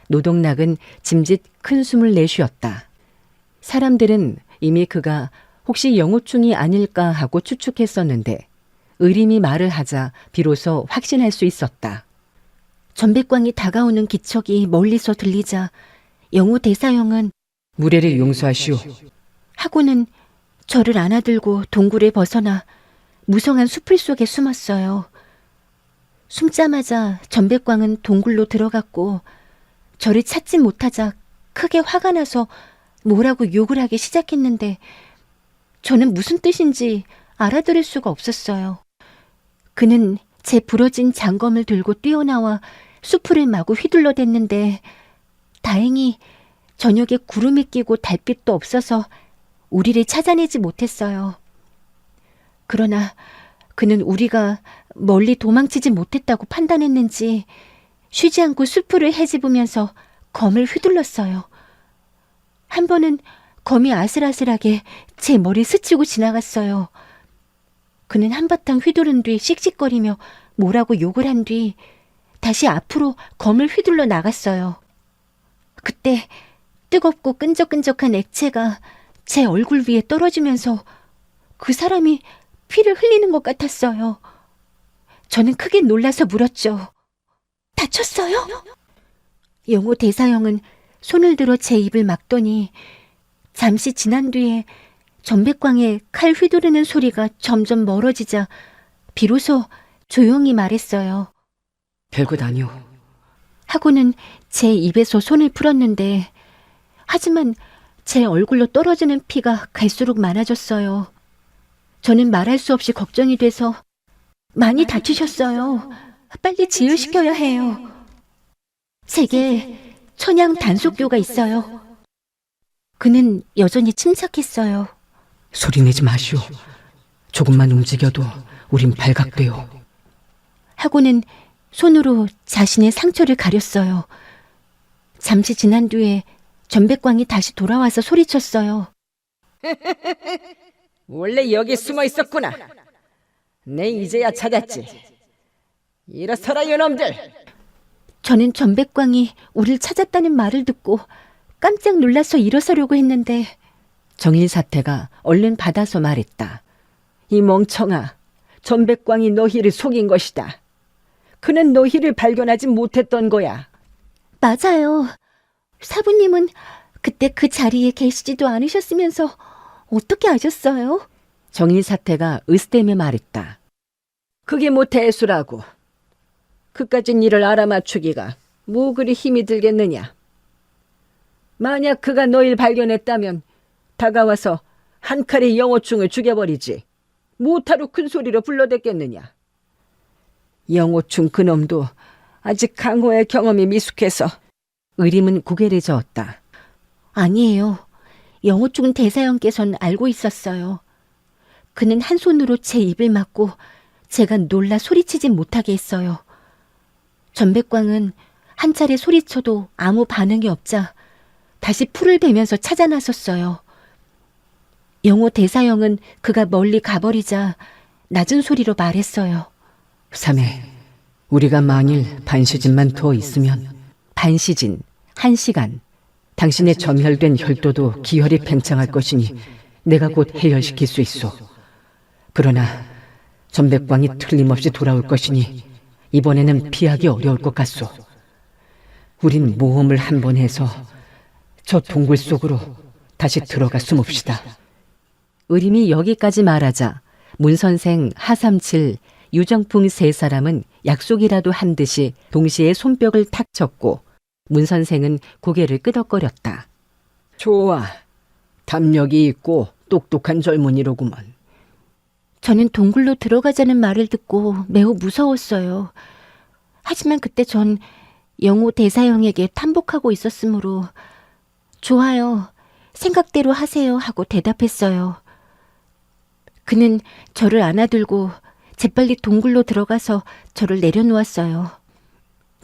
노동락은 짐짓 큰 숨을 내쉬었다. 사람들은 이미 그가 혹시 영호충이 아닐까 하고 추측했었는데 의림이 말을 하자 비로소 확신할 수 있었다. 전백광이 다가오는 기척이 멀리서 들리자 영호 대사형은 무례를 용서하시오. 하고는 저를 안아들고 동굴에 벗어나 무성한 수풀 속에 숨었어요. 숨자마자 전백광은 동굴로 들어갔고 저를 찾지 못하자 크게 화가 나서 뭐라고 욕을 하기 시작했는데 저는 무슨 뜻인지 알아들을 수가 없었어요. 그는 제 부러진 장검을 들고 뛰어나와 수풀을 마구 휘둘러댔는데 다행히 저녁에 구름이 끼고 달빛도 없어서 우리를 찾아내지 못했어요. 그러나 그는 우리가 멀리 도망치지 못했다고 판단했는지 쉬지 않고 수풀을 헤집으면서 검을 휘둘렀어요. 한 번은 검이 아슬아슬하게 제 머리 스치고 지나갔어요. 그는 한바탕 휘두른 뒤 씩씩거리며 뭐라고 욕을 한 뒤 다시 앞으로 검을 휘둘러 나갔어요. 그때 뜨겁고 끈적끈적한 액체가 제 얼굴 위에 떨어지면서 그 사람이 피를 흘리는 것 같았어요. 저는 크게 놀라서 물었죠. 다쳤어요? 영호 대사형은 손을 들어 제 입을 막더니 잠시 지난 뒤에 전백광의 칼 휘두르는 소리가 점점 멀어지자 비로소 조용히 말했어요. 별것 아니오. 하고는 제 입에서 손을 풀었는데 하지만 제 얼굴로 떨어지는 피가 갈수록 많아졌어요. 저는 말할 수 없이 걱정이 돼서 많이 다치셨어요. 빨리 지혈시켜야 해요. 제게 천양 단속교가 있어요. 그는 여전히 침착했어요. 소리내지 마시오. 조금만 움직여도 우린 발각돼요. 하고는 손으로 자신의 상처를 가렸어요. 잠시 지난 뒤에 전백광이 다시 돌아와서 소리쳤어요. 원래 여기 숨어 있었구나. 내 이제야 찾았지. 일어서라 이놈들. 저는 전백광이 우릴 찾았다는 말을 듣고 깜짝 놀라서 일어서려고 했는데 정일사태가 얼른 받아서 말했다. 이 멍청아, 전백광이 너희를 속인 것이다. 그는 너희를 발견하지 못했던 거야. 맞아요. 사부님은 그때 그 자리에 계시지도 않으셨으면서 어떻게 아셨어요? 정의사태가 으스대며 말했다. 그게 뭐 대수라고. 그까진 일을 알아맞추기가 뭐 그리 힘이 들겠느냐. 만약 그가 너희를 발견했다면 다가와서 한 칼에 영호충을 죽여버리지. 못하루 큰 소리로 불러댔겠느냐. 영호충 그놈도 아직 강호의 경험이 미숙해서. 의림은 고개를 저었다. 아니에요. 영호충 대사형께서는 알고 있었어요. 그는 한 손으로 제 입을 막고 제가 놀라 소리치지 못하게 했어요. 전백광은 한 차례 소리쳐도 아무 반응이 없자 다시 풀을 대면서 찾아 나섰어요. 영호 대사형은 그가 멀리 가버리자 낮은 소리로 말했어요. 사내, 우리가 만일 반시즌만 더 있으면 반시진, 1시간. 당신의 점혈된 혈도도 기혈이 팽창할 것이니 내가 곧 해열시킬 수 있소. 그러나 전백광이 틀림없이 돌아올 것이니 이번에는 피하기 어려울 것 같소. 우린 모험을 한 번 해서 저 동굴 속으로 다시 들어가 숨읍시다. 의림이 여기까지 말하자 문선생, 하삼칠, 유정풍 세 사람은 약속이라도 한 듯이 동시에 손뼉을 탁 쳤고 문선생은 고개를 끄덕거렸다. 좋아. 담력이 있고 똑똑한 젊은이로구먼. 저는 동굴로 들어가자는 말을 듣고 매우 무서웠어요. 하지만 그때 전 영호 대사형에게 탐복하고 있었으므로 좋아요. 생각대로 하세요 하고 대답했어요. 그는 저를 안아들고 재빨리 동굴로 들어가서 저를 내려놓았어요.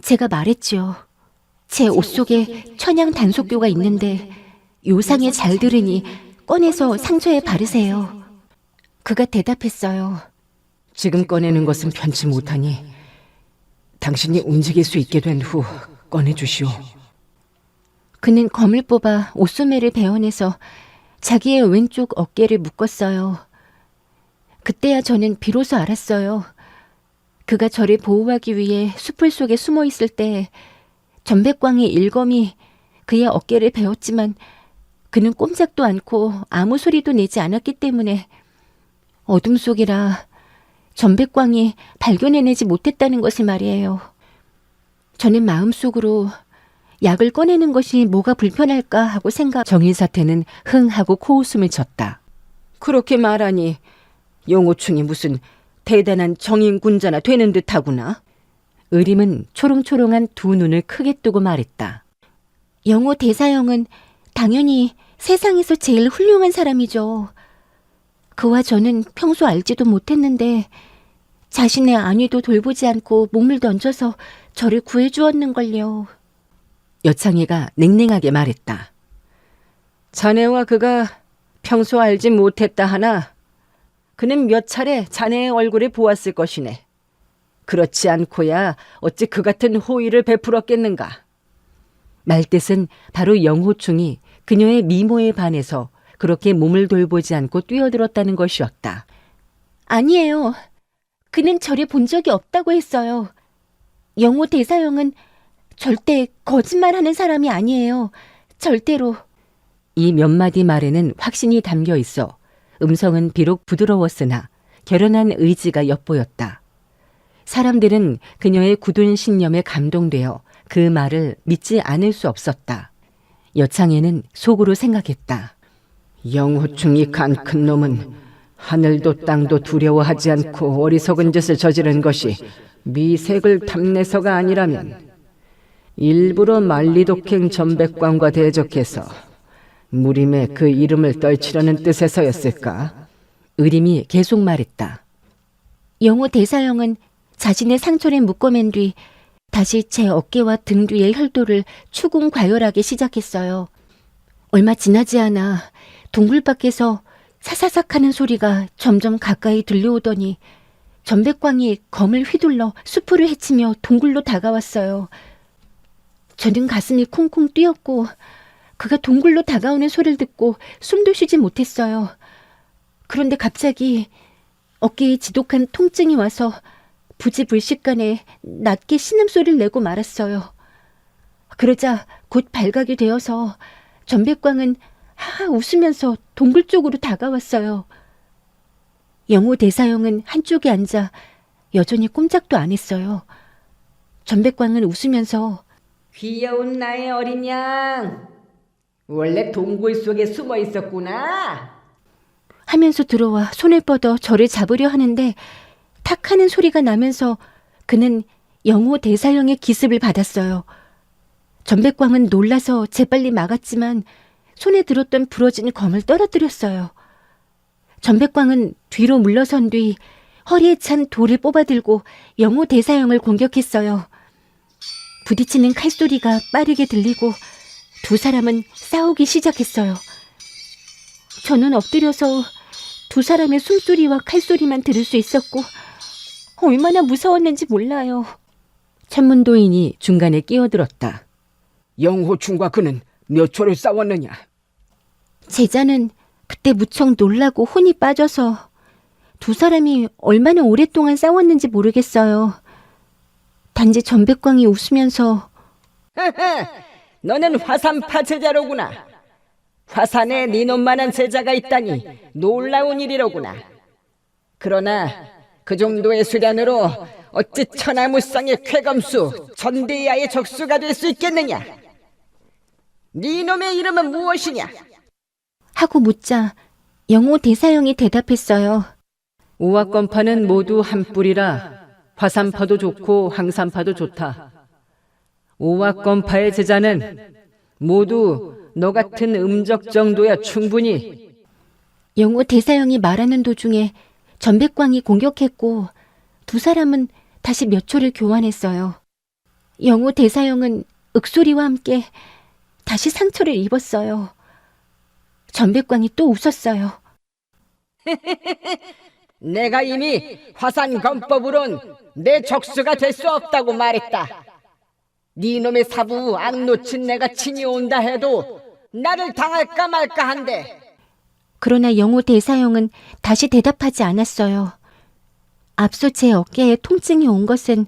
제가 말했지요. 제 옷 속에 천양 단속교가 있는데 요상에 잘 들으니 꺼내서 상처에 바르세요. 그가 대답했어요. 지금 꺼내는 것은 편치 못하니 당신이 움직일 수 있게 된 후 꺼내주시오. 그는 검을 뽑아 옷소매를 베어내서 자기의 왼쪽 어깨를 묶었어요. 그때야 저는 비로소 알았어요. 그가 저를 보호하기 위해 숲을 속에 숨어 있을 때 전백광의 일검이 그의 어깨를 베었지만 그는 꼼짝도 않고 아무 소리도 내지 않았기 때문에 어둠 속이라 전백광이 발견해내지 못했다는 것을 말이에요. 저는 마음속으로 약을 꺼내는 것이 뭐가 불편할까 하고 정의사태는 흥 하고 코웃음을 쳤다. 그렇게 말하니 영호충이 무슨 대단한 정인군자나 되는 듯하구나. 의림은 초롱초롱한 두 눈을 크게 뜨고 말했다. 영호 대사형은 당연히 세상에서 제일 훌륭한 사람이죠. 그와 저는 평소 알지도 못했는데 자신의 안위도 돌보지 않고 몸을 던져서 저를 구해주었는걸요. 여창이가 냉랭하게 말했다. 자네와 그가 평소 알지 못했다 하나 그는 몇 차례 자네의 얼굴을 보았을 것이네. 그렇지 않고야 어찌 그 같은 호의를 베풀었겠는가. 말뜻은 바로 영호충이 그녀의 미모에 반해서 그렇게 몸을 돌보지 않고 뛰어들었다는 것이었다. 아니에요. 그는 저를 본 적이 없다고 했어요. 영호 대사형은 절대 거짓말하는 사람이 아니에요. 절대로. 이 몇 마디 말에는 확신이 담겨 있어 음성은 비록 부드러웠으나 결연한 의지가 엿보였다. 사람들은 그녀의 굳은 신념에 감동되어 그 말을 믿지 않을 수 없었다. 여창애는 속으로 생각했다. 영호충이 간 큰 놈은 하늘도 땅도 두려워하지 않고 어리석은 짓을 저지른 것이 미색을 탐내서가 아니라면 일부러 만리독행 전백광과 대적해서 무림의 그 이름을 떨치려는 뜻에서였을까? 의림이 계속 말했다. 영호 대사형은 자신의 상처를 묶어맨 뒤 다시 제 어깨와 등 뒤의 혈도를 추궁과열하기 시작했어요. 얼마 지나지 않아 동굴 밖에서 사사삭 하는 소리가 점점 가까이 들려오더니 전백광이 검을 휘둘러 수풀을 헤치며 동굴로 다가왔어요. 저는 가슴이 콩콩 뛰었고 그가 동굴로 다가오는 소리를 듣고 숨도 쉬지 못했어요. 그런데 갑자기 어깨에 지독한 통증이 와서 부지불식간에 낮게 신음소리를 내고 말았어요. 그러자 곧 발각이 되어서 전백광은 웃으면서 동굴 쪽으로 다가왔어요. 영호 대사형은 한쪽에 앉아 여전히 꼼짝도 안 했어요. 전백광은 웃으면서 귀여운 나의 어린 양, 원래 동굴 속에 숨어 있었구나. 하면서 들어와 손을 뻗어 저를 잡으려 하는데 탁 하는 소리가 나면서 그는 영호 대사형의 기습을 받았어요. 전백광은 놀라서 재빨리 막았지만 손에 들었던 부러진 검을 떨어뜨렸어요. 전백광은 뒤로 물러선 뒤 허리에 찬 돌을 뽑아들고 영호 대사형을 공격했어요. 부딪히는 칼소리가 빠르게 들리고 두 사람은 싸우기 시작했어요. 저는 엎드려서 두 사람의 숨소리와 칼소리만 들을 수 있었고 얼마나 무서웠는지 몰라요. 천문도인이 중간에 끼어들었다. 영호충과 그는 몇 초를 싸웠느냐? 제자는 그때 무척 놀라고 혼이 빠져서 두 사람이 얼마나 오랫동안 싸웠는지 모르겠어요. 단지 전백광이 웃으면서 너는 화산파 제자로구나. 화산에 네 놈만한 제자가 있다니 놀라운 일이로구나. 그러나 그 정도의 수련으로 어찌 천하무쌍의 쾌검수 전대야의 적수가 될 수 있겠느냐? 네 놈의 이름은 무엇이냐? 하고 묻자 영호 대사형이 대답했어요. 오화권파는 모두 한 뿌리라 화산파도 좋고 항산파도 좋다. 오화권파의 제자는 모두 너 같은 음적 정도야 충분히. 영호 대사형이 말하는 도중에 전백광이 공격했고 두 사람은 다시 몇 초를 교환했어요. 영호 대사형은 윽소리와 함께 다시 상처를 입었어요. 전백광이 또 웃었어요. 내가 이미 화산검법으론 내 적수가 될 수 없다고 말했다. 네 놈의 사부 악노친 내가 친히 온다 해도 나를 당할까 말까 한데. 그러나 영호 대사형은 다시 대답하지 않았어요. 앞서 제 어깨에 통증이 온 것은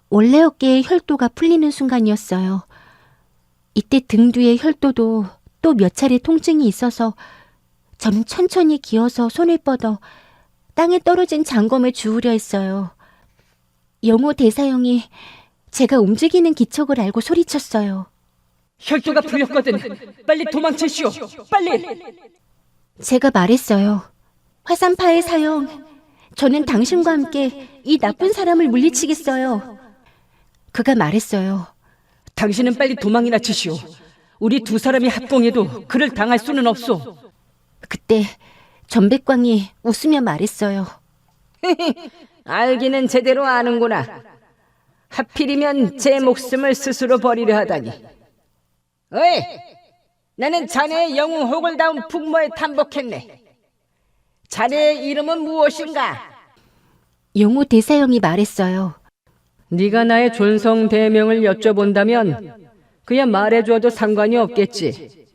원래 어깨의 혈도가 풀리는 순간이었어요. 이때 등 뒤의 혈도도 또 몇 차례 통증이 있어서 저는 천천히 기어서 손을 뻗어 땅에 떨어진 장검을 주우려 했어요. 영호 대사형이 제가 움직이는 기척을 알고 소리쳤어요. 혈도가 풀렸거든. 빨리 도망치시오. 빨리. 제가 말했어요. 화산파의 사형, 저는 당신과 함께 이 나쁜 사람을 물리치겠어요. 그가 말했어요. 당신은 빨리 도망이나 치시오. 우리 두 사람이 합동해도 그를 당할 수는 없소. 그때 전백광이 웃으며 말했어요. 알기는 제대로 아는구나. 하필이면 제 목숨을 스스로 버리려 하다니. 어이, 나는 자네의 영웅 호걸다운 풍모에 탐복했네. 자네의 이름은 무엇인가? 영호 대사형이 말했어요. 네가 나의 존성 대명을 여쭤본다면 그야 말해줘도 상관이 없겠지.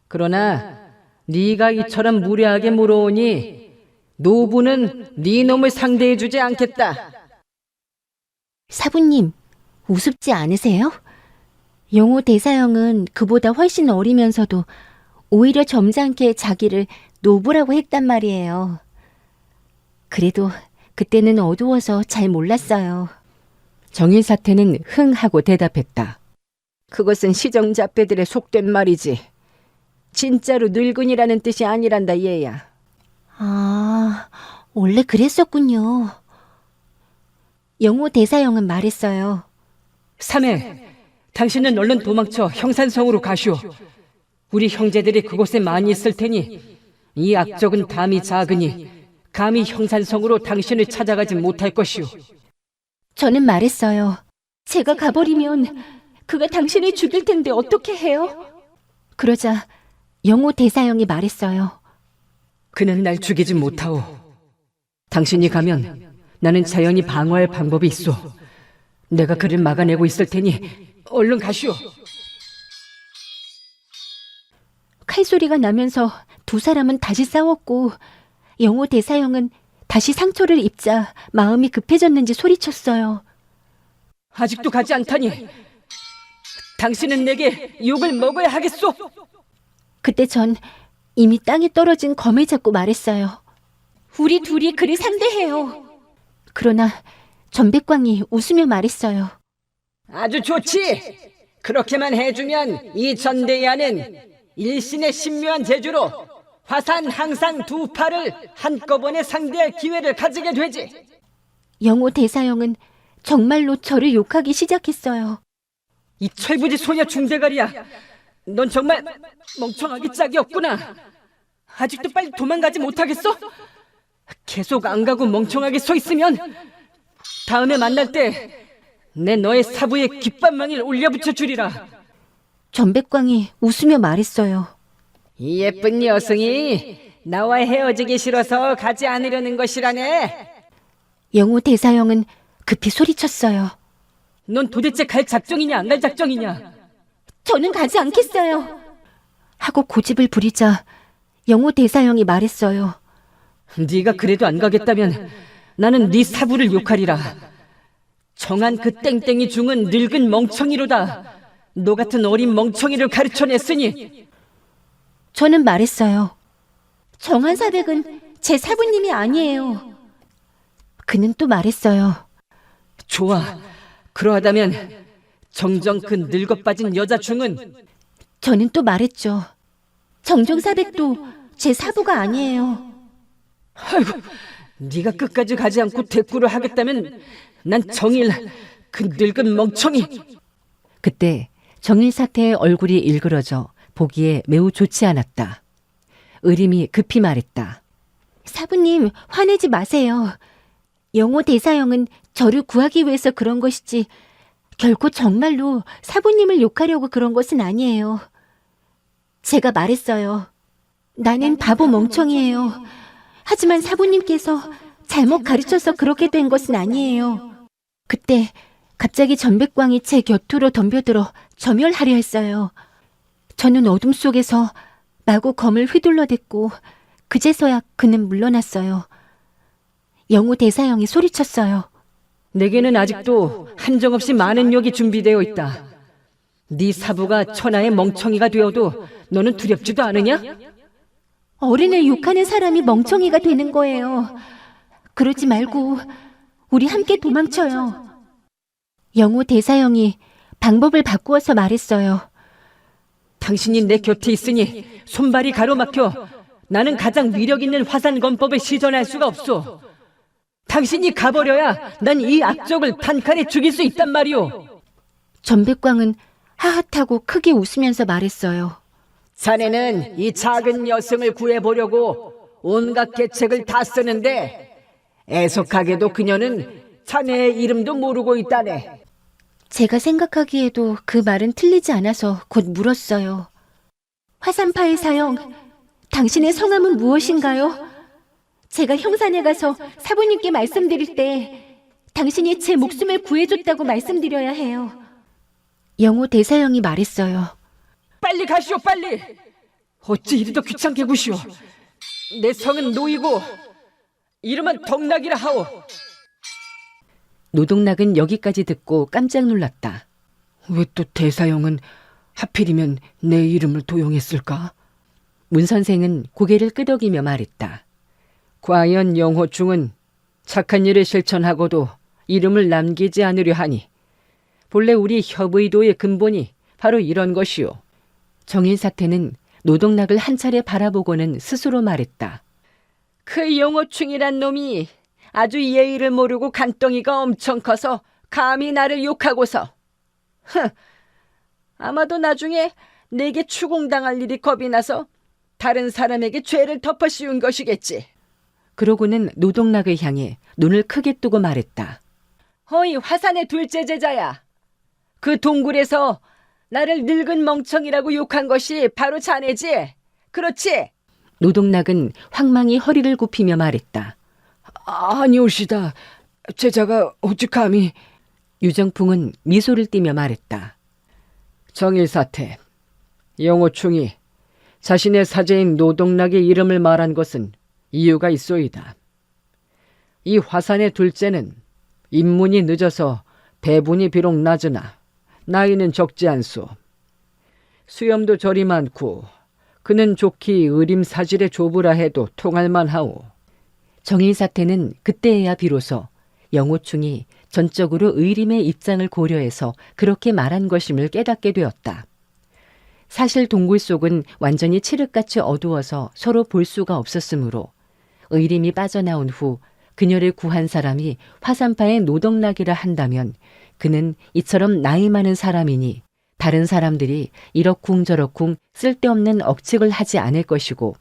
그러나 네가 이처럼 무례하게 물어오니 노부는 네 놈을 상대해주지 않겠다. 사부님, 우습지 않으세요? 영호 대사형은 그보다 훨씬 어리면서도 오히려 점잖게 자기를 노부라고 했단 말이에요. 그래도 그때는 어두워서 잘 몰랐어요. 정일사태는 흥 하고 대답했다. 그것은 시정잡배들의 속된 말이지. 진짜로 늙은이라는 뜻이 아니란다 얘야. 아, 원래 그랬었군요. 영호 대사형은 말했어요. 삼해, 당신은 얼른 도망쳐 형산성으로 가시오. 우리 형제들이 그곳에 많이 있을 테니 이 악적은 담이 작으니 감히 형산성으로 당신을 찾아가지 못할 것이오. 저는 말했어요. 제가 가버리면 그가 당신을 죽일 텐데 어떻게 해요? 그러자 영호 대사형이 말했어요. 그는 날 죽이지 못하오. 당신이 가면 나는 자연히 방어할 방법이 있어. 내가 그를 막아내고 있을 테니 얼른 가시오. 칼소리가 나면서 두 사람은 다시 싸웠고 영호 대사형은 다시 상처를 입자 마음이 급해졌는지 소리쳤어요. 아직도 가지 않다니. 당신은 내게 욕을 먹어야 하겠소. 그때 전 이미 땅에 떨어진 검을 잡고 말했어요. 우리 둘이 그를 상대해요. 그러나 전백광이 웃으며 말했어요. 아주 좋지. 그렇게만 해주면 이 전대야는 일신의 신묘한 재주로 화산 항상 두 팔을 한꺼번에 상대할 기회를 가지게 되지. 영호 대사형은 정말로 저를 욕하기 시작했어요. 이 철부지 소녀 중대가리야. 넌 정말 멍청하기 짝이 없구나. 아직도 빨리 도망가지 못하겠어? 계속 안 가고 멍청하게 서 있으면 다음에 만날 때 내 너의 사부에 귓밤망이를 올려붙여 주리라. 전백광이 웃으며 말했어요. 이 예쁜 여성이 나와 헤어지기 싫어서 가지 않으려는 것이라네. 영호 대사형은 급히 소리쳤어요. 넌 도대체 갈 작정이냐 안 갈 작정이냐? 저는 가지 않겠어요. 하고 고집을 부리자 영호 대사형이 말했어요. 네가 그래도 안 가겠다면 나는 네 사부를 욕하리라. 정한 그 땡땡이 중은 늙은 멍청이로다. 너 같은 어린 멍청이를 가르쳐냈으니. 저는 말했어요. 정한 사백은 제 사부님이 아니에요. 그는 또 말했어요. 좋아. 그러하다면 정정 그 늙어빠진 여자 중은. 저는 또 말했죠. 정정사백도 제 사부가 아니에요. 아이고, 네가 끝까지 가지 않고 대꾸를 하겠다면 난 정일, 그 늙은 멍청이. 그때 정일사태의 얼굴이 일그러져 보기에 매우 좋지 않았다. 의림이 급히 말했다. 사부님, 화내지 마세요. 영호 대사형은 저를 구하기 위해서 그런 것이지 결코 정말로 사부님을 욕하려고 그런 것은 아니에요. 제가 말했어요. 나는 바보 멍청이에요. 하지만 사부님께서 잘못 가르쳐서 그렇게 된 것은 아니에요. 그때 갑자기 전백광이 제 곁으로 덤벼들어 점혈하려 했어요. 저는 어둠 속에서 마구 검을 휘둘러댔고 그제서야 그는 물러났어요. 영호 대사형이 소리쳤어요. 내게는 아직도 한정없이 많은 욕이 준비되어 있다. 네 사부가 천하의 멍청이가 되어도 너는 두렵지도 않으냐? 어른을 욕하는 사람이 멍청이가 되는 거예요. 그러지 말고 우리 함께 도망쳐요. 영호 대사형이 방법을 바꾸어서 말했어요. 당신이 내 곁에 있으니 손발이 가로막혀 나는 가장 위력 있는 화산검법을 시전할 수가 없소. 당신이 가버려야 난 이 악적을 단칼에 죽일 수 있단 말이오. 전백광은 하핫하고 크게 웃으면서 말했어요. 자네는 이 작은 여성을 구해보려고 온갖 계책을 다 쓰는데 애석하게도 그녀는 자네의 이름도 모르고 있다네. 제가 생각하기에도 그 말은 틀리지 않아서 곧 물었어요. 화산파의 사형, 당신의 성함은 무엇인가요? 제가 형산에 가서 사부님께 말씀드릴 때 당신이 제 목숨을 구해줬다고 말씀드려야 해요. 영호 대사형이 말했어요. 빨리 가시오, 빨리. 어찌 이리도 귀찮게 구시오. 내 성은 노이고 이름은 덕락이라 하오. 노동락은 여기까지 듣고 깜짝 놀랐다. 왜 또 대사형은 하필이면 내 이름을 도용했을까? 문 선생은 고개를 끄덕이며 말했다. 과연 영호충은 착한 일을 실천하고도 이름을 남기지 않으려 하니 본래 우리 협의도의 근본이 바로 이런 것이오. 정일사태는 노동락을 한 차례 바라보고는 스스로 말했다. 그 영호충이란 놈이 아주 예의를 모르고 간덩이가 엄청 커서 감히 나를 욕하고서 아마도 나중에 내게 추궁당할 일이 겁이 나서 다른 사람에게 죄를 덮어 씌운 것이겠지. 그러고는 노동락을 향해 눈을 크게 뜨고 말했다. 어이 화산의 둘째 제자야. 그 동굴에서 나를 늙은 멍청이라고 욕한 것이 바로 자네지? 그렇지? 노동락은 황망히 허리를 굽히며 말했다. 아니오시다. 제자가 어찌 감히... 유정풍은 미소를 띠며 말했다. 정일사태, 영호충이 자신의 사제인 노동락의 이름을 말한 것은 이유가 있소이다. 이 화산의 둘째는 입문이 늦어서 배분이 비록 낮으나 나이는 적지 않소. 수염도 저리 많고 그는 좋기 의림사질의 조부라 해도 통할만하오. 정일사태는 그때에야 비로소 영호충이 전적으로 의림의 입장을 고려해서 그렇게 말한 것임을 깨닫게 되었다. 사실 동굴 속은 완전히 칠흑같이 어두워서 서로 볼 수가 없었으므로 의림이 빠져나온 후 그녀를 구한 사람이 화산파의 노덕락이라 한다면 그는 이처럼 나이 많은 사람이니 다른 사람들이 이러쿵저러쿵 쓸데없는 억측을 하지 않을 것이고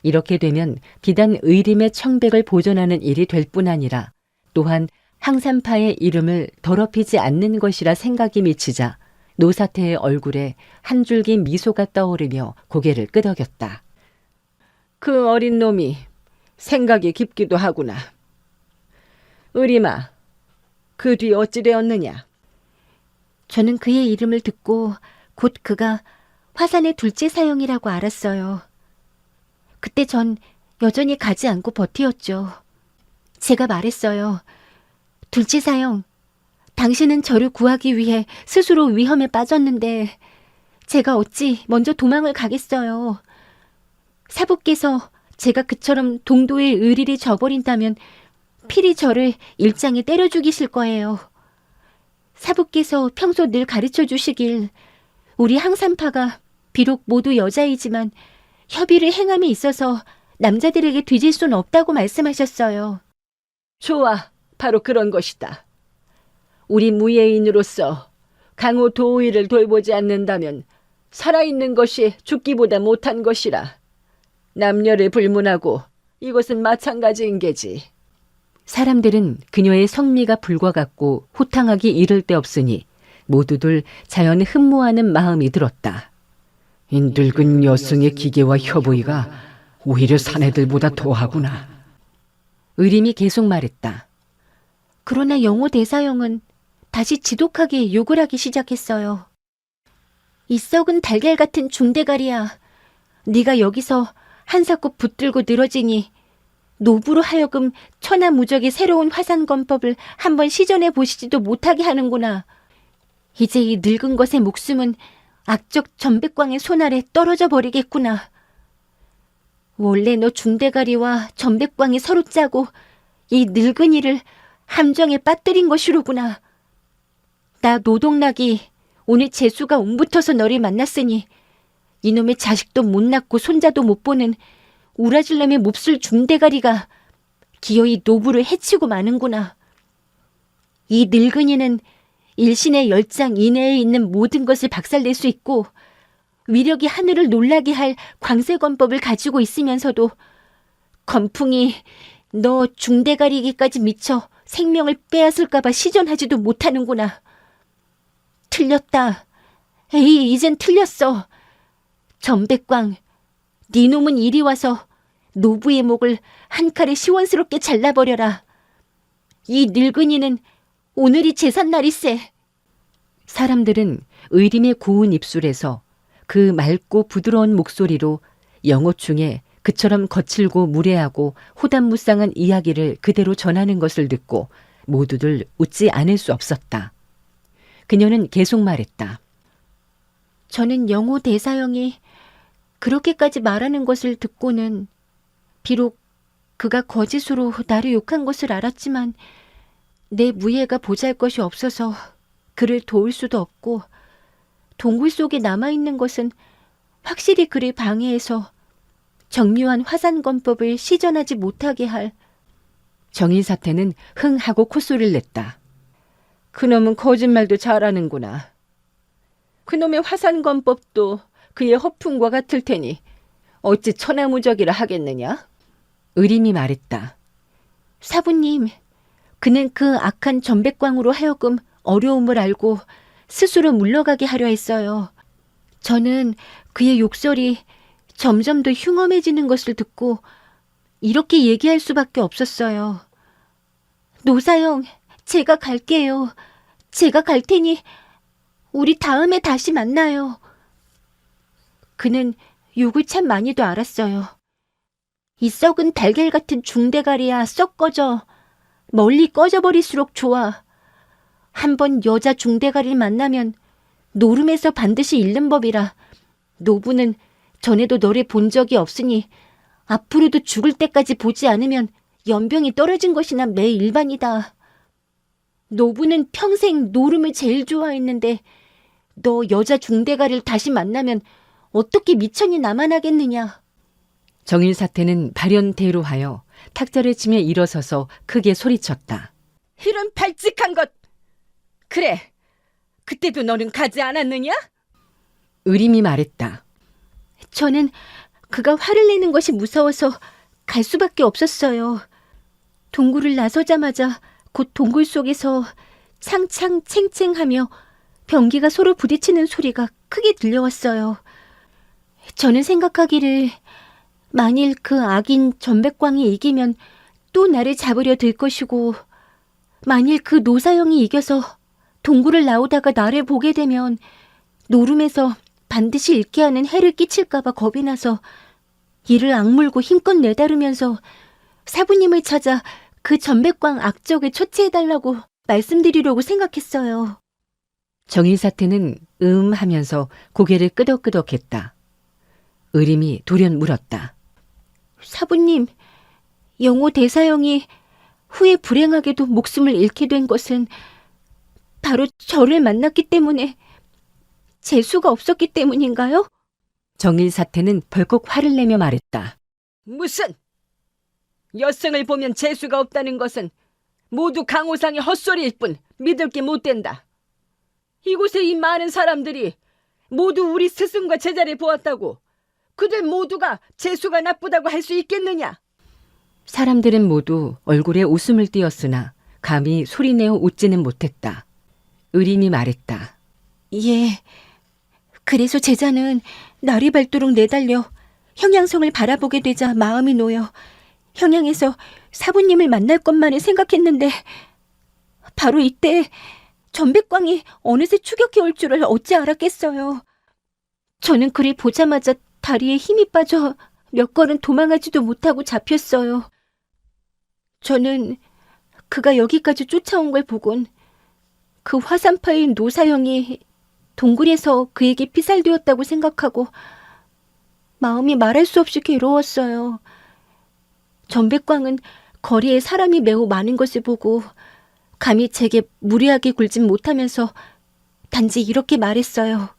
이렇게 되면 비단 의림의 청백을 보존하는 일이 될 뿐 아니라 또한 항산파의 이름을 더럽히지 않는 것이라 생각이 미치자 노사태의 얼굴에 한 줄기 미소가 떠오르며 고개를 끄덕였다. 그 어린 놈이 생각이 깊기도 하구나. 의림아, 그 뒤 어찌 되었느냐? 저는 그의 이름을 듣고 곧 그가 화산의 둘째 사형이라고 알았어요. 그때 전 여전히 가지 않고 버티었죠. 제가 말했어요. 둘째 사형, 당신은 저를 구하기 위해 스스로 위험에 빠졌는데 제가 어찌 먼저 도망을 가겠어요. 사부께서 제가 그처럼 동도의 의리를 저버린다면 필히 저를 일장에 때려 죽이실 거예요. 사부께서 평소 늘 가르쳐 주시길 우리 항산파가 비록 모두 여자이지만 협의를 행함에 있어서 남자들에게 뒤질 수는 없다고 말씀하셨어요. 좋아, 바로 그런 것이다. 우리 무예인으로서 강호 도우이를 돌보지 않는다면 살아있는 것이 죽기보다 못한 것이라. 남녀를 불문하고 이것은 마찬가지인 게지. 사람들은 그녀의 성미가 불과 같고 호탕하기 이를 데 없으니 모두들 자연 흠모하는 마음이 들었다. 이 늙은 여승의 기계와 협의가 오히려 사내들보다 더하구나. 의림이 계속 말했다. 그러나 영호 대사형은 다시 지독하게 욕을 하기 시작했어요. 이 썩은 달걀 같은 중대가리야. 네가 여기서 한사코 붙들고 늘어지니 노부로 하여금 천하무적의 새로운 화산검법을 한번 시전해 보시지도 못하게 하는구나. 이제 이 늙은 것의 목숨은 악적 전백광의 손 아래 떨어져 버리겠구나. 원래 너 중대가리와 전백광이 서로 짜고 이 늙은이를 함정에 빠뜨린 것이로구나. 나 노동락이 오늘 재수가 옹붙어서 너를 만났으니 이놈의 자식도 못 낳고 손자도 못 보는 우라질놈의 몹쓸 중대가리가 기어이 노부를 해치고 마는구나. 이 늙은이는 일신의 10장 이내에 있는 모든 것을 박살낼 수 있고 위력이 하늘을 놀라게 할 광세검법을 가지고 있으면서도 건풍이 너 중대가리에게까지 미쳐 생명을 빼앗을까봐 시전하지도 못하는구나. 틀렸다. 에이, 이젠 틀렸어. 전백광, 네 놈은 이리 와서 노부의 목을 한 칼에 시원스럽게 잘라버려라. 이 늙은이는 오늘이 제삿날일세. 사람들은 의림의 고운 입술에서 그 맑고 부드러운 목소리로 영호충의 그처럼 거칠고 무례하고 호담무쌍한 이야기를 그대로 전하는 것을 듣고 모두들 웃지 않을 수 없었다. 그녀는 계속 말했다. 저는 영호 대사형이 그렇게까지 말하는 것을 듣고는 비록 그가 거짓으로 나를 욕한 것을 알았지만 내 무예가 보잘것이 없어서 그를 도울 수도 없고 동굴 속에 남아있는 것은 확실히 그를 방해해서 정묘한 화산검법을 시전하지 못하게 할. 정일사태는 흥 하고 콧소리를 냈다. 그놈은 거짓말도 잘하는구나. 그놈의 화산검법도 그의 허풍과 같을 테니 어찌 천하무적이라 하겠느냐? 의림이 말했다. 사부님, 그는 그 악한 전백광으로 하여금 어려움을 알고 스스로 물러가게 하려 했어요. 저는 그의 욕설이 점점 더 흉엄해지는 것을 듣고 이렇게 얘기할 수밖에 없었어요. 노사형, 제가 갈게요. 제가 갈 테니 우리 다음에 다시 만나요. 그는 욕을 참 많이도 알았어요. 이 썩은 달걀 같은 중대가리야 썩 꺼져. 멀리 꺼져버릴수록 좋아. 한번 여자 중대가리를 만나면 노름에서 반드시 잃는 법이라. 노부는 전에도 너를 본 적이 없으니 앞으로도 죽을 때까지 보지 않으면 연병이 떨어진 것이나 매 일반이다. 노부는 평생 노름을 제일 좋아했는데 너 여자 중대가를 다시 만나면 어떻게 미천이 남아나겠느냐. 정일사태는 발연대로하여 탁자를 치며 일어서서 크게 소리쳤다. 이런 발칙한 것! 그래, 그때도 너는 가지 않았느냐? 의림이 말했다. 저는 그가 화를 내는 것이 무서워서 갈 수밖에 없었어요. 동굴을 나서자마자 곧 동굴 속에서 창창 챙챙하며 변기가 서로 부딪히는 소리가 크게 들려왔어요. 저는 생각하기를 만일 그 악인 전백광이 이기면 또 나를 잡으려 들 것이고, 만일 그 노사형이 이겨서 동굴을 나오다가 나를 보게 되면 노름에서 반드시 잃게 하는 해를 끼칠까봐 겁이 나서 이를 악물고 힘껏 내다르면서 사부님을 찾아 그 전백광 악적을 처치해달라고 말씀드리려고 생각했어요. 정일사태는 하면서 고개를 끄덕끄덕했다. 의림이 돌연 물었다. 사부님, 영호 대사형이 후에 불행하게도 목숨을 잃게 된 것은 바로 저를 만났기 때문에, 재수가 없었기 때문인가요? 정일사태는 벌컥 화를 내며 말했다. 무슨! 여성을 보면 재수가 없다는 것은 모두 강호상의 헛소리일 뿐 믿을 게 못 된다. 이곳에 이 많은 사람들이 모두 우리 스승과 제자를 보았다고 그들 모두가 재수가 나쁘다고 할 수 있겠느냐? 사람들은 모두 얼굴에 웃음을 띄었으나 감히 소리내어 웃지는 못했다. 의림이 말했다. 예, 그래서 제자는 날이 밝도록 내달려 형양성을 바라보게 되자 마음이 놓여 형양에서 사부님을 만날 것만을 생각했는데, 바로 이때 전백광이 어느새 추격해 올 줄을 어찌 알았겠어요. 저는 그를 보자마자 다리에 힘이 빠져 몇 걸음 도망하지도 못하고 잡혔어요. 저는 그가 여기까지 쫓아온 걸 보곤 그 화산파인 노사형이 동굴에서 그에게 피살되었다고 생각하고 마음이 말할 수 없이 괴로웠어요. 전백광은 거리에 사람이 매우 많은 것을 보고 감히 제게 무례하게 굴진 못하면서 단지 이렇게 말했어요.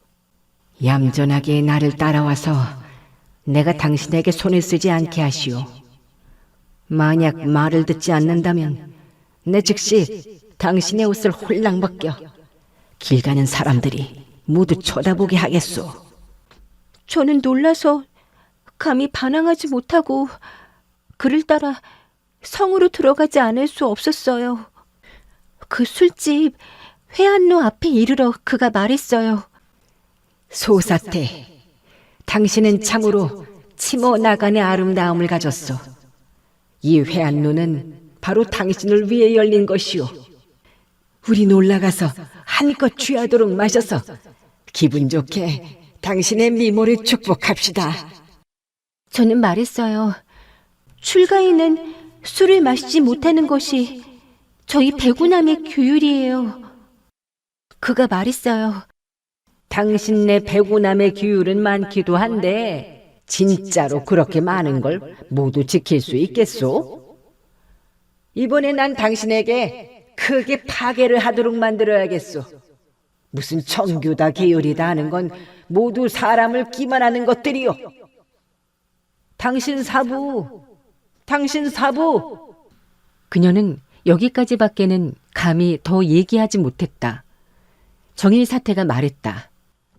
얌전하게 나를 따라와서 내가 당신에게 손을 쓰지 않게 하시오. 만약 말을 듣지 않는다면 내 즉시 당신의 옷을 홀랑 벗겨 길 가는 사람들이 모두 쳐다보게 하겠소. 저는 놀라서 감히 반항하지 못하고 그를 따라 성으로 들어가지 않을 수 없었어요. 그 술집 회한로 앞에 이르러 그가 말했어요. 소사태, 당신은 참으로 치모 나간의 아름다움을 가졌소. 이 회한로는 바로 당신을 위해 열린 것이오. 우리 놀라가서 한껏 취하도록 마셔서 기분 좋게 당신의 미모를 축복합시다. 저는 말했어요. 출가인은 술을 마시지 못하는 것이 저희 배구남의 규율이에요. 그가 말했어요. 당신네 배구남의 규율은 많기도 한데 진짜로 그렇게 많은 걸 모두 지킬 수 있겠소? 이번에 난 당신에게 크게 파괴를 하도록 만들어야겠소. 무슨 청교다 계율이다 하는 건 모두 사람을 기만하는 것들이요. 당신 사부. 그녀는 여기까지밖에는 감히 더 얘기하지 못했다. 정일사태가 말했다.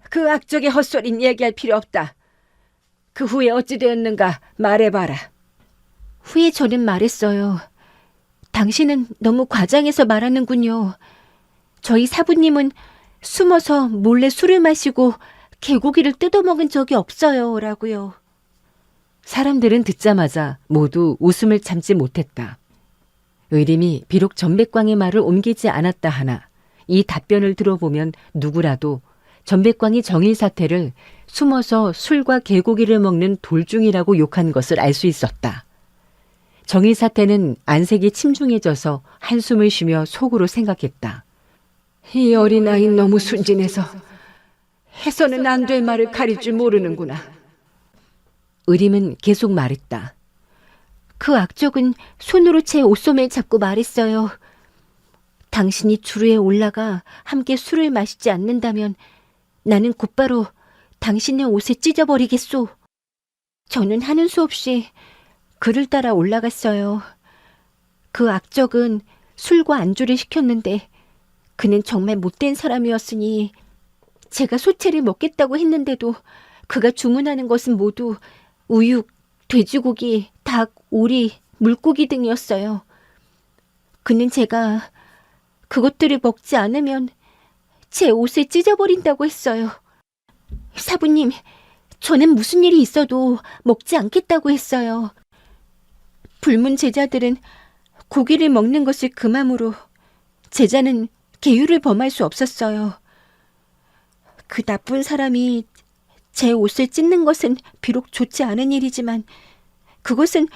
그 악적의 헛소리는 얘기할 필요 없다. 그 후에 어찌 되었는가 말해봐라. 후에 저는 말했어요. 당신은 너무 과장해서 말하는군요. 저희 사부님은 숨어서 몰래 술을 마시고 개고기를 뜯어먹은 적이 없어요. 라고요. 사람들은 듣자마자 모두 웃음을 참지 못했다. 의림이 비록 전백광의 말을 옮기지 않았다 하나 이 답변을 들어보면 누구라도 전백광이 정일사태를 숨어서 술과 개고기를 먹는 돌중이라고 욕한 것을 알 수 있었다. 정의사태는 안색이 침중해져서 한숨을 쉬며 속으로 생각했다. 이 어린아이 너무 순진해서 해서는 안 될 말을 가릴 줄 모르는구나. 의림은 계속 말했다. 그 악적은 손으로 제 옷소매를 잡고 말했어요. 당신이 주루에 올라가 함께 술을 마시지 않는다면 나는 곧바로 당신의 옷에 찢어버리겠소. 저는 하는 수 없이 그를 따라 올라갔어요. 그 악적은 술과 안주를 시켰는데 그는 정말 못된 사람이었으니 제가 소채를 먹겠다고 했는데도 그가 주문하는 것은 모두 우육, 돼지고기, 닭, 오리, 물고기 등이었어요. 그는 제가 그것들을 먹지 않으면 제 옷을 찢어버린다고 했어요. 사부님, 저는 무슨 일이 있어도 먹지 않겠다고 했어요. 불문 제자들은 고기를 먹는 것을 금함으로 제자는 계율을 범할 수 없었어요. 그 나쁜 사람이 제 옷을 찢는 것은 비록 좋지 않은 일이지만 그것은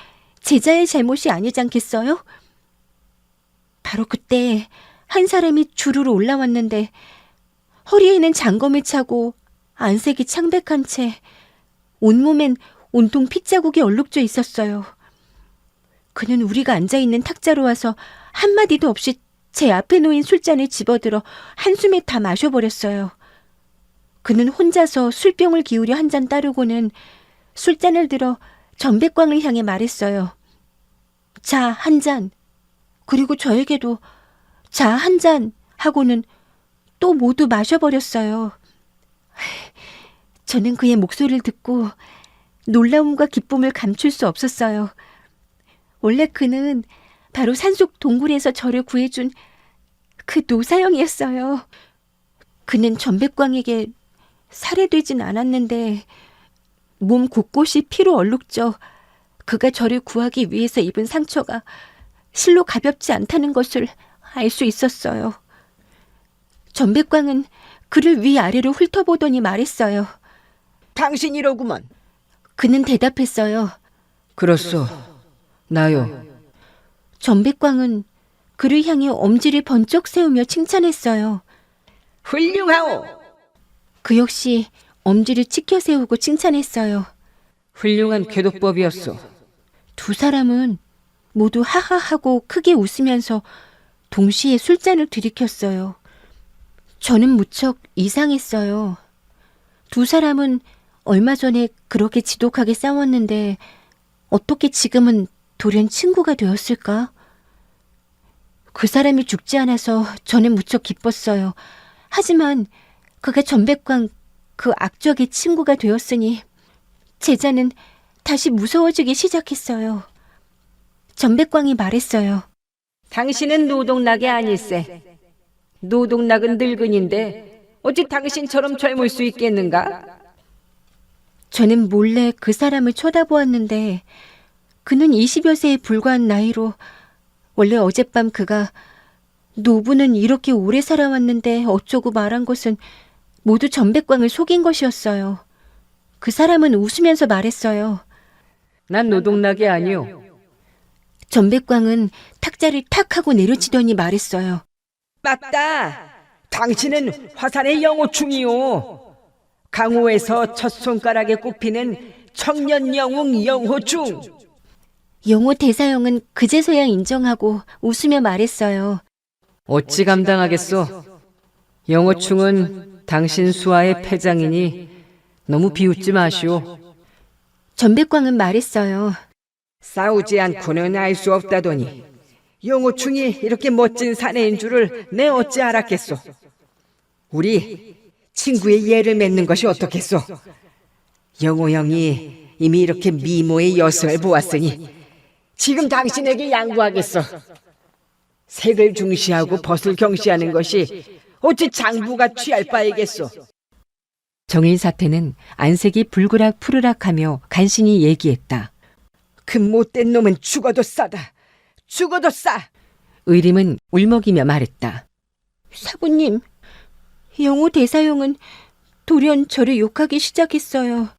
제자의 잘못이 아니지 않겠어요? 바로 그때 한 사람이 주르르 올라왔는데 허리에는 장검을 차고 안색이 창백한 채 온몸엔 온통 핏자국이 얼룩져 있었어요. 그는 우리가 앉아있는 탁자로 와서 한마디도 없이 제 앞에 놓인 술잔을 집어들어 한숨에 다 마셔버렸어요. 그는 혼자서 술병을 기울여 한 잔 따르고는 술잔을 들어 전백광을 향해 말했어요. 자, 한 잔. 그리고 저에게도 자, 한 잔 하고는 또 모두 마셔버렸어요. 저는 그의 목소리를 듣고 놀라움과 기쁨을 감출 수 없었어요. 원래 그는 바로 산속 동굴에서 저를 구해준 그 노사형이었어요. 그는 전백광에게 살해되진 않았는데 몸 곳곳이 피로 얼룩져 그가 저를 구하기 위해서 입은 상처가 실로 가볍지 않다는 것을 알 수 있었어요. 전백광은 그를 위아래로 훑어보더니 말했어요. 당신이로구먼. 그는 대답했어요. 그렇소. 나요. 전백광은 그를 향해 엄지를 번쩍 세우며 칭찬했어요. 훌륭하오. 그 역시 엄지를 치켜 세우고 칭찬했어요. 훌륭한 궤도법이었소. 두 사람은 모두 하하하고 크게 웃으면서 동시에 술잔을 들이켰어요. 저는 무척 이상했어요. 두 사람은 얼마 전에 그렇게 지독하게 싸웠는데 어떻게 지금은 돌연 친구가 되었을까? 그 사람이 죽지 않아서 저는 무척 기뻤어요. 하지만 그가 전백광 그 악적의 친구가 되었으니 제자는 다시 무서워지기 시작했어요. 전백광이 말했어요. 당신은 노동락이 아닐세. 노동락은 늙은인데 어찌 당신처럼 젊을 수 있겠는가? 저는 몰래 그 사람을 쳐다보았는데 그는 20여 세에 불과한 나이로 원래 어젯밤 그가 노부는 이렇게 오래 살아왔는데 어쩌고 말한 것은 모두 전백광을 속인 것이었어요. 그 사람은 웃으면서 말했어요. 난 노동락이 아니오. 전백광은 탁자를 탁 하고 내려치더니 말했어요. 맞다. 당신은 화산의 영호충이오. 강호에서 첫 손가락에 꼽히는 청년 영웅 영호충. 영호 대사형은 그제서야 인정하고 웃으며 말했어요. 어찌 감당하겠소. 영호충은 당신 수하의 패장이니 너무 비웃지 마시오. 전백광은 말했어요. 싸우지 않고는 알 수 없다더니 영호충이 이렇게 멋진 사내인 줄을 내 어찌 알았겠소. 우리 친구의 예를 맺는 것이 어떻겠소. 영호 형이 이미 이렇게 미모의 여성을 보았으니 지금 당신에게 양보하겠소. 색을 중시하고 벗을 경시하는 것이 어찌 장부가 취할 바이겠소. 정일사태는 안색이 불그락 푸르락하며 간신히 얘기했다. 그 못된 놈은 죽어도 싸다. 죽어도 싸. 의림은 울먹이며 말했다. 사부님, 영호 대사형은 돌연 저를 욕하기 시작했어요.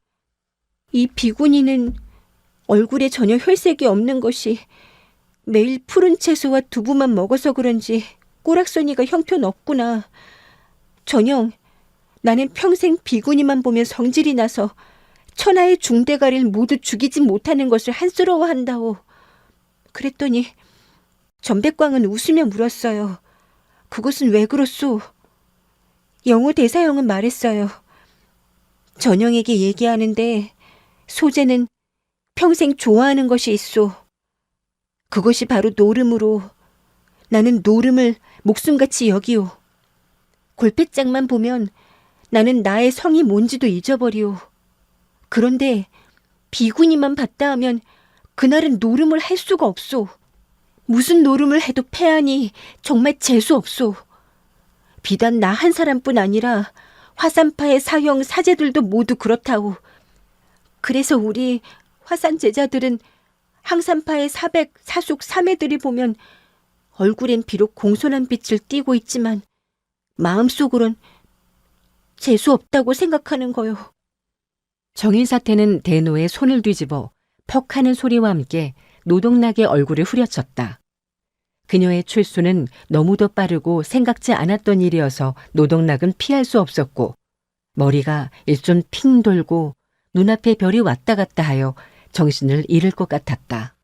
이 비구니는 얼굴에 전혀 혈색이 없는 것이 매일 푸른 채소와 두부만 먹어서 그런지 꼬락서니가 형편없구나. 전영, 나는 평생 비구니만 보면 성질이 나서 천하의 중대가리를 모두 죽이지 못하는 것을 한스러워한다오. 그랬더니 전백광은 웃으며 물었어요. 그것은 왜 그렇소? 영호 대사형은 말했어요. 전영에게 얘기하는데 소재는 평생 좋아하는 것이 있소. 그것이 바로 노름으로 나는 노름을 목숨같이 여기오. 골패장만 보면 나는 나의 성이 뭔지도 잊어버리오. 그런데 비구니만 봤다 하면 그날은 노름을 할 수가 없소. 무슨 노름을 해도 패하니 정말 재수없소. 비단 나 한 사람뿐 아니라 화산파의 사형 사제들도 모두 그렇다오. 그래서 우리 화산 제자들은 항산파의 사백, 사숙, 사매들이 보면 얼굴엔 비록 공손한 빛을 띠고 있지만 마음속으론 재수없다고 생각하는 거요. 정인사태는 대노의 손을 뒤집어 퍽 하는 소리와 함께 노동락의 얼굴을 후려쳤다. 그녀의 출수는 너무도 빠르고 생각지 않았던 일이어서 노동락은 피할 수 없었고 머리가 일좀 핑 돌고 눈앞에 별이 왔다 갔다 하여 정신을 잃을 것 같았다.